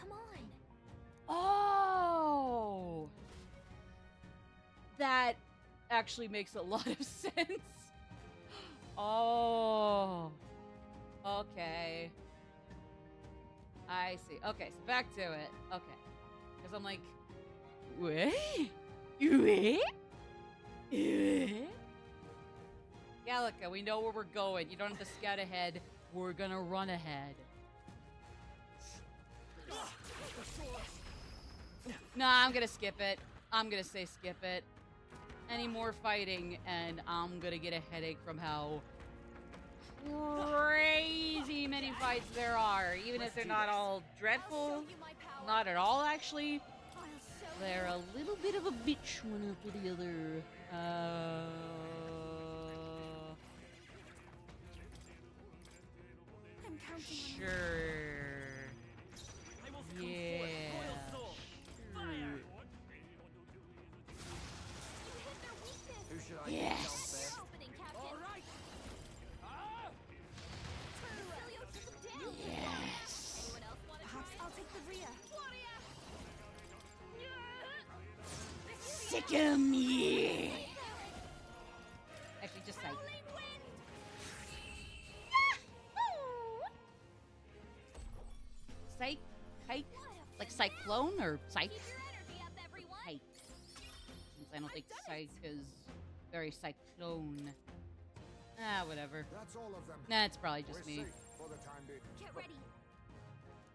Come on. Oh! That actually makes a lot of sense. Oh. Okay. I see. Okay, so back to it. Okay. Because I'm like, what? What? Gallica, we know where we're going. You don't have to scout ahead. We're gonna run ahead. Nah, I'm gonna skip it. I'm gonna say skip it. Any more fighting, and I'm gonna get a headache from how crazy many fights there are. Even if they're not all dreadful. Not at all, actually. They're a little bit of a bitch one after the other. I'm counting on you. Sure. I will come forth, royal soul. Fire! You hit their weakness. Who should I Yes. get down first? Opening, Captain. All right. Tursilio took him down. Yes. Anyone else want to Perhaps try? I'll take the rear. Warrior! Sick 'em, yeah. Actually, just like. Rolling wind! Psych? Hike? What a Like finale. cyclone or psych? Keep your energy up, everyone. Hike. Since I don't think psych is very cyclone. Ah, whatever. That's all of them. Nah, it's probably just We're me. safe for the time being. Get ready.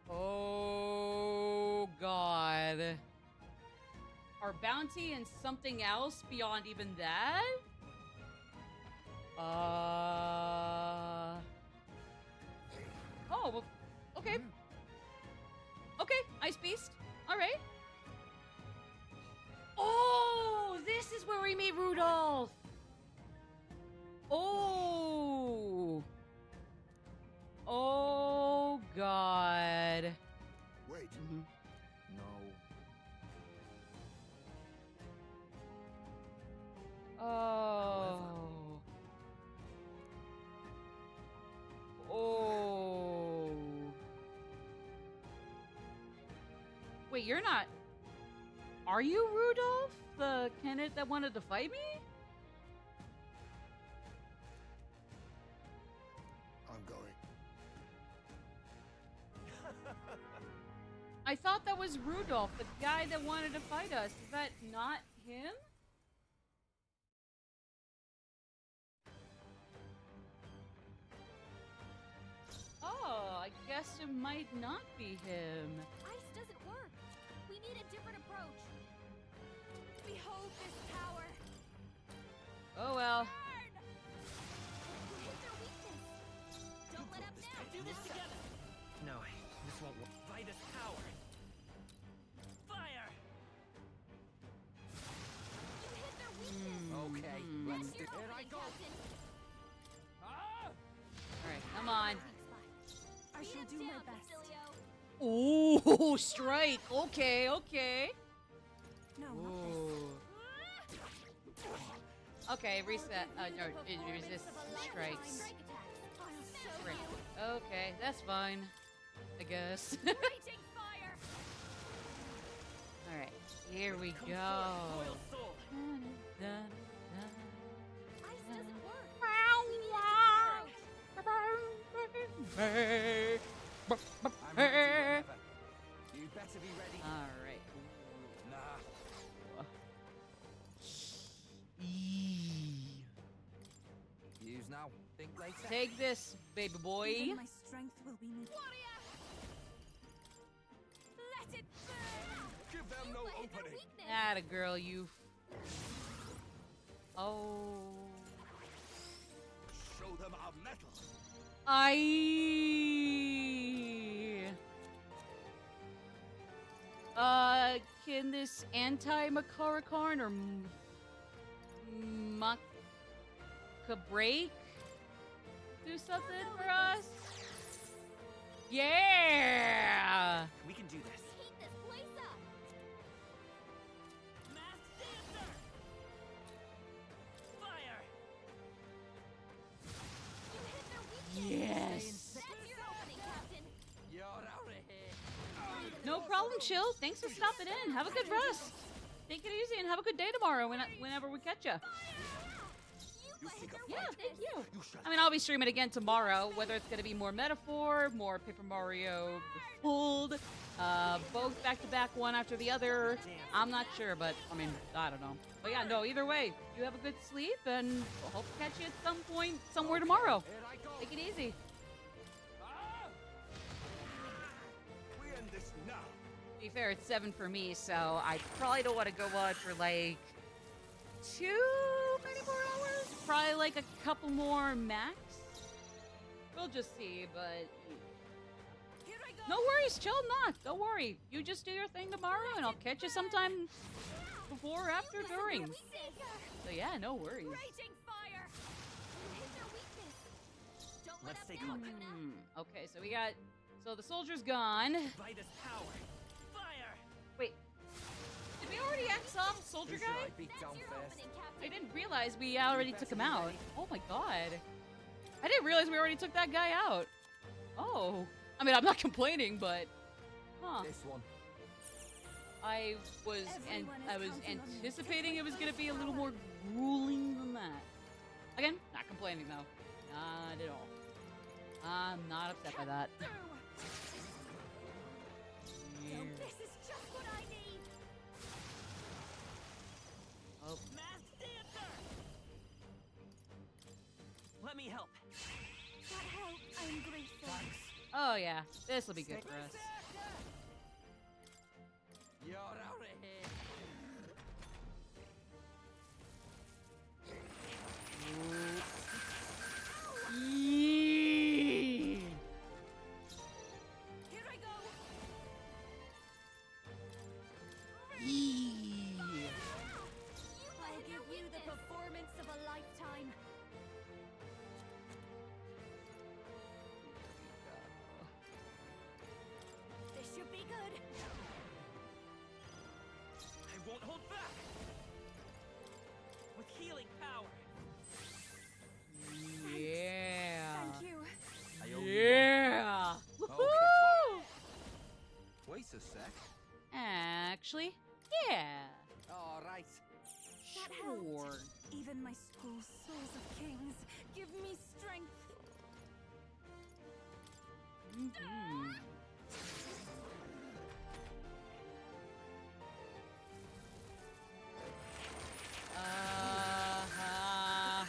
Oh, God. Our bounty and something else beyond even that? Oh, well, okay. Okay, Ice Beast. All right. Oh, this is where we meet Rudolph. Oh. Oh, God. Wait. No. Oh. Oh. Wait, you're not. Are you Rudolph? The candidate that wanted to fight me? I'm going. I thought that was Rudolph, the guy that wanted to fight us. Is that not him? Oh, I guess it might not be him. Ice doesn't work. We need a different approach. Behold this power. Oh well. Burn! You hit their weakness. Don't let up now. Do this together. No, this won't work. By this power. Fire! You hit their weakness. Okay, let's That's do your it. Here I opening, go. Captain. Alright, come on. I Beat shall him do my down, best. Basilio. Ooh, strike. Okay, okay. No, not this. Ooh. Okay, reset. No, it resists strikes. Right. Okay, that's fine. I guess. Alright, here we go. I'm ready whenever. You better be ready. Alright. Nah. Use now. Think later. Take this, baby boy. Even my strength will be needed. Let it burn! Give them no opening. Atta girl, you. Oh. Show them our metal. Can this anti-Makarakarn or Maka break do something for us? Yeah! We can do this. Heat this place up! Masked dancer! Fire! You hit their weakness! Yes! That's your opening, Captain! You're out of here. No problem, Chill. Thanks for stopping in. Have a good rest. Take it easy and have a good day tomorrow whenever we catch you. Yeah, thank you. I mean, I'll be streaming again tomorrow, whether it's going to be more Metaphor, more Paper Mario Fold, both back-to-back, one after the other. I'm not sure, but, I mean, I don't know. But yeah, no, either way, you have a good sleep, and we'll hope to catch you at some point somewhere tomorrow. Take it easy. We end this now. To be fair, it's 7 for me, so I probably don't want to go on for, like, too many more hours? Probably like a couple more max? We'll just see, but... No worries, Chill, not. Don't worry. You just do your thing tomorrow, and I'll catch you sometime before, after, during. So yeah, no worries. Let's stay calm. Okay, so we got... So the soldier's gone. By this power. Fire! Wait. Did we already X off the soldier guy? I didn't realize we already took him out. Oh my god. I didn't realize we already took that guy out. Oh. I mean, I'm not complaining, but... Huh. This one. I was anticipating it was going to be a little more grueling than that. Again, not complaining though. Not at all. I'm not upset by that. This is just what I need! Oh. Masked dancer! Let me help. That help, I am grateful. Oh yeah, this will be good for us. You're out of here. Here I go! I'll give you the performance of a lifetime. This should be good. I won't hold back. With healing power. Yeah. Thank you. Yeah. Woohoo! Wait a sec. Actually, yeah. All right. That Sure. helped. Even my souls of kings, give me strength. Mhm.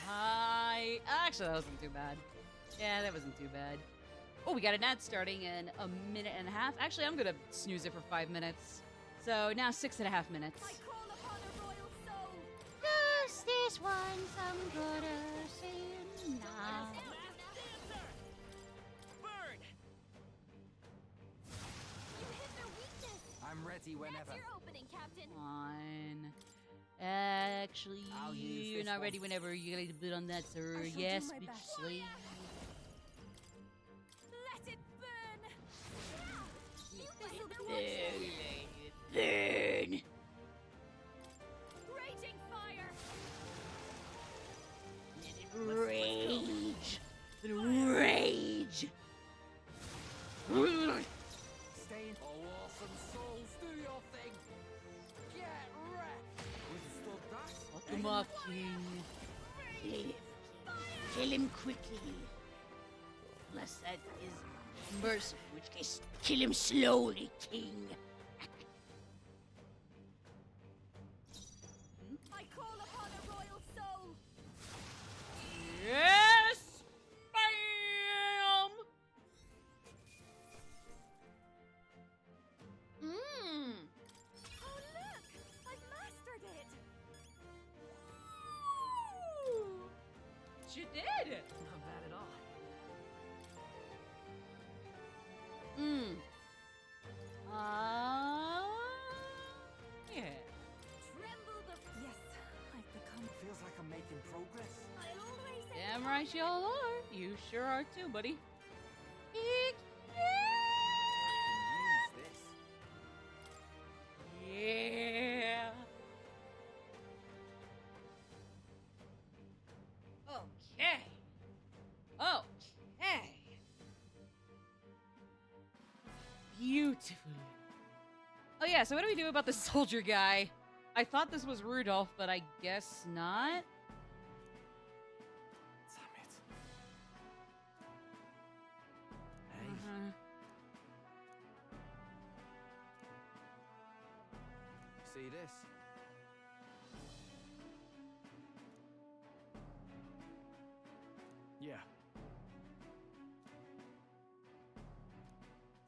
Hi. Actually, that wasn't too bad. Yeah, that wasn't too bad. Oh, we got an ad starting in a minute and a half. Actually, I'm gonna snooze it for 5 minutes. So now 6.5 minutes. I call upon a royal soul. Does this one some good or sin now? Masked dancer! Burn! You hit their weakness. I'm ready whenever. That's your opening, Captain. Fine. Actually, I'll use you're this not one. ready whenever you gotta bid on that, sir. I shall do Yes, my bitch best. slave. Let it burn. Burn. Raging fire. Come on, King. Kill him. Kill him quickly. Unless that is mercy, in which case, kill him slowly, King. I call upon a royal soul. Yes! Bam! Oh look! I've mastered it. She did! Not bad at all. Yeah. Tremble the. Yes, I've become. Feels like I'm making progress. I'll always. Damn right y'all are. You sure are too, buddy. Heck Use this. yeah! Okay. Okay. Beautiful. Oh yeah, so what do we do about the soldier guy? I thought this was Rudolph, but I guess not. Damn it. Hey, see this? Yeah.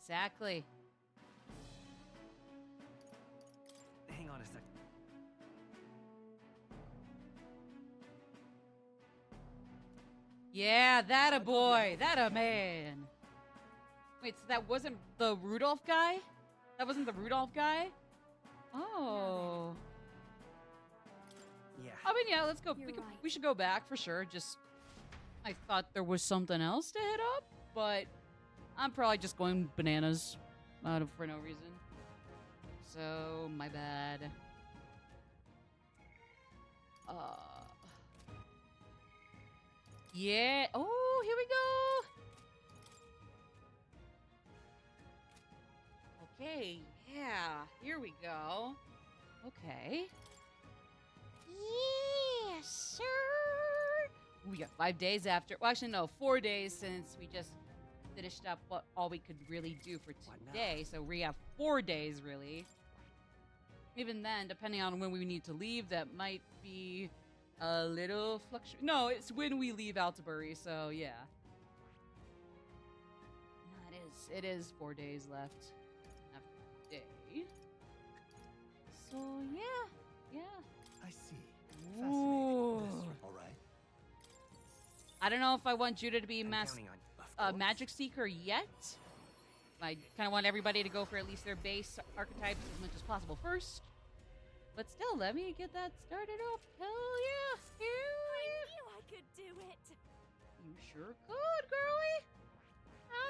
Exactly. Hang on a sec. Yeah, that a boy. That a man. Wait, so that wasn't the Rudolph guy? That wasn't the Rudolph guy? Oh. Yeah. I mean, yeah, let's go. You're right. We should go back for sure. Just, I thought there was something else to hit up, but I'm probably just going bananas for no reason. So, my bad. Yeah. Oh, here we go. Okay. Yeah. Here we go. Okay. Yes, sir. We got 5 days after. Well, actually, no, 4 days since we just finished up what all we could really do for today. So we have 4 days, really. Even then, depending on when we need to leave, that might be a little fluctuate. No, it's when we leave Altabury, so yeah. No, it is 4 days left after today. So yeah. I see. Ooh. All right. I don't know if I want Judah to be I'm counting on. magic seeker yet. I kind of want everybody to go for at least their base archetypes as much as possible first. But still, let me get that started up. Hell yeah! Hell I knew I could do it. You sure could, girlie.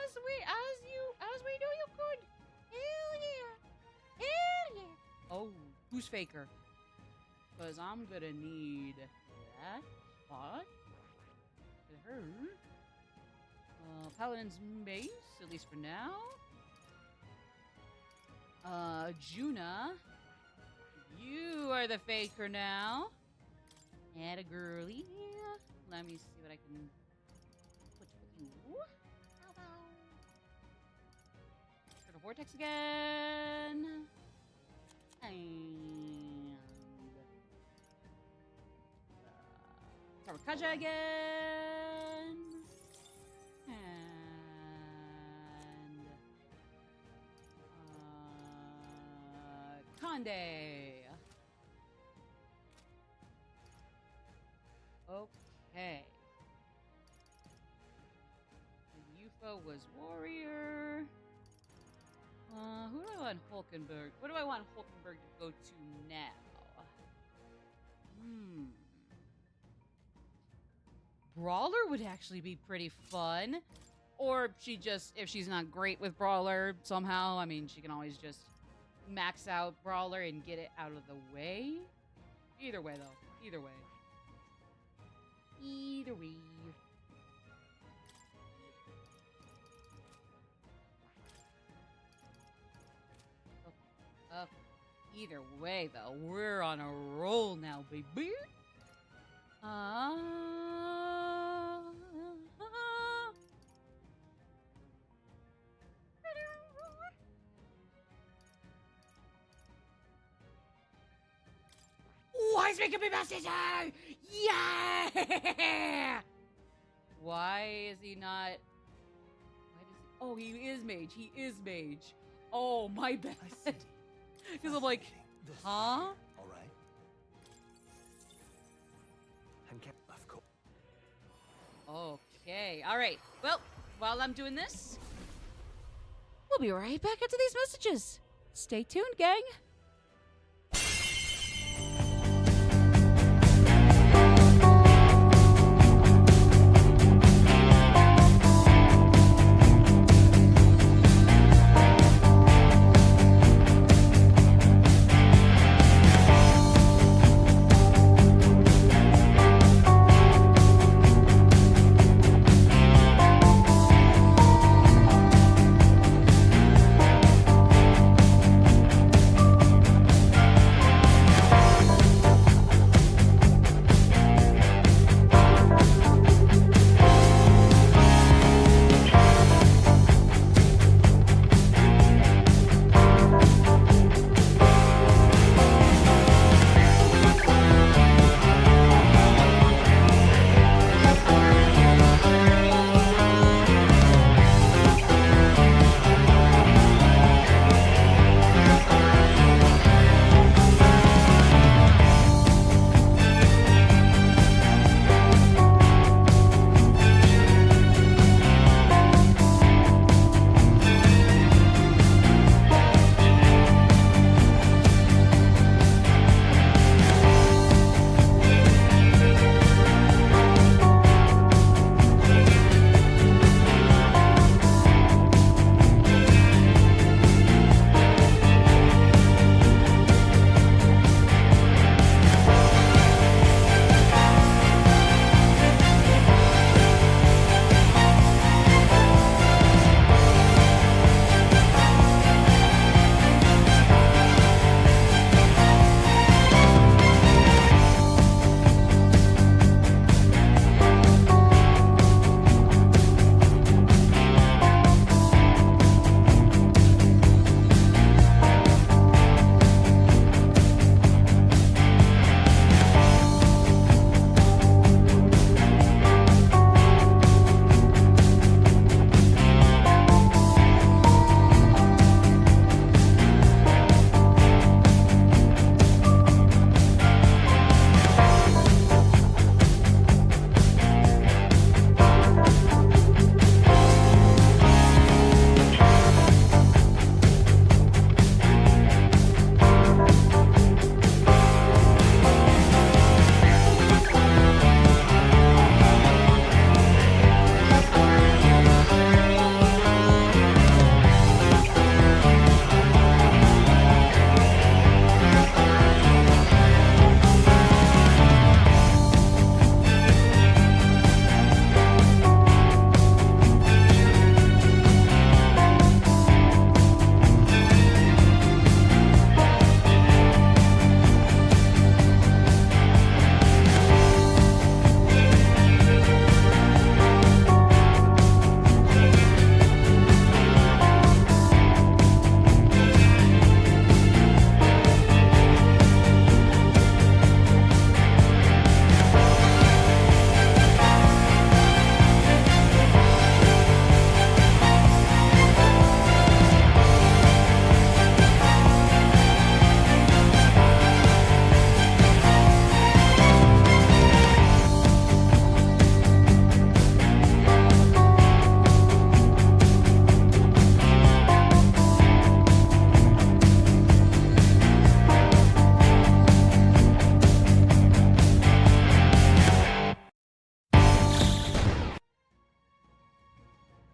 As we know you could. Hell yeah! Hell yeah! Oh, who's faker? Because I'm gonna need that spot. Her. Paladin's base, at least for now. Juna. You are the faker now. Add a girly. Let me see what I can put with you. Go to Vortex again. And Tarakaja again. And Conde. Okay. The UFO was warrior. Who do I want Hulkenberg? What do I want Hulkenberg to go to now? Brawler would actually be pretty fun. Or if she's not great with Brawler somehow, I mean, she can always just max out Brawler and get it out of the way. Either way, though. Either way. Either way. Either way, though, we're on a roll now, baby. Why is making me messenger? Yeah! Why is he not? Why does he? Oh, he is mage. He is mage. Oh, my bad. Because I'm like, huh? All right. Of course. Okay. All right. Well, while I'm doing this, we'll be right back after these messages. Stay tuned, gang.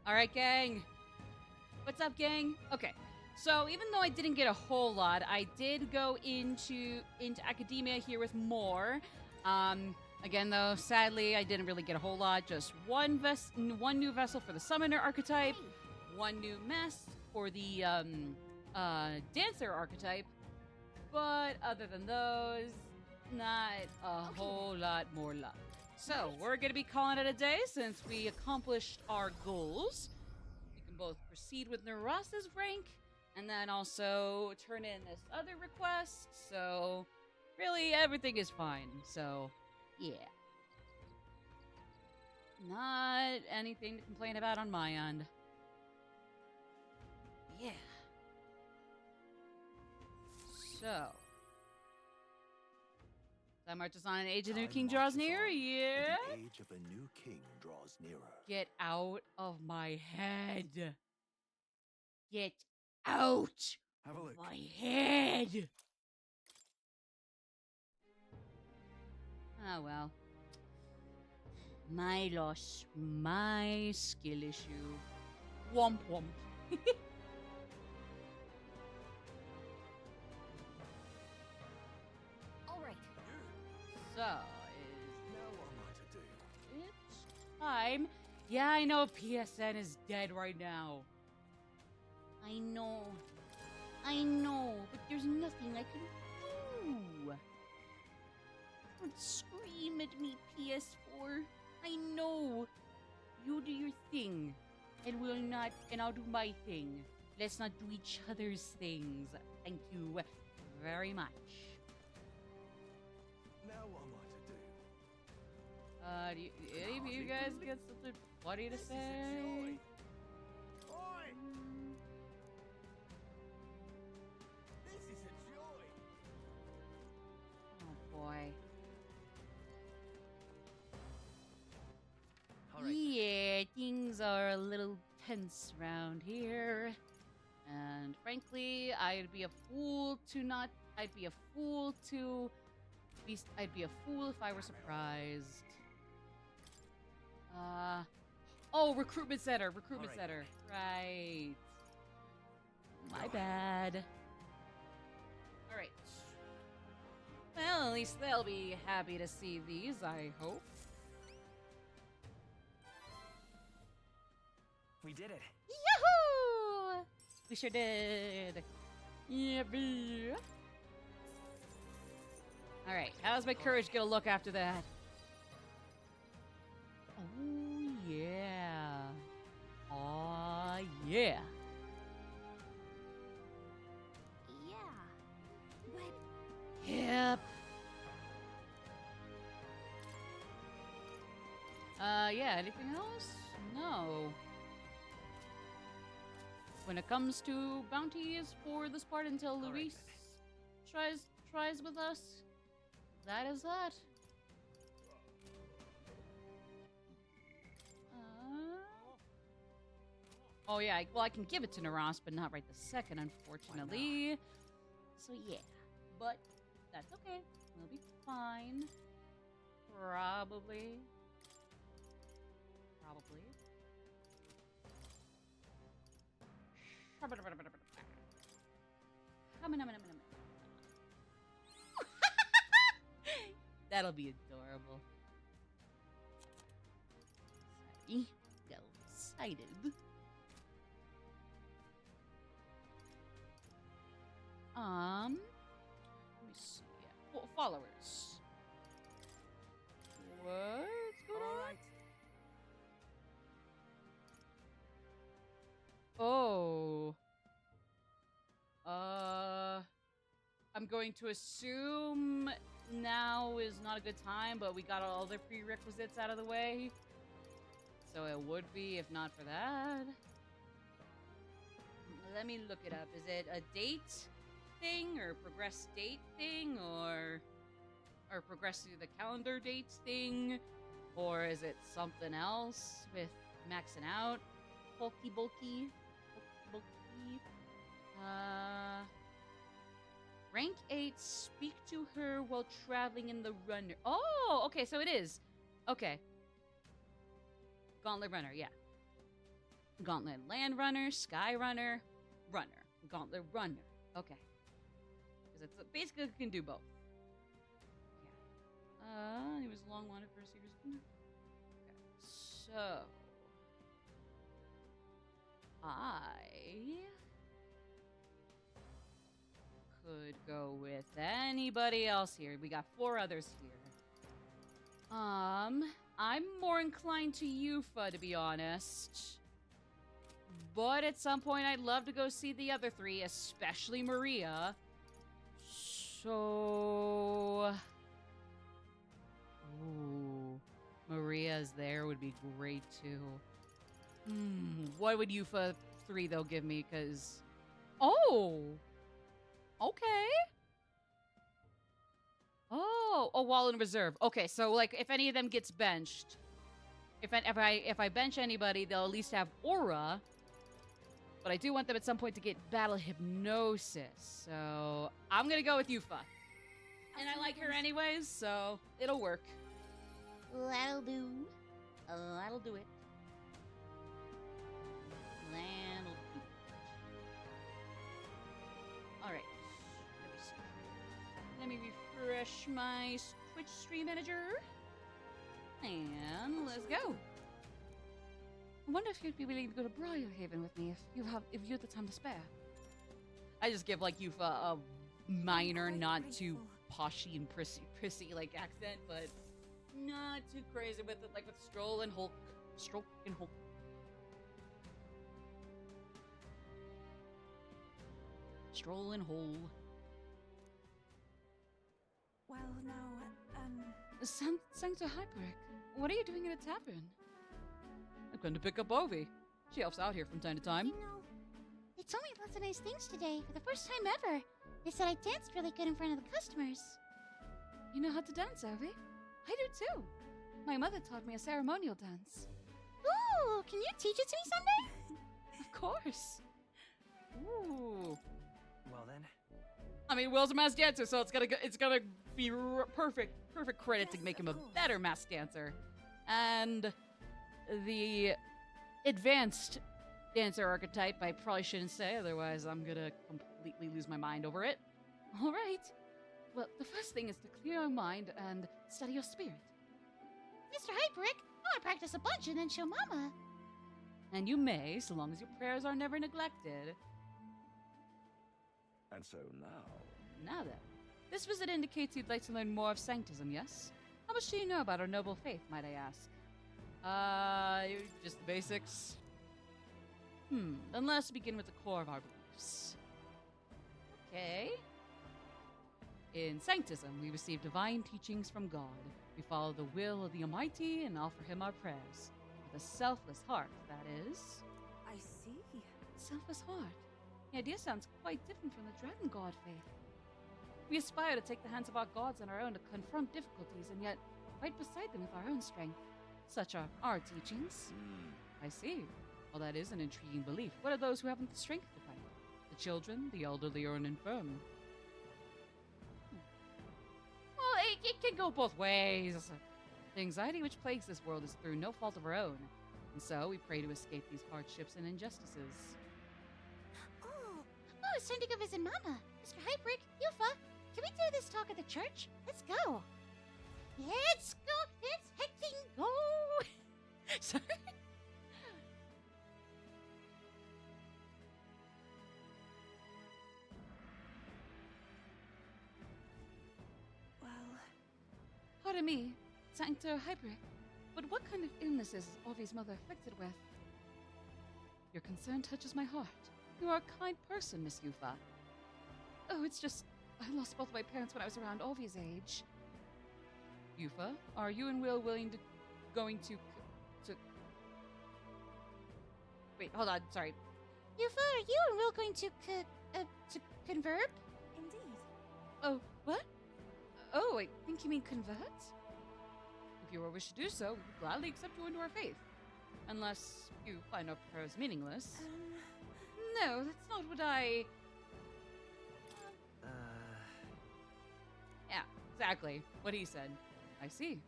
All right, gang. What's up, gang? Okay. So even though I didn't get a whole lot, I did go into academia here with more. Again, though, sadly, I didn't really get a whole lot. Just one new vessel for the summoner archetype, one new mask for the dancer archetype. But other than those, not a whole lot more luck. So, we're going to be calling it a day since we accomplished our goals. We can both proceed with Naras's rank and then also turn in this other request. So, really, everything is fine. So, yeah. Not anything to complain about on my end. Yeah. So. Time marches on, an age of a new king draws near. Yeah. The age of a new king draws nearer. Get out of my head. Get out Have a of look. my head. Oh well. My loss. My skill issue. Womp womp. Alright. So, Now what am I to do? it's time. Yeah, I know PSN is dead right now. I know, but there's nothing I can do. Don't scream at me, PS4. I know. You do your thing, and I'll do my thing. Let's not do each other's things. Thank you very much. Now what am I to do? Do any of you guys get something funny to say? This is a joy. Oh boy. All right. Yeah, things are a little tense around here. And frankly, I'd be a fool if I were surprised. Oh, recruitment center. Right. My bad. Alright. Well, at least they'll be happy to see these, I hope. We did it. Yahoo! We sure did. Yeah, bee. Alright, how's my courage gonna look after that? Oh, yeah. Oh, yeah. Yeah. But Yep. Yeah, anything else? No. When it comes to bounties for this part until Luis tries with us, that is that. Oh yeah, well I can give it to Naras, but not right this second, unfortunately. So yeah, but that's okay. We'll be fine. Probably. That'll be adorable. Sorry, got a little excited. Let me see. Yeah. Followers. What's going on? Oh. I'm going to assume now is not a good time, but we got all the prerequisites out of the way. So it would be if not for that. Let me look it up. Is it a date thing or progress date thing or progress through the calendar dates thing? Or is it something else with maxing out? Bulky. Rank 8, speak to her while traveling in the runner. Oh, okay, so it is. Okay. Gauntlet runner, yeah. Gauntlet land runner, sky runner, runner. Gauntlet runner. Okay. Because it's basically can do both. Yeah. He was long wanted for a series. Okay. So I could go with anybody else here. We got 4 others here. I'm more inclined to Yufa, to be honest. But at some point, I'd love to go see the other 3, especially Maria. So... Ooh, Maria's there would be great, too. What would Yufa 3, though, give me? Because... Oh! Okay. Oh, a wall in reserve. Okay, so like if any of them gets benched, if I bench anybody, they'll at least have aura. But I do want them at some point to get battle hypnosis. So I'm gonna go with Yufa. And I like her anyways, so it'll work. That'll do. That'll do it. That'll do it. Alright. Let me refresh my Twitch stream manager. And let's go. I wonder if you'd be willing to go to Briarhaven with me if you had the time to spare. I just give like Yufa a minor, not too poshy and prissy like accent, but not too crazy with it, like with Stroll and Hulk. Stroke and Hulk. Stroll and Hole. Well, now, Sancta Hyperic, what are you doing in a tavern? I'm going to pick up Ovi. She helps out here from time to time. You know, they told me lots of nice things today for the first time ever. They said I danced really good in front of the customers. You know how to dance, Ovi? I do too. My mother taught me a ceremonial dance. Ooh, can you teach it to me someday? Of course. Ooh. Well then. I mean, Will's a masked dancer, so it's gonna be perfect credit to make him a better masked dancer. And the advanced dancer archetype, I probably shouldn't say, otherwise I'm gonna completely lose my mind over it. All right. Well, the first thing is to clear your mind and study your spirit. Mr. Hyperic, I want to practice a bunch and then show Mama. And you may, so long as your prayers are never neglected. And so now... Now then, this visit indicates you'd like to learn more of Sanctism, yes? How much do you know about our noble faith, might I ask? Just the basics. Then let's begin with the core of our beliefs. Okay. In Sanctism, we receive divine teachings from God. We follow the will of the Almighty and offer Him our prayers. With a selfless heart, that is. I see. Selfless heart. The idea sounds quite different from the Dragon God faith. We aspire to take the hands of our gods on our own to confront difficulties and yet fight beside them with our own strength. Such are our teachings. I see. Well, that is an intriguing belief. What are those who haven't the strength to fight? The children, the elderly, or an infirm? Well, it can go both ways. The anxiety which plagues this world is through no fault of our own. And so we pray to escape these hardships and injustices. Oh, it's time to go visit Mama. Mr. Hyperic, Yufa, can we do this talk at the church? Let's go. Let's go. Let's hecking go. Sorry. Well... Pardon me, Sancta Hyperic, but what kind of illnesses is Ovi's mother afflicted with? Your concern touches my heart. You are a kind person, Miss Yufa. Oh, it's just... I lost both my parents when I was around Ovi's age. Yufa, are you and Will going to... Wait, hold on, sorry. Yufa, are you and Will going to convert? Indeed. Oh, what? Oh, I think you mean convert? If you wish to do so, we would gladly accept you into our faith. Unless you find our prayers meaningless. No, that's not what I... Yeah, exactly. What he said. I see.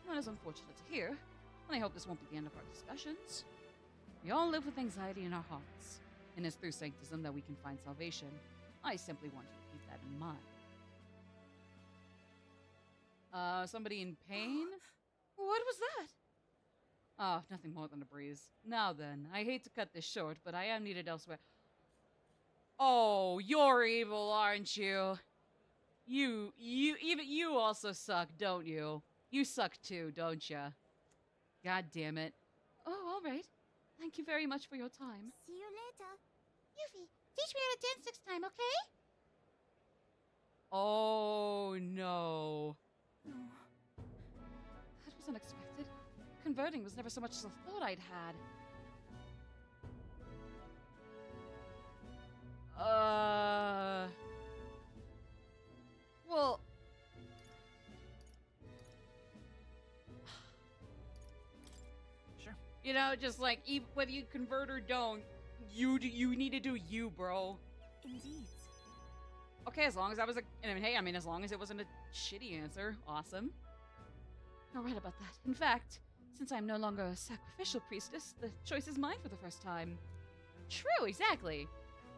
That is unfortunate to hear, and I hope this won't be the end of our discussions. We all live with anxiety in our hearts, and it's through sanctism that we can find salvation. I simply want you to keep that in mind. Somebody in pain? What was that? Oh, nothing more than a breeze. Now then, I hate to cut this short, but I am needed elsewhere. Oh, you're evil, aren't you? Even you also suck, don't you? You suck too, don't ya? God damn it. Oh, all right. Thank you very much for your time. See you later. Yuffie, teach me how to dance next time, okay? Oh, no. That was unexpected. Converting was never so much as I thought I'd had. Well... Sure. You know, just like, even whether you convert or don't, you need to do you, bro. Indeed. Okay, as long as I was as long as it wasn't a shitty answer, awesome. You're right about that. In fact, since I'm no longer a sacrificial priestess, the choice is mine for the first time. True, exactly.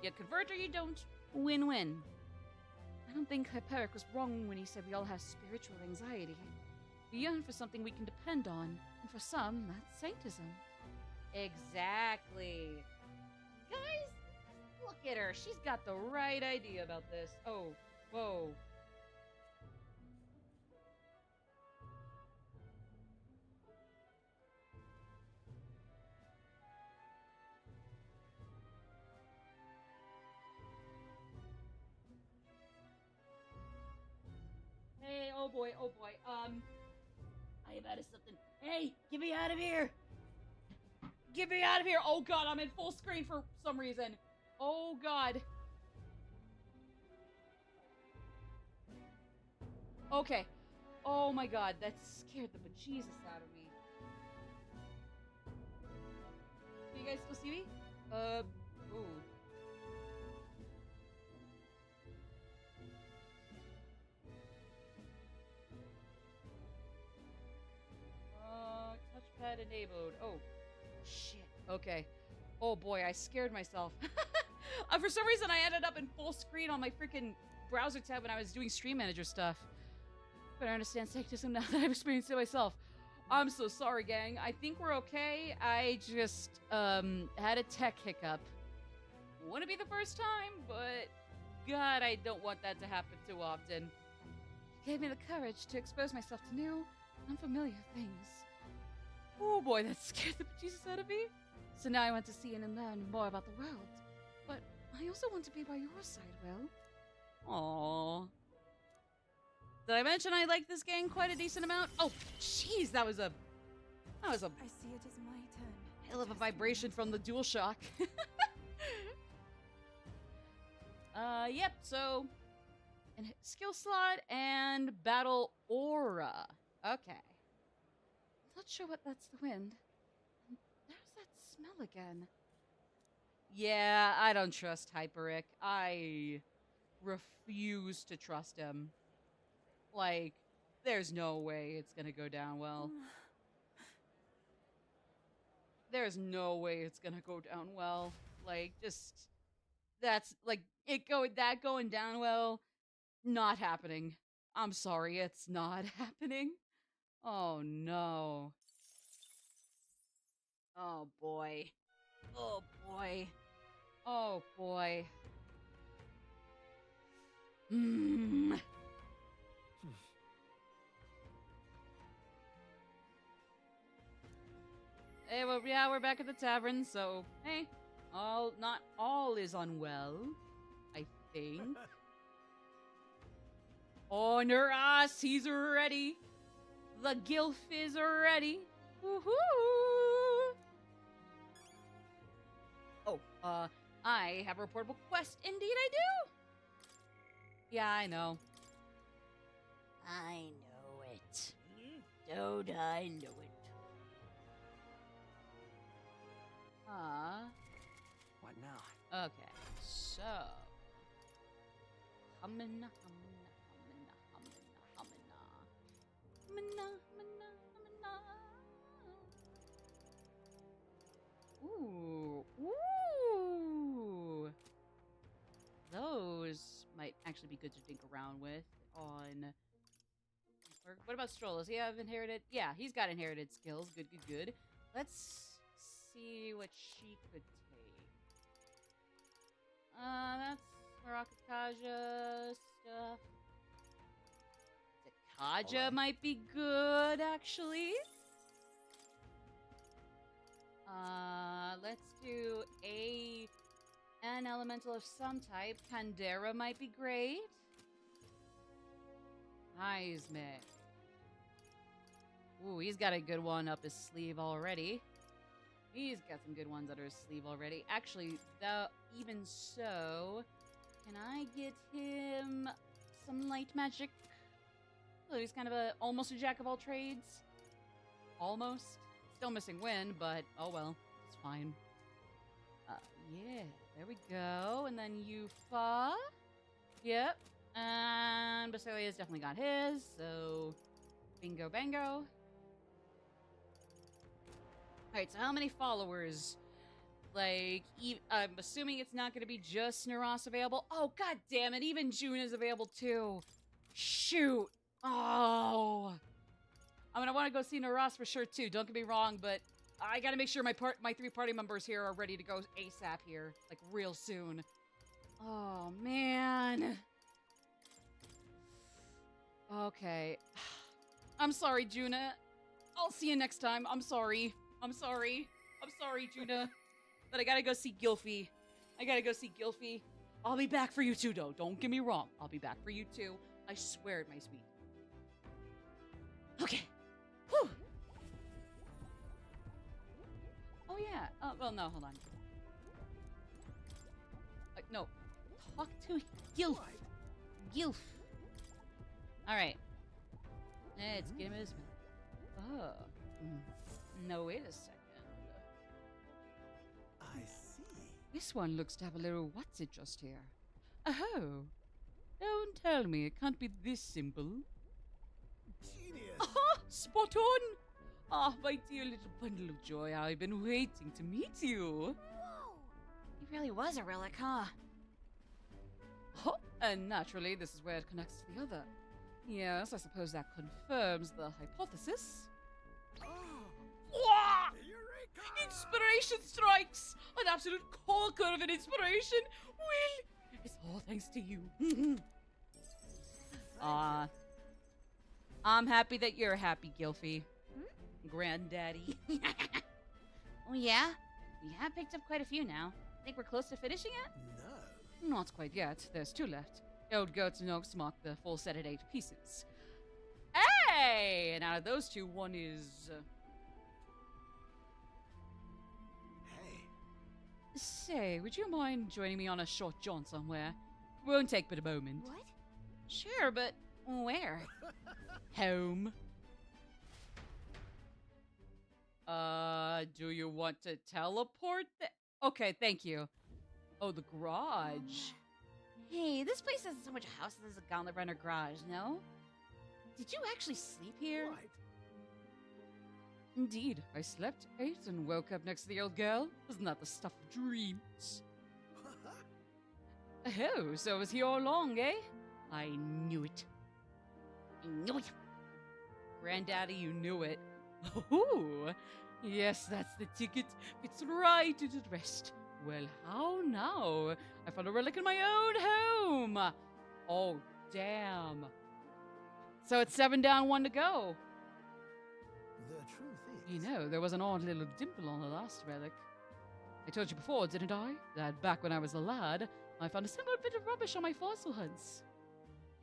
You convert or you don't. Win-win. I don't think Hyperic was wrong when he said we all have spiritual anxiety. We yearn for something we can depend on, and for some, that's sanctism. Exactly. Guys, look at her. She's got the right idea about this. Oh, whoa. Hey, oh boy. I am out of something. Hey, get me out of here. Get me out of here. Oh god, I'm in full screen for some reason. Oh god. Okay. Oh my god, that scared the bejesus out of me. Can you guys still see me? Ooh. Touchpad enabled. Oh, shit. Okay. Oh boy, I scared myself. For some reason, I ended up in full screen on my freaking browser tab when I was doing Stream Manager stuff. But I understand sanctism now that I've experienced it myself. I'm so sorry, gang. I think we're okay. I just, had a tech hiccup. Wouldn't be the first time, but God, I don't want that to happen too often. It gave me the courage to expose myself to new, unfamiliar things. Oh boy, that scared the bejesus out of me. So now I want to see and learn more about the world. But I also want to be by your side, Will. Aww. Did I mention I like this game quite a decent amount? Oh, jeez, that was a I see it is my turn. hell of a vibration from the DualShock. Yep, so and skill slot and battle aura. Okay. Not sure what that's the wind. And there's that smell again. Yeah, I don't trust Hyperic. I refuse to trust him. Like, there's no way it's gonna go down well. There's no way it's gonna go down well. Like, just that's like going down well. Not happening. I'm sorry, it's not happening. Oh no. Oh boy. Oh boy. Oh boy. Hmm. Hey, well, yeah, we're back at the tavern, so hey, not all is unwell, I think. Honor us, he's ready. The Gilf is ready. Woohoo! Oh, I have a reportable quest. Indeed, I do. Yeah, I know. I know it. Don't I know it? What now? Okay, so hummin'. Ooh, ooh. Those might actually be good to think around with on. What about Stroll? Does he have inherited? Yeah, he's got inherited skills. Good, good, good. Let's see what she could take. That's Maracataja stuff. Kaja might be good, actually. Let's do an elemental of some type. Candera might be great. Heisme. Ooh, he's got a good one up his sleeve already. He's got some good ones under his sleeve already. Actually, though, even so, can I get him some light magic? So he's kind of almost a jack of all trades. Almost. Still missing wind, but oh well. It's fine. Yeah, there we go. And then Yufa. Yep. And Basilia's definitely got his, so bingo bango. Alright, so how many followers? Like, I'm assuming it's not going to be just Naras available. Oh, god damn it, even June is available too. Shoot. Oh. I'm going to want to go see Naras for sure too, don't get me wrong, but I got to make sure my 3 party members here are ready to go ASAP here, like real soon. Oh, man. Okay. I'm sorry, Juna. I'll see you next time. I'm sorry. I'm sorry, Juna. But I gotta go see Gilfy. I'll be back for you too, though. Don't get me wrong. I'll be back for you too. I swear it, my sweet. Okay. Whew. Oh, yeah. Oh, well, no, hold on. No. Talk to Gilf. Gilf. Alright. Let's get him his... Oh. No, wait a second. I see. This one looks to have a little what's it just here. Oh. Don't tell me it can't be this simple. Genius. Ah, spot on. Ah, my dear little bundle of joy, I've been waiting to meet you. Whoa! He really was a relic, huh? Oh, and naturally, this is where it connects to the other. Yes, I suppose that confirms the hypothesis. Wah! Inspiration strikes! An absolute corker of an inspiration! Will, it's all thanks to you. I'm happy that you're happy, Gilfy. Granddaddy. Oh, yeah? We have picked up quite a few now. Think we're close to finishing it? No. Not quite yet. There's 2 left. Old Goats and Oaks mark the full set at 8 pieces. Hey! And out of those 2, one is... Say, would you mind joining me on a short jaunt somewhere? Won't take but a moment. What? Sure, but where? Home. Do you want to teleport? Okay, thank you. Oh, the garage. Hey, this place has so much houses as a Gauntlet Runner garage, no? Did you actually sleep here? Right. Indeed, I slept, ate, and woke up next to the old girl. Isn't that the stuff of dreams? Oh, so it was here all along, eh? I knew it. I knew it. Granddaddy, you knew it. Oh, yes, that's the ticket. Fits right into the rest. Well, how now? I found a relic in my own home. Oh, damn. So it's 7 down, 1 to go. The truth is... You know, there was an odd little dimple on the last relic. I told you before, didn't I? That back when I was a lad, I found a similar bit of rubbish on my fossil hunts.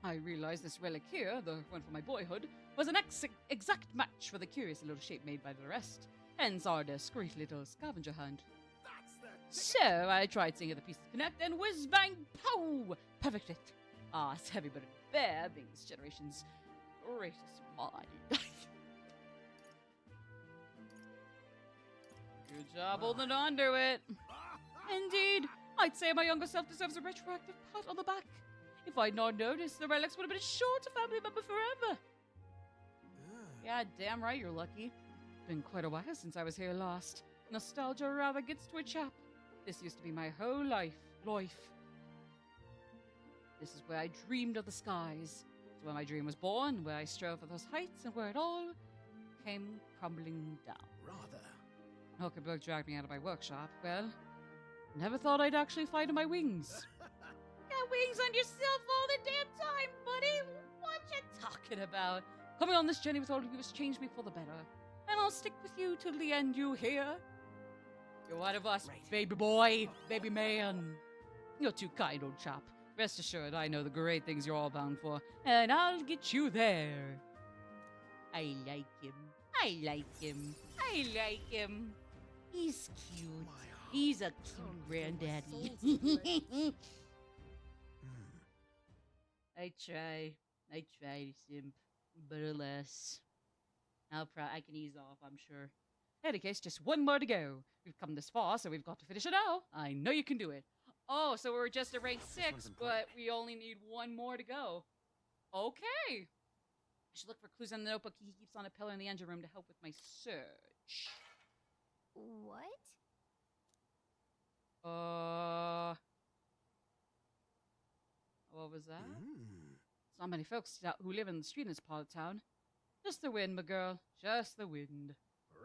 I realized this relic here, the one from my boyhood, was an exact match for the curious little shape made by the rest. Hence our discreet little scavenger hunt. So I tried seeing if the pieces connect, and whiz bang pow! Perfect fit. Ah, it's heavy but a bear, being this generation's greatest mind. Good job holding on to it. Indeed, I'd say my younger self deserves a retroactive pat on the back. If I'd not noticed, the relics would have been a short family member forever. Yeah, damn right you're lucky. Been quite a while since I was here last. Nostalgia rather gets to a chap. This used to be my whole life. This is where I dreamed of the skies. It's where my dream was born, where I strove for those heights, and where it all came crumbling down. Rather. Hulkenberg dragged me out of my workshop. Well, Never thought I'd actually fly to my wings. Got wings on yourself all the damn time, buddy. What you Talking about coming on this journey with all of you has changed me for the better, and I'll stick with you till the end. You hear? You're one of us, baby boy, baby man. You're too kind, old chap. Rest assured, I know the great things you're all bound for, and I'll get you there. I like him. I like him. I like him. He's cute. He's a cute granddaddy. I try, simp, but alas, I can ease off, I'm sure. In any case, just one more to go. We've come this far, so we've got to finish it now. I know you can do it. Oh, so we're just at rank 6, but we only need one more to go. Okay. I should look for clues in the notebook he keeps on a pillar in the engine room to help with my search. What? What was that? There's not many folks who live in the street in this part of town. Just the wind, my girl. Just the wind.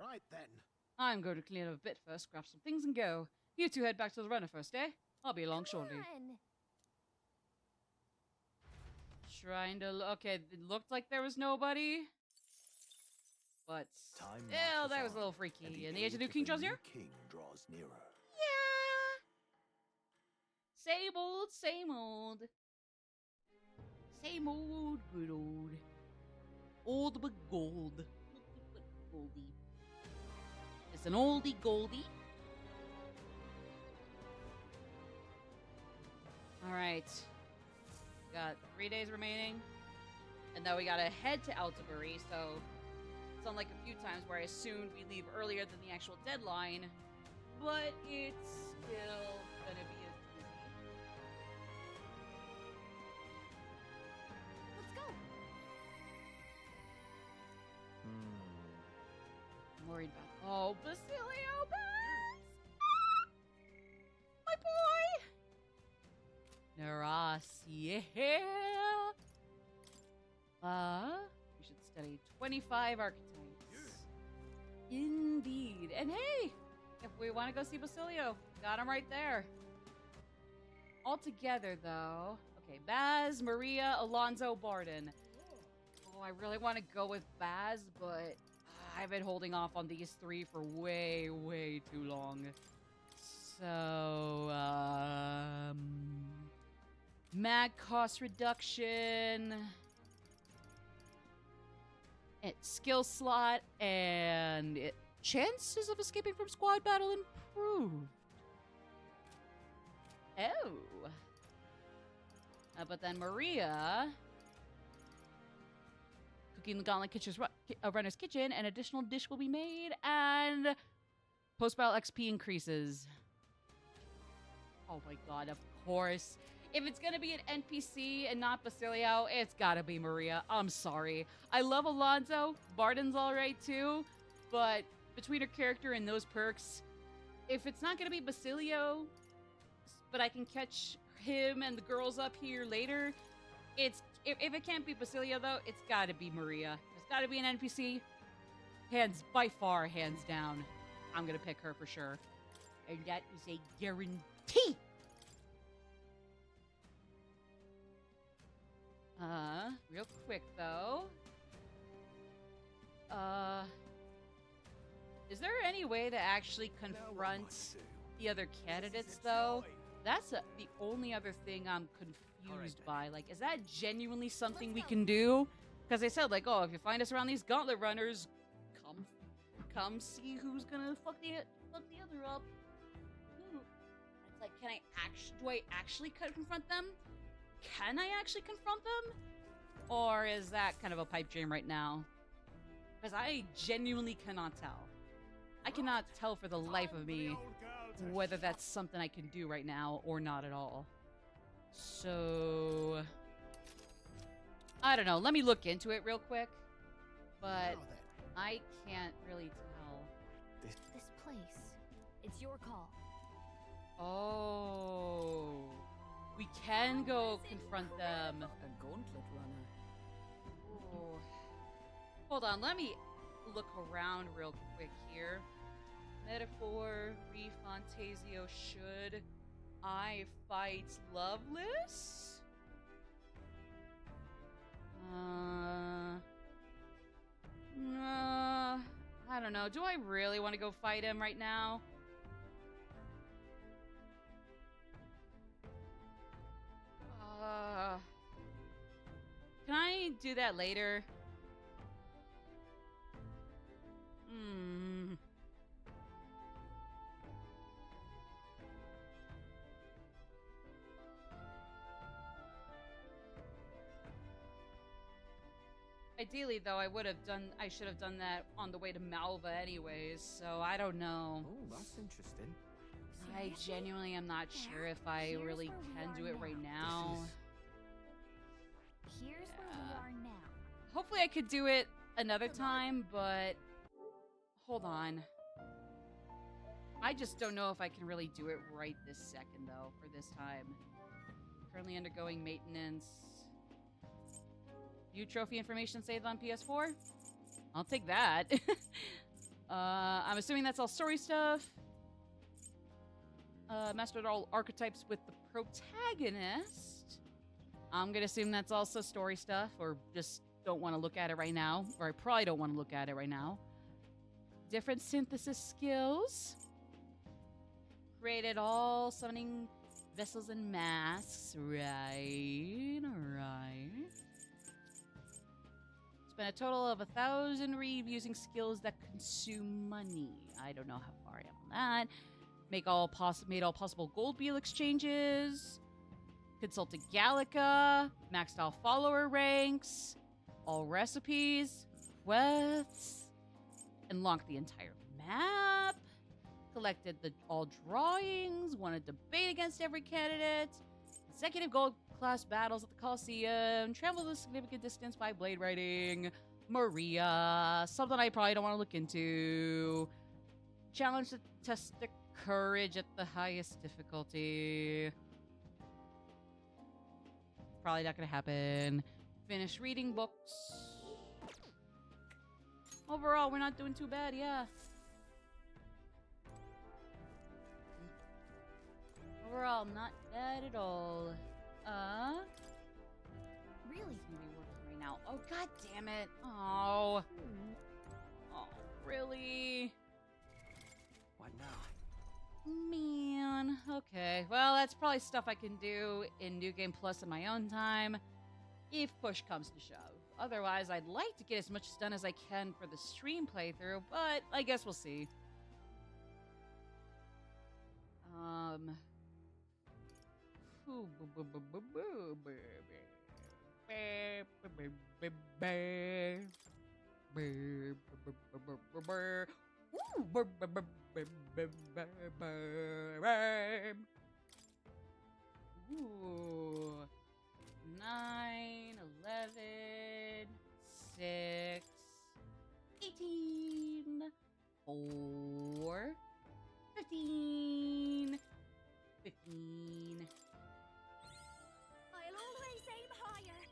Right then. I'm going to clean up a bit first, grab some things and go. You two head back to the runner first, eh? I'll be along shortly. Trying to okay, it looked like there was nobody. But still, that was a little freaky. And the age of the new king draws near? King draws nearer. Yeah. Same old, same old. Same old, good old. Old but gold. Goldie. It's an oldie goldie. Alright. Got 3 days remaining. And then we gotta head to Altabury, so it's unlike a few times where I assumed we leave earlier than the actual deadline. But it's still gonna be a doozy. Let's go. I'm worried about. Oh, Basilio Bass! Ah! My boy! Naras, yeah! We should study 25 archetypes. Indeed. And hey, if we want to go see Basilio, got him right there. All together, though. Okay, Baz, Maria, Alonzo, Barden. Oh, I really want to go with Baz, but I've been holding off on these 3 for way, way too long. So, mag cost reduction, skill slot, and chances of escaping from squad battle improved. Oh. But then Maria, cooking the Gauntlet Runner's Kitchen, an additional dish will be made, and post-battle XP increases. Oh my god, of course. If it's gonna be an NPC and not Basilio, it's gotta be Maria. I'm sorry. I love Alonzo. Barden's alright too. But between her character and those perks, if it's not gonna be Basilio, but I can catch him and the girls up here later, if it can't be Basilio though, it's gotta be Maria. It's gotta be an NPC. By far, hands down. I'm gonna pick her for sure. And that is a guarantee. Real quick though. Is there any way to actually confront the other candidates though? That's the only other thing I'm confused by. Like, is that genuinely something we can do? Because they said, like, oh, if you find us around these gauntlet runners, come see who's gonna fuck the other up. It's like, do I actually confront them? Can I actually confront them? Or is that kind of a pipe dream right now? Because I genuinely cannot tell. I cannot tell for the life of me whether that's something I can do right now or not at all. So, I don't know. Let me look into it real quick. But I can't really tell. This place. It's your call. Oh. We can go confront them. A gauntlet runner. Ooh. Hold on, let me look around real quick here. Metaphor, Refantazio, should I fight Loveless? I don't know. Do I really want to go fight him right now? Can I do that later? Ideally, though, I should have done that on the way to Malva anyways, so I don't know. Oh, that's interesting. I genuinely am not sure if I really can do it right now. Here's where we are now. Hopefully I could do it another time, but hold on. I just don't know if I can really do it right this second, though, for this time. Currently undergoing maintenance. View trophy information saved on PS4? I'll take that. I'm assuming that's all story stuff. Mastered all archetypes with the protagonist. I'm gonna assume that's also story stuff, or just don't want to look at it right now. Or I probably don't want to look at it right now. Different synthesis skills. Created all summoning vessels and masks. Right. Spent a total of 1,000 reeve using skills that consume money. I don't know how far I am on that. Made all possible gold wheel exchanges. Consulted Gallica. Maxed all follower ranks. All recipes. Quests. Unlocked the entire map. Collected all drawings. Won a debate against every candidate. Consecutive gold class battles at the Coliseum. Traveled a significant distance by blade riding. Maria. Something I probably don't want to look into. Challenge to test the courage at the highest difficulty. Probably not gonna happen. Finish reading books. Overall, we're not doing too bad, yeah. Overall, not bad at all. Really? It's gonna be working right now. Oh, god damn it. Oh. Oh, really? What now? Man. Okay. Well, that's probably stuff I can do in New Game Plus in my own time, if push comes to shove. Otherwise, I'd like to get as much done as I can for the stream playthrough, but I guess we'll see. Ooh. 9, 11, 6, 18, 4, 15, 15. I'll always aim higher.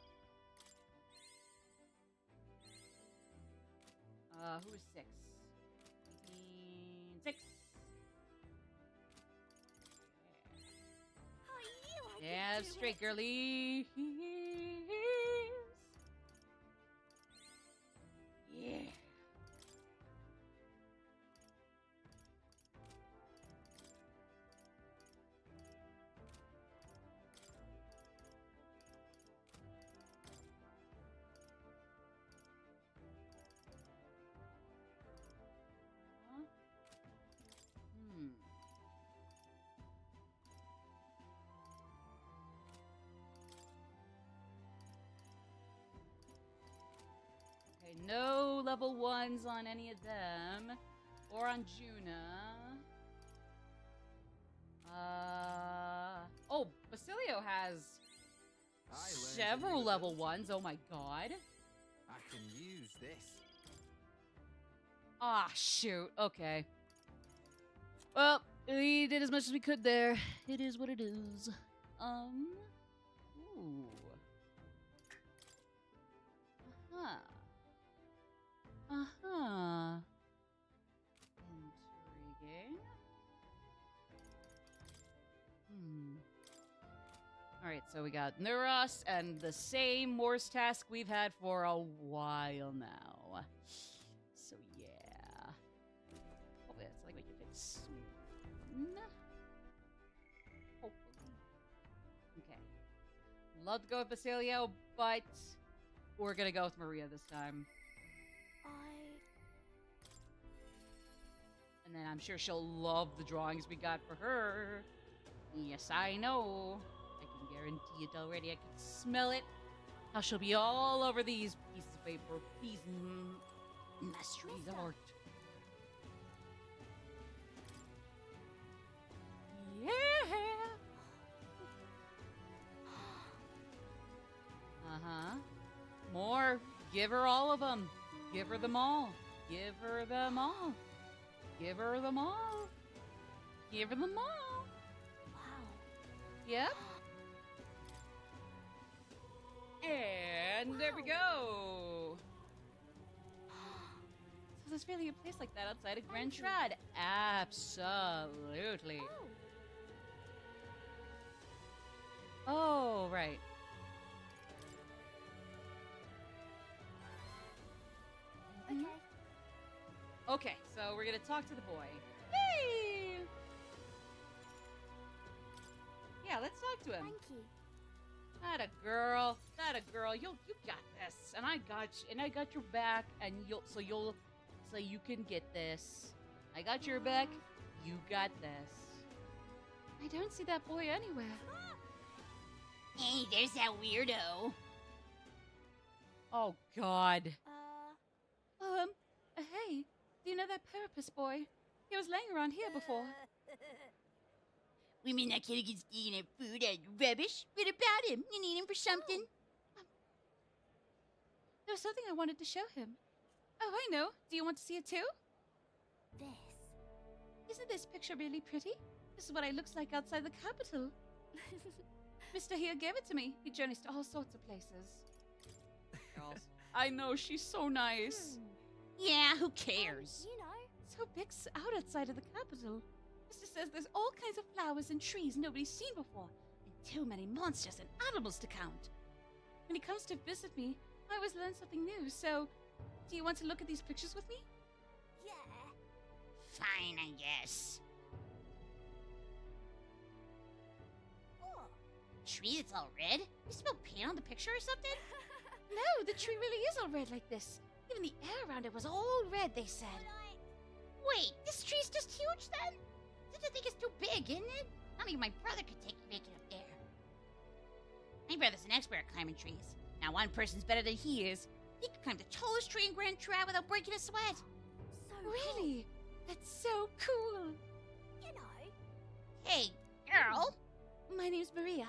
Who is 6? 15, 6. I knew I Yeah, could do straight it. girly. Yeah. Okay, no level 1s on any of them. Or on Juna. Oh, Basilio has several level 1s. Oh my god. I can use this. Ah, shoot. Okay. Well, we did as much as we could there. It is what it is. Ooh. Uh-huh. Alright, so we got Nuros and the same Morse task we've had for a while now. So yeah. Hopefully that's like we can fit soon. Hopefully. Okay. Love to go with Basilio, but we're gonna go with Maria this time. And then I'm sure she'll love the drawings we got for her. Yes, I know. I can guarantee it already. I can smell it. How she'll be all over these pieces of paper. These masteries of art. Yeah! Uh-huh. More. Give her all of them. Give her them all. Give her them all. Give her them all. Give her them all. Wow. Yep. And there we go. So there's really a place like that outside of Grand Trad. Absolutely. Oh, right. Okay. Okay, so we're gonna talk to the boy. Hey! Yeah, let's talk to him. Thank you. That a girl. That a girl. You got this. And I got you, and I got your back, and so you can get this. I got your back. You got this. I don't see that boy anywhere. Hey, there's that weirdo. Oh God. Hey, do you know that Purpose boy? He was laying around here before. We mean that kid who gets eating at food and rubbish? What about him? You need him for something? There was something I wanted to show him. Oh, I know. Do you want to see it too? Isn't this picture really pretty? This is what it looks like outside the capital. Mr. here gave it to me. He journeys to all sorts of places. I know, she's so nice. Yeah, who cares? You know. So big out outside of the capital. Mr. says there's all kinds of flowers and trees nobody's seen before, and too many monsters and animals to count. When he comes to visit me, I always learn something new, so do you want to look at these pictures with me? Yeah. Fine, I guess. Oh. Tree that's all red? You smell paint on the picture or something? No, the tree really is all red like this. Even the air around it was all red, they said. Wait, this tree's just huge then? Did you think it's too big, isn't it? Not even my brother could make it up there. My brother's an expert at climbing trees. Now one person's better than he is. He could climb the tallest tree in Grand Trad without breaking a sweat. So Really? That's so cool. You know. Hey, girl. My name's Maria.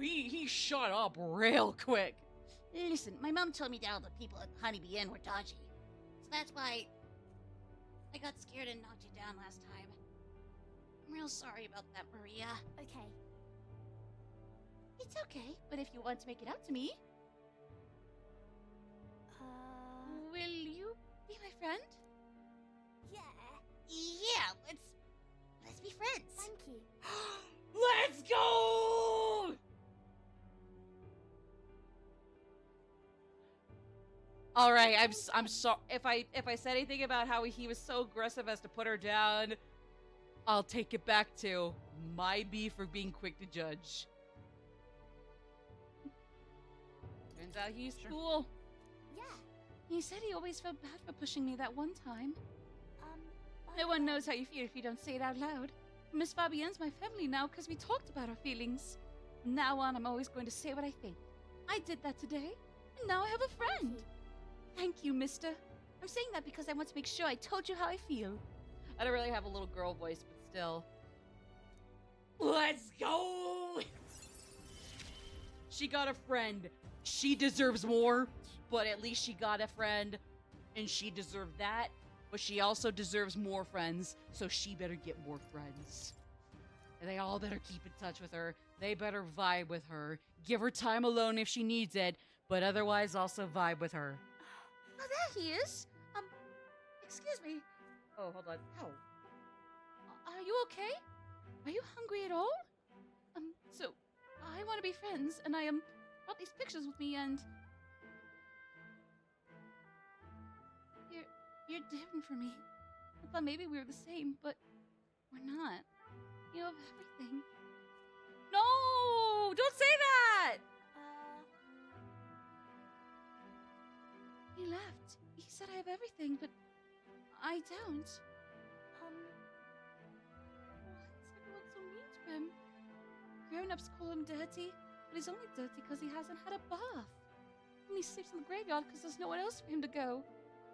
He shut up real quick. Listen, my mom told me that all the people at Honeybee Inn were dodgy. So that's why I got scared and knocked you down last time. I'm real sorry about that, Maria. Okay. It's okay, but if you want to make it up to me, will you be my friend? Yeah. Yeah, let's be friends. Thank you. Let's go! All right, I'm sorry if I said anything about how he was so aggressive as to put her down. I'll take it back to my beef for being quick to judge. Turns out he's cool. Yeah. He said he always felt bad for pushing me that one time. No one knows how you feel if you don't say it out loud. Miss Fabienne's my family now because we talked about our feelings. From now on, I'm always going to say what I think. I did that today, and now I have a friend. Thank you, mister. I'm saying that because I want to make sure I told you how I feel. I don't really have a little girl voice, but still. Let's go! She got a friend. She deserves more, but at least she got a friend, and she deserved that. But she also deserves more friends, so she better get more friends. And they all better keep in touch with her. They better vibe with her. Give her time alone if she needs it, but otherwise also vibe with her. Oh, there he is. Excuse me. Oh, hold on. Ow. Are you okay? Are you hungry at all? So, I want to be friends, and I brought these pictures with me, and you're different from me. I thought maybe we were the same, but we're not. You have everything. No! Don't say that! He left. He said I have everything, but I don't. What's everyone so mean to him? Grown-ups call him dirty, but he's only dirty because he hasn't had a bath. And he sleeps in the graveyard because there's nowhere else for him to go.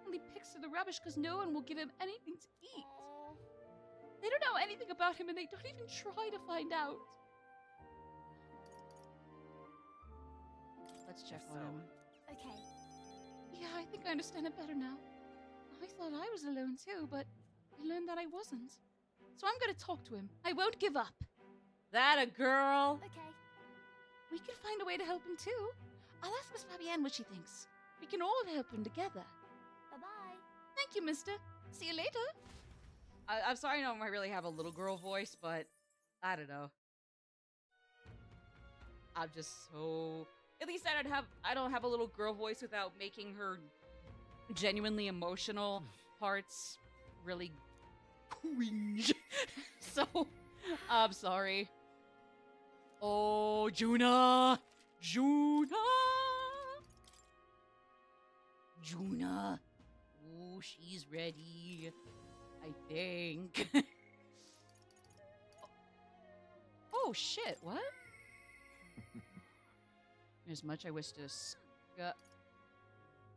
And he picks through the rubbish because no one will give him anything to eat. They don't know anything about him, and they don't even try to find out. Let's check on him. Okay. Yeah, I think I understand it better now. I thought I was alone too, but I learned that I wasn't. So I'm gonna talk to him. I won't give up. That a girl. Okay. We can find a way to help him too. I'll ask Miss Fabienne what she thinks. We can all help him together. Bye-bye. Thank you, mister. See you later. I'm sorry, I know I might really have a little girl voice, but I don't know. I'm just so... At least I don't have a little girl voice without making her genuinely emotional parts really cringe. So, I'm sorry. Oh, Juna! Juna! Juna! Oh, she's ready. I think. Oh, shit, what? As much I wish to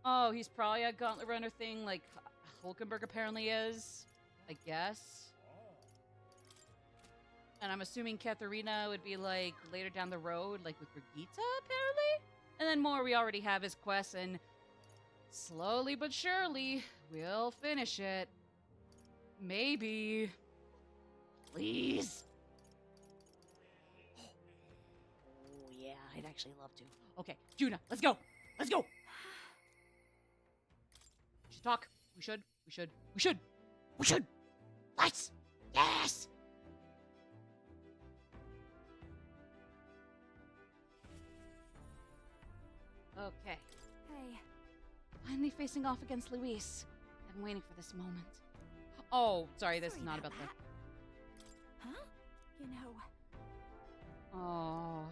Oh, he's probably a gauntlet runner thing like Hulkenberg apparently is. I guess. And I'm assuming Katharina would be like later down the road, like with Brigitte, apparently? And then more, we already have his quest, and slowly but surely, we'll finish it. Maybe. Please. Oh, yeah, I'd actually love to. Okay, Juna, let's go. Let's go. We should talk. We should. Let's. Yes. Okay. Hey. Finally facing off against Luis. I've been waiting for this moment. Oh, sorry, this is not about that. Huh? You know. Oh.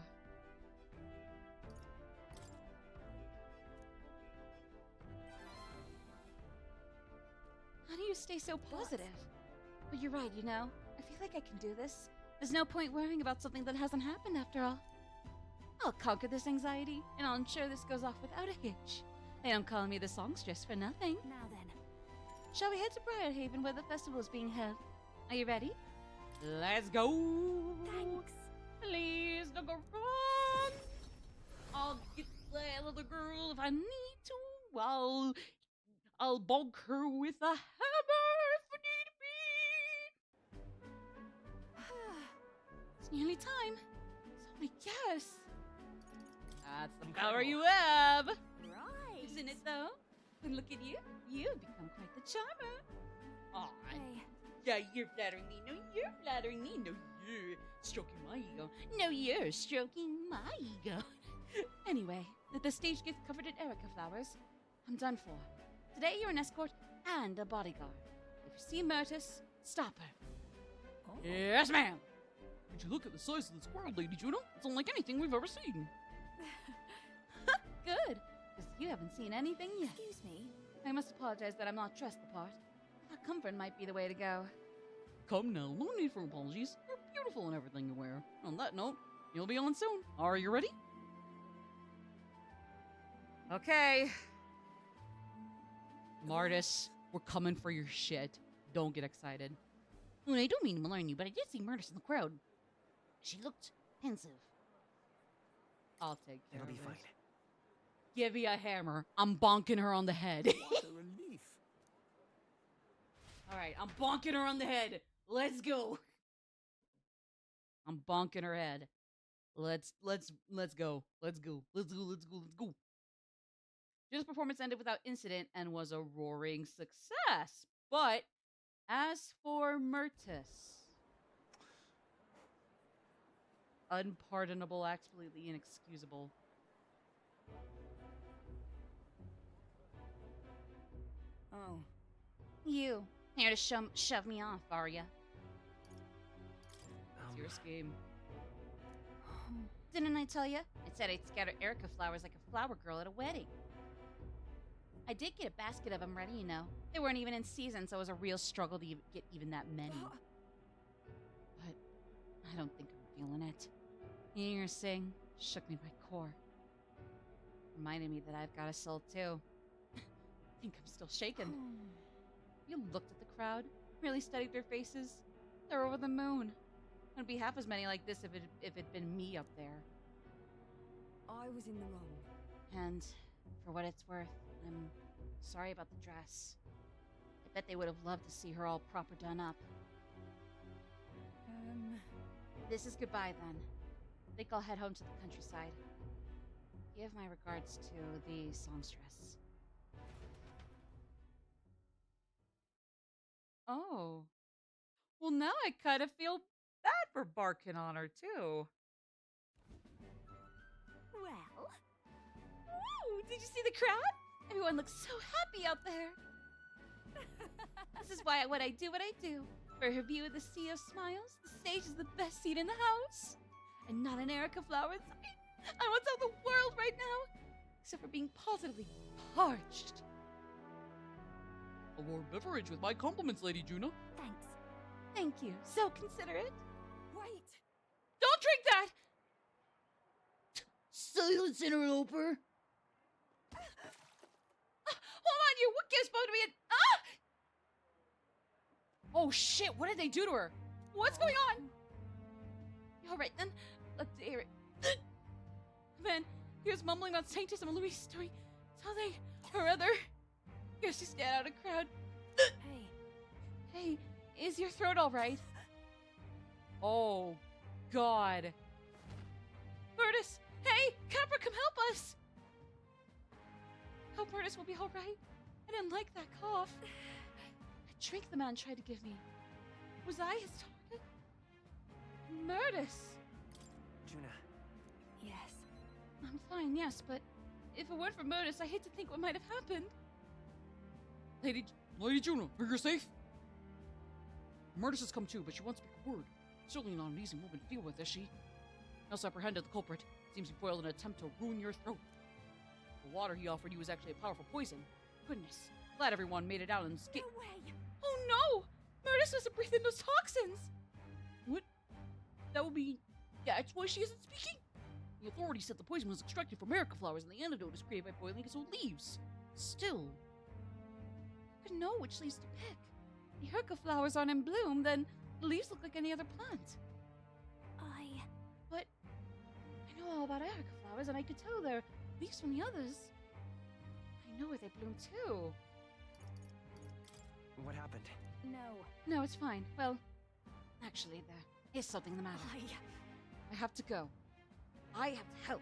How do you stay so positive? But you're right, you know. I feel like I can do this. There's no point worrying about something that hasn't happened after all. I'll conquer this anxiety, and I'll ensure this goes off without a hitch. They don't call me the songstress for nothing. Now then. Shall we head to Briarhaven where the festival is being held? Are you ready? Let's go! Thanks. Please don't go wrong! I'll get that little girl if I need to. I'll bonk her with a hammer if need be. It's nearly time. So I guess. That's the power you have. Right. Isn't it though? And look at you. You've become quite the charmer. Aw. Hey. Yeah, you're flattering me. No, you're flattering me. No, you're stroking my ego. No, you're stroking my ego. Anyway, the stage gets covered in Erica flowers. I'm done for. Today you're an escort and a bodyguard. If you see Myrtis, stop her. Oh. Yes, ma'am. Did you look at the size of the squirrel, Lady Juno? It's unlike anything we've ever seen. Good, because you haven't seen anything yet. Excuse me. I must apologize that I'm not dressed the part. A comfort might be the way to go. Come now, no need for apologies. You're beautiful in everything you wear. On that note, you'll be on soon. Are you ready? Okay. Martis, we're coming for your shit. Don't get excited. Well, I don't mean to malign you, but I did see Myrtis in the crowd. She looked pensive. I'll take care It'll of be it. fine. Give me a hammer. I'm bonking her on the head. What a relief. Alright, I'm bonking her on the head. Let's go. I'm bonking her head. Let's go. Let's go. Let's go. Juna's performance ended without incident and was a roaring success. But as for Myrtis, unpardonable, absolutely inexcusable. Oh. You. Here to shove me off, are ya? It's your scheme. Didn't I tell you? It said I'd scatter Erica flowers like a flower girl at a wedding. I did get a basket of them ready, you know. They weren't even in season, so it was a real struggle to get even that many. But I don't think I'm feeling it. Hearing her sing shook me to my core. Reminded me that I've got a soul too. I think I'm still shaken. You looked at the crowd, really studied their faces. They're over the moon. Wouldn't be half as many like this if it'd been me up there. I was in the wrong. And for what it's worth, I'm sorry about the dress. I bet they would have loved to see her all proper done up. This is goodbye then. I think I'll head home to the countryside. Give my regards to the songstress. Oh. Well, now I kind of feel bad for barking on her, too. Well? Woo! Did you see the crowd? Everyone looks so happy out there. This is why what I do. For her view of the sea of smiles, the stage is the best seat in the house. And not an Erica flowers. I want to tell the world right now. Except for being positively parched. A warm beverage with my compliments, Lady Juna. Thanks. Thank you. So considerate. Wait! Don't drink that! Silence, interloper. Hold on, you! What gives supposed to be an... Ah! Oh, shit! What did they do to her? What's going on? All right, then. Let's hear it. Man, he was mumbling on Sanctism and Louise doing something or other. Here's to stand out a crowd. Hey. Hey, is your throat all right? Oh, God. Murtis! Hey, Capra, come help us! Hope Murtis will be all right. I didn't like that cough. The drink the man tried to give me. Was I his target? Murtis! Juna. Yes. I'm fine, yes, but if it weren't for Murtis, I hate to think what might have happened. Lady Juna, are you safe? Murtis has come too, but she won't speak a word. Certainly not an easy woman to deal with, is she? I also apprehended the culprit. Seems he foiled an attempt to ruin your throat. The water he offered you was actually a powerful poison. Goodness. Glad everyone made it out unscathed. No way! Oh no! Murtis doesn't breathe in those toxins! What? That would be... That's why she isn't speaking? The authorities said the poison was extracted from Erica flowers and the antidote is created by boiling its own leaves. Still... You could know which leaves to pick. The Erica flowers aren't in bloom, then the leaves look like any other plant. But... I know all about Erica flowers and I could tell they're leaves from the others. I know where they bloom too. What happened? No, it's fine. Well, actually, there is something the matter. I have to go. I have to help.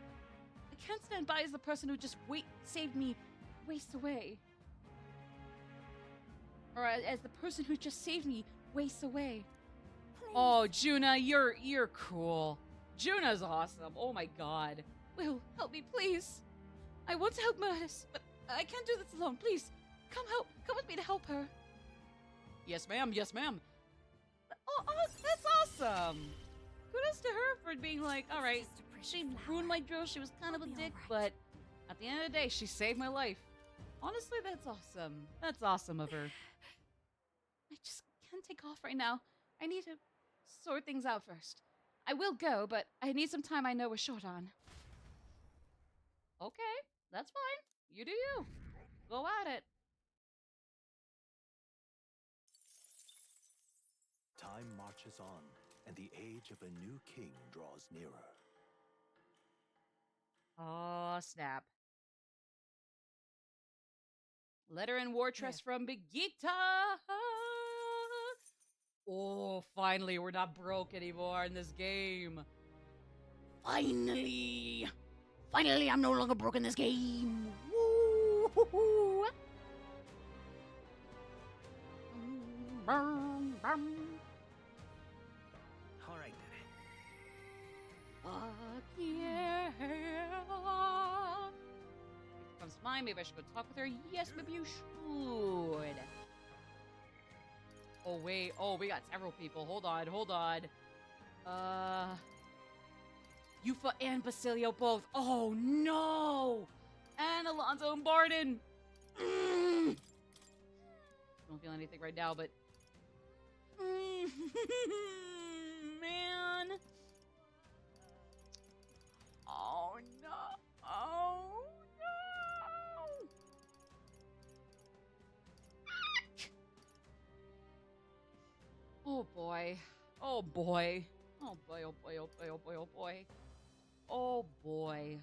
I can't stand by as the person who just saved me wastes away. Or as the person who just saved me wastes away. Please. Oh, Juna, you're cool. Juna's awesome. Oh my god. Will, help me, please. I want to help Murtis, but I can't do this alone. Please, come with me to help her. Yes, ma'am. Yes, ma'am. Oh, that's awesome. Kudos to her for being like, all right, she ruined my drill. She was kind of a dick, but at the end of the day, she saved my life. Honestly, that's awesome. That's awesome of her. I just can't take off right now. I need to sort things out first. I will go, but I need some time I know we're short on. Okay, that's fine. You do you. Go at it. Time marches on, and the age of a new king draws nearer. Oh, snap. Letter and war trust from Begita. Oh, finally, we're not broke anymore in this game. Finally! Finally, I'm no longer broke in this game. Woo-hoo-hoo. All right, then. mine. Maybe I should go talk with her. Yes, maybe you should. Oh, wait. Oh, we got several people. Hold on, hold on. Yufa and Basilio both. Oh, no! And Alonso and Barden. Don't feel anything right now, but... Man. Oh, no. Oh, no. Oh, boy. Oh, boy. Oh, boy, oh, boy, oh, boy, oh, boy, oh, boy. Oh, boy.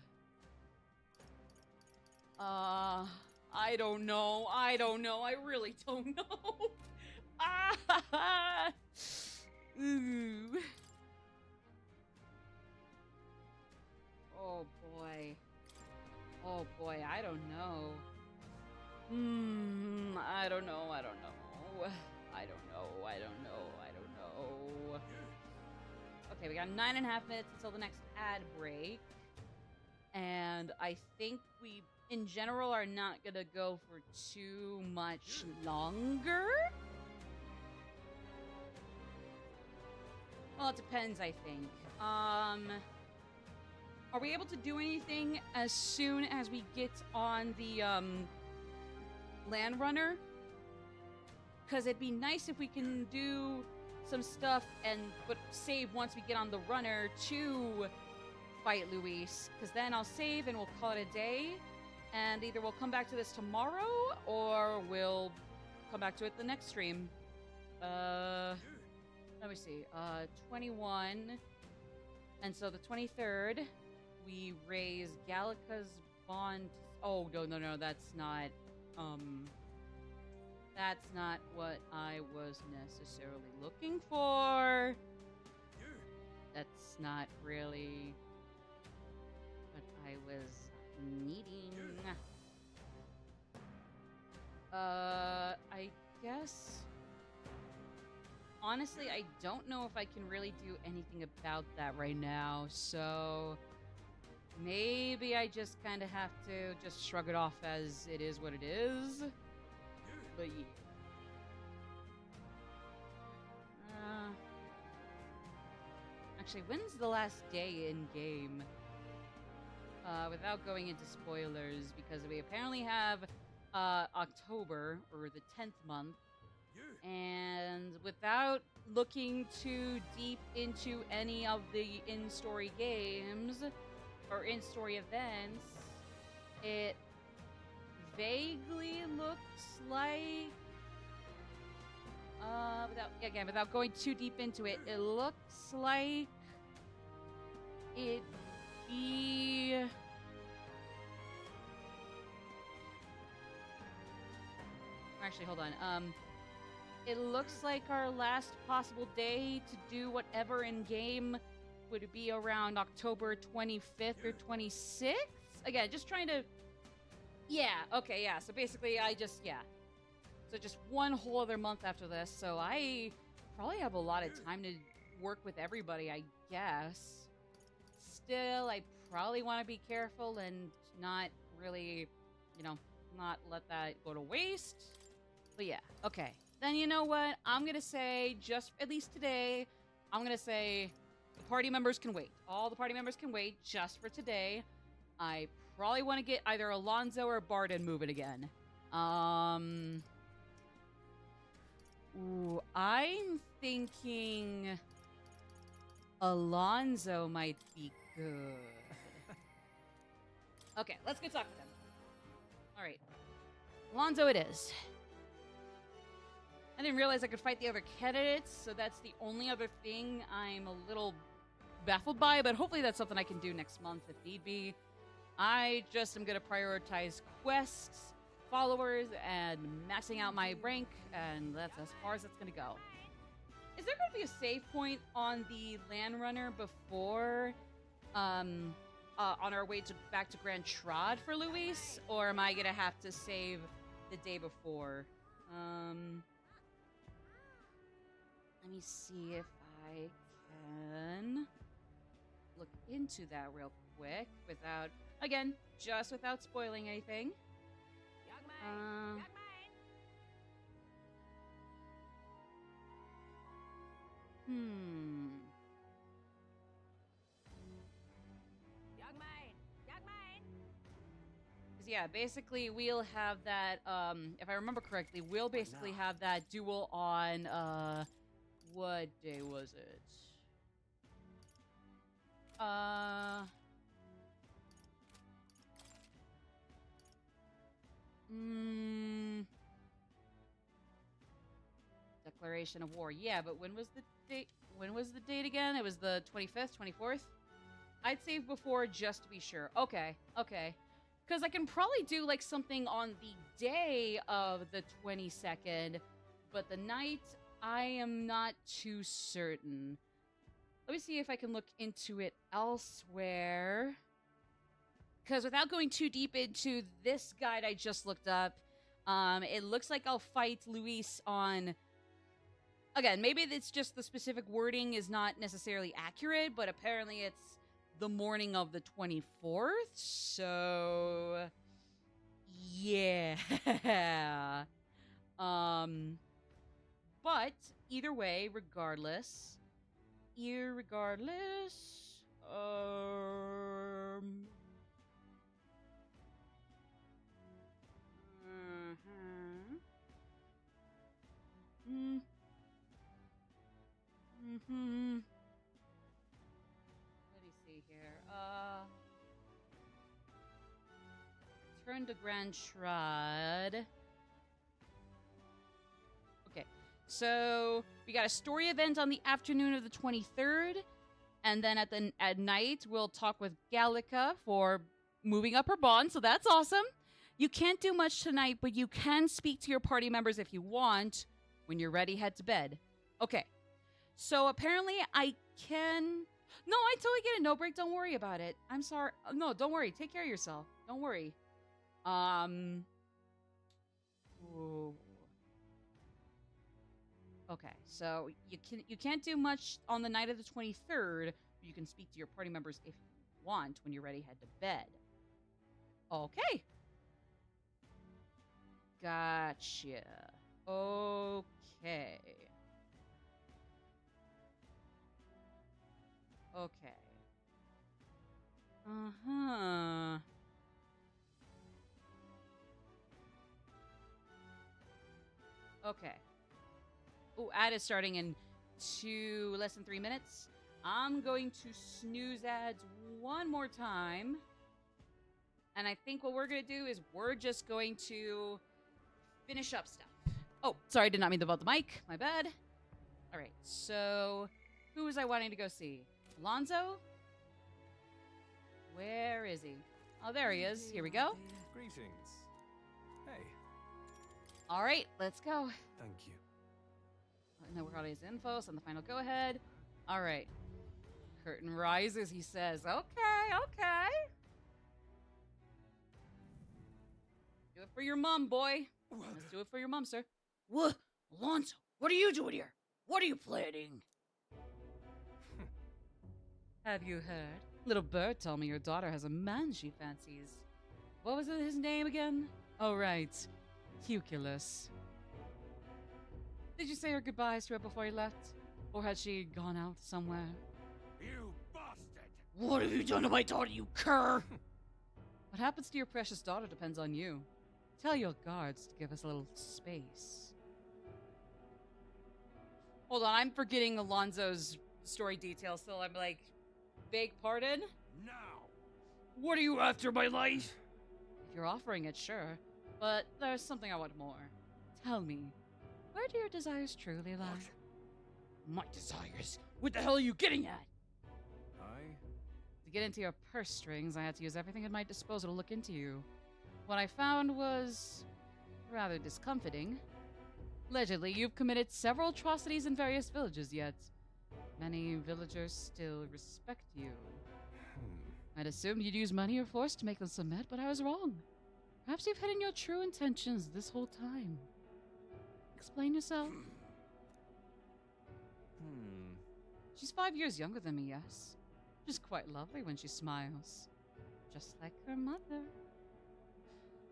I don't know. I don't know. I really don't know. Ah! Ooh. Oh, boy. Oh, boy. I don't know. I don't know. I don't know. I don't know. I don't know. I don't know. Okay, we got 9.5 minutes until the next ad break. And I think we, in general, are not gonna go for too much longer. Well, it depends, I think. Are we able to do anything as soon as we get on the, land runner? Because it'd be nice if we can do some stuff but save once we get on the runner to fight Luis, because then I'll save and we'll call it a day, and either we'll come back to this tomorrow or we'll come back to it the next stream. Let me see. 21, and so the 23rd we raise Gallica's bond. Oh, no, that's not what I was necessarily looking for. That's not really what I was needing. I guess... Honestly, I don't know if I can really do anything about that right now, so... Maybe I just kind of have to just shrug it off as it is what it is. But yeah. Actually, when's the last day in game? Without going into spoilers, because we apparently have October, or the 10th month, and without looking too deep into any of the in-story games, or in-story events, it vaguely looks like, without going too deep into it, it looks like it'd be... Actually, hold on. It looks like our last possible day to do whatever in game would be around October 25th or 26th. Again, just trying to... Yeah, okay, yeah. So basically, So just one whole other month after this. So I probably have a lot of time to work with everybody, I guess. Still, I probably want to be careful and not really, not let that go to waste. But yeah, okay. Then you know what? I'm going to say, just at least today, I'm going to say the party members can wait. All the party members can wait just for today. I probably want to get either Alonso or Barden moving again. Ooh, I'm thinking Alonso might be good. Okay, let's go talk with him. All right. Alonso it is. I didn't realize I could fight the other candidates, so that's the only other thing I'm a little baffled by, but hopefully that's something I can do next month if need be. I just am going to prioritize quests, followers, and maxing out my rank, and that's as far as it's going to go. Is there going to be a save point on the land runner before, on our way back to Grand Trod for Luis, or am I going to have to save the day before? Let me see if I can look into that real quick without, again, just without spoiling anything. yeah. Basically, we'll have that. If I remember correctly, we'll basically have that duel on. What day was it? Declaration of war. Yeah, but when was the date? When was the date again? It was the 25th, 24th? I'd save before just to be sure. Okay, okay. Because I can probably do like something on the day of the 22nd, but the night, I am not too certain. Let me see if I can look into it elsewhere. Because without going too deep into this guide I just looked up, it looks like I'll fight Luis on... Again, maybe it's just the specific wording is not necessarily accurate, but apparently it's the morning of the 24th, so... Yeah. But, either way, regardless... Irregardless... Let me see here. Turn to Grand Trad. Okay, so we got a story event on the afternoon of the 23rd, and then at night we'll talk with Gallica for moving up her bond. So that's awesome. You can't do much tonight, but you can speak to your party members if you want. When you're ready, head to bed. Okay. So apparently I can... No, I totally get it. No break. Don't worry about it. I'm sorry. No, don't worry. Take care of yourself. Don't worry. Ooh. Okay, so you can't do much on the night of the 23rd. But you can speak to your party members if you want. When you're ready, head to bed. Okay. Gotcha. Okay. Okay. Uh-huh. Okay. Oh, ad is starting in less than 3 minutes. I'm going to snooze ads one more time. And I think what we're going to do is we're just going to finish up stuff. Oh, sorry, I did not mean to vote the mic. My bad. All right, so who was I wanting to go see? Alonzo? Where is he? Oh, there he is. Here we go. Greetings. Hey. All right, let's go. Thank you. Network audience info, send the final go-ahead. All right. Curtain rises, he says. Okay, okay. Do it for your mom, boy. Let's do it for your mom, sir. What? Alonzo, what are you doing here? What are you planning? Have you heard? Little bird told me your daughter has a man she fancies. What was his name again? Oh, right. Cuculus. Did you say her goodbyes to her before you left? Or had she gone out somewhere? You bastard! What have you done to my daughter, you cur? What happens to your precious daughter depends on you. Tell your guards to give us a little space. Hold on, I'm forgetting Alonzo's story details, so I'm like, beg pardon? Now! What are you after, my life? If you're offering it, sure. But there's something I want more. Tell me, where do your desires truly lie? My desires? What the hell are you getting at? To get into your purse strings, I had to use everything at my disposal to look into you. What I found was rather discomforting. Allegedly, you've committed several atrocities in various villages, yet many villagers still respect you. I'd assumed you'd use money or force to make them submit, but I was wrong. Perhaps you've hidden your true intentions this whole time. Explain yourself. She's 5 years younger than me, yes. She's quite lovely when she smiles. Just like her mother.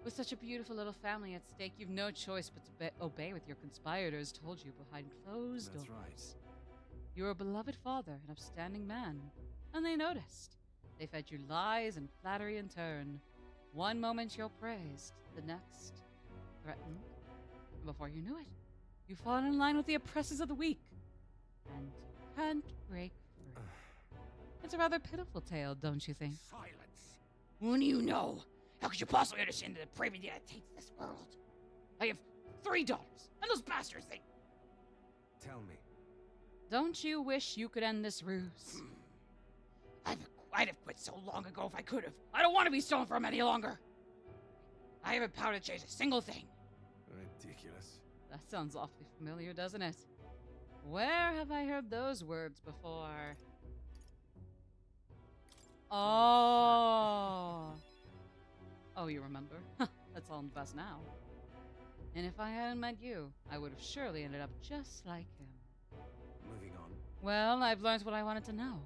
With such a beautiful little family at stake, you've no choice but to obey what your conspirators told you behind closed doors. That's right. You're a beloved father, an upstanding man. And they noticed. They fed you lies and flattery in turn. One moment you're praised, the next threatened. And before you knew it, you fall in line with the oppressors of the weak and can't break free. It's a rather pitiful tale, don't you think? Silence! What do you know? How could you possibly understand the depravity that takes this world? I have 3 daughters, and those bastards, they... Tell me. Don't you wish you could end this ruse? I'd have quit so long ago if I could have. I don't want to be stolen from any longer. I haven't power to change a single thing. Ridiculous. That sounds awfully familiar, doesn't it? Where have I heard those words before? Oh. Oh, you remember? That's all in the past now. And if I hadn't met you, I would have surely ended up just like him. Moving on. Well, I've learned what I wanted to know.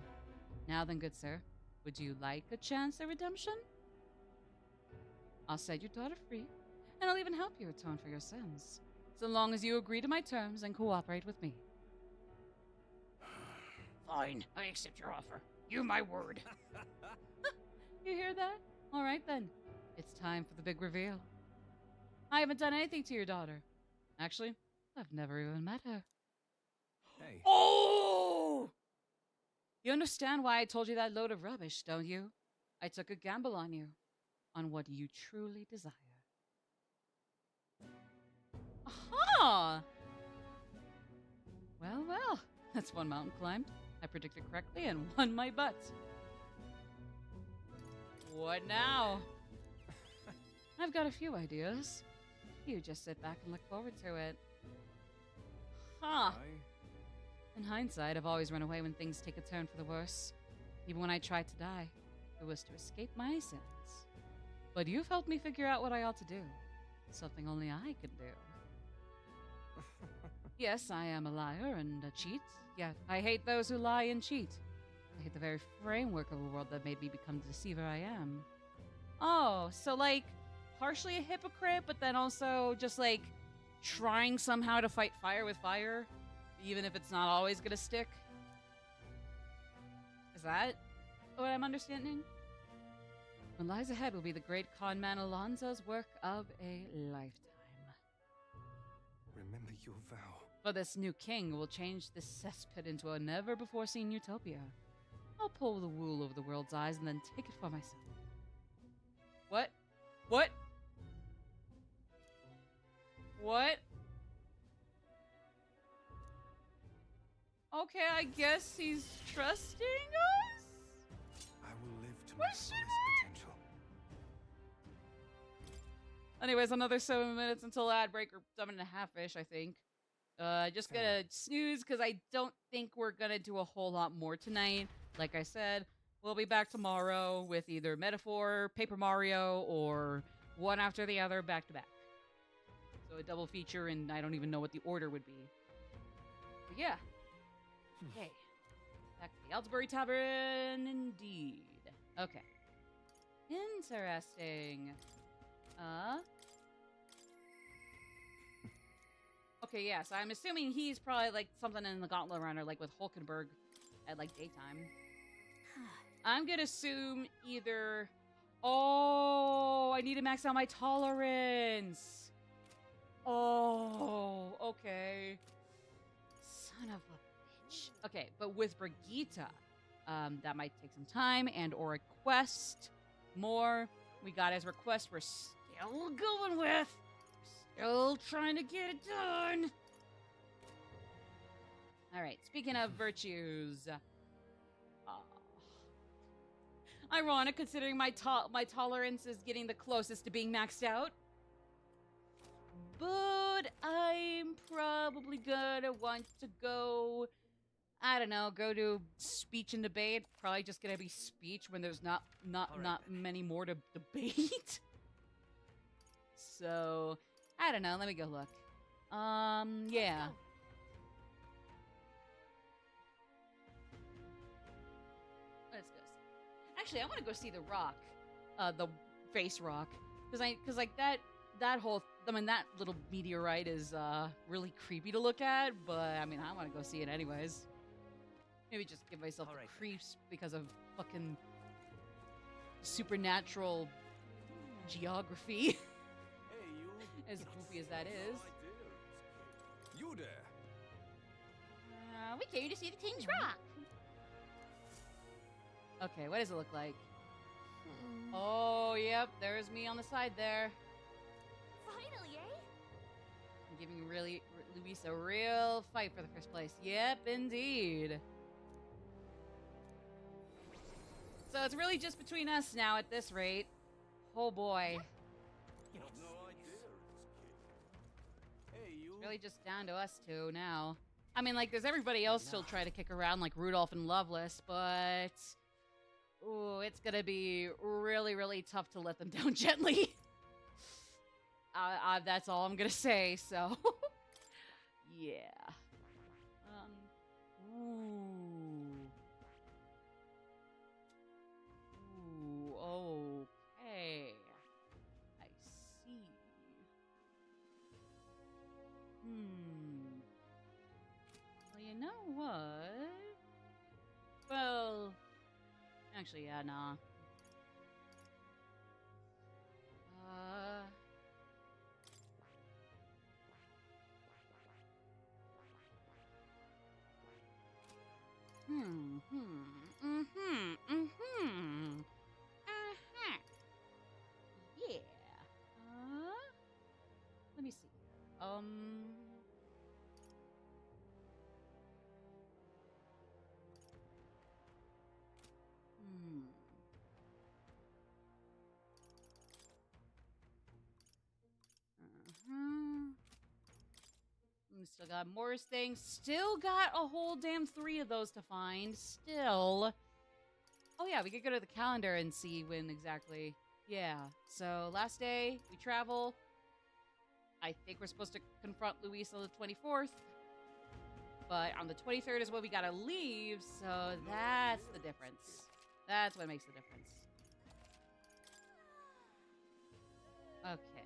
Now then, good sir, would you like a chance at redemption? I'll set your daughter free, and I'll even help you atone for your sins, so long as you agree to my terms and cooperate with me. Fine, I accept your offer. You my word. You hear that? All right then. It's time for the big reveal. I haven't done anything to your daughter. Actually, I've never even met her. Hey. Oh! You understand why I told you that load of rubbish, don't you? I took a gamble on you, on what you truly desire. Aha! Well, well, that's one mountain climbed. I predicted correctly and won my butt. What now? I've got a few ideas. You just sit back and look forward to it. Huh. In hindsight, I've always run away when things take a turn for the worse. Even when I tried to die, it was to escape my sins. But you've helped me figure out what I ought to do. Something only I can do. Yes, I am a liar and a cheat, yet I hate those who lie and cheat. I hate the very framework of a world that made me become the deceiver I am. Oh, so like, partially a hypocrite, but then also just like, trying somehow to fight fire with fire, even if it's not always gonna stick? Is that what I'm understanding? What lies ahead will be the great conman Alonzo's work of a lifetime. Remember your vow. For this new king will change this cesspit into a never-before-seen utopia. I'll pull the wool over the world's eyes and then take it for myself. What? What? What? Okay, I guess he's trusting us? I will live to my fullest potential. Anyways, another 7 minutes until ad break, or 7.5-ish, I think. Just gonna snooze, because I don't think we're gonna do a whole lot more tonight. Like I said, we'll be back tomorrow with either Metaphor, Paper Mario, or one after the other, back to back. So a double feature, and I don't even know what the order would be. But yeah. Okay. Back to the Ellsbury Tavern, indeed. Okay. Interesting. Okay, yeah, so I'm assuming he's probably like something in the Gauntlet Runner, like with Hulkenberg at like daytime. I'm gonna assume either... Oh, I need to max out my tolerance. Oh, okay. Son of a bitch. Okay, but with Brigitte, that might take some time, and or a quest. More. We got his request we're still going with. Still trying to get it done. Alright, speaking of virtues. Ironic, considering my tolerance is getting the closest to being maxed out. But I'm probably gonna want to go... I don't know, go to speech and debate. Probably just gonna be speech when there's not many more to debate. So, I don't know, let me go look. Yeah. Let's go see. Actually, I want to go see the rock. The face rock. Cause like that whole, I mean, that little meteorite is, really creepy to look at, but, I mean, I want to go see it anyways. Maybe just give myself the creeps because of fucking supernatural geography. Hey, you. As goofy as that is. You there. We came to see the King's Rock. Okay, what does it look like? Oh, yep, there's me on the side there. Finally, eh? I'm giving Luis a real fight for the first place. Yep, indeed. So it's really just between us now at this rate. Oh boy. No idea. Hey, you. It's really just down to us two now. I mean, like, there's everybody else still trying to kick around, like Rudolph and Loveless, but... Ooh, it's gonna be really, really tough to let them down gently. That's all I'm gonna say, so... yeah. Ooh. Ooh, okay. I see. Well, you know what? Well... Actually, yeah, nah. Yeah. Let me see. Still got more things. Still got a whole damn 3 of those to find. Still. Oh yeah, we could go to the calendar and see when exactly. Yeah. So last day, we travel. I think we're supposed to confront Luis on the 24th. But on the 23rd is when we gotta leave, so that's the difference. That's what makes the difference. Okay.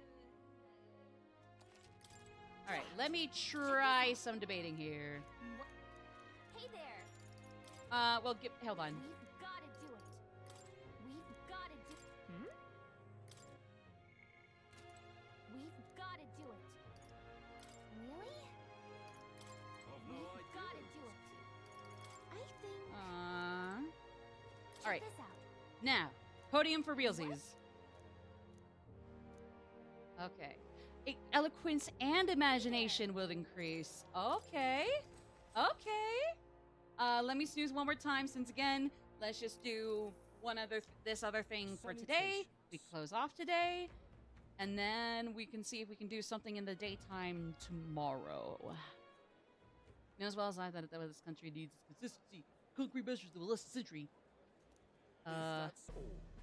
Alright, let me try some debating here. Hey there. Well, hold on. We've gotta do it. We've gotta do... We've gotta do it. Really? We've gotta do it. I think... Alright. Check this out. Now, podium for realsies. Okay. Eloquence and imagination will increase. Okay. Okay. Let me snooze one more time since, again, let's just do this other thing for today. We close off today. And then we can see if we can do something in the daytime tomorrow. You know as well as I that this country needs consistency. Concrete measures that will last a century.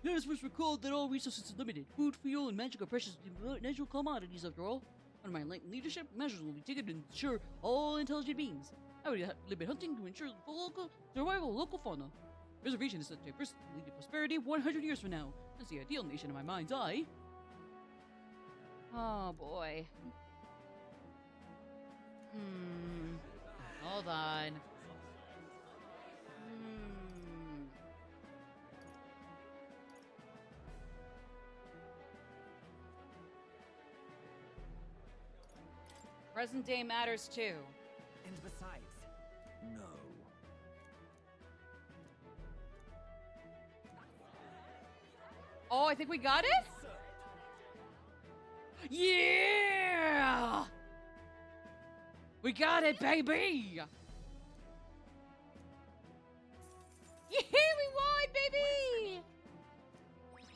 Let us first recall that all resources are limited. Food, fuel, and magic are precious natural commodities, after all. Under my enlightened leadership, measures will be taken to ensure all intelligent beings. I will limit hunting to ensure the survival of local fauna. Preservation is such diversity to lead to prosperity 100 years from now. That's the ideal nation in my mind's eye. Oh, boy. Hold on. Present day matters too. And besides, No. Oh, I think we got it? Yeah! We got it, baby! Yeah, we won, baby!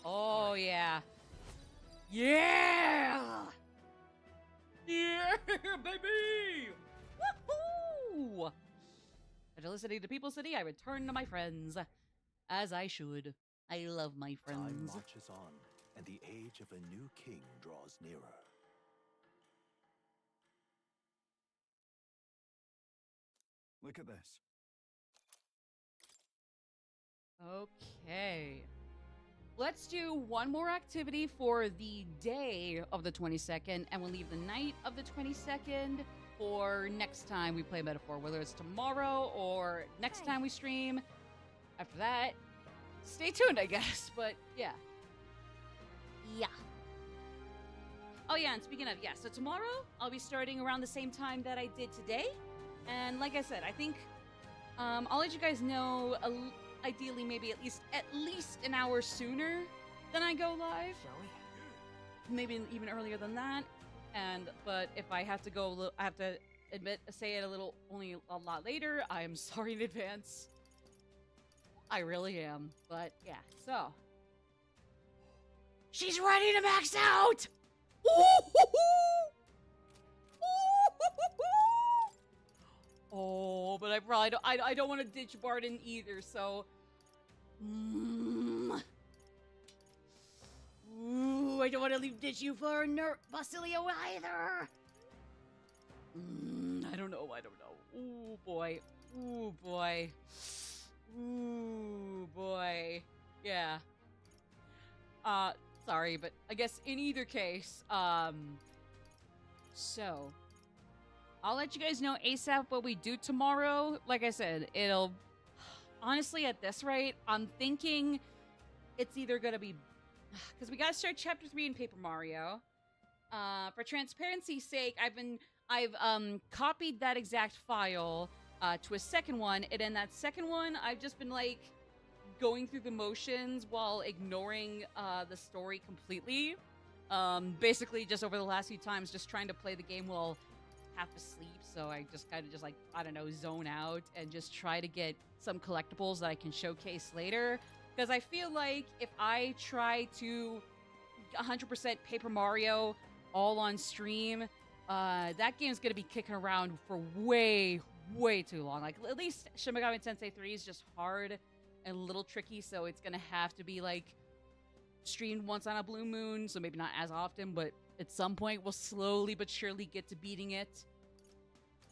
Oh, yeah. Yeah! Yeah, baby! Woohoo! After listening to People City, I return to my friends. As I should. I love my friends. Time marches on, and the age of a new king draws nearer. Look at this. Okay. Let's do one more activity for the day of the 22nd, and we'll leave the night of the 22nd for next time we play Metaphor, whether it's tomorrow or next time we stream. After that, stay tuned, I guess, but yeah. Yeah. Oh yeah, and speaking of, yeah, so tomorrow I'll be starting around the same time that I did today. And like I said, I think I'll let you guys know ideally maybe at least an hour sooner than I go live. Shall we? Maybe even earlier than that. But if I have to go, I have to say it only a lot later. I am sorry in advance. I really am. But yeah, so She's ready to max out! Oh, but I probably don't, I don't want to ditch Barton either, so Ooh, I don't want to ditch you for Basilio either. I don't know. Ooh boy. Ooh boy. Ooh boy. Yeah. Sorry, but I guess in either case, so I'll let you guys know ASAP what we do tomorrow. Like I said, it'll honestly at this rate, I'm thinking it's either gonna be because we gotta start chapter 3 in Paper Mario. For transparency's sake, I've copied that exact file to a second one, and in that second one, I've just been like going through the motions while ignoring the story completely. Basically, just over the last few times, just trying to play the game while half asleep, so I just kind of just like, I don't know, zone out and just try to get some collectibles that I can showcase later. Because I feel like if I try to 100% Paper Mario all on stream, that game's gonna be kicking around for way too long. Like, at least Shin Megami Tensei 3 is just hard and a little tricky, so it's gonna have to be like streamed once on a blue moon, so maybe not as often, but at some point we'll slowly but surely get to beating it.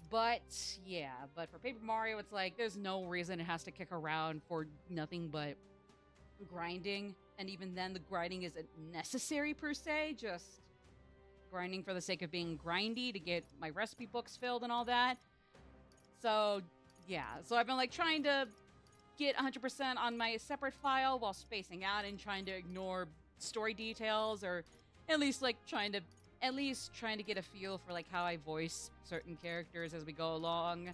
But yeah, but for Paper Mario, it's like there's no reason it has to kick around for nothing but grinding, and even then the grinding isn't necessary per se, just grinding for the sake of being grindy to get my recipe books filled and all that. So yeah, so I've been like trying to get 100% on my separate file while spacing out and trying to ignore story details, or at least trying to get a feel for like how I voice certain characters as we go along.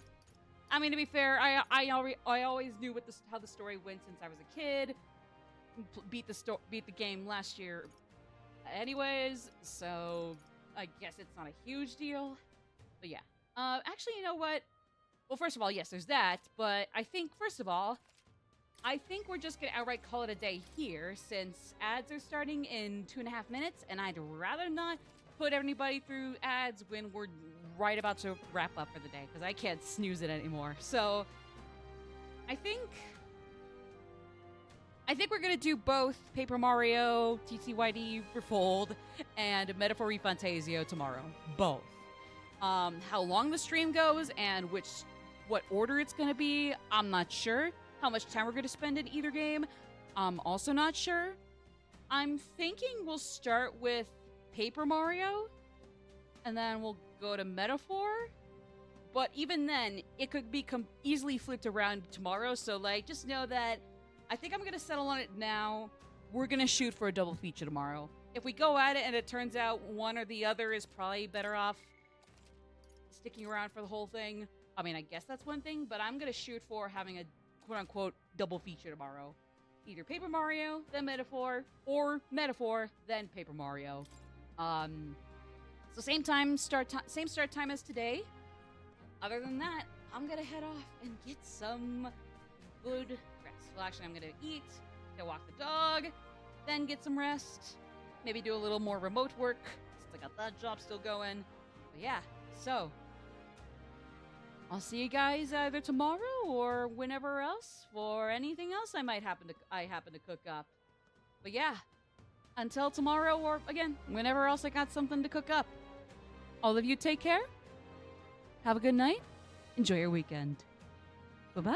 I mean, to be fair, I always knew how the story went since I was a kid. Beat the game last year anyways, so I guess it's not a huge deal. But yeah, actually, you know what? Well, first of all, yes, there's that, but I think we're just gonna outright call it a day here, since ads are starting in 2.5 minutes, and I'd rather not put everybody through ads when we're right about to wrap up for the day, because I can't snooze it anymore. So I think we're gonna do both Paper Mario, TTYD Refold, and Metaphor Refantazio tomorrow. Both. How long the stream goes and what order it's gonna be, I'm not sure. How much time we're gonna spend in either game, I'm also not sure. I'm thinking we'll start with Paper Mario, and then we'll go to Metaphor. But even then, it could be easily flipped around tomorrow, so like, just know that I think I'm gonna settle on it now. We're gonna shoot for a double feature tomorrow. If we go at it and it turns out one or the other is probably better off sticking around for the whole thing, I mean, I guess that's one thing, but I'm gonna shoot for having a quote-unquote double feature tomorrow. Either Paper Mario, then Metaphor, or Metaphor, then Paper Mario. So same start time as today. Other than that, I'm gonna head off and get some good rest. Well, actually, I'm gonna eat, go walk the dog, then get some rest. Maybe do a little more remote work, since I got that job still going. But yeah, so I'll see you guys either tomorrow or whenever else for anything else I happen to cook up. But yeah, until tomorrow, or again, whenever else I got something to cook up. All of you take care. Have a good night. Enjoy your weekend. Bye-bye.